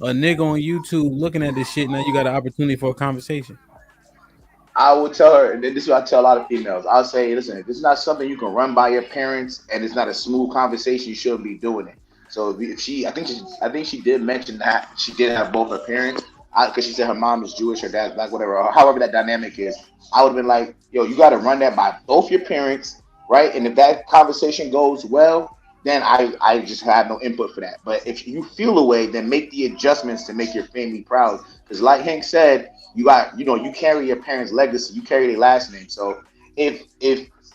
a nigga on YouTube looking at this shit. Now you got an opportunity for a conversation.
I would tell her, and this is what I tell a lot of females. I'll say, listen, if it's not something you can run by your parents and it's not a smooth conversation, you shouldn't be doing it. So if she, I think she did mention that she did have both her parents, because she said her mom is Jewish, her dad's black, whatever, or however that dynamic is. I would have been like, yo, you got to run that by both your parents, right? And if that conversation goes well, then I just have no input for that. But if you feel a way, then make the adjustments to make your family proud. Because like Hank said, you got, you carry your parents' legacy, you carry their last name. So if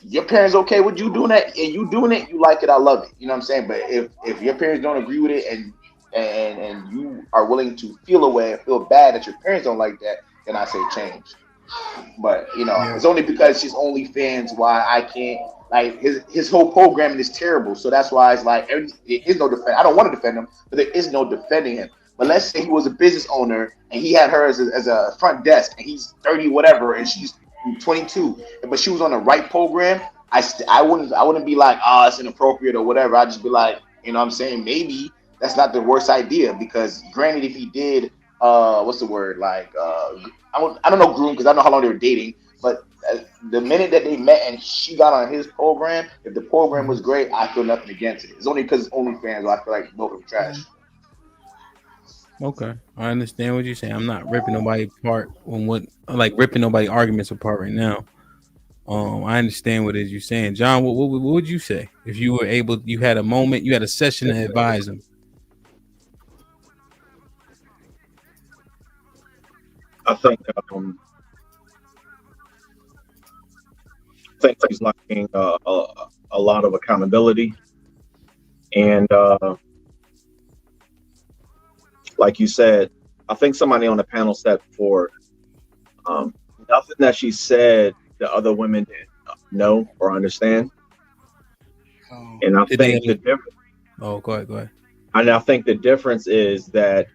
your parents okay with you doing that and you doing it, you like it, I love it. You know what I'm saying? But if your parents don't agree with it and you are willing to feel a way, feel bad that your parents don't like that, then I say change. But it's only because she's OnlyFans why I can't, like, his whole programming is terrible. So that's why it's like there is no defend. I don't want to defend him, but there is no defending him. But let's say he was a business owner and he had her as a front desk and he's 30 whatever and she's 22, but she was on the right program. I wouldn't be like, oh, it's inappropriate or whatever. I'd just be like, what I'm saying, maybe that's not the worst idea, because granted, if he did what's the word, like I don't know groom, because I don't know how long they were dating, but the minute that they met and she got on his program, if the program was great, I feel nothing against it. It's only because it's OnlyFans where I feel like both of them trash.
Okay, I understand what you're saying. I'm not ripping nobody apart ripping nobody arguments apart right now. I understand what it is you're saying, John. What would you say if you were able? You had a moment, you had a session to advise them.
I think he's lacking a lot of accountability, and like you said, I think somebody on the panel said before, nothing that she said the other women didn't know or understand. And I think the difference.
Oh, go ahead.
And I think the difference is that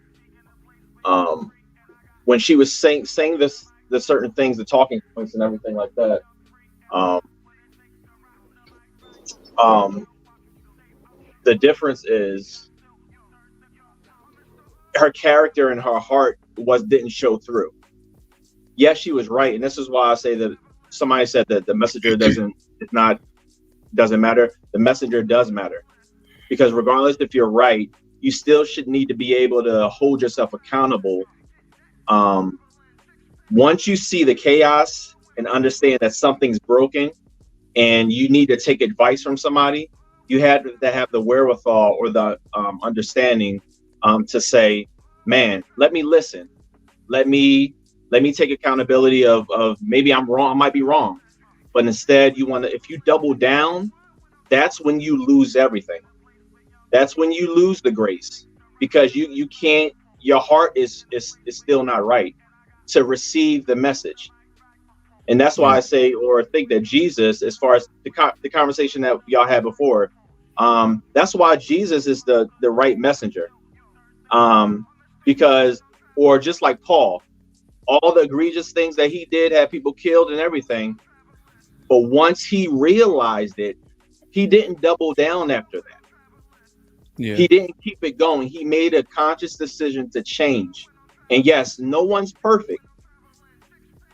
when she was saying the certain things, the talking points and everything like that, the difference is her character and her heart didn't show through. Yes, she was right, and this is why I say that somebody said that the messenger doesn't matter. The messenger does matter, because regardless if you're right, you still should need to be able to hold yourself accountable. Once you see the chaos and understand that something's broken and you need to take advice from somebody, you had to have the wherewithal or the understanding to say, man, let me listen. Let me take accountability of maybe I'm wrong. I might be wrong. But instead, if you double down, that's when you lose everything. That's when you lose the grace, because you can't, your heart is still not right to receive the message. And that's why I say, or think that Jesus, as far as the conversation that y'all had before, that's why Jesus is the right messenger. Because, or just like Paul, all the egregious things that he did had people killed and everything. But once he realized it, he didn't double down after that. Yeah. He didn't keep it going. He made a conscious decision to change. And yes, no one's perfect.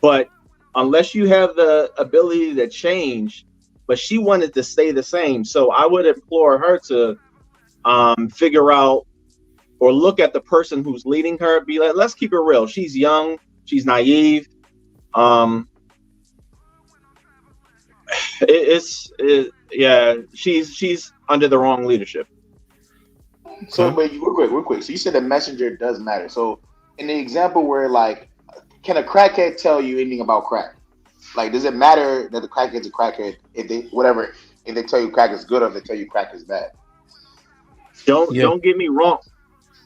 But unless you have the ability to change, but she wanted to stay the same. So I would implore her to figure out or look at the person who's leading her, be like, let's keep it real. She's young, she's naive. She's under the wrong leadership.
So, but real quick. So you said the messenger does matter. So in the example where, like, can a crackhead tell you anything about crack? Like, does it matter that the crackhead's a crackhead if they tell you crack is good or if they tell you crack is bad?
Don't get me wrong.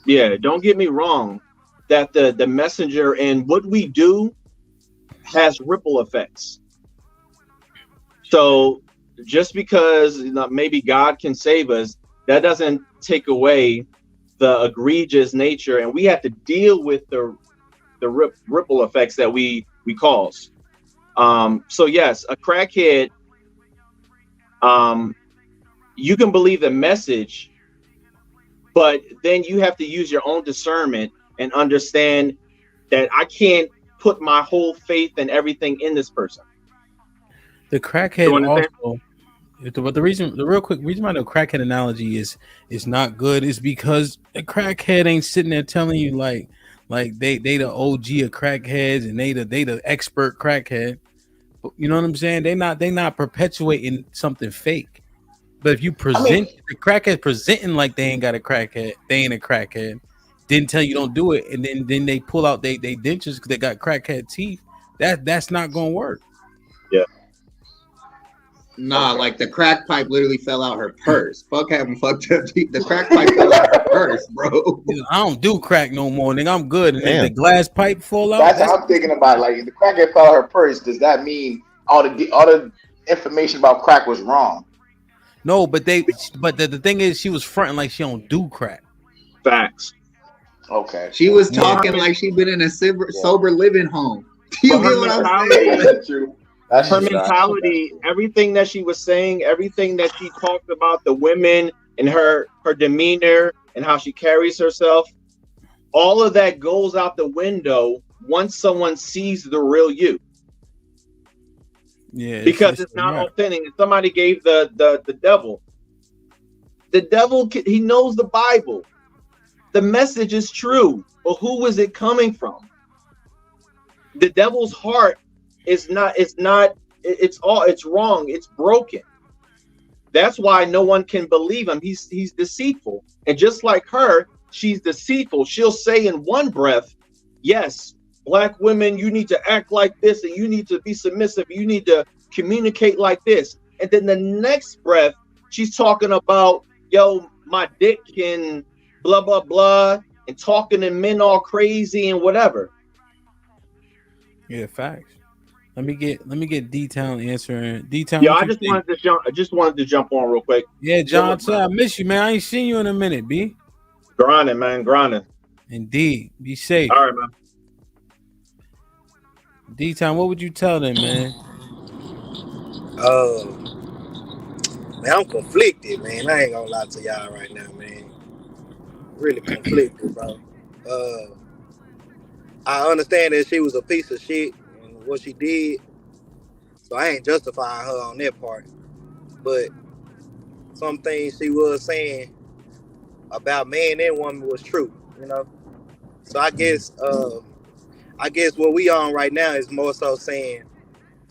Yeah, don't get me wrong. That the messenger and what we do has ripple effects. So just because maybe God can save us, that doesn't take away the egregious nature, and we have to deal with the ripple effects that we cause. So yes, a crackhead, you can believe the message, but then you have to use your own discernment and understand that I can't put my whole faith and everything in this person.
The crackhead also, but the real quick reason why the crackhead analogy is not good is because the crackhead ain't sitting there telling you like they the OG of crackheads and they the expert crackhead. You know what I'm saying? They not perpetuating something fake. But if you present the crackhead presenting like they ain't got a crackhead, they ain't a crackhead, didn't tell you don't do it, and then they pull out they dentures because they got crackhead teeth. That's not gonna work.
Yeah.
Nah, like the crack pipe literally fell out her purse. Fuck having fucked up teeth. The crack pipe fell out her purse, bro.
I don't do crack no more, nigga. I'm good. And then the glass pipe fall out.
That's what I'm thinking about. Like, if the crackhead fell out her purse, does that mean all the information about crack was wrong?
No, but the thing is, she was fronting like she don't do crack.
Facts.
Okay.
She was talking like she'd been in a sober living home. You get what I'm saying?
That's true.
Her mentality, everything that she was saying, everything that she talked about, the women and her demeanor and how she carries herself, all of that goes out the window once someone sees the real you.
Yeah,
because it's not authentic. If somebody gave the devil, he knows the Bible. The message is true, but who is it coming from? The devil's heart is not. It's wrong. It's broken. That's why no one can believe him. He's deceitful, and just like her, she's deceitful. She'll say in one breath, "Yes, Black women, you need to act like this, and you need to be submissive. You need to communicate like this." And then the next breath, she's talking about, "Yo, my dick can blah blah blah," and talking to men all crazy and whatever.
Yeah, facts. Let me get D-Town answering. D-Town.
Yeah, I just wanted to jump on real quick.
Yeah, John, I miss you, man. I ain't seen you in a minute, B.
Grinding, man, grinding.
Indeed. Be safe.
All right, man.
D-Town, what would you tell them, man?
Man, I'm conflicted, man. I ain't gonna lie to y'all right now, man. Really conflicted, bro. I understand that she was a piece of shit and what she did, so I ain't justifying her on that part. But some things she was saying about man and woman was true, you know. So I guess what we on right now is more so saying,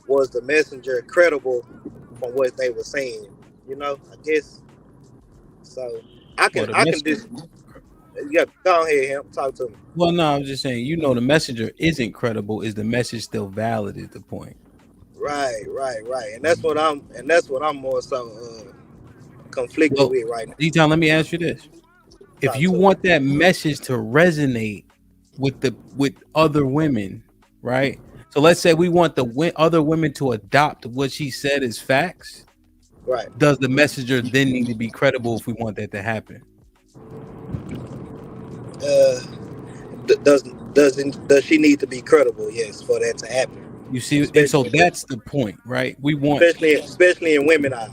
was the messenger credible from what they were saying? You know, I guess. So I can just go ahead, him talk to me.
Well, no, I was just saying, you know, the messenger isn't credible. Is the message still valid? Is the point?
Right, and that's what I'm more so conflicted with right now.
D-Town, let me ask you this: if you want that message to resonate with other women, right? So let's say we want the other women to adopt what she said as facts.
Right.
Does the messenger then need to be credible if we want that to happen?
Does she need to be credible? Yes, for that to happen.
You see, and so that's the point, right? We want,
especially in women's eyes,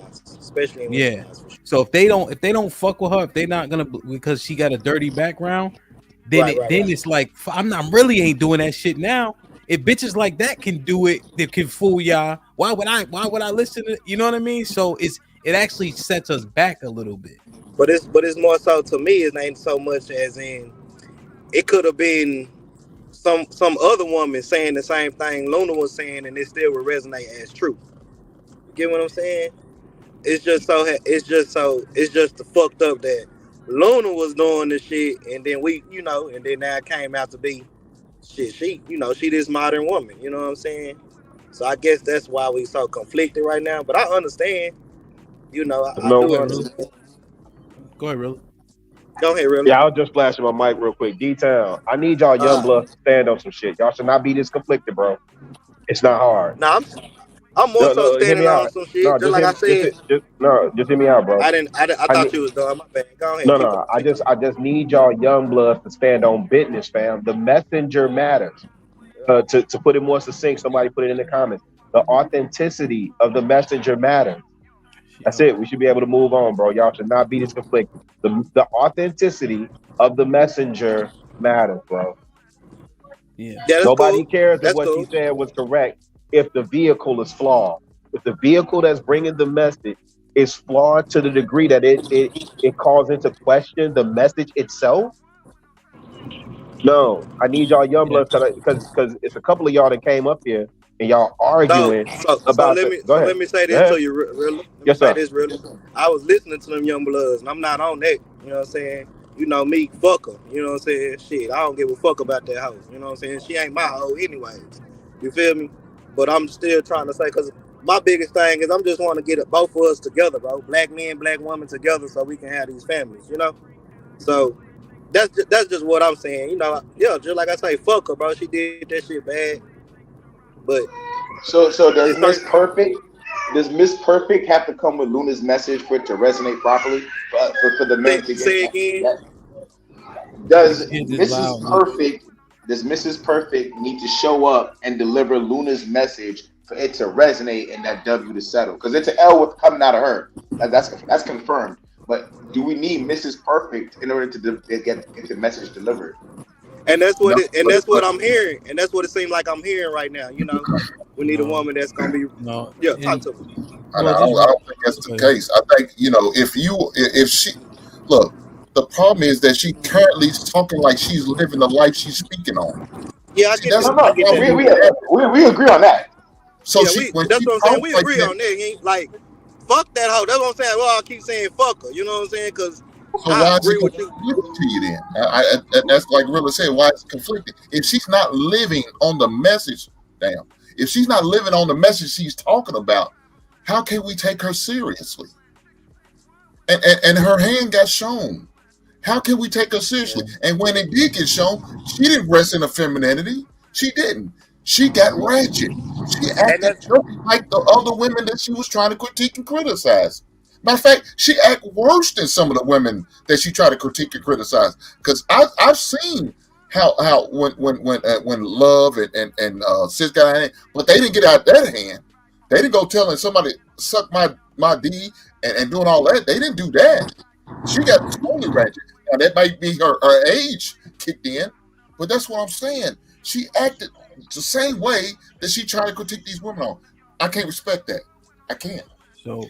eyes.
So if they don't fuck with her, if they're not gonna, because she got a dirty background, then it's like, I'm really ain't doing that shit now. If bitches like that can do it, they can fool y'all. Why would I listen to? You know what I mean? So it actually sets us back a little bit.
But it's more so, to me, it ain't so much as in it could have been some other woman saying the same thing Luna was saying, and it still would resonate as true. You get what I'm saying? It's just the fucked up that Luna was doing the shit, and then and then now it came out to be shit. She this modern woman. You know what I'm saying? So I guess that's why we so conflicted right now. But I understand. I do understand.
Go ahead, really.
Go ahead, really.
Yeah, I was just flashing my mic real quick. D-Town, I need y'all young bloods to stand on some shit. Y'all should not be this conflicted, bro. It's not hard.
Nah, I'm more so standing on some shit. No, just like I said.
Just hear me out, bro.
I thought you was done. My bad. Go ahead.
No. I just need y'all young bloods to stand on business, fam. The messenger matters. To put it more succinct, somebody put it in the comments. The authenticity of the messenger matters. That's it. We should be able to move on, bro. Y'all should not be this conflicted. The authenticity of the messenger
matters, bro.
Yeah.
Yeah, that's
Nobody
cool.
cares if
That's
what
cool.
she said was correct if the vehicle is flawed. If the vehicle that's bringing the message is flawed to the degree that it calls into question the message itself, no. I need y'all young bloods because it's a couple of y'all that came up here and y'all
No,
arguing
so
about
let
the.
me
Go
so
ahead.
let me say
Go
this
ahead.
to you, really. Let me
Yes,
say
sir.
this, really. I was listening to them young bloods, and I'm not on that. You know what I'm saying? You know me, fuck her. You know what I'm saying? Shit, I don't give a fuck about that hoe. You know what I'm saying? She ain't my hoe, anyways. You feel me? But I'm still trying to say, because my biggest thing is I'm just want to get both of us together, bro. Black men, black women together, so we can have these families. You know? So that's just what I'm saying. You know? Yeah, just like I say, fuck her, bro. She did that shit bad, but
So
it's certain.
does Miss Perfect have to come with Luna's message for it to resonate properly for the men to get
Say again.
that? Does
Kids is
Mrs.
loud, man.
Perfect does Mrs. Perfect need to show up and deliver Luna's message for it to resonate and that W to settle? Because it's an L with coming out of her. That's confirmed. But do we need Mrs. Perfect in order to get the message delivered?
And that's
No,
that's what I'm hearing, and that's what it seems like I'm hearing right now. You know, we need a
No,
woman that's gonna be.
no.
Yeah, talk
And
to me.
I
well, just
don't think that's the case. I think, if she look, the problem is that she currently talking like she's living the life she's speaking on.
Yeah, I
See,
get
that's
that.
the
I get
problem
that.
We agree on that.
So
Yeah,
she when
that's
she
what I'm saying.
talks
We
like
agree
that,
on that. Ain't like fuck that hoe. That's what I'm saying. Well, I keep saying fuck her. You know what I'm saying? Because
so
I
why is
agree
it
with you.
conflicting to you then? That's like Rilla said. Why is it conflicting? If she's not living on the message, damn. If she's not living on the message she's talking about, how can we take her seriously? And her hand got shown. How can we take her seriously? And when it did get shown, she didn't rest in her femininity. She didn't. She got ratchet. She
And
acted
that's
just like the other women that she was trying to critique and criticize. Matter of fact, she act worse than some of the women that she tried to critique and criticize. Because I've seen how when Love and Sis got out, but they didn't get out that hand. They didn't go telling somebody suck my D and doing all that. They didn't do that. She got totally ratchet. Now that might be her age kicked in, but that's what I'm saying. She acted the same way that she tried to critique these women on. I can't respect that. I can't.
so.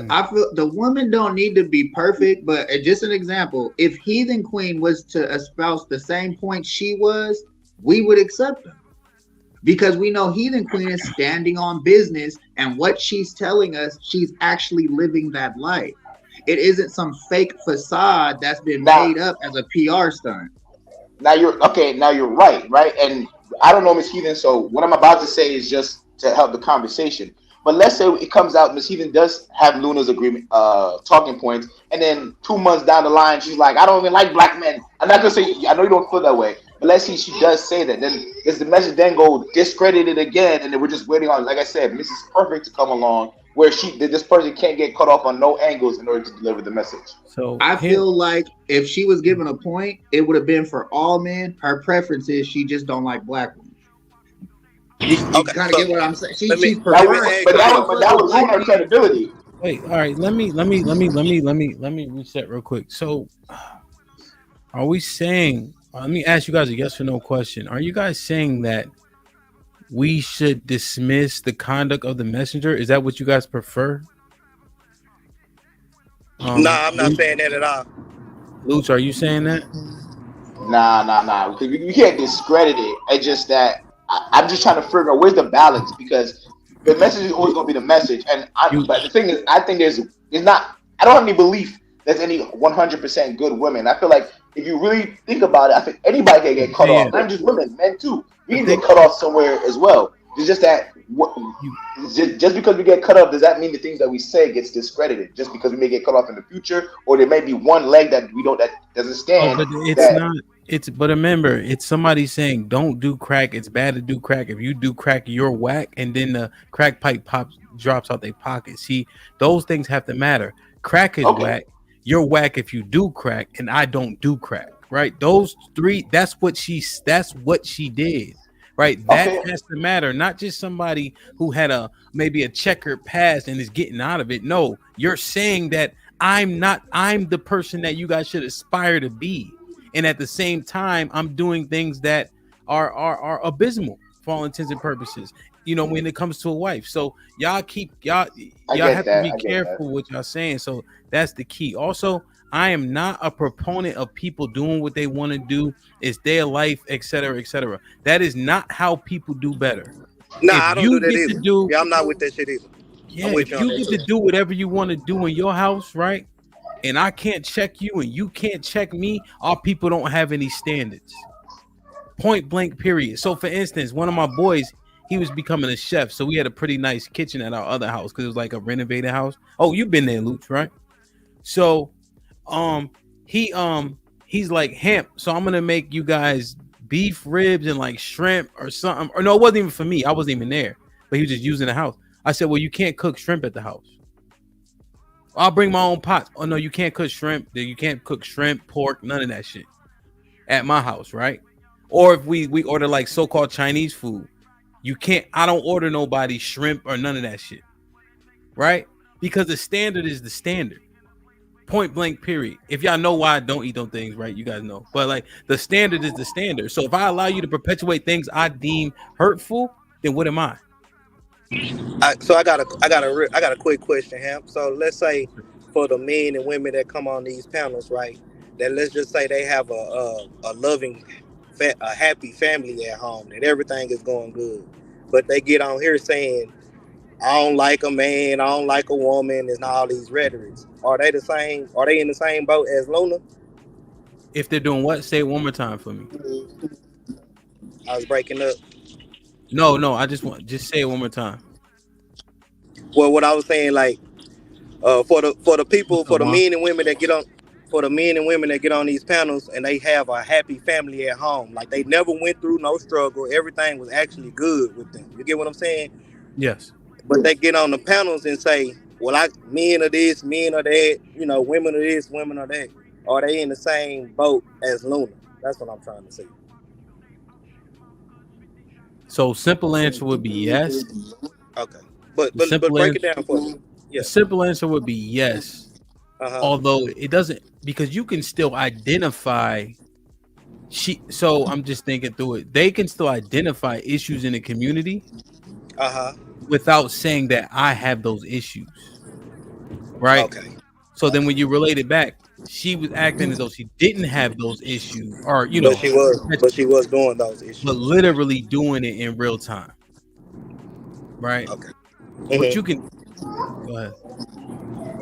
I feel the woman don't need to be perfect, but just an example, if Heathen Queen was to espouse the same point she was, we would accept her. Because we know Heathen Queen is standing on business, and what she's telling us, she's actually living that life. It isn't some fake facade that's been made up as a PR stunt.
Now you're right? And I don't know Miss Heathen, so what I'm about to say is just to help the conversation. But let's say it comes out Miss Heathen does have Luna's agreement talking points, and then 2 months down the line she's like, I don't even like black men. I'm not gonna say I know you don't feel that way, but let's see she does say that. Then does the message then go discredited again, and then we're just waiting on, like I said, Mrs. Perfect to come along where this person can't get cut off on no angles in order to deliver the message.
So
I feel like if she was given a point, it would have been for all men. Her preference is she just don't like black women. You kind of get what I'm saying. She's preferring,
but that would ruin her credibility.
Wait, all right. Let me reset real quick. So, are we saying? Let me ask you guys a yes or no question. Are you guys saying that we should dismiss the conduct of the messenger? Is that what you guys prefer?
Nah, I'm not saying that at all.
Luch, are you saying that?
Nah. Because you can't discredit it. It's just that I'm just trying to figure out where's the balance, because the message is always going to be the message. But the thing is, I think there's not. I don't have any belief there's any 100% good women. I feel like if you really think about it, I think anybody can get cut off. Not just women, men too. We can get cut off somewhere as well. It's just that just because we get cut off, does that mean the things that we say gets discredited? Just because we may get cut off in the future, or there may be one leg that doesn't stand.
But it's not. But remember, it's somebody saying don't do crack. It's bad to do crack. If you do crack, you're whack, and then the crack pipe drops out their pocket. See, those things have to matter. Crack is whack. You're whack if you do crack, and I don't do crack. Right? Those three. That's what she did. Right, that has to matter, not just somebody who had maybe a checkered past and is getting out of it. No, you're saying that I'm the person that you guys should aspire to be. and at the same time, I'm doing things that are abysmal for all intents and purposes. You know, when it comes to a wife. So y'all have to be careful what y'all saying. So that's the key. Also, I am not a proponent of people doing what they want to do. It's their life, etc., etc. That is not how people do better.
Nah, I don't do that either. Yeah, I'm not with that shit either.
Yeah, if you get to do whatever you want to do in your house, right? And I can't check you and you can't check me, our people don't have any standards. Point blank, period. So for instance, one of my boys, he was becoming a chef. So we had a pretty nice kitchen at our other house because it was like a renovated house. Oh, you've been there, Luch, right? So he's like, Hamp, so I'm gonna make you guys beef ribs and like shrimp or something. Or no, it wasn't even for me. I wasn't even there, but he was just using the house. I said, well, you can't cook shrimp at the house. I'll bring my own pots. Oh no, you can't cook shrimp. You can't cook shrimp, pork, none of that shit at my house, right? Or if we order like so-called Chinese food, you can't. I don't order nobody shrimp or none of that shit, right? Because the standard is the standard. Point blank, period. If y'all know why I don't eat those things, right? You guys know. But like the standard is the standard. So if I allow you to perpetuate things I deem hurtful, then what am I?
So I got a quick question, Hamp. So let's say for the men and women that come on these panels, right? That let's just say they have a loving, a happy family at home, that everything is going good, but they get on here saying, I don't like a man, I don't like a woman, and all these rhetorics. Are they the same? Are they in the same boat as Luna?
If they're doing what? Say it one more time for me.
I was breaking up.
No, I just say it one more time.
Well, what I was saying, like, for the people, for the men and women that get on, for the men and women that get on these panels and they have a happy family at home, like they never went through no struggle, everything was actually good with them. You get what I'm saying?
Yes.
But they get on the panels and say, well, men are this, men are that, you know, women are this, women are that. Are they in the same boat as Luna? That's what I'm trying to say.
So simple answer would be yes.
Okay. But break it down for me.
Yeah. The simple answer would be yes. Although it doesn't, because you can still identify. So I'm just thinking through it. They can still identify issues in the community. Without saying that I have those issues. Right? Okay. So then when you relate it back, she was acting as though she didn't have those issues, or you know,
but she was doing those issues.
But literally doing it in real time. Right? Okay. But you can go ahead.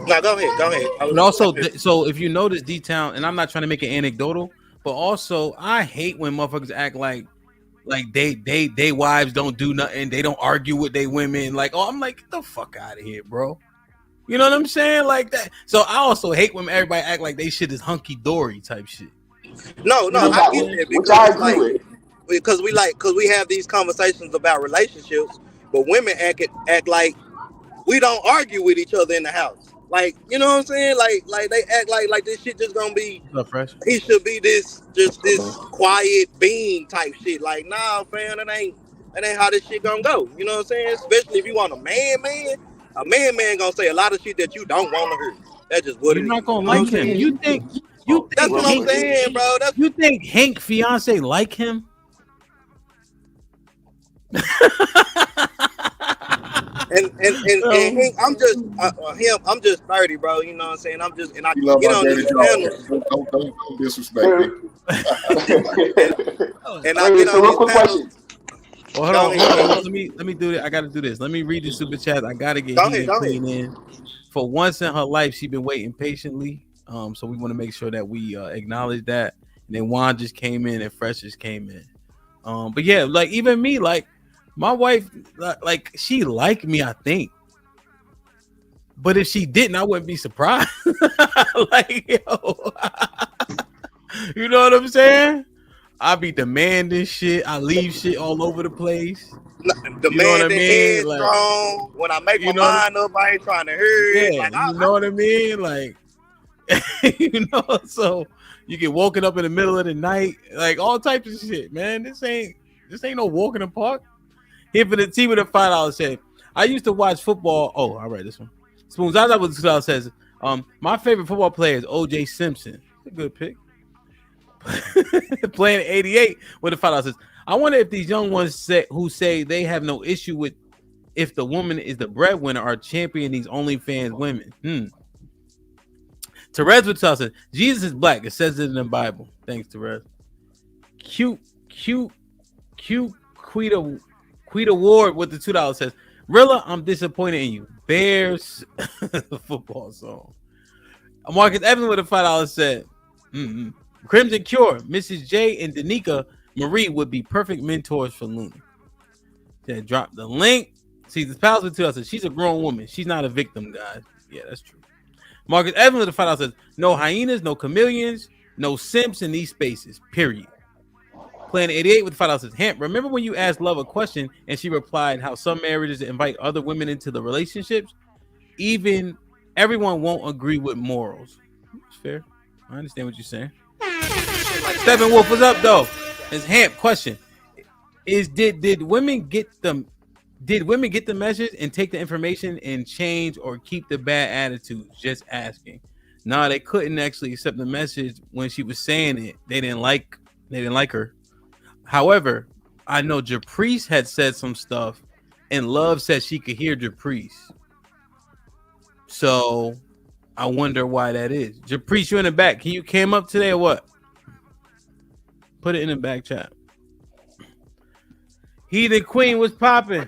No, go ahead.
And also, so if you notice D-Town, and I'm not trying to make it anecdotal, but also I hate when motherfuckers act like they wives don't do nothing, they don't argue with their women. Like, oh, I'm like, get the fuck out of here, bro. You know what I'm saying? Like that. So I also hate when everybody act like they shit is hunky dory type shit.
No, I get that because we have these conversations about relationships, but women act like we don't argue with each other in the house. Like, you know what I'm saying? Like they act like this shit just gonna be. He should be this quiet being type shit. Like, nah, fam, that ain't how this shit gonna go. You know what I'm saying? Especially if you want a man. A man gonna say a lot of shit that you don't want to hear. That's just what
you're not gonna like him. You think
that's what I'm saying, bro.
You think Hank fiance like him?
And Hank, I'm just 30, bro. You know what I'm saying? I'm just, and I get on these panels.
Don't disrespect me.
And I get on these panels.
Well, hold on. Let me do it. I gotta do this. Let me read the super chat. I gotta get clean in. For once in her life, she's been waiting patiently. So we want to make sure that we acknowledge that. And then Juan just came in and Fresh just came in. But yeah, like even me, like my wife, like she liked me, I think. But if she didn't, I wouldn't be surprised. Like, yo, you know what I'm saying? I be demanding shit. I leave shit all over the place.
Demanding, you know what I mean? Headstrong. Like, when I make my mind up, I ain't trying to hear it.
Yeah, like, you know what I mean? Like, you know, so you get woken up in the middle of the night, like all types of shit, man. This ain't no walk in the park. Here for the team with a $5 said, I used to watch football. Oh, all right, this one. Spoon Zaza says, my favorite football player is O.J. Simpson. That's a good pick. Planet 88 with the $5 says, I wonder if these young ones who say they have no issue with if the woman is the breadwinner are championing these OnlyFans women. Therese would tell us, Jesus is black. It says it in the Bible. Thanks, Therese. Cute Quita Ward with the $2 says, Rilla, I'm disappointed in you. Bears football song. Marcus Evans with a $5 said, Crimson Cure, Mrs. J and Danica Marie would be perfect mentors for Luna. Said, drop the link. See, the pals with $2 says, she's a grown woman. She's not a victim, guys. Yeah, that's true. Marcus Evans with a $5 says, no hyenas, no chameleons, no simps in these spaces, period. Planet 88 with $5 says, Hamp, remember when you asked Love a question and she replied how some marriages invite other women into the relationships? Even everyone won't agree with morals. That's fair. I understand what you're saying. Stephen Wolf, what's up, though? It's Hamp. Question: did women get the message and take the information and change or keep the bad attitudes? Just asking. No, they couldn't actually accept the message when she was saying it. They didn't like her. However, I know Japrice had said some stuff, and Love said she could hear Japrice. So I wonder why that is. Japrice, you in the back? You came up today or what? Put it in the back chat. Heathen Queen was popping.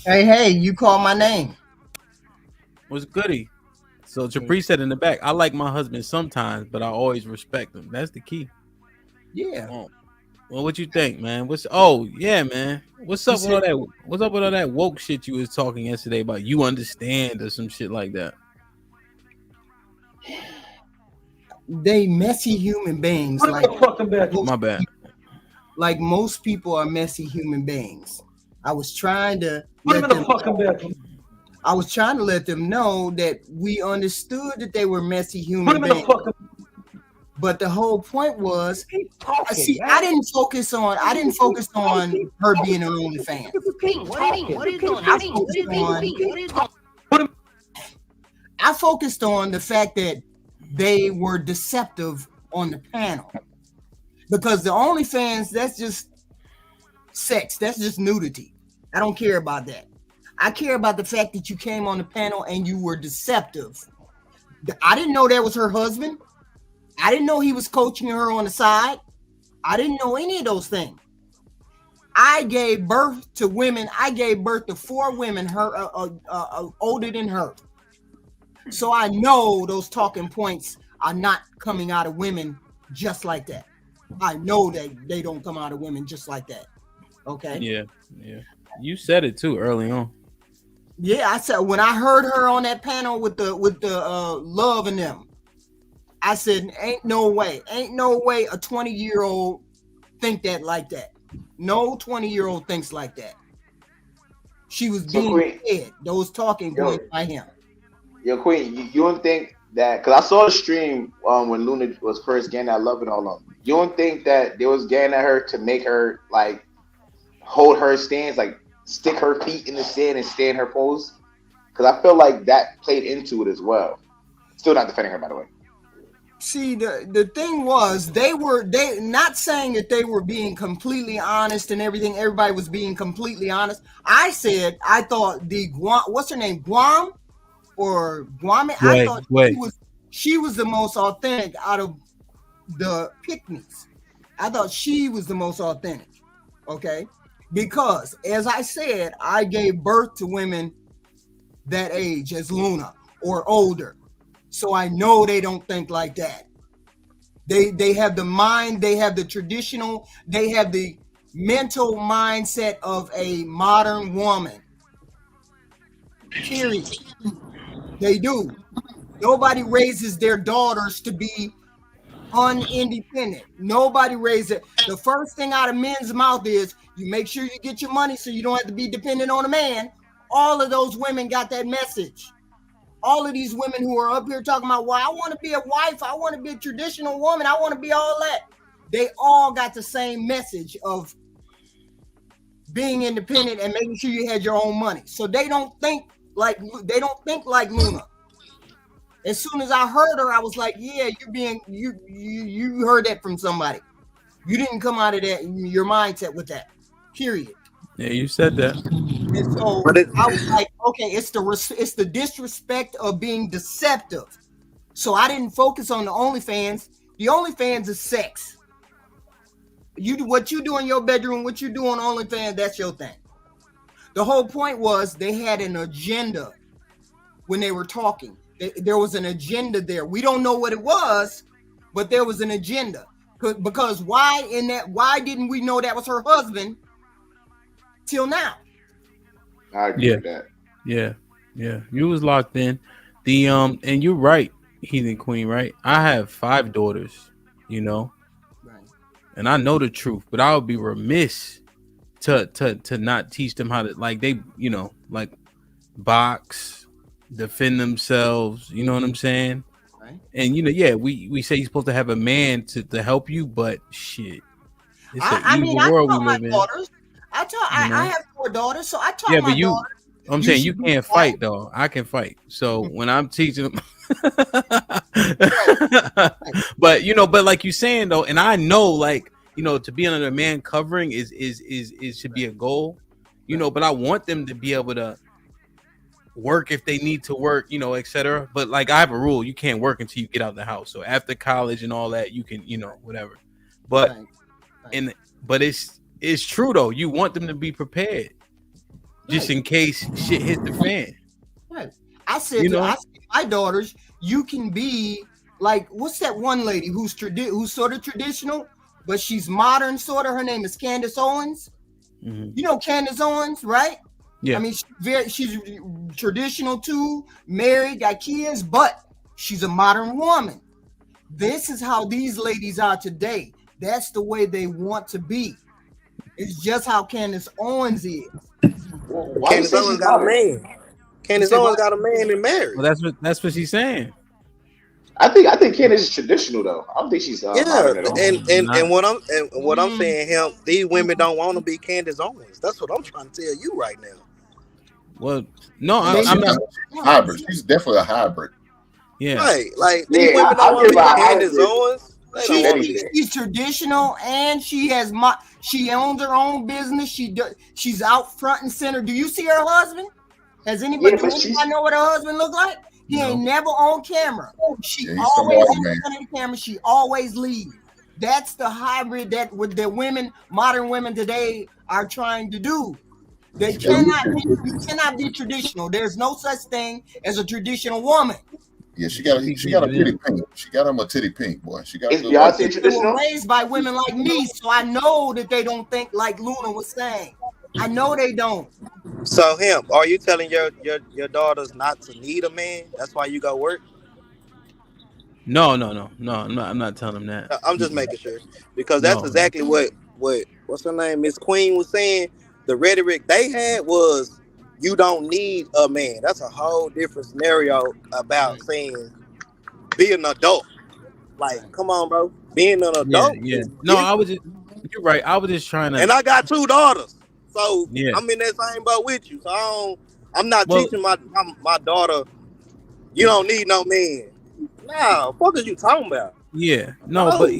Hey, you called my name.
What's goody? So Japrice said in the back, I like my husband sometimes, but I always respect him. That's the key.
Yeah.
Well, what you think, man? What's up with all that? What's up with all that woke shit you was talking yesterday about? You understand or some shit like that?
They messy human beings.
My bad.
Like most people are messy human beings. I was trying to let them know that we understood that they were messy human beings. But the whole point was, I didn't focus on her being an OnlyFans. I focused on the fact that they were deceptive on the panel, because the OnlyFans, that's just sex, that's just nudity. I don't care about that. I care about the fact that you came on the panel and you were deceptive. I didn't know that was her husband. I didn't know he was coaching her on the side. I didn't know any of those things. I gave birth to women. I gave birth to 4 women older than her. So I know those talking points are not coming out of women just like that. I know that they don't come out of women just like that. Okay?
Yeah. You said it too early on.
Yeah, I said when I heard her on that panel with the Love and them, I said, ain't no way a 20-year-old think that like that. No 20-year-old thinks like that. She was being fed those talking points by him.
Yo, Queen, you don't think that, because I saw the stream when Luna was first getting that Love and all of them. You don't think that they was getting at her to make her like hold her stance, like stick her feet in the sand and stay in her pose? Because I feel like that played into it as well. Still not defending her, by the way.
See, the thing was, they not saying that they were being completely honest and everything. Everybody was being completely honest. I said, I thought what's her name? Guam or Guam? I thought she was the most authentic out of the picnics. I thought she was the most authentic. Okay. Because as I said, I gave birth to women that age as Luna or older. So I know they don't think like that. They have the mind, they have the traditional, they have the mental mindset of a modern woman. Period. They do. Nobody raises their daughters to be unindependent. Nobody raises it. The first thing out of men's mouth is you make sure you get your money so you don't have to be dependent on a man. All of those women got that message. All of these women who are up here talking about, well, I want to be a wife, I want to be a traditional woman, I want to be all that. They all got the same message of being independent and making sure you had your own money. So they don't think like Luna. As soon as I heard her, I was like, yeah, you heard that from somebody. You didn't come out of that your mindset with that. Period.
Yeah, you said that.
And so I was like, okay, it's the disrespect of being deceptive. So I didn't focus on the OnlyFans. The OnlyFans is sex. What you do in your bedroom, what you do on OnlyFans, that's your thing. The whole point was they had an agenda when they were talking. There was an agenda there. We don't know what it was, but there was an agenda. Because why didn't we know that was her husband till now?
I agree with that.
Yeah. You was locked in. And you're right, Heathen Queen, right? I have 5 daughters, you know. Right. And I know the truth, but I would be remiss to not teach them how to, like, they, you know, like box, defend themselves, you know what I'm saying? Right. And you know, yeah, we say you're supposed to have a man to help you, but shit. It's
I
world
taught
we
my
live in.
daughters. I have 4 daughters, so I taught
Yeah,
my
but
daughters.
I'm saying you can't fight though. I can fight. So when I'm teaching them, but you know, but like you saying though, and I know, like, you know, to be under a man covering is should be a goal, you know. But I want them to be able to work if they need to work, you know, etc. But like I have a rule: you can't work until you get out of the house. So after college and all that, you can, you know, whatever. But but it's true though. You want them to be prepared, just in case shit hit the fan.
Right. I said to my daughters, you can be like, what's that one lady who's sort of traditional, but she's modern, sort of. Her name is Candace Owens. Mm-hmm. You know Candace Owens, right? Yeah. I mean, she's traditional too, married, got kids, but she's a modern woman. This is how these ladies are today. That's the way they want to be. It's just how Candace Owens is.
Candace Owens got a man. Candace Owens got a man and married.
Well, that's what she's saying.
I think Candace is traditional though. I don't think she's modern at all.
And what I'm saying, these women don't want to be Candace Owens. That's what I'm trying to tell you right now.
Well, no,
I'm not hybrid. She's definitely a hybrid.
Yeah,
right. Like these women don't want to be Candace Owens.
She's traditional, and she owns her own business. She's out front and center. Do you see her husband? Has anybody know what her husband look like? He ain't never on camera. She always in front of the camera. She always leads. That's the hybrid that with the modern women today are trying to do. You cannot be traditional. There's no such thing as a traditional woman.
Yeah, she got a titty pink. She got him a titty pink, boy. She got.
Is Beyonce traditional?
They were raised by women like me, so I know that they don't think like Luna was saying. I know they don't.
So are you telling your daughters not to need a man? That's why you go work?
No. I'm not telling them that.
I'm just making sure, because that's exactly what what's her name, Miss Queen, was saying. The rhetoric they had was, you don't need a man. That's a whole different scenario about saying be an adult. Like, come on, bro. Being an adult.
Yeah. No, you're right. I was just trying to.
And I got 2 daughters. So I'm in that same boat with you. So I'm not teaching my daughter, you don't need no man. Nah, what are you talking about?
Yeah. No, but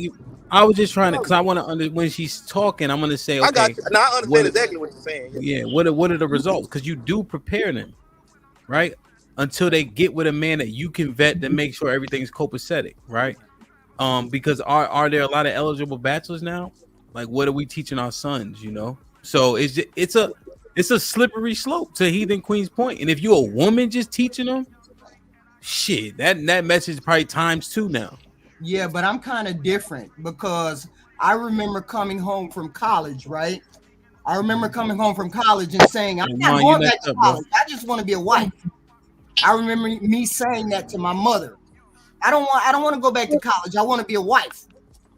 I was just trying to, because I want to when she's talking, I'm going to say, okay.
I got you. Now I understand exactly what you're saying.
Yeah. What are the results? Because you do prepare them, right? Until they get with a man that you can vet to make sure everything's copacetic, right? Because are there a lot of eligible bachelors now? Like, what are we teaching our sons, you know? So it's a slippery slope, to Heathen Queen's point. And if you're a woman just teaching them, shit, that message probably times 2 now.
Yeah, but I'm kind of different, because I remember coming home from college, right? I remember coming home from college and saying, I'm not going back to college. I just want to be a wife. I remember me saying that to my mother. I don't want to go back to college. I want to be a wife.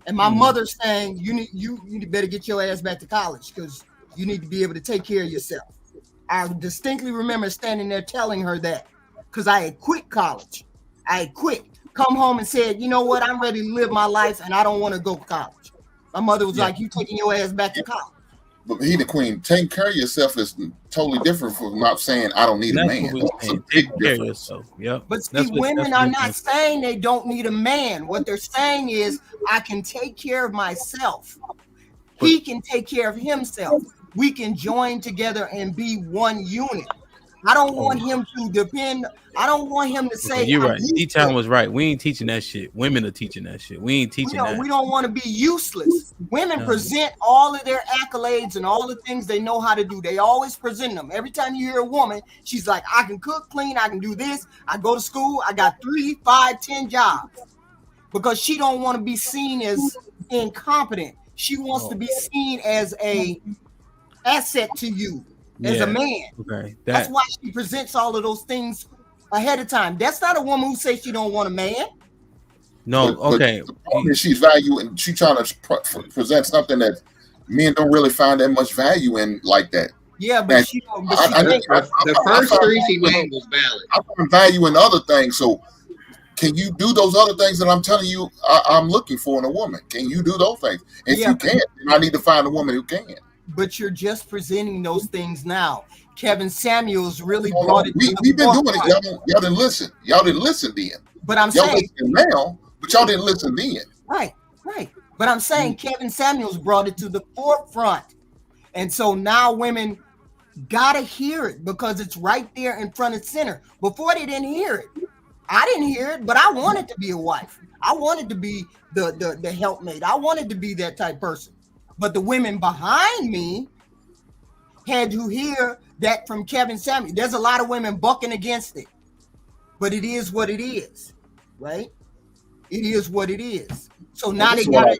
And my mother saying, you better get your ass back to college, because you need to be able to take care of yourself. I distinctly remember standing there telling her that, because I had quit college. I had quit. Come home and said, you know what? I'm ready to live my life, and I don't want to go to college. My mother was like, you taking your ass back to college.
But he the queen. Taking care of yourself is totally different from not saying I don't need a man. That's a big difference.
Yep.
But see, women are not saying they don't need a man. What they're saying is, I can take care of myself. He can take care of himself. We can join together and be one unit. I don't want him to depend. I don't want him to say.
Okay, you're right. D-Town was right. We ain't teaching that shit. Women are teaching that shit. We ain't teaching that.
We don't want to be useless. Women present all of their accolades and all the things they know how to do. They always present them. Every time you hear a woman, she's like, I can cook, clean, I can do this. I go to school. I got 3, 5, 10 jobs. Because she don't want to be seen as incompetent. She wants to be seen as a asset to you. As a man.
Okay.
That's why she presents all of those things ahead of time. That's not a woman who says she don't want a man.
No, okay.
The problem is she's valuing. She's trying to present something that men don't really find that much value in like that.
Yeah, but
the first 3 she named was valid.
I find value in other things. So, can you do those other things that I'm telling you I'm looking for in a woman? Can you do those things? If you can't, then I need to find a woman who can.
But you're just presenting those things now. Kevin Samuels really brought it.
We've been doing it. Y'all didn't listen. Y'all didn't listen then.
But I'm
y'all
saying
listen now, but y'all didn't listen then.
Right. But I'm saying Kevin Samuels brought it to the forefront, and so now women gotta hear it because it's right there in front and center. Before they didn't hear it. I didn't hear it, but I wanted to be a wife. I wanted to be the helpmate. I wanted to be that type person. But the women behind me had to hear that from Kevin Samuels. There's a lot of women bucking against it, but it is what it is, right? It is what it is. So now they got it.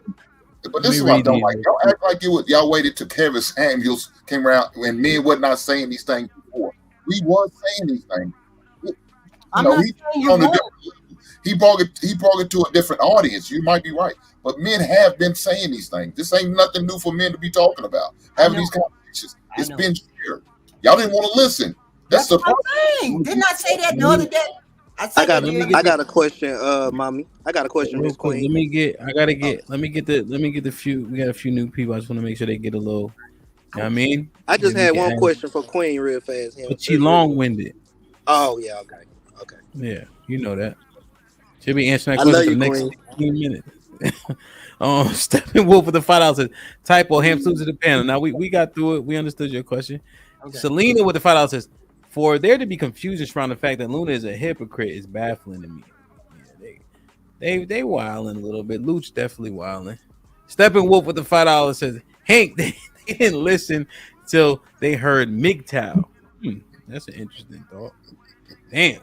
But this is what I don't like. Y'all act like y'all waited till Kevin Samuels came around when men were not saying these things before. We was saying these things. He brought it to a different audience. You might be right, but men have been saying these things. This ain't nothing new for men to be talking about. Having these conversations, it's been shared. Y'all didn't want to listen. That's the
thing. Didn't I say that the other day?
I got a question, mommy. I got a question, Miss Queen.
Let me get the few. We got a few new people. I just want to make sure they get a little. You know what I mean?
I just had one question for Queen real fast.
But she long-winded.
Oh yeah, okay.
Yeah, you know that. She'll be answering that question for the next 15 minutes. Stephen Wolf with the $5 says, typo, ham to the panel. Now we got through it. We understood your question. Okay. Selena with the $5 says, for there to be confusion around the fact that Luna is a hypocrite is baffling to me. Yeah, they wilding a little bit. Luch definitely wilding. Stephen Wolf with the $5 says, Hank, they didn't listen till they heard MGTOW. That's an interesting thought. Damn.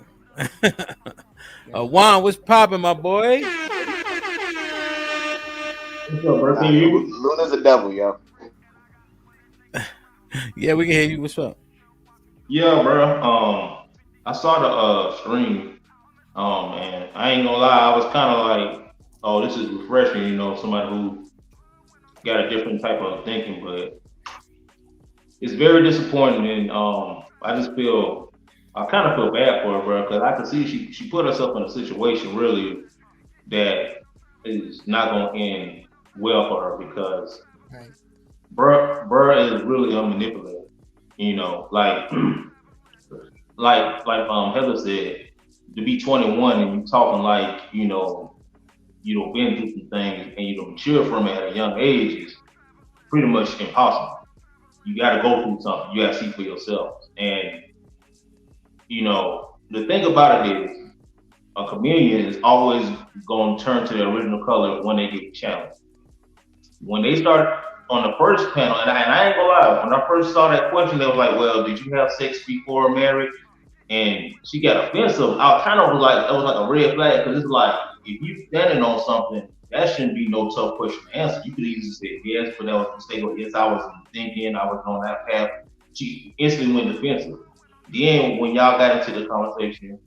Juan, what's popping, my boy?
Luna's a devil, yo.
Yeah, we can hear you. What's up?
Yeah, bro. I saw the stream. And I ain't gonna lie, I was kind of like, oh, this is refreshing, somebody who got a different type of thinking, but it's very disappointing, and I kind of feel bad for her, bro, because I can see she put herself in a situation really that is not going to end well for her because bruh is really manipulative, like Heather said, to be 21 and you talking like, you don't been through some things and you don't mature from it at a young age is pretty much impossible. You got to go through something. You got to see for yourself. And the thing about it is a comedian is always going to turn to their original color when they get challenged. When they start on the first panel, and I ain't gonna lie, when I first saw that question, they was like, well, did you have sex before marriage? And she got offensive. I kind of was like, that was like a red flag, because it's like, if you standing on something, that shouldn't be no tough question to answer. You could easily say yes, but that was a mistake, or yes, I was thinking, I was on that path. She instantly went defensive. Then when y'all got into the conversation,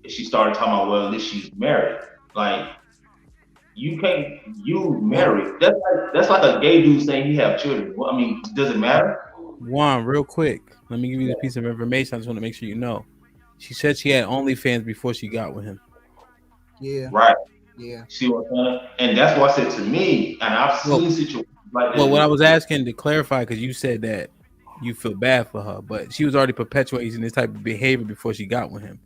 she started talking about, well, at least she's married. Like, you married. That's like a gay dude saying you have children. Well, I mean, does it matter?
Juan, real quick, let me give you this piece of information. I just want to make sure you know. She said she had OnlyFans before she got with him.
Yeah.
Right.
Yeah.
See what I'm saying? And that's what I said to me. And I've seen situations Like,
well, what I was asking to clarify, because you said that you feel bad for her, but she was already perpetuating this type of behavior before she got with him.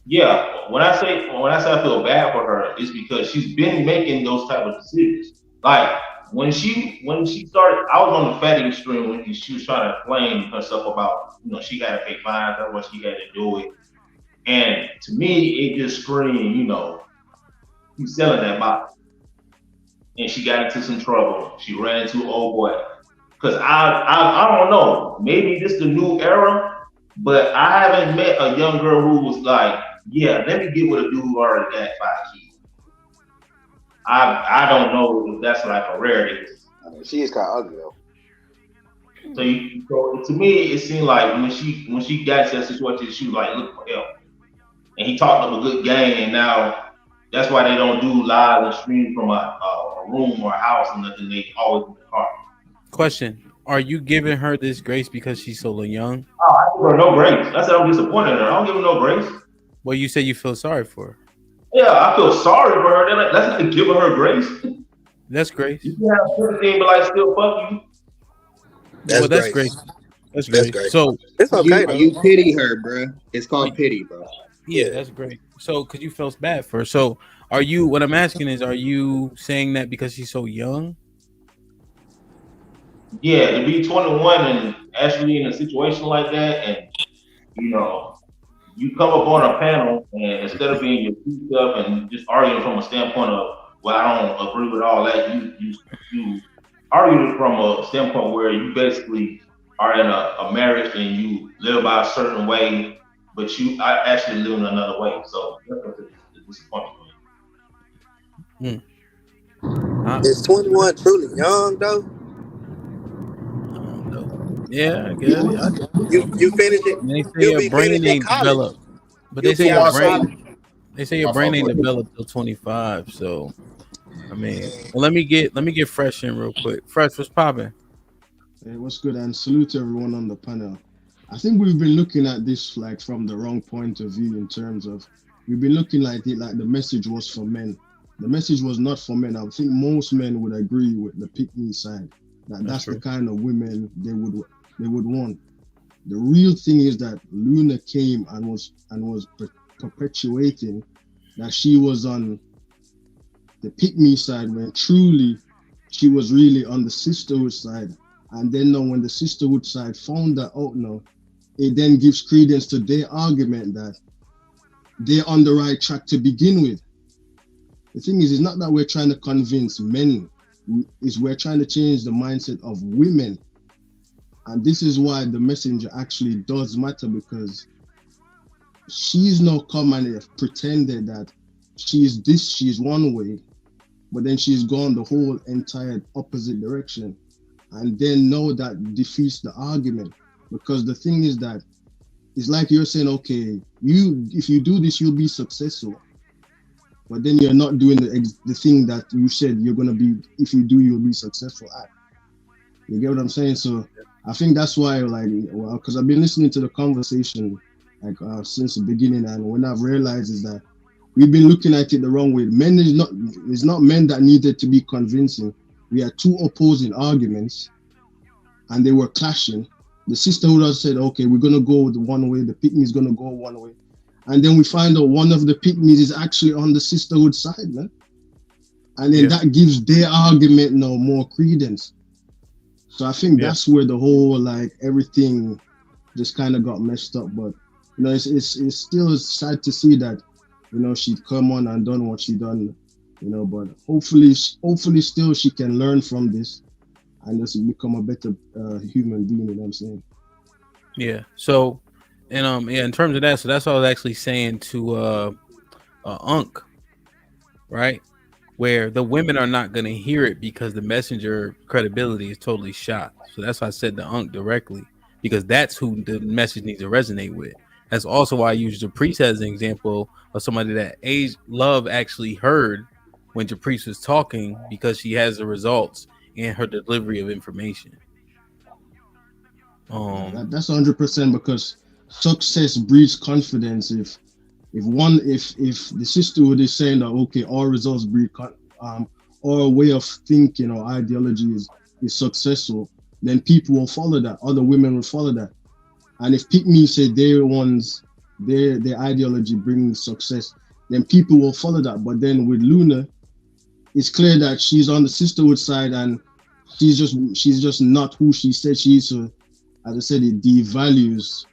Yeah, when I say I feel bad for her, it's because she's been making those type of decisions. Like when she started, I was on the fatty extreme when she was trying to explain herself about, she got to pay fines, that's what she had to do it. And to me, it just screamed, he's selling that body. And she got into some trouble. She ran into an old boy. Cause I don't know, maybe this is the new era, but I haven't met a young girl who was like, yeah, let me get with a dude who already got 5 kids. I don't know if that's like a rarity.
I mean, she is kind of ugly though.
So to me, it seemed like when she got to that situation, she was like, look for help. And he talked up a good game, and now that's why they don't do live and stream from a room or a house and nothing. They always in the car.
Question: are you giving her this grace because she's so young?
Oh, I give her no grace. I said I'm disappointed in her. I don't give her no grace.
Well, you say you feel sorry for her.
Yeah, I feel sorry for her. That's not giving her grace.
That's grace.
You can have everything, but like still fuck you.
That's great. That's great. So
it's okay. You pity her, bro. It's called pity, bro.
Yeah, that's great. So, because you feel bad for her. So, are you? What I'm asking is, are you saying that because she's so young?
Yeah, to be 21 and actually in a situation like that, and you come up on a panel and instead of being your feet up and just arguing from a standpoint of, well, I don't agree with all that, you argue from a standpoint where you basically are in a marriage and you live by a certain way, but you are actually living another way. So that's what the disappointment
for me.
Is 21 truly young though?
Yeah, I guess.
You finish it.
They say your brain ain't developed, but they say your brain ain't developed till 25. So, I mean, well, let me get Fresh in real quick. Fresh, what's popping?
Hey, what's good? And salute to everyone on the panel. I think we've been looking at this like from the wrong point of view in terms of we've been looking at it like the message was for men. The message was not for men. I think most men would agree with the pick-me side. That's the kind of women they would want. The real thing is that Luna came and was perpetuating that she was on the pick-me side when truly she was really on the sisterhood side. And then when the sisterhood side found that out it then gives credence to their argument that they're on the right track to begin with. The thing is, it's not that we're trying to convince men, we're trying to change the mindset of women. And this is why the messenger actually does matter, because she's not come and pretended that she's one way, but then she's gone the whole entire opposite direction. And then that defeats the argument, because the thing is that it's like you're saying, okay, if you do this, you'll be successful, but then you're not doing the thing that you said you're gonna be. If you do, you'll be successful at. You get what I'm saying? So I think that's why, because I've been listening to the conversation since the beginning, and when I've realized is that we've been looking at it the wrong way. It's not men that needed to be convincing. We had two opposing arguments and they were clashing. The sisterhood said, okay, we're going to go one way. The pick-me is going to go one way. And then we find out one of the pick-me's is actually on the sisterhood side, man. And then that gives their argument more credence. So I think that's where the whole, everything just kind of got messed up. But, it's still sad to see that, she'd come on and done what she done. But hopefully still she can learn from this and just become a better human being, you know what I'm saying?
Yeah. So, and in terms of that, so that's what I was actually saying to Unc, right? Where the women are not going to hear it because the messenger credibility is totally shot. So that's why I said to Unc directly, because that's who the message needs to resonate with. That's also why I used Japriest as an example of somebody that Love actually heard when Japriest was talking, because she has the results in her delivery of information.
That's 100%, because success breeds confidence. If the sisterhood is saying that, okay, all results breed our way of thinking or ideology is is successful, then people will follow that. Other women will follow that. And if pick me say their ideology brings success, then people will follow that. But then with Luna, it's clear that she's on the sisterhood side, and she's just not who she said she is. So, as I said, it devalues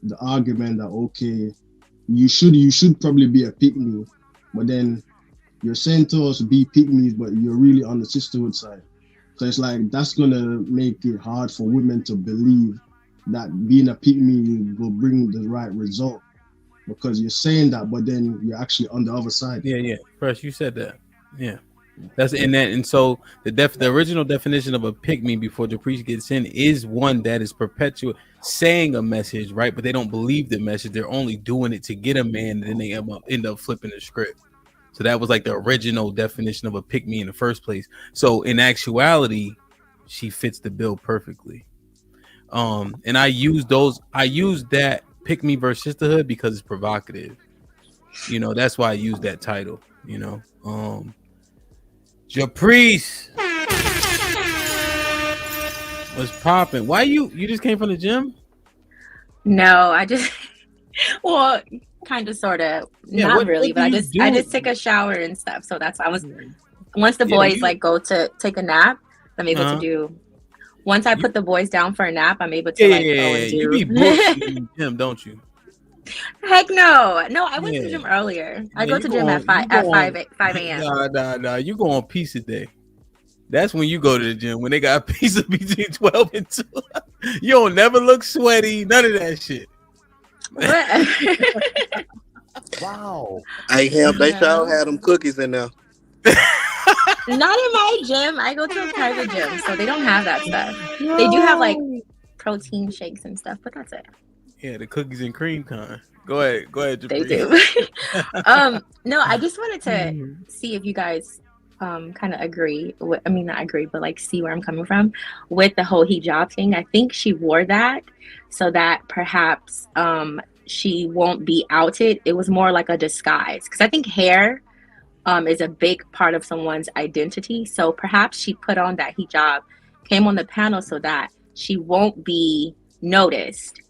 the argument that okay, you should probably be a pick-me, but then you're saying to us be pick-me's, but you're really on the sisterhood side. So it's like that's gonna make it hard for women to believe that being a pick-me will bring the right result, because you're saying that, but then you're actually on the other side.
Yeah. Fresh, you said that. Yeah. That's in that, and so the original definition of a pick-me before the priest gets in is one that is perpetual, saying a message, right? But they don't believe the message. They're only doing it to get a man, and then they end up flipping the script. So that was like the original definition of a pick-me in the first place. So in actuality, she fits the bill perfectly. And I use that pick-me versus sisterhood because it's provocative. You know, that's why I use that title. You know, Japrice, what's popping? Why you just came from the gym?
No, I just well, kind of, sort of, not really, but I just took a shower and stuff. So that's why I was. Once the boys like go to take a nap, I'm able to do. Once I put the boys down for a nap, I'm able to go and do.
You be booked in the gym, don't you?
Heck no. I went to the gym earlier. I go to gym at 5 a.m.
Nah. You go on pizza day. That's when you go to the gym, when they got pizza between 12 and 2. You don't never look sweaty. None of that shit.
Wow. They sure had them cookies in there.
Not in my gym. I go to a private gym, so they don't have that stuff. They do have like protein shakes and stuff, but that's it.
Yeah, the cookies and cream kind. Go ahead.
They do. No, I just wanted to see if you guys kind of agree. Not agree, but like see where I'm coming from with the whole hijab thing. I think she wore that so that perhaps she won't be outed. It was more like a disguise, because I think hair is a big part of someone's identity. So perhaps she put on that hijab, came on the panel so that she won't be noticed.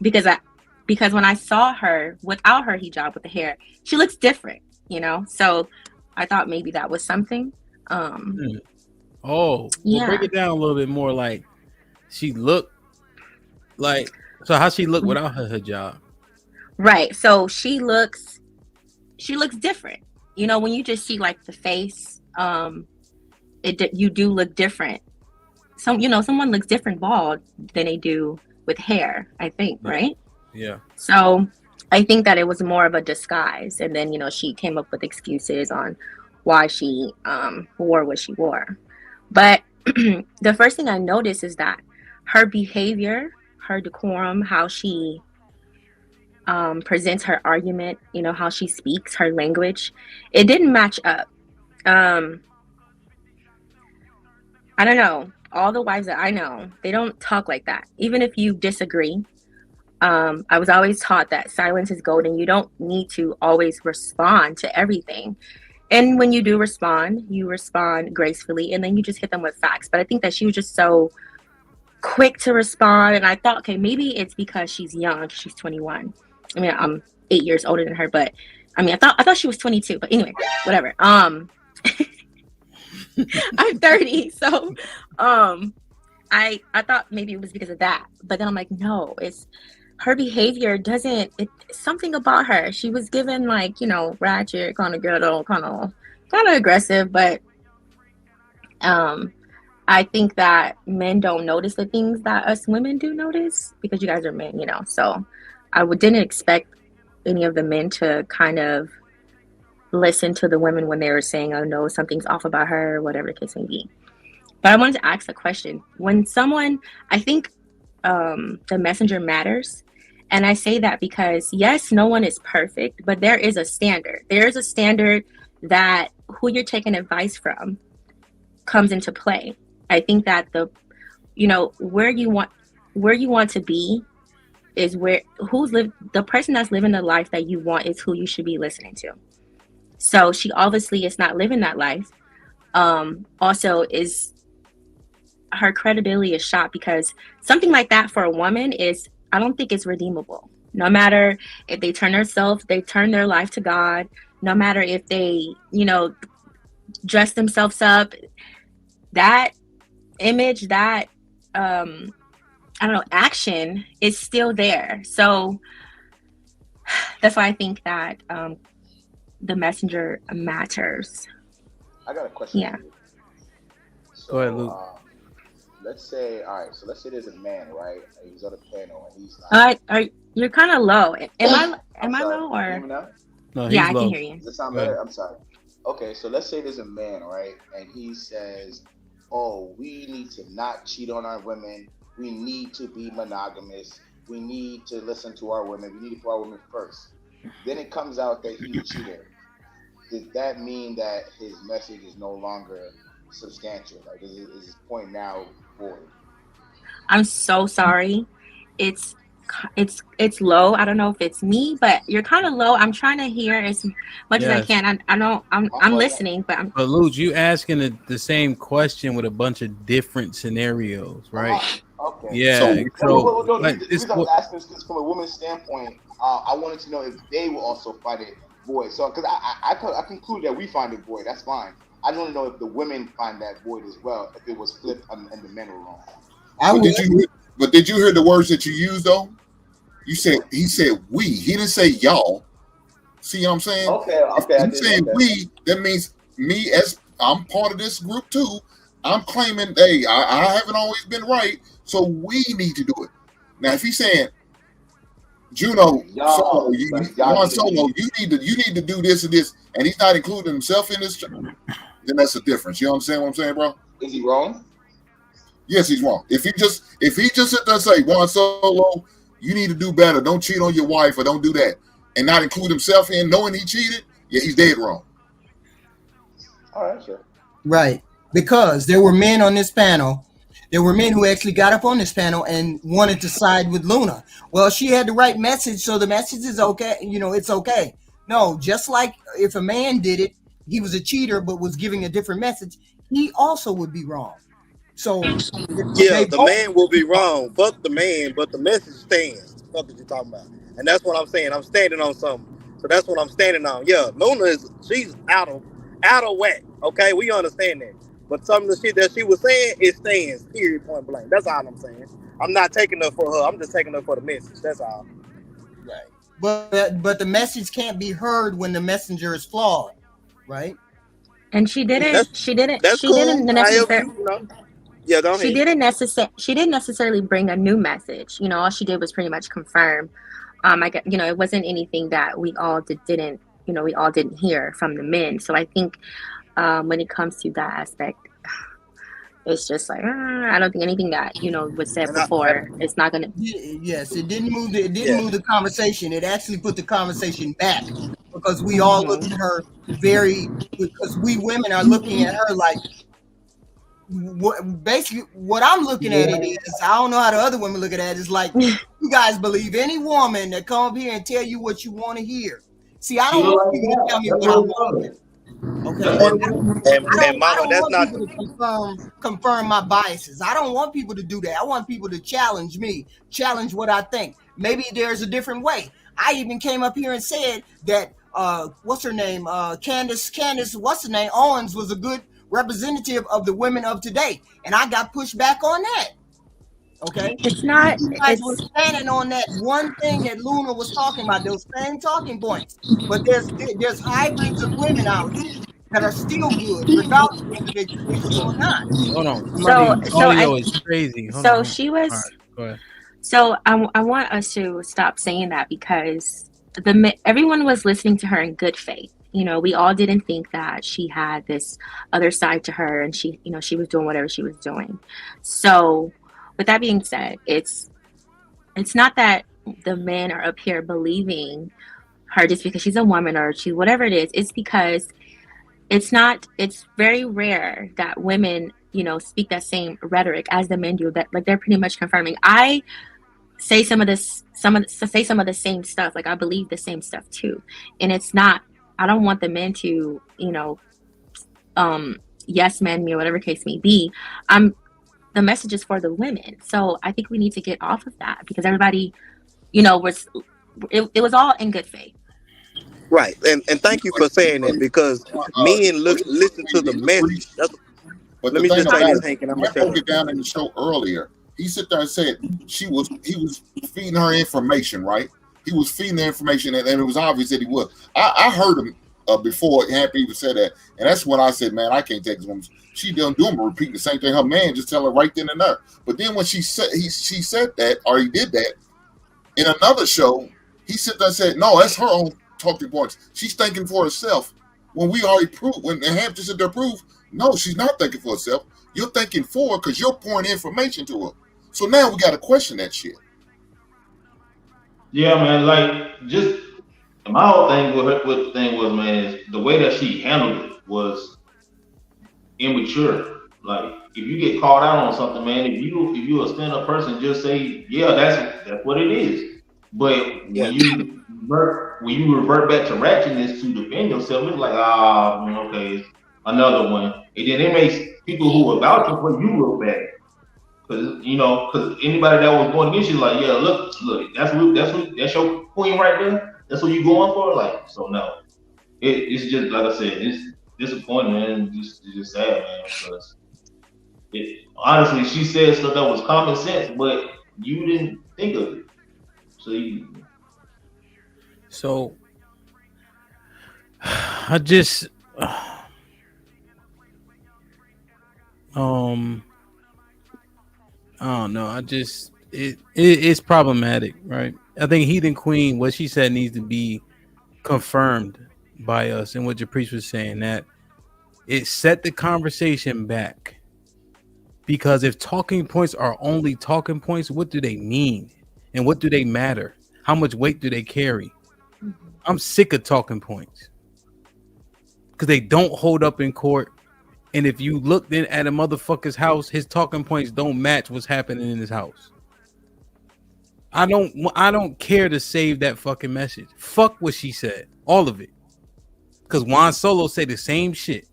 Because when I saw her without her hijab, with the hair, she looks different, you know? So I thought maybe that was something.
Well, break it down a little bit more. Like, she looked like, so how she look without her hijab?
Right. So she looks different. You know, when you just see like the face, you do look different. Someone looks different bald than they do with hair, I think, right?
Yeah.
So I think that it was more of a disguise, and then she came up with excuses on why she wore what she wore. But the first thing I noticed is that her behavior, her decorum, how she presents her argument, how she speaks, her language, it didn't match up. I don't know. All the wives that I know, they don't talk like that. Even if you disagree, I was always taught that silence is golden. You don't need to always respond to everything. And when you do respond, you respond gracefully, and then you just hit them with facts. But I think that she was just so quick to respond. And I thought, okay, maybe it's because she's young. She's 21. I mean, I'm 8 years older than her, but I mean, I thought she was 22. But anyway, whatever. I'm 30, so I thought maybe it was because of that. But then I'm like, no, it's her behavior it's something about her. She was given like, ratchet, kind of ghetto, kind of aggressive, but I think that men don't notice the things that us women do notice, because you guys are men, so I didn't expect any of the men to kind of listen to the women when they were saying, oh no, something's off about her, or whatever the case may be. But I wanted to ask a question. When someone, I think the messenger matters. And I say that because, yes, no one is perfect, but there is a standard. There is a standard that who you're taking advice from comes into play. I think that where you want to be is the person that's living the life that you want is who you should be listening to. So she obviously is not living that life. Also is her credibility is shot, because something like that for a woman is, I don't think it's redeemable. No matter if they turn their life to God, no matter if they, dress themselves up, that image, that I don't know, action is still there. So that's why I think that the messenger matters.
I got a question.
Yeah.
So,
go ahead, Luke.
let's say there's a man, right? He's on a panel and he's like,
You're kind of low. Am I low or?
Can you hear me now?
No,
yeah, I
low.
can hear you.
Does it sound better? I'm sorry. Okay, so let's say there's a man, right? And he says, oh, we need to not cheat on our women. We need to be monogamous. We need to listen to our women. We need to put our women first. Then it comes out that he's a cheater. Does that mean that his message is no longer substantial? Like, is his point now void? I'm
so sorry. It's low. I don't know if it's me, but you're kind of low. I'm trying to hear as much as I can. I'm listening, but
Luke, you asking the same question with a bunch of different scenarios, right?
Okay.
Yeah.
The reason I was asking is because from a woman's standpoint, I wanted to know if they will also find it void. So, because I conclude that we find it void, that's fine. I just want to know if the women find that void as well, if it was flipped and the men were wrong.
But did you hear the words that you used though? He said we. He didn't say y'all. See what I'm saying?
Okay.
If he's saying we, that means me, as I'm part of this group too. I'm claiming, hey, I haven't always been right, so we need to do it. Now, if he's saying Juno, Solo, you need to do this and this, and he's not including himself in this, then that's a difference. You know what I'm saying, bro?
Is he wrong?
Yes, he's wrong. If he just sit there and say, Juan Solo, you need to do better. Don't cheat on your wife or don't do that, and not include himself in knowing he cheated, yeah, he's dead wrong.
All right, sure.
Right. Because there were men on this panel. There were men who actually got up on this panel and wanted to side with Luna. Well, she had the right message, so the message is okay. It's okay. No, just like if a man did it, he was a cheater but was giving a different message, he also would be wrong. So
yeah, the man will be wrong. Fuck the man, but the message stands. What the fuck are you talking about? And that's what I'm saying. I'm standing on something. So that's what I'm standing on. Yeah, Luna she's out of whack. Okay, we understand that. But some of the shit that she was saying, it stands. Period. Point blank. That's all I'm saying. I'm not taking her for her. I'm just taking her for the message. That's all.
Right. But the message can't be heard when the messenger is flawed, right?
And she didn't.
That's
She
cool.
didn't necessarily.
Yeah, go ahead.
She didn't necessarily bring a new message. All she did was pretty much confirm. It wasn't anything that we all didn't hear from the men. So I think when it comes to that aspect, it's just like I don't think anything that was said before. It's not gonna.
Yes, it didn't move. It didn't move the conversation. It actually put the conversation back because we all look at her because we women are looking at her like. What I'm looking at it is, I don't know how the other women look at it. It's like you guys believe any woman that come up here and tell you what you want to hear. See, I don't want people to tell me what I want. Okay, I don't want people to confirm my biases. I don't want people to do that. I want people to challenge me, challenge what I think. Maybe there's a different way. I even came up here and said that what's her name, Candace, what's her name, Owens was a good representative of the women of today, and I got pushed back on that. Okay,
it's not.
You guys were standing on that one thing that Luna was talking about, those same talking points. But there's hybrids of women out here that are still good, regardless of whether they're Christian or not.
Hold on. Audio is crazy. Hold on.
She was.
Right, go ahead.
So I want us to stop saying that because everyone was listening to her in good faith. We all didn't think that she had this other side to her, and she was doing whatever she was doing. So, with that being said, it's not that the men are up here believing her just because she's a woman or she whatever it is. It's because it's very rare that women speak that same rhetoric as the men do. That like they're pretty much confirming. I say some of the same stuff. Like I believe the same stuff too, and it's not. I don't want the men to, yes men me or whatever case may be. I'm the message is for the women. So I think we need to get off of that because everybody, you know, it was all in good faith.
Right, and thank you for saying that because men listen to the message.
But
Let
the
me
thing
just say
about
this,
it,
Hank, and I'm
I
gonna shut
broke
up.
it down in the show earlier. He sit there and said he was feeding her information, right? He was feeding the information, and it was obvious that he was. I heard him before Happy even said that, and that's when I said, man, I can't take this woman. She didn't do him repeat the same thing. Her man just tell her right then and there. But then when she said that, or he did that in another show, he sit there and said, no, that's her own talking points. She's thinking for herself. When we already proved, when Hampton said there proved, no, she's not thinking for herself. You're thinking for her because you're pouring information to her. So now we got to question that shit.
Yeah, man. Like, just my whole thing with the thing was, man, is the way that she handled it was immature. Like, if you get called out on something, man, if you a stand up person, just say, yeah, that's what it is. But when you revert back to ratchetness to defend yourself, it's like, okay, it's another one. And then it makes people who are vouching for you look bad. Because anybody that was going against you, like, yeah, look, that's your queen right there. That's what you going for, like. So no, it's just like I said, it's disappointing, man. It's just sad, man. Because honestly, she said stuff that was common sense, but you didn't think of it.
So I just I don't know. It's problematic, right? I think Heathen Queen, what she said needs to be confirmed by us, and what your priest was saying, that it set the conversation back. Because if talking points are only talking points, what do they mean? And what do they matter? How much weight do they carry? I'm sick of talking points because they don't hold up in court. And if you look then at a motherfucker's house, his talking points don't match what's happening in his house. I don't care to save that fucking message. Fuck what she said, all of it. Because Juan Solo said the same shit,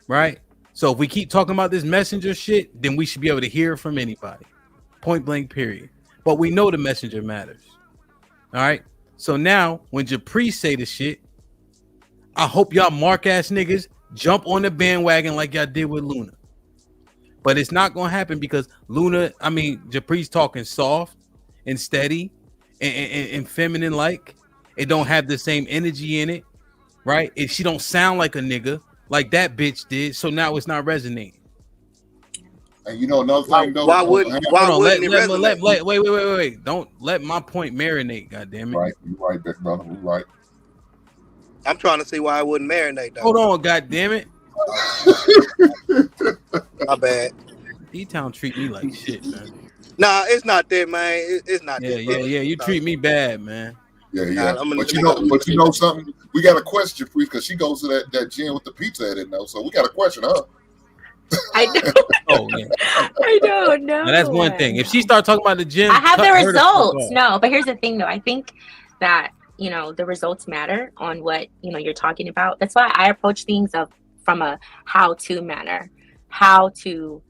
right? So if we keep talking about this messenger shit, then we should be able to hear from anybody. Point blank, period. But we know the messenger matters. All right. So now when Japri say the shit, I hope y'all mark ass niggas jump on the bandwagon like y'all did with Luna. But it's not gonna happen because Japri's talking soft and steady and feminine like. It don't have the same energy in it, right? She don't sound like a nigga like that bitch did. So now it's not resonating.
And you know another thing though.
Why wouldn't it resonate?
Wait. Don't let my point marinate, goddammit.
Right, you're right, big brother. You're right.
I'm trying to see why I wouldn't marinate though.
Hold on, goddammit.
My bad.
D-Town treat me like shit, man.
Nah, it's not that, man. It's not that.
Yeah. You treat me bad, man.
Yeah. But you know something? We got a question for you because she goes to that gym with the pizza in it now. So we got a question, huh?
I know.
Oh yeah.
I don't know.
Now, that's one thing. If she starts talking about the gym,
I have the results. No, but here's the thing, though. I think that the results matter on what you're talking about. That's why I approach things from a how-to manner, how to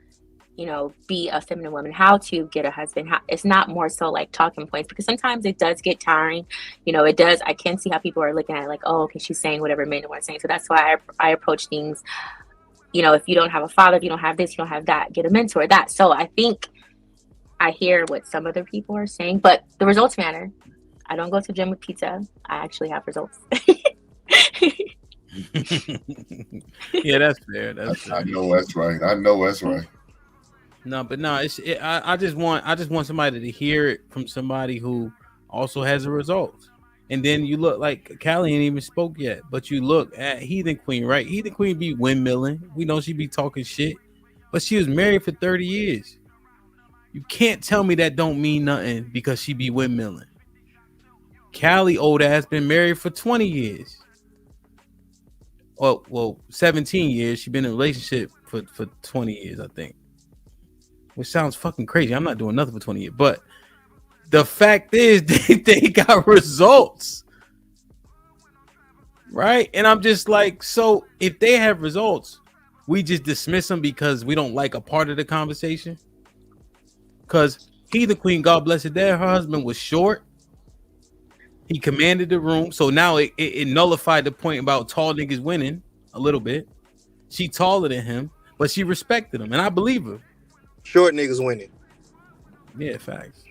be a feminine woman, how to get a husband. It's not more so like talking points, because sometimes it does get tiring. It does. I can see how people are looking at it like, oh, okay, she's saying whatever men are saying. So that's why I approach things. If you don't have a father, if you don't have this, you don't have that, get a mentor. That. So I think I hear what some other people are saying, but the results matter. I don't go to the gym with pizza. I actually have results.
Yeah, that's fair.
I know that's right.
No, but no, I just want somebody to hear it from somebody who also has the results. And then you look like Callie ain't even spoke yet, but you look at Heathen Queen, right? Heathen Queen be windmilling. We know she be talking shit, but she was married for 30 years. You can't tell me that don't mean nothing because she be windmilling. Callie old ass been married for 20 years. Well, 17 years. She been in a relationship for 20 years, I think. Which sounds fucking crazy. I'm not doing nothing for 20 years. But the fact is they got results. Right? And I'm just like, so if they have results, we just dismiss him because we don't like a part of the conversation. Because he, the queen, God bless her dead, her husband was short. He commanded the room. So now it nullified the point about tall niggas winning a little bit. She taller than him, but she respected him. And I believe her.
Short niggas winning.
Yeah, facts.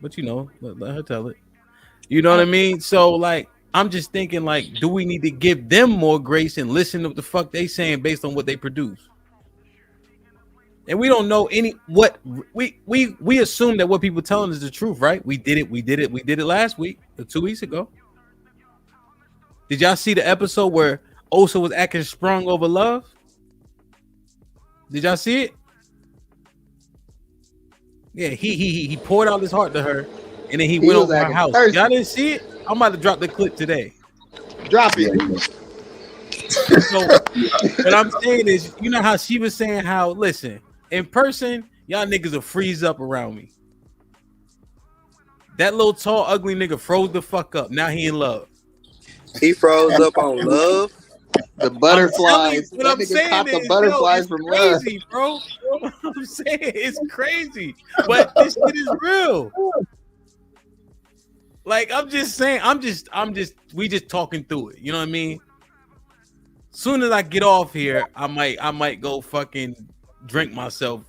But you know, let her tell it. You know what I mean? So like, I'm just thinking like, do we need to give them more grace and listen to what the fuck they saying based on what they produce? And we don't know what we assume that what people telling is the truth, right? We did it last week or 2 weeks ago. Did y'all see the episode where Osa was acting sprung over love? Did y'all see it? Yeah, he poured out his heart to her, and then he went over her house. Thirsty. Y'all didn't see it? I'm about to drop the clip today.
Drop it.
So what I'm saying is, you know how she was saying how, listen, in person, y'all niggas will freeze up around me. That little tall, ugly nigga froze the fuck up. Now he in love.
He froze up on love.
The butterflies.
What I'm saying
caught the
is,
butterflies
it's
from
crazy,
love.
bro. What I'm saying it's crazy, but this shit is real. Like I'm just saying, we just talking through it. You know what I mean? Soon as I get off here, I might go fucking drink myself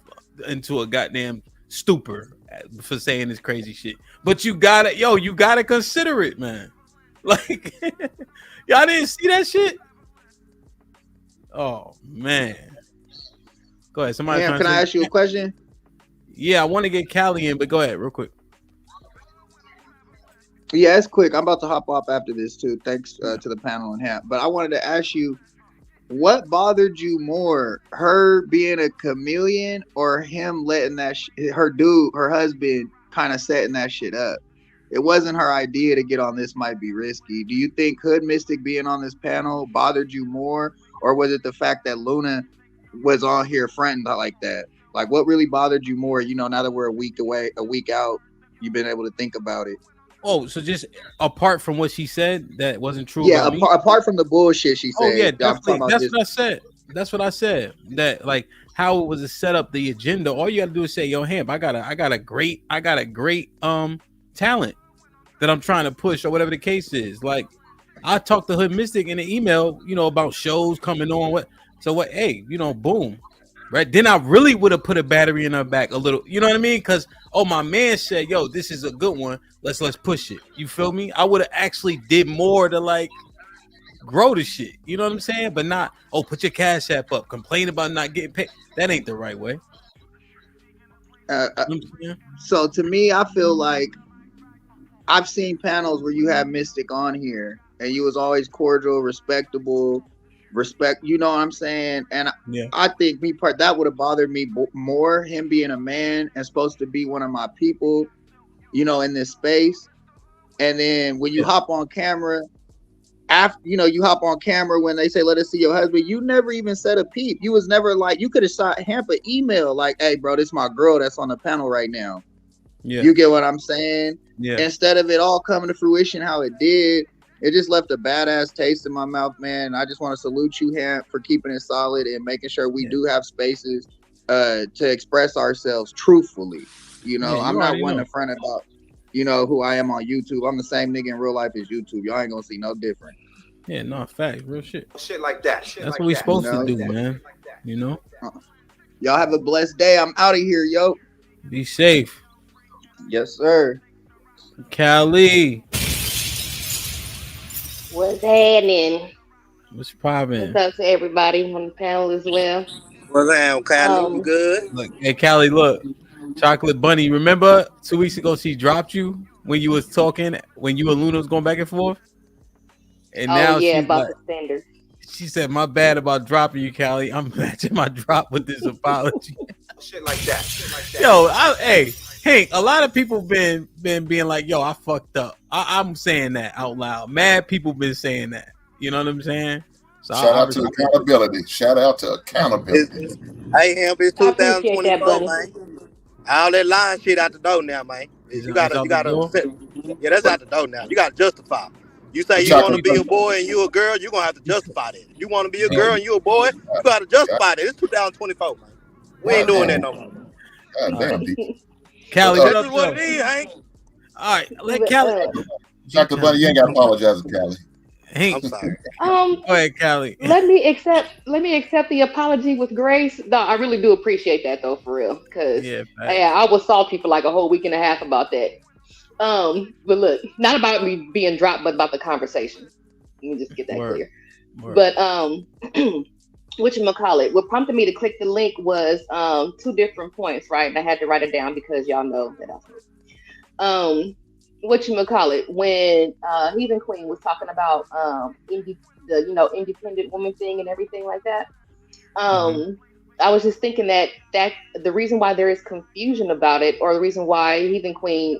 into a goddamn stupor for saying this crazy shit. But you gotta consider it, man. Like y'all didn't see that shit. Oh man. Go ahead. Somebody.
Damn, can I ask you a question?
Yeah, I want to get Callie in, but go ahead real quick.
Yeah, it's quick. I'm about to hop off after this too. Thanks to the panel and Hap. But I wanted to ask you, what bothered you more, her being a chameleon or him letting that her husband, kind of setting that shit up? It wasn't her idea to get on this might be risky. Do you think Hood Mystic being on this panel bothered you more, or was it the fact that Luna was on here fronting like that? Like, what really bothered you more? You know, now that we're a week out, you've been able to think about it.
Oh, so just apart from what she said that wasn't true.
Yeah, apart from the bullshit she said.
Oh yeah, definitely. That's what I said. That's what I said. That like how it was to set up the agenda. All you got to do is say, "Yo, Hamp, I got a great talent that I'm trying to push," or whatever the case is. Like I talked to Hood Mystic in an email, you know, about shows coming on. Hey, you know, boom. Right. Then I really would have put a battery in her back a little, you know what I mean? Because my man said, yo, this is a good one. Let's push it. You feel me? I would have actually did more to like grow the shit. You know what I'm saying? But not, put your Cash App up, complain about not getting paid. That ain't the right way.
So to me, I feel like I've seen panels where you have Mystic on here and you was always cordial, respectable. Respect, you know what I'm saying? And yeah. I think that would have bothered me more, him being a man and supposed to be one of my people, you know, in this space. And then when you hop on camera, you hop on camera when they say, let us see your husband, you never even said a peep. You was never like, you could have shot Hamp an email like, hey, bro, this is my girl that's on the panel right now. Yeah. You get what I'm saying? Yeah. Instead of it all coming to fruition how it did, it just left a badass taste in my mouth, man. I just want to salute you, Hamp, for keeping it solid and making sure we do have spaces to express ourselves truthfully. You know, I'm not one to front about, you know, who I am on YouTube. I'm the same nigga in real life as YouTube. Y'all ain't gonna see no different.
Yeah, no, fact, real shit.
Shit like that.
That's what we supposed to do, man. You know?
Y'all have a blessed day. I'm out of here, yo.
Be safe.
Yes, sir.
Callie.
What's happening?
What's poppin'?
What's up to everybody on the panel as well?
What's happening, Callie? Good?
Look, hey, Callie, look. Chocolate Bunny, remember 2 weeks ago she dropped you when you was talking, when you and Luna was going back and forth? And now
yeah,
she's
about
like,
the standard.
She said, my bad about dropping you, Callie. I'm matching my drop with this apology.
Shit like that.
Yo, hey, Hank, a lot of people been being like, yo, I fucked up. I'm saying that out loud. Mad people been saying that. You know what I'm saying? So
Shout out to accountability. Shout out to accountability.
Hey, Hamp, it's 2024, man. All that lying shit out the door now, man. You gotta, yeah, that's out the door now. You gotta justify. You say you want to be a boy and you a girl, you're gonna have to justify that. You want to be a girl and you a boy, you gotta justify that. It's 2024, man. We ain't doing that no more.
God damn, D.
Callie,
This is what it is, Hank.
All right, let Callie.
Dr. Bunny, you ain't got to apologize to Callie.
I'm sorry.
Go ahead, Callie.
Let me accept the apology with grace. No, I really do appreciate that though, for real. Because I was salty for like a whole week and a half about that. But look, not about me being dropped, but about the conversation. Let me just get that clear. But whatchamacallit, what prompted me to click the link was 2 different points, right? And I had to write it down because y'all know that I was whatchamacallit, when Heathen Queen was talking about the independent woman thing and everything like that. I was just thinking that the reason why there is confusion about it, or the reason why Heathen Queen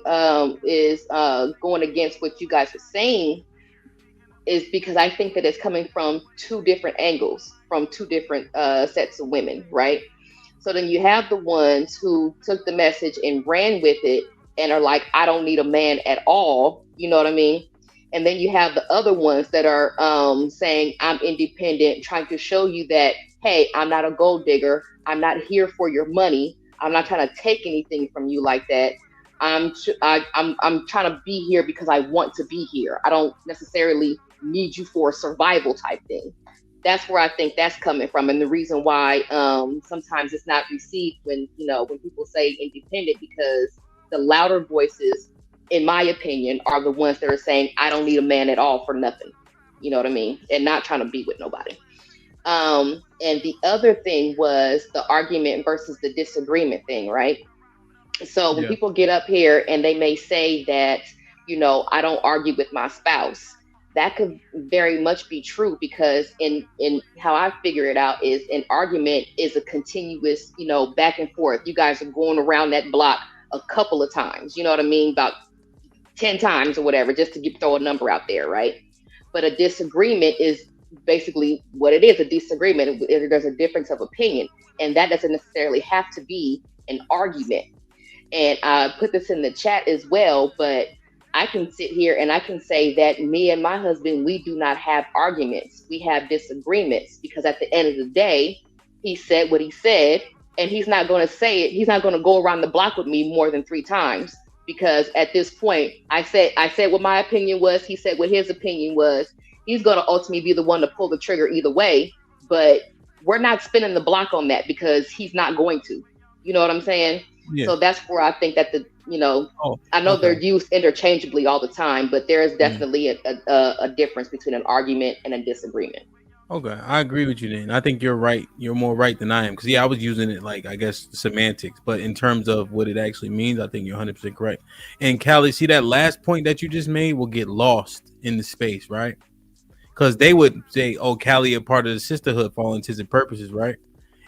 is going against what you guys are saying, is because I think that it's coming from 2 different angles, from 2 different sets of women, right? So then you have the ones who took the message and ran with it and are like, I don't need a man at all, you know what I mean? And then you have the other ones that are saying, I'm independent, trying to show you that, hey, I'm not a gold digger. I'm not here for your money. I'm not trying to take anything from you like that. I'm trying to be here because I want to be here. I don't necessarily need you for a survival type thing. That's where I think that's coming from, and the reason why sometimes it's not received when people say independent, because the louder voices, in my opinion, are the ones that are saying, I don't need a man at all for nothing. You know what I mean? And not trying to be with nobody. And the other thing was the argument versus the disagreement thing, right? So when people get up here and they may say that, I don't argue with my spouse, that could very much be true, because in how I figure it out is an argument is a continuous, back and forth. You guys are going around that block a couple of times, you know what I mean? About 10 times or whatever, just to throw a number out there, right? But a disagreement is basically what it is, a disagreement. There's a difference of opinion, and that doesn't necessarily have to be an argument. And I put this in the chat as well, but I can sit here and I can say that me and my husband, we do not have arguments. We have disagreements, because at the end of the day, he said what he said, and he's not going to say it. He's not going to go around the block with me more than 3 times, because at this point, I said what my opinion was. He said what his opinion was. He's going to ultimately be the one to pull the trigger either way, but we're not spinning the block on that, because he's not going to. You know what I'm saying? Yeah. So that's where I think that I know they're used interchangeably all the time, but there is definitely a difference between an argument and a disagreement.
Okay, I agree with you then. I think you're right. You're more right than I am, because I was using it like, I guess, semantics, but in terms of what it actually means, I think you're 100% correct. And Callie, see, that last point that you just made will get lost in the space, right? Because they would say, oh, Callie, a part of the sisterhood for all intents and purposes, right?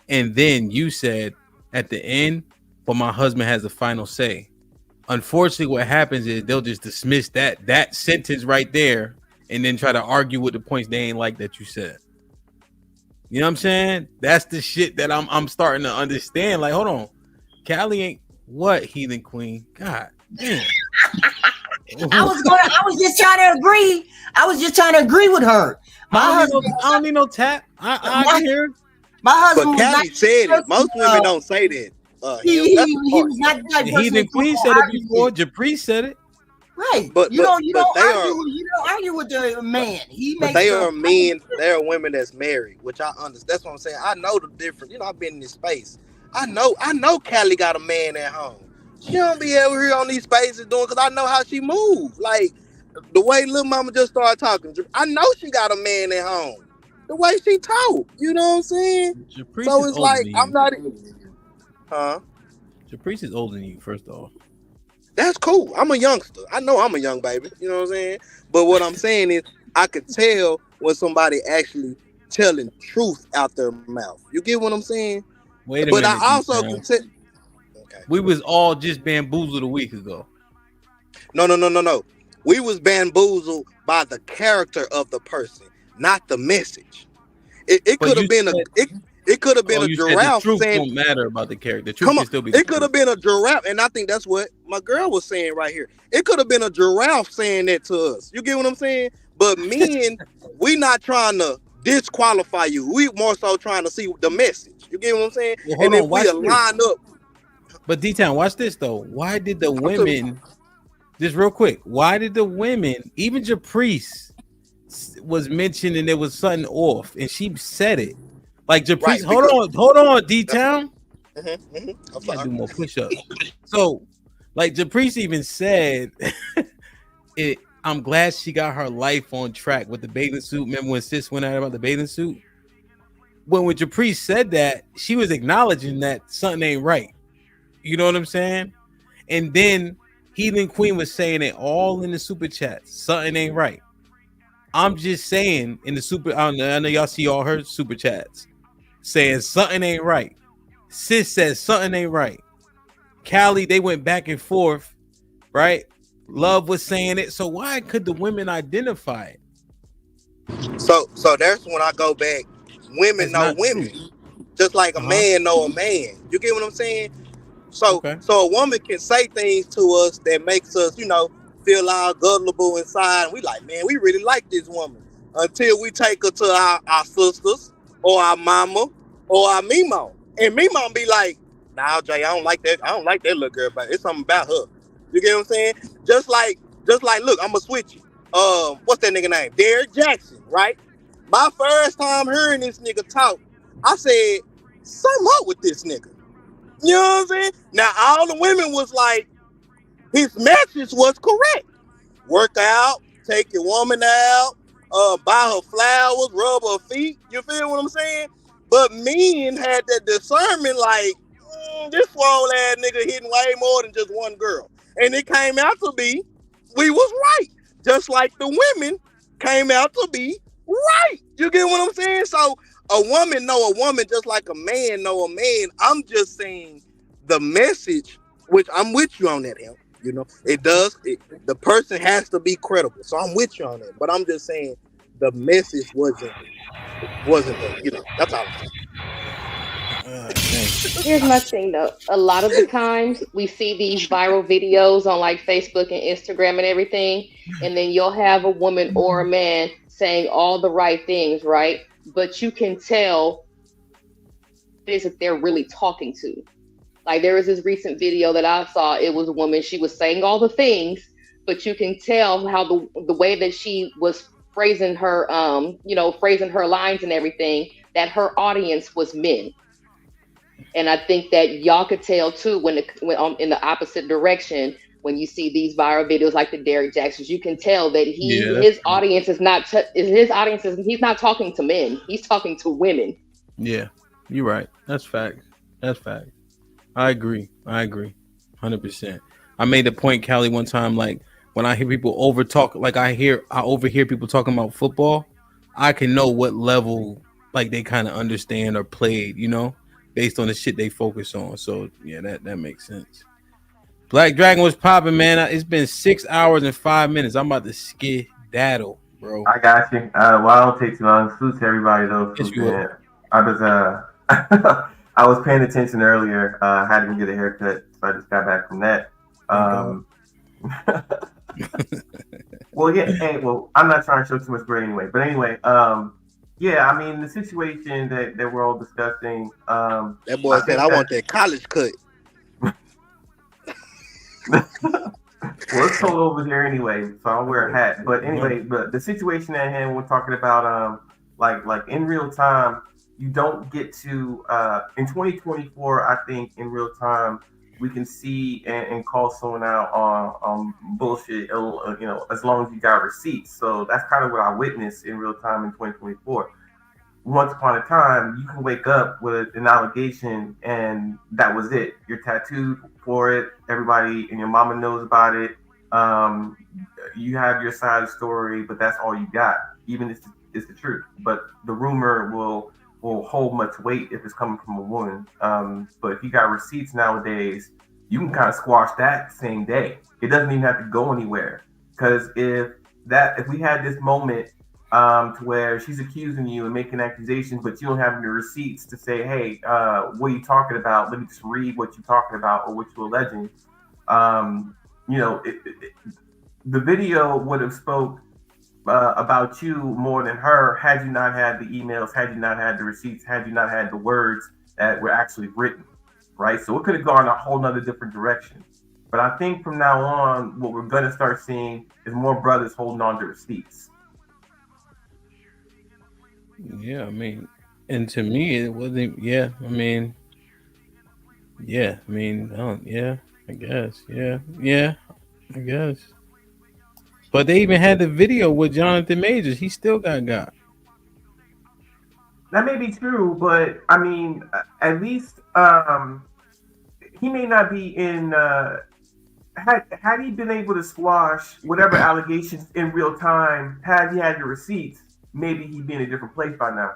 And then you said at the end, but my husband has the final say. Unfortunately, what happens is they'll just dismiss that sentence right there and then try to argue with the points they ain't like that you said. You know what I'm saying? That's the shit that I'm starting to understand. Like, hold on, Callie ain't what, Heathen Queen? God damn.
I was just trying to agree. I was just trying to agree with her.
I don't need no tap. I hear.
My husband.
But Callie said it. Most women don't say that.
He was not the type of person.
Heathen Queen said it before. Japri said it.
Right. But you don't argue with the man.
They are men. They are women that's married, which I understand. That's what I'm saying. I know the difference. I've been in this space. I know Callie got a man at home. She don't be over here on these spaces doing, because I know how she moves. Like the way little mama just started talking. I know she got a man at home. The way she talk, you know what I'm saying? So it's like I'm not.
Caprice is older than you, first off.
That's cool. I'm a youngster. I know I'm a young baby. You know what I'm saying? But what I'm saying is, I could tell when somebody actually telling truth out their mouth. You get what I'm saying?
Wait a minute. But
I also can tell.
Okay. We was all just bamboozled a week ago.
No. We was bamboozled by the character of the person, not the message. It could have been It could have been a giraffe
saying. The truth
saying,
don't matter about the character. The truth can still be.
It could have been a giraffe, and I think that's what my girl was saying right here. It could have been a giraffe saying that to us. You get what I'm saying? But men, we not trying to disqualify you. We more so trying to see the message. You get what I'm saying?
Well,
And
hold
if
on,
we
watch
align
this.
up,
But D-Town, watch this though. Why did the women, just real quick, why did the women, even Japrice was mentioned and there was something off, and she said it. Like Japrice,
right,
hold on, D-Town.
I'm
gotta do more push-ups. So, like Japrice even said, I'm glad she got her life on track with the bathing suit. Remember when Sis went out about the bathing suit? When Japrice said that, she was acknowledging that something ain't right. You know what I'm saying? And then Heathen Queen was saying it all in the super chat. Something ain't right. I'm just saying in the super, I know y'all see all her super chats saying something ain't right. Sis says something ain't right. Callie, they went back and forth, right? Love was saying it. So why could the women identify it?
So that's when I go back. Women know women, just like a man know a man. You get what I'm saying? So a woman can say things to us that makes us, feel all gullible inside. And we like, man, we really like this woman. Until we take her to our sisters or our mama or our Mimo. And Mimo be like, nah, Jay, I don't like that little girl, but it's something about her. You get what I'm saying? Just like, look, I'm gonna switch you. What's that nigga name? Derrick Jackson, right? My first time hearing this nigga talk, I said, something up with this nigga. You know what I'm saying? Now, all the women was like, his message was correct. Work out, take your woman out, buy her flowers, rub her feet. You feel what I'm saying? But men had that discernment like, this swole ass nigga hitting way more than just one girl. And it came out to be, we was right. Just like the women came out to be right. You get what I'm saying? So a woman know a woman just like a man know a man. I'm just saying the message, which I'm with you on that, Hemp. The person has to be credible. So I'm with you on that. But I'm just saying the message wasn't that's all I'm saying.
Here's my thing though. A lot of the times we see these viral videos on like Facebook and Instagram and everything, and then you'll have a woman or a man saying all the right things, right? But you can tell it is that they're really talking to. Like there was this recent video that I saw. It was a woman. She was saying all the things, but you can tell how the way that she was phrasing her, phrasing her lines and everything, that her audience was men. And I think that y'all could tell too when in the opposite direction when you see these viral videos like the Derrick Jacksons, you can tell that his audience is not he's not talking to men, he's talking to women.
Yeah, you're right. That's fact. I agree 100%. I made the point, Callie, one time, like when I hear people over talk, like I overhear people talking about football, I can know what level like they kind of understand or played, based on the shit they focus on. So yeah, that makes sense. Black Dragon was popping, man. It's been 6 hours and 5 minutes. I'm about to skedaddle, bro.
I got you. Well, I don't take too long. Salute to everybody though. I was I was paying attention earlier. I had to get a haircut, so I just got back from that. Well, yeah. Hey, well, I'm not trying to show too much gray anyway. But anyway, yeah. I mean, the situation that we're all discussing.
That boy said, "I want that college cut."
Well, it's cold over here anyway, so I'll wear a hat. But anyway, but the situation at hand, we're talking about like in real time. You don't get to in 2024. I think in real time we can see and call someone out on bullshit. As long as you got receipts. So that's kind of what I witnessed in real time in 2024. Once upon a time, you can wake up with an allegation and that was it. You're tattooed for it. Everybody and your mama knows about it. You have your side of the story, but that's all you got. Even if it's the truth. But the rumor will hold much weight if it's coming from a woman. But if you got receipts nowadays, you can kind of squash that same day. It doesn't even have to go anywhere. Because if we had this moment to where she's accusing you and making accusations, but you don't have any receipts to say, hey, what are you talking about? Let me just read what you're talking about or what you're alleging. The video would have spoke about you more than her had you not had the emails, had you not had the receipts, had you not had the words that were actually written, right? So it could have gone a whole nother different direction. But I think from now on, what we're going to start seeing is more brothers holding on to receipts.
Yeah, I mean, and to me, it wasn't. Yeah, I mean, yeah, I mean, yeah, I guess, yeah, I guess. But they even had the video with Jonathan Majors. He still got.
That may be true, but I mean, at least he may not be in. Had he been able to squash whatever allegations in real time, had he had the receipts, maybe he'd be in a different place by now.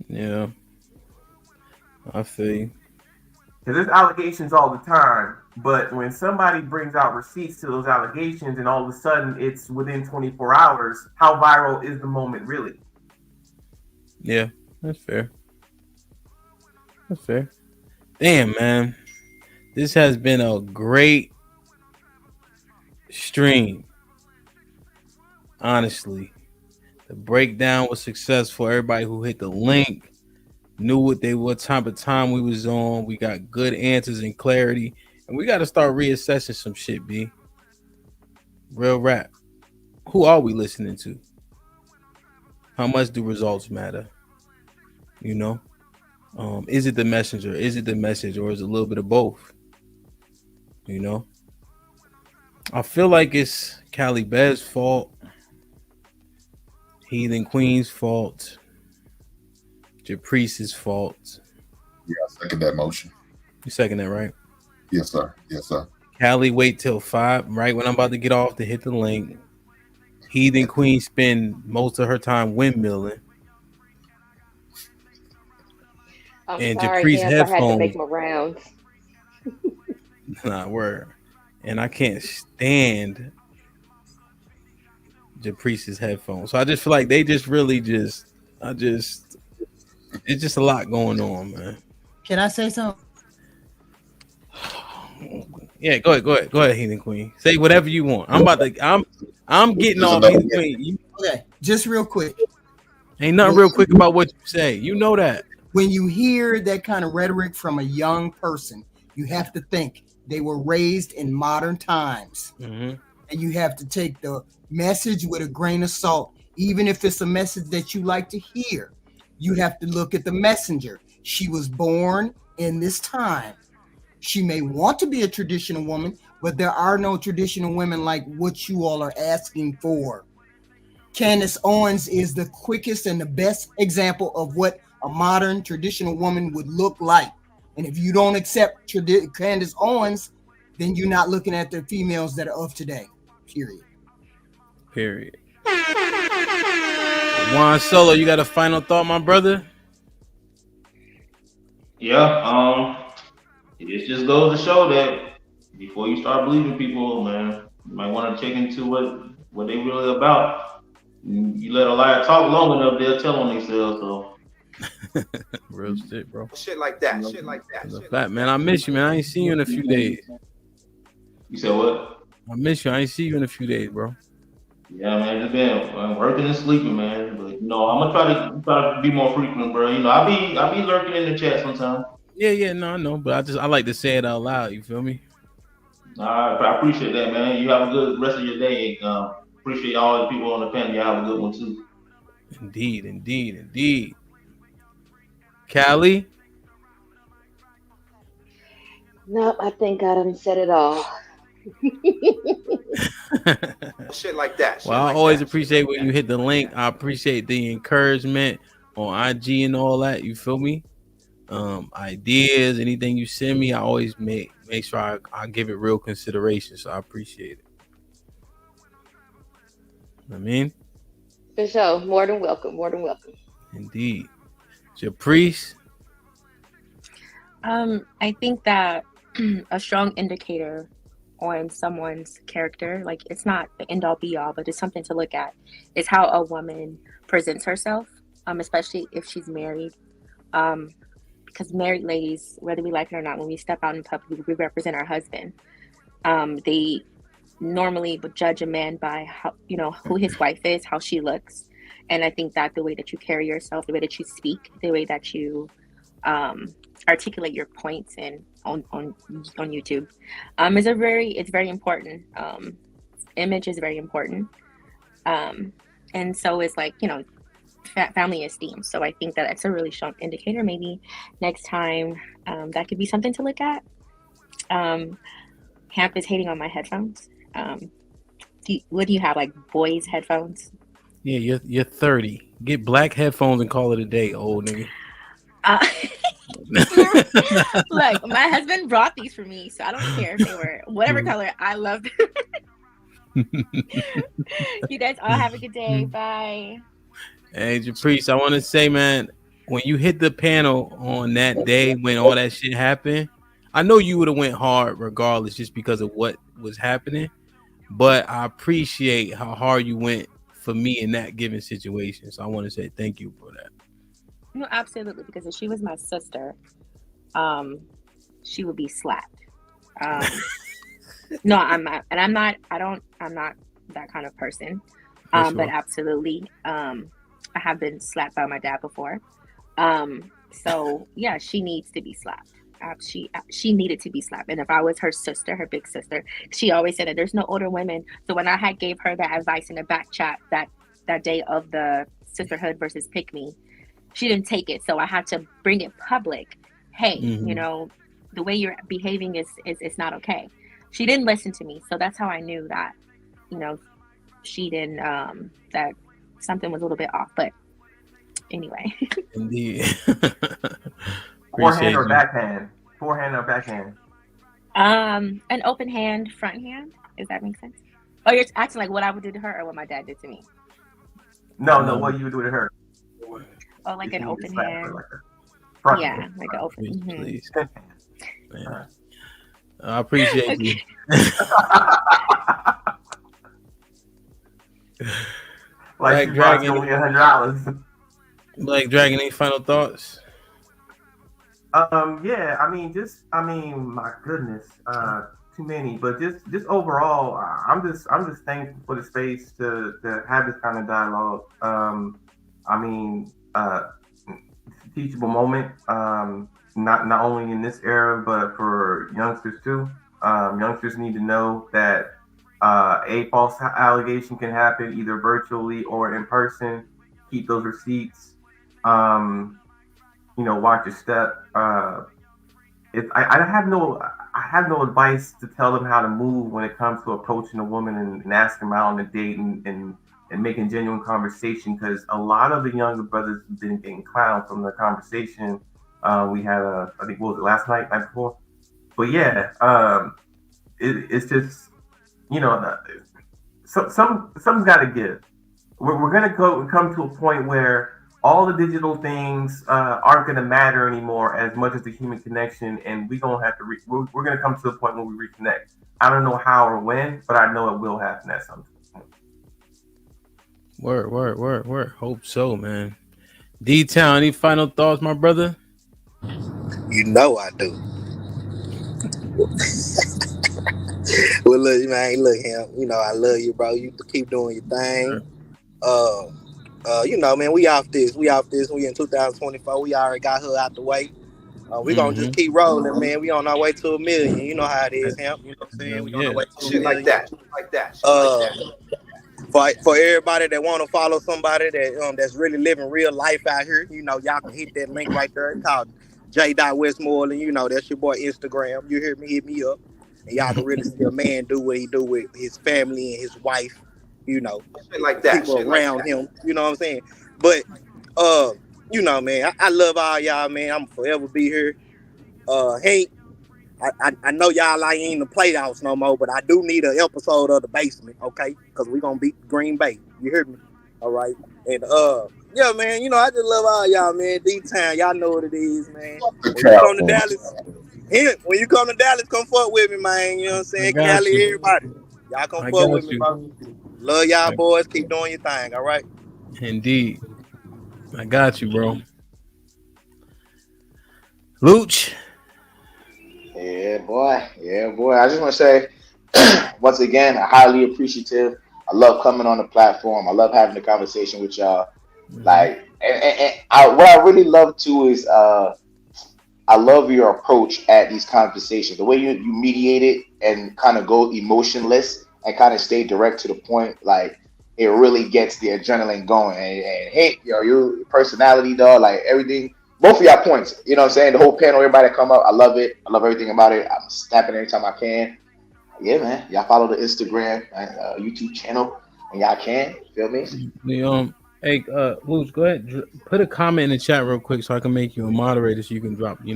Yeah, I feel you.
Because there's allegations all the time, but when somebody brings out receipts to those allegations and all of a sudden it's within 24 hours, how viral is the moment really?
Yeah, that's fair. That's fair. Damn, man. This has been a great stream. Honestly. The breakdown was successful. Everybody who hit the link knew what type of time we was on. We got good answers and clarity. And we got to start reassessing some shit, B. Real rap. Who are we listening to? How much do results matter? You know? Is it the messenger? Is it the message? Or is it a little bit of both? You know? I feel like it's Cali Bez's fault. Heathen Queen's fault. Japriest's fault.
Yeah, I second that motion.
You second that, right?
Yes, sir. Yes, sir.
Callie wait till 5, right when I'm about to get off to hit the link. Heathen Queen spend most of her time windmilling.
I'm sorry, Jeff, I had to make my rounds.
Nah, word. And I can't stand Japriest's headphones. So I just feel like they just really it's just a lot going on, man.
Can I say something?
Yeah, go ahead, Heathen Queen. Say whatever you want. I'm getting off Heathen Queen.
Okay, just real quick.
Ain't nothing real quick about what you say. You know that.
When you hear that kind of rhetoric from a young person, you have to think they were raised in modern times.
Mm-hmm.
And you have to take the message with a grain of salt, even if it's a message that you like to hear. You have to look at the messenger. She was born in this time. She may want to be a traditional woman, but there are no traditional women like what you all are asking for. Candace Owens is the quickest and the best example of what a modern traditional woman would look like. And if you don't accept Candace Owens, then you're not looking at the females that are of today. Period.
Juan Solo, you got a final thought, my brother?
Yeah, it just goes to show that before you start believing people, man, you might want to check into what they really about. You let a liar talk long enough, they'll tell on themselves. So
real shit, bro.
Shit like that. Shit like that.
The fact, man, I miss you, man. I ain't seen you in a few days.
You said what?
I miss you. I ain't see you in a few days, bro.
Yeah, man, just been working and sleeping, man. But I'm gonna try to be more frequent, bro. I'll be lurking in the chat sometimes.
Yeah, no, I know, but I like to say it out loud. You feel me?
I appreciate that, man. You have a good rest of your day. Appreciate all the people on the panel. You have a good one too.
Indeed. Callie?
Nope, I think I done said it all.
Shit like that.
Well, I always appreciate when you hit the link. I appreciate the encouragement on IG and all that. You feel me? Ideas, anything you send me, I always make sure I give it real consideration. So I appreciate it. I mean,
For sure. More than welcome.
Indeed. Japriest?
I think that a strong indicator on someone's character, like it's not the end all be all, but it's something to look at, is how a woman presents herself, especially if she's married. Because married ladies, whether we like it or not, when we step out in public, we represent our husband. They normally would judge a man by how, you know, who his wife is, how she looks. And I think that the way that you carry yourself, the way that you speak, the way that you articulate your points and on YouTube it's very important. Image is very important. And so it's like, you know, family esteem. So I think that that's a really strong indicator. Maybe next time that could be something to look at. Hamp is hating on my headphones. What do you have, like boys headphones?
Yeah, you're 30. Get black headphones and call it a day, old nigga.
Look, my husband brought these for me, so I don't care if they were whatever color. I love them. You guys all have a good day. Bye.
Hey, Japrice, I want to say, man, when you hit the panel on that day when all that shit happened, I know you would have went hard regardless, just because of what was happening. But I appreciate how hard you went for me in that given situation. So I want to say thank you for that.
No, absolutely, because if she was my sister, she would be slapped. No, I'm not, and I'm not that kind of person.
Sure.
But absolutely, I have been slapped by my dad before. So yeah, she needs to be slapped. She needed to be slapped. And if I was her sister, her big sister, she always said that there's no older women. So when I gave her that advice in the back chat that day of the sisterhood versus pick me, she didn't take it. So I had to bring it public. Hey, you know, the way you're behaving is not okay. She didn't listen to me. So that's how I knew that, you know, she didn't, that something was a little bit off. But anyway.
Indeed.
Forehand or backhand? Forehand or backhand?
An open hand, front hand. Does that make sense? Oh, you're asking like what I would do to her or what my dad did to me?
No, what you would do to her.
Oh, like an open hand.
Like
yeah, like an open.
Please. Man. I appreciate you.
Like Dragon, only $100.
Like Dragon, any final thoughts?
Yeah, I mean, my goodness, too many. But just overall, I'm just thankful for the space to have this kind of dialogue. I mean, teachable moment. Not only in this era, but for youngsters too. Youngsters need to know that a false allegation can happen either virtually or in person. Keep those receipts. You know, watch your step. I have no advice to tell them how to move when it comes to approaching a woman and asking them out on a date and making genuine conversation, because a lot of the younger brothers have been getting clowned from the conversation. We had I think, what was it, last night before? But yeah, it's just, you know, something's got to give. We're gonna come to a point where all the digital things aren't going to matter anymore as much as the human connection, and we're going to have to we're going to come to the point where we reconnect. I don't know how or when, but I know it will happen at some point.
Word. Hope so, man. D-Town, any final thoughts, my brother?
You know I do. Well, look, man, look, him. You know I love you, bro. You keep doing your thing. You know, man, we off this. We in 2024. We already got her out the way. We gonna just keep rolling, man. We on our way to 1 million. You know how it is, hemp. You know what I'm saying? We on our way to 1 million.
Like that.
For everybody that want to follow somebody that that's really living real life out here, you know, y'all can hit that link right there. It's called J.Westmoreland. You know, that's your boy Instagram. You hear me? Hit me up, and y'all can really see a man do what he do with his family and his wife. You know,
shit like that.
People around him. You know what I'm saying? But you know, man, I love all y'all, man. I'm forever be here. Hank, I know y'all ain't in the playoffs no more, but I do need an episode of The Basement, okay? Because we're gonna beat Green Bay. You heard me? All right. And yeah, man, you know, I just love all y'all, man. D-Town, y'all know what it is, man. When you come to Dallas, come fuck with me, man. You know what I'm saying? Cali, everybody. Y'all come fuck with me, bro. Love y'all boys. Keep doing your thing, all right?
Indeed. I got you, bro. Luch.
Yeah, boy. I just want to say once again, I highly appreciative. I love coming on the platform. I love having the conversation with y'all. Like, what I really love too is I love your approach at these conversations. The way you mediate it and kind of go emotionless and kind of stay direct to the point. Like, it really gets the adrenaline going. And hey, yo, your personality, dog, like everything. Both of y'all points, you know what I'm saying? The whole panel, everybody that come up, I love it. I love everything about it. I'm snapping anytime I can. Yeah, man. Y'all follow the Instagram and YouTube channel when y'all can. Feel me?
Hey, Luce, go ahead. Put a comment in the chat real quick so I can make you a moderator so you can drop, stuff you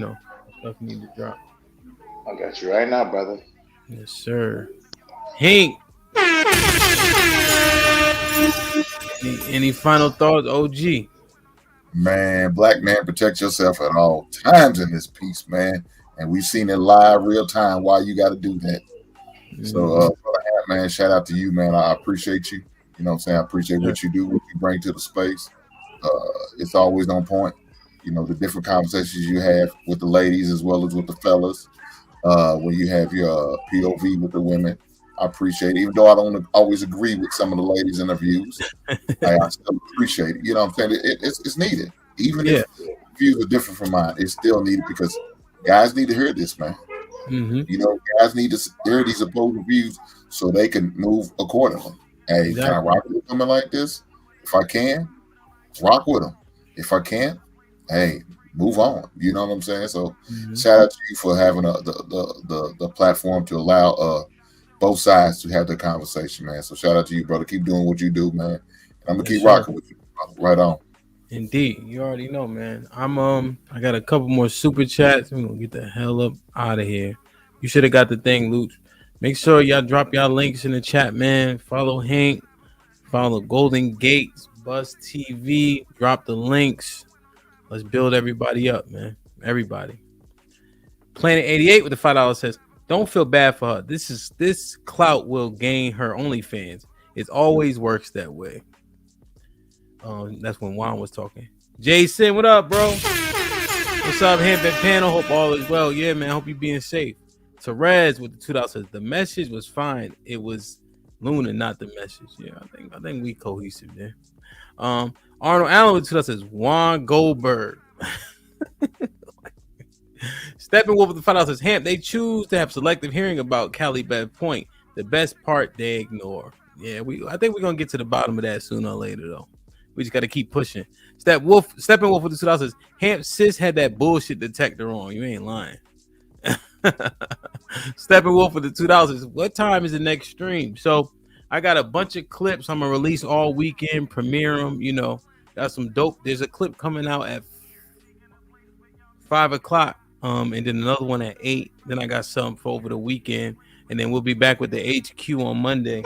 need to drop.
I got you right now, brother.
Yes, sir. Hank. Any final thoughts, OG?
Man, black man, protect yourself at all times in this piece, man. And we've seen it live, real time. Why you got to do that? So, man, shout out to you, man. I appreciate you. You know what I'm saying? I appreciate what you do, what you bring to the space. It's always on point. The different conversations you have with the ladies as well as with the fellas. When you have your POV with the women, I appreciate it. Even though I don't always agree with some of the ladies' interviews, I still appreciate it. You know what I'm saying? It's needed. Even if views are different from mine, it's still needed because guys need to hear this, man. Guys need to hear these opposing views so they can move accordingly. Hey, can I rock with women like this? If I can, rock with them. If I can't, hey, move on. You know what I'm saying? So shout out to you for having the platform to allow both sides to have the conversation, man. So shout out to you, brother. Keep doing what you do, man. And I'm gonna keep rocking with you. Right on.
Indeed, you already know, man. I got a couple more super chats. We're gonna get the hell up out of here. You should have got the thing, Luke. Make sure y'all drop y'all links in the chat, man. Follow Hank, follow Golden Gates, Buzz TV. Drop the links. Let's build everybody up, man. Everybody. Planet 88 with the $5 says, "Don't feel bad for her. This clout will gain her OnlyFans. It always works that way." That's when Juan was talking. Jason, what up, bro? What's up, Hampton Panel? Hope all is well. Yeah, man. Hope you being safe. Therese with the $2 says, "The message was fine. It was Luna, not the message." Yeah, I think we cohesive there. Arnold Allen with $2 says, "Juan Goldberg." Steppenwolf with the $5 says, "Hamp, they choose to have selective hearing about Cali Bad Point. The best part they ignore." Yeah, I think we're gonna get to the bottom of that sooner or later, though. We just got to keep pushing. Steppenwolf with the $2 says, "Hamp sis had that bullshit detector on. You ain't lying." Steppenwolf with the $2 says, "What time is the next stream?" So I got a bunch of clips I'm gonna release all weekend, premiere them. Got some dope. There's a clip coming out at 5:00, and then another one at 8. Then I got some for over the weekend, and then we'll be back with the HQ on Monday.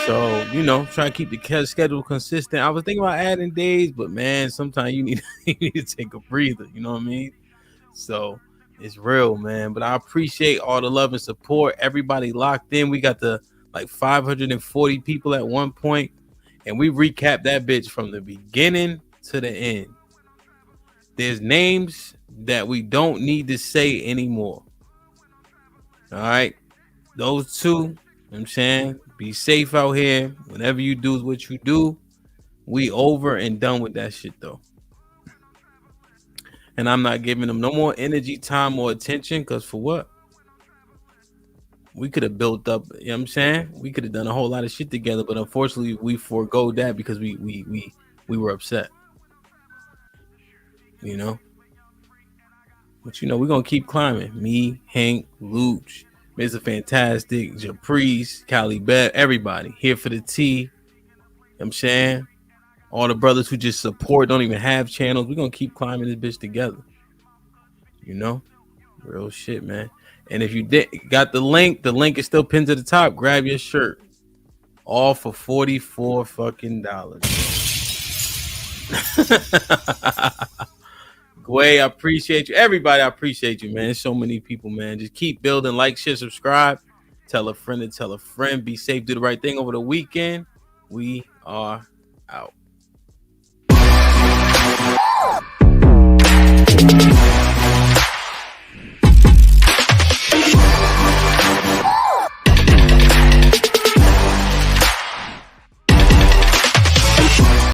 So, try to keep the schedule consistent. I was thinking about adding days, but man, sometimes you need to take a breather. You know what I mean? So it's real, man. But I appreciate all the love and support. Everybody locked in. We got the 540 people at one point, and we recapped that bitch from the beginning to the end. There's names that we don't need to say anymore. All right, those two. You know what I'm saying, be safe out here. Whenever you do what you do, we over and done with that shit though. And I'm not giving them no more energy, time, or attention, because for what? We could have built up, you know what I'm saying? We could have done a whole lot of shit together, but unfortunately we forego that because we were upset. But we're gonna keep climbing. Me, Hank, Luch, Mr. Fantastic, Japrice, Cali Bet, everybody here for the tea. You know what I'm saying? All the brothers who just support, don't even have channels. We're gonna keep climbing this bitch together. Real shit, man. And if you got the link is still pinned to the top. Grab your shirt. All for $44 fucking dollars. Gway, I appreciate you. Everybody, I appreciate you, man. There's so many people, man. Just keep building. Like, share, subscribe. Tell a friend to tell a friend. Be safe. Do the right thing over the weekend. We are out.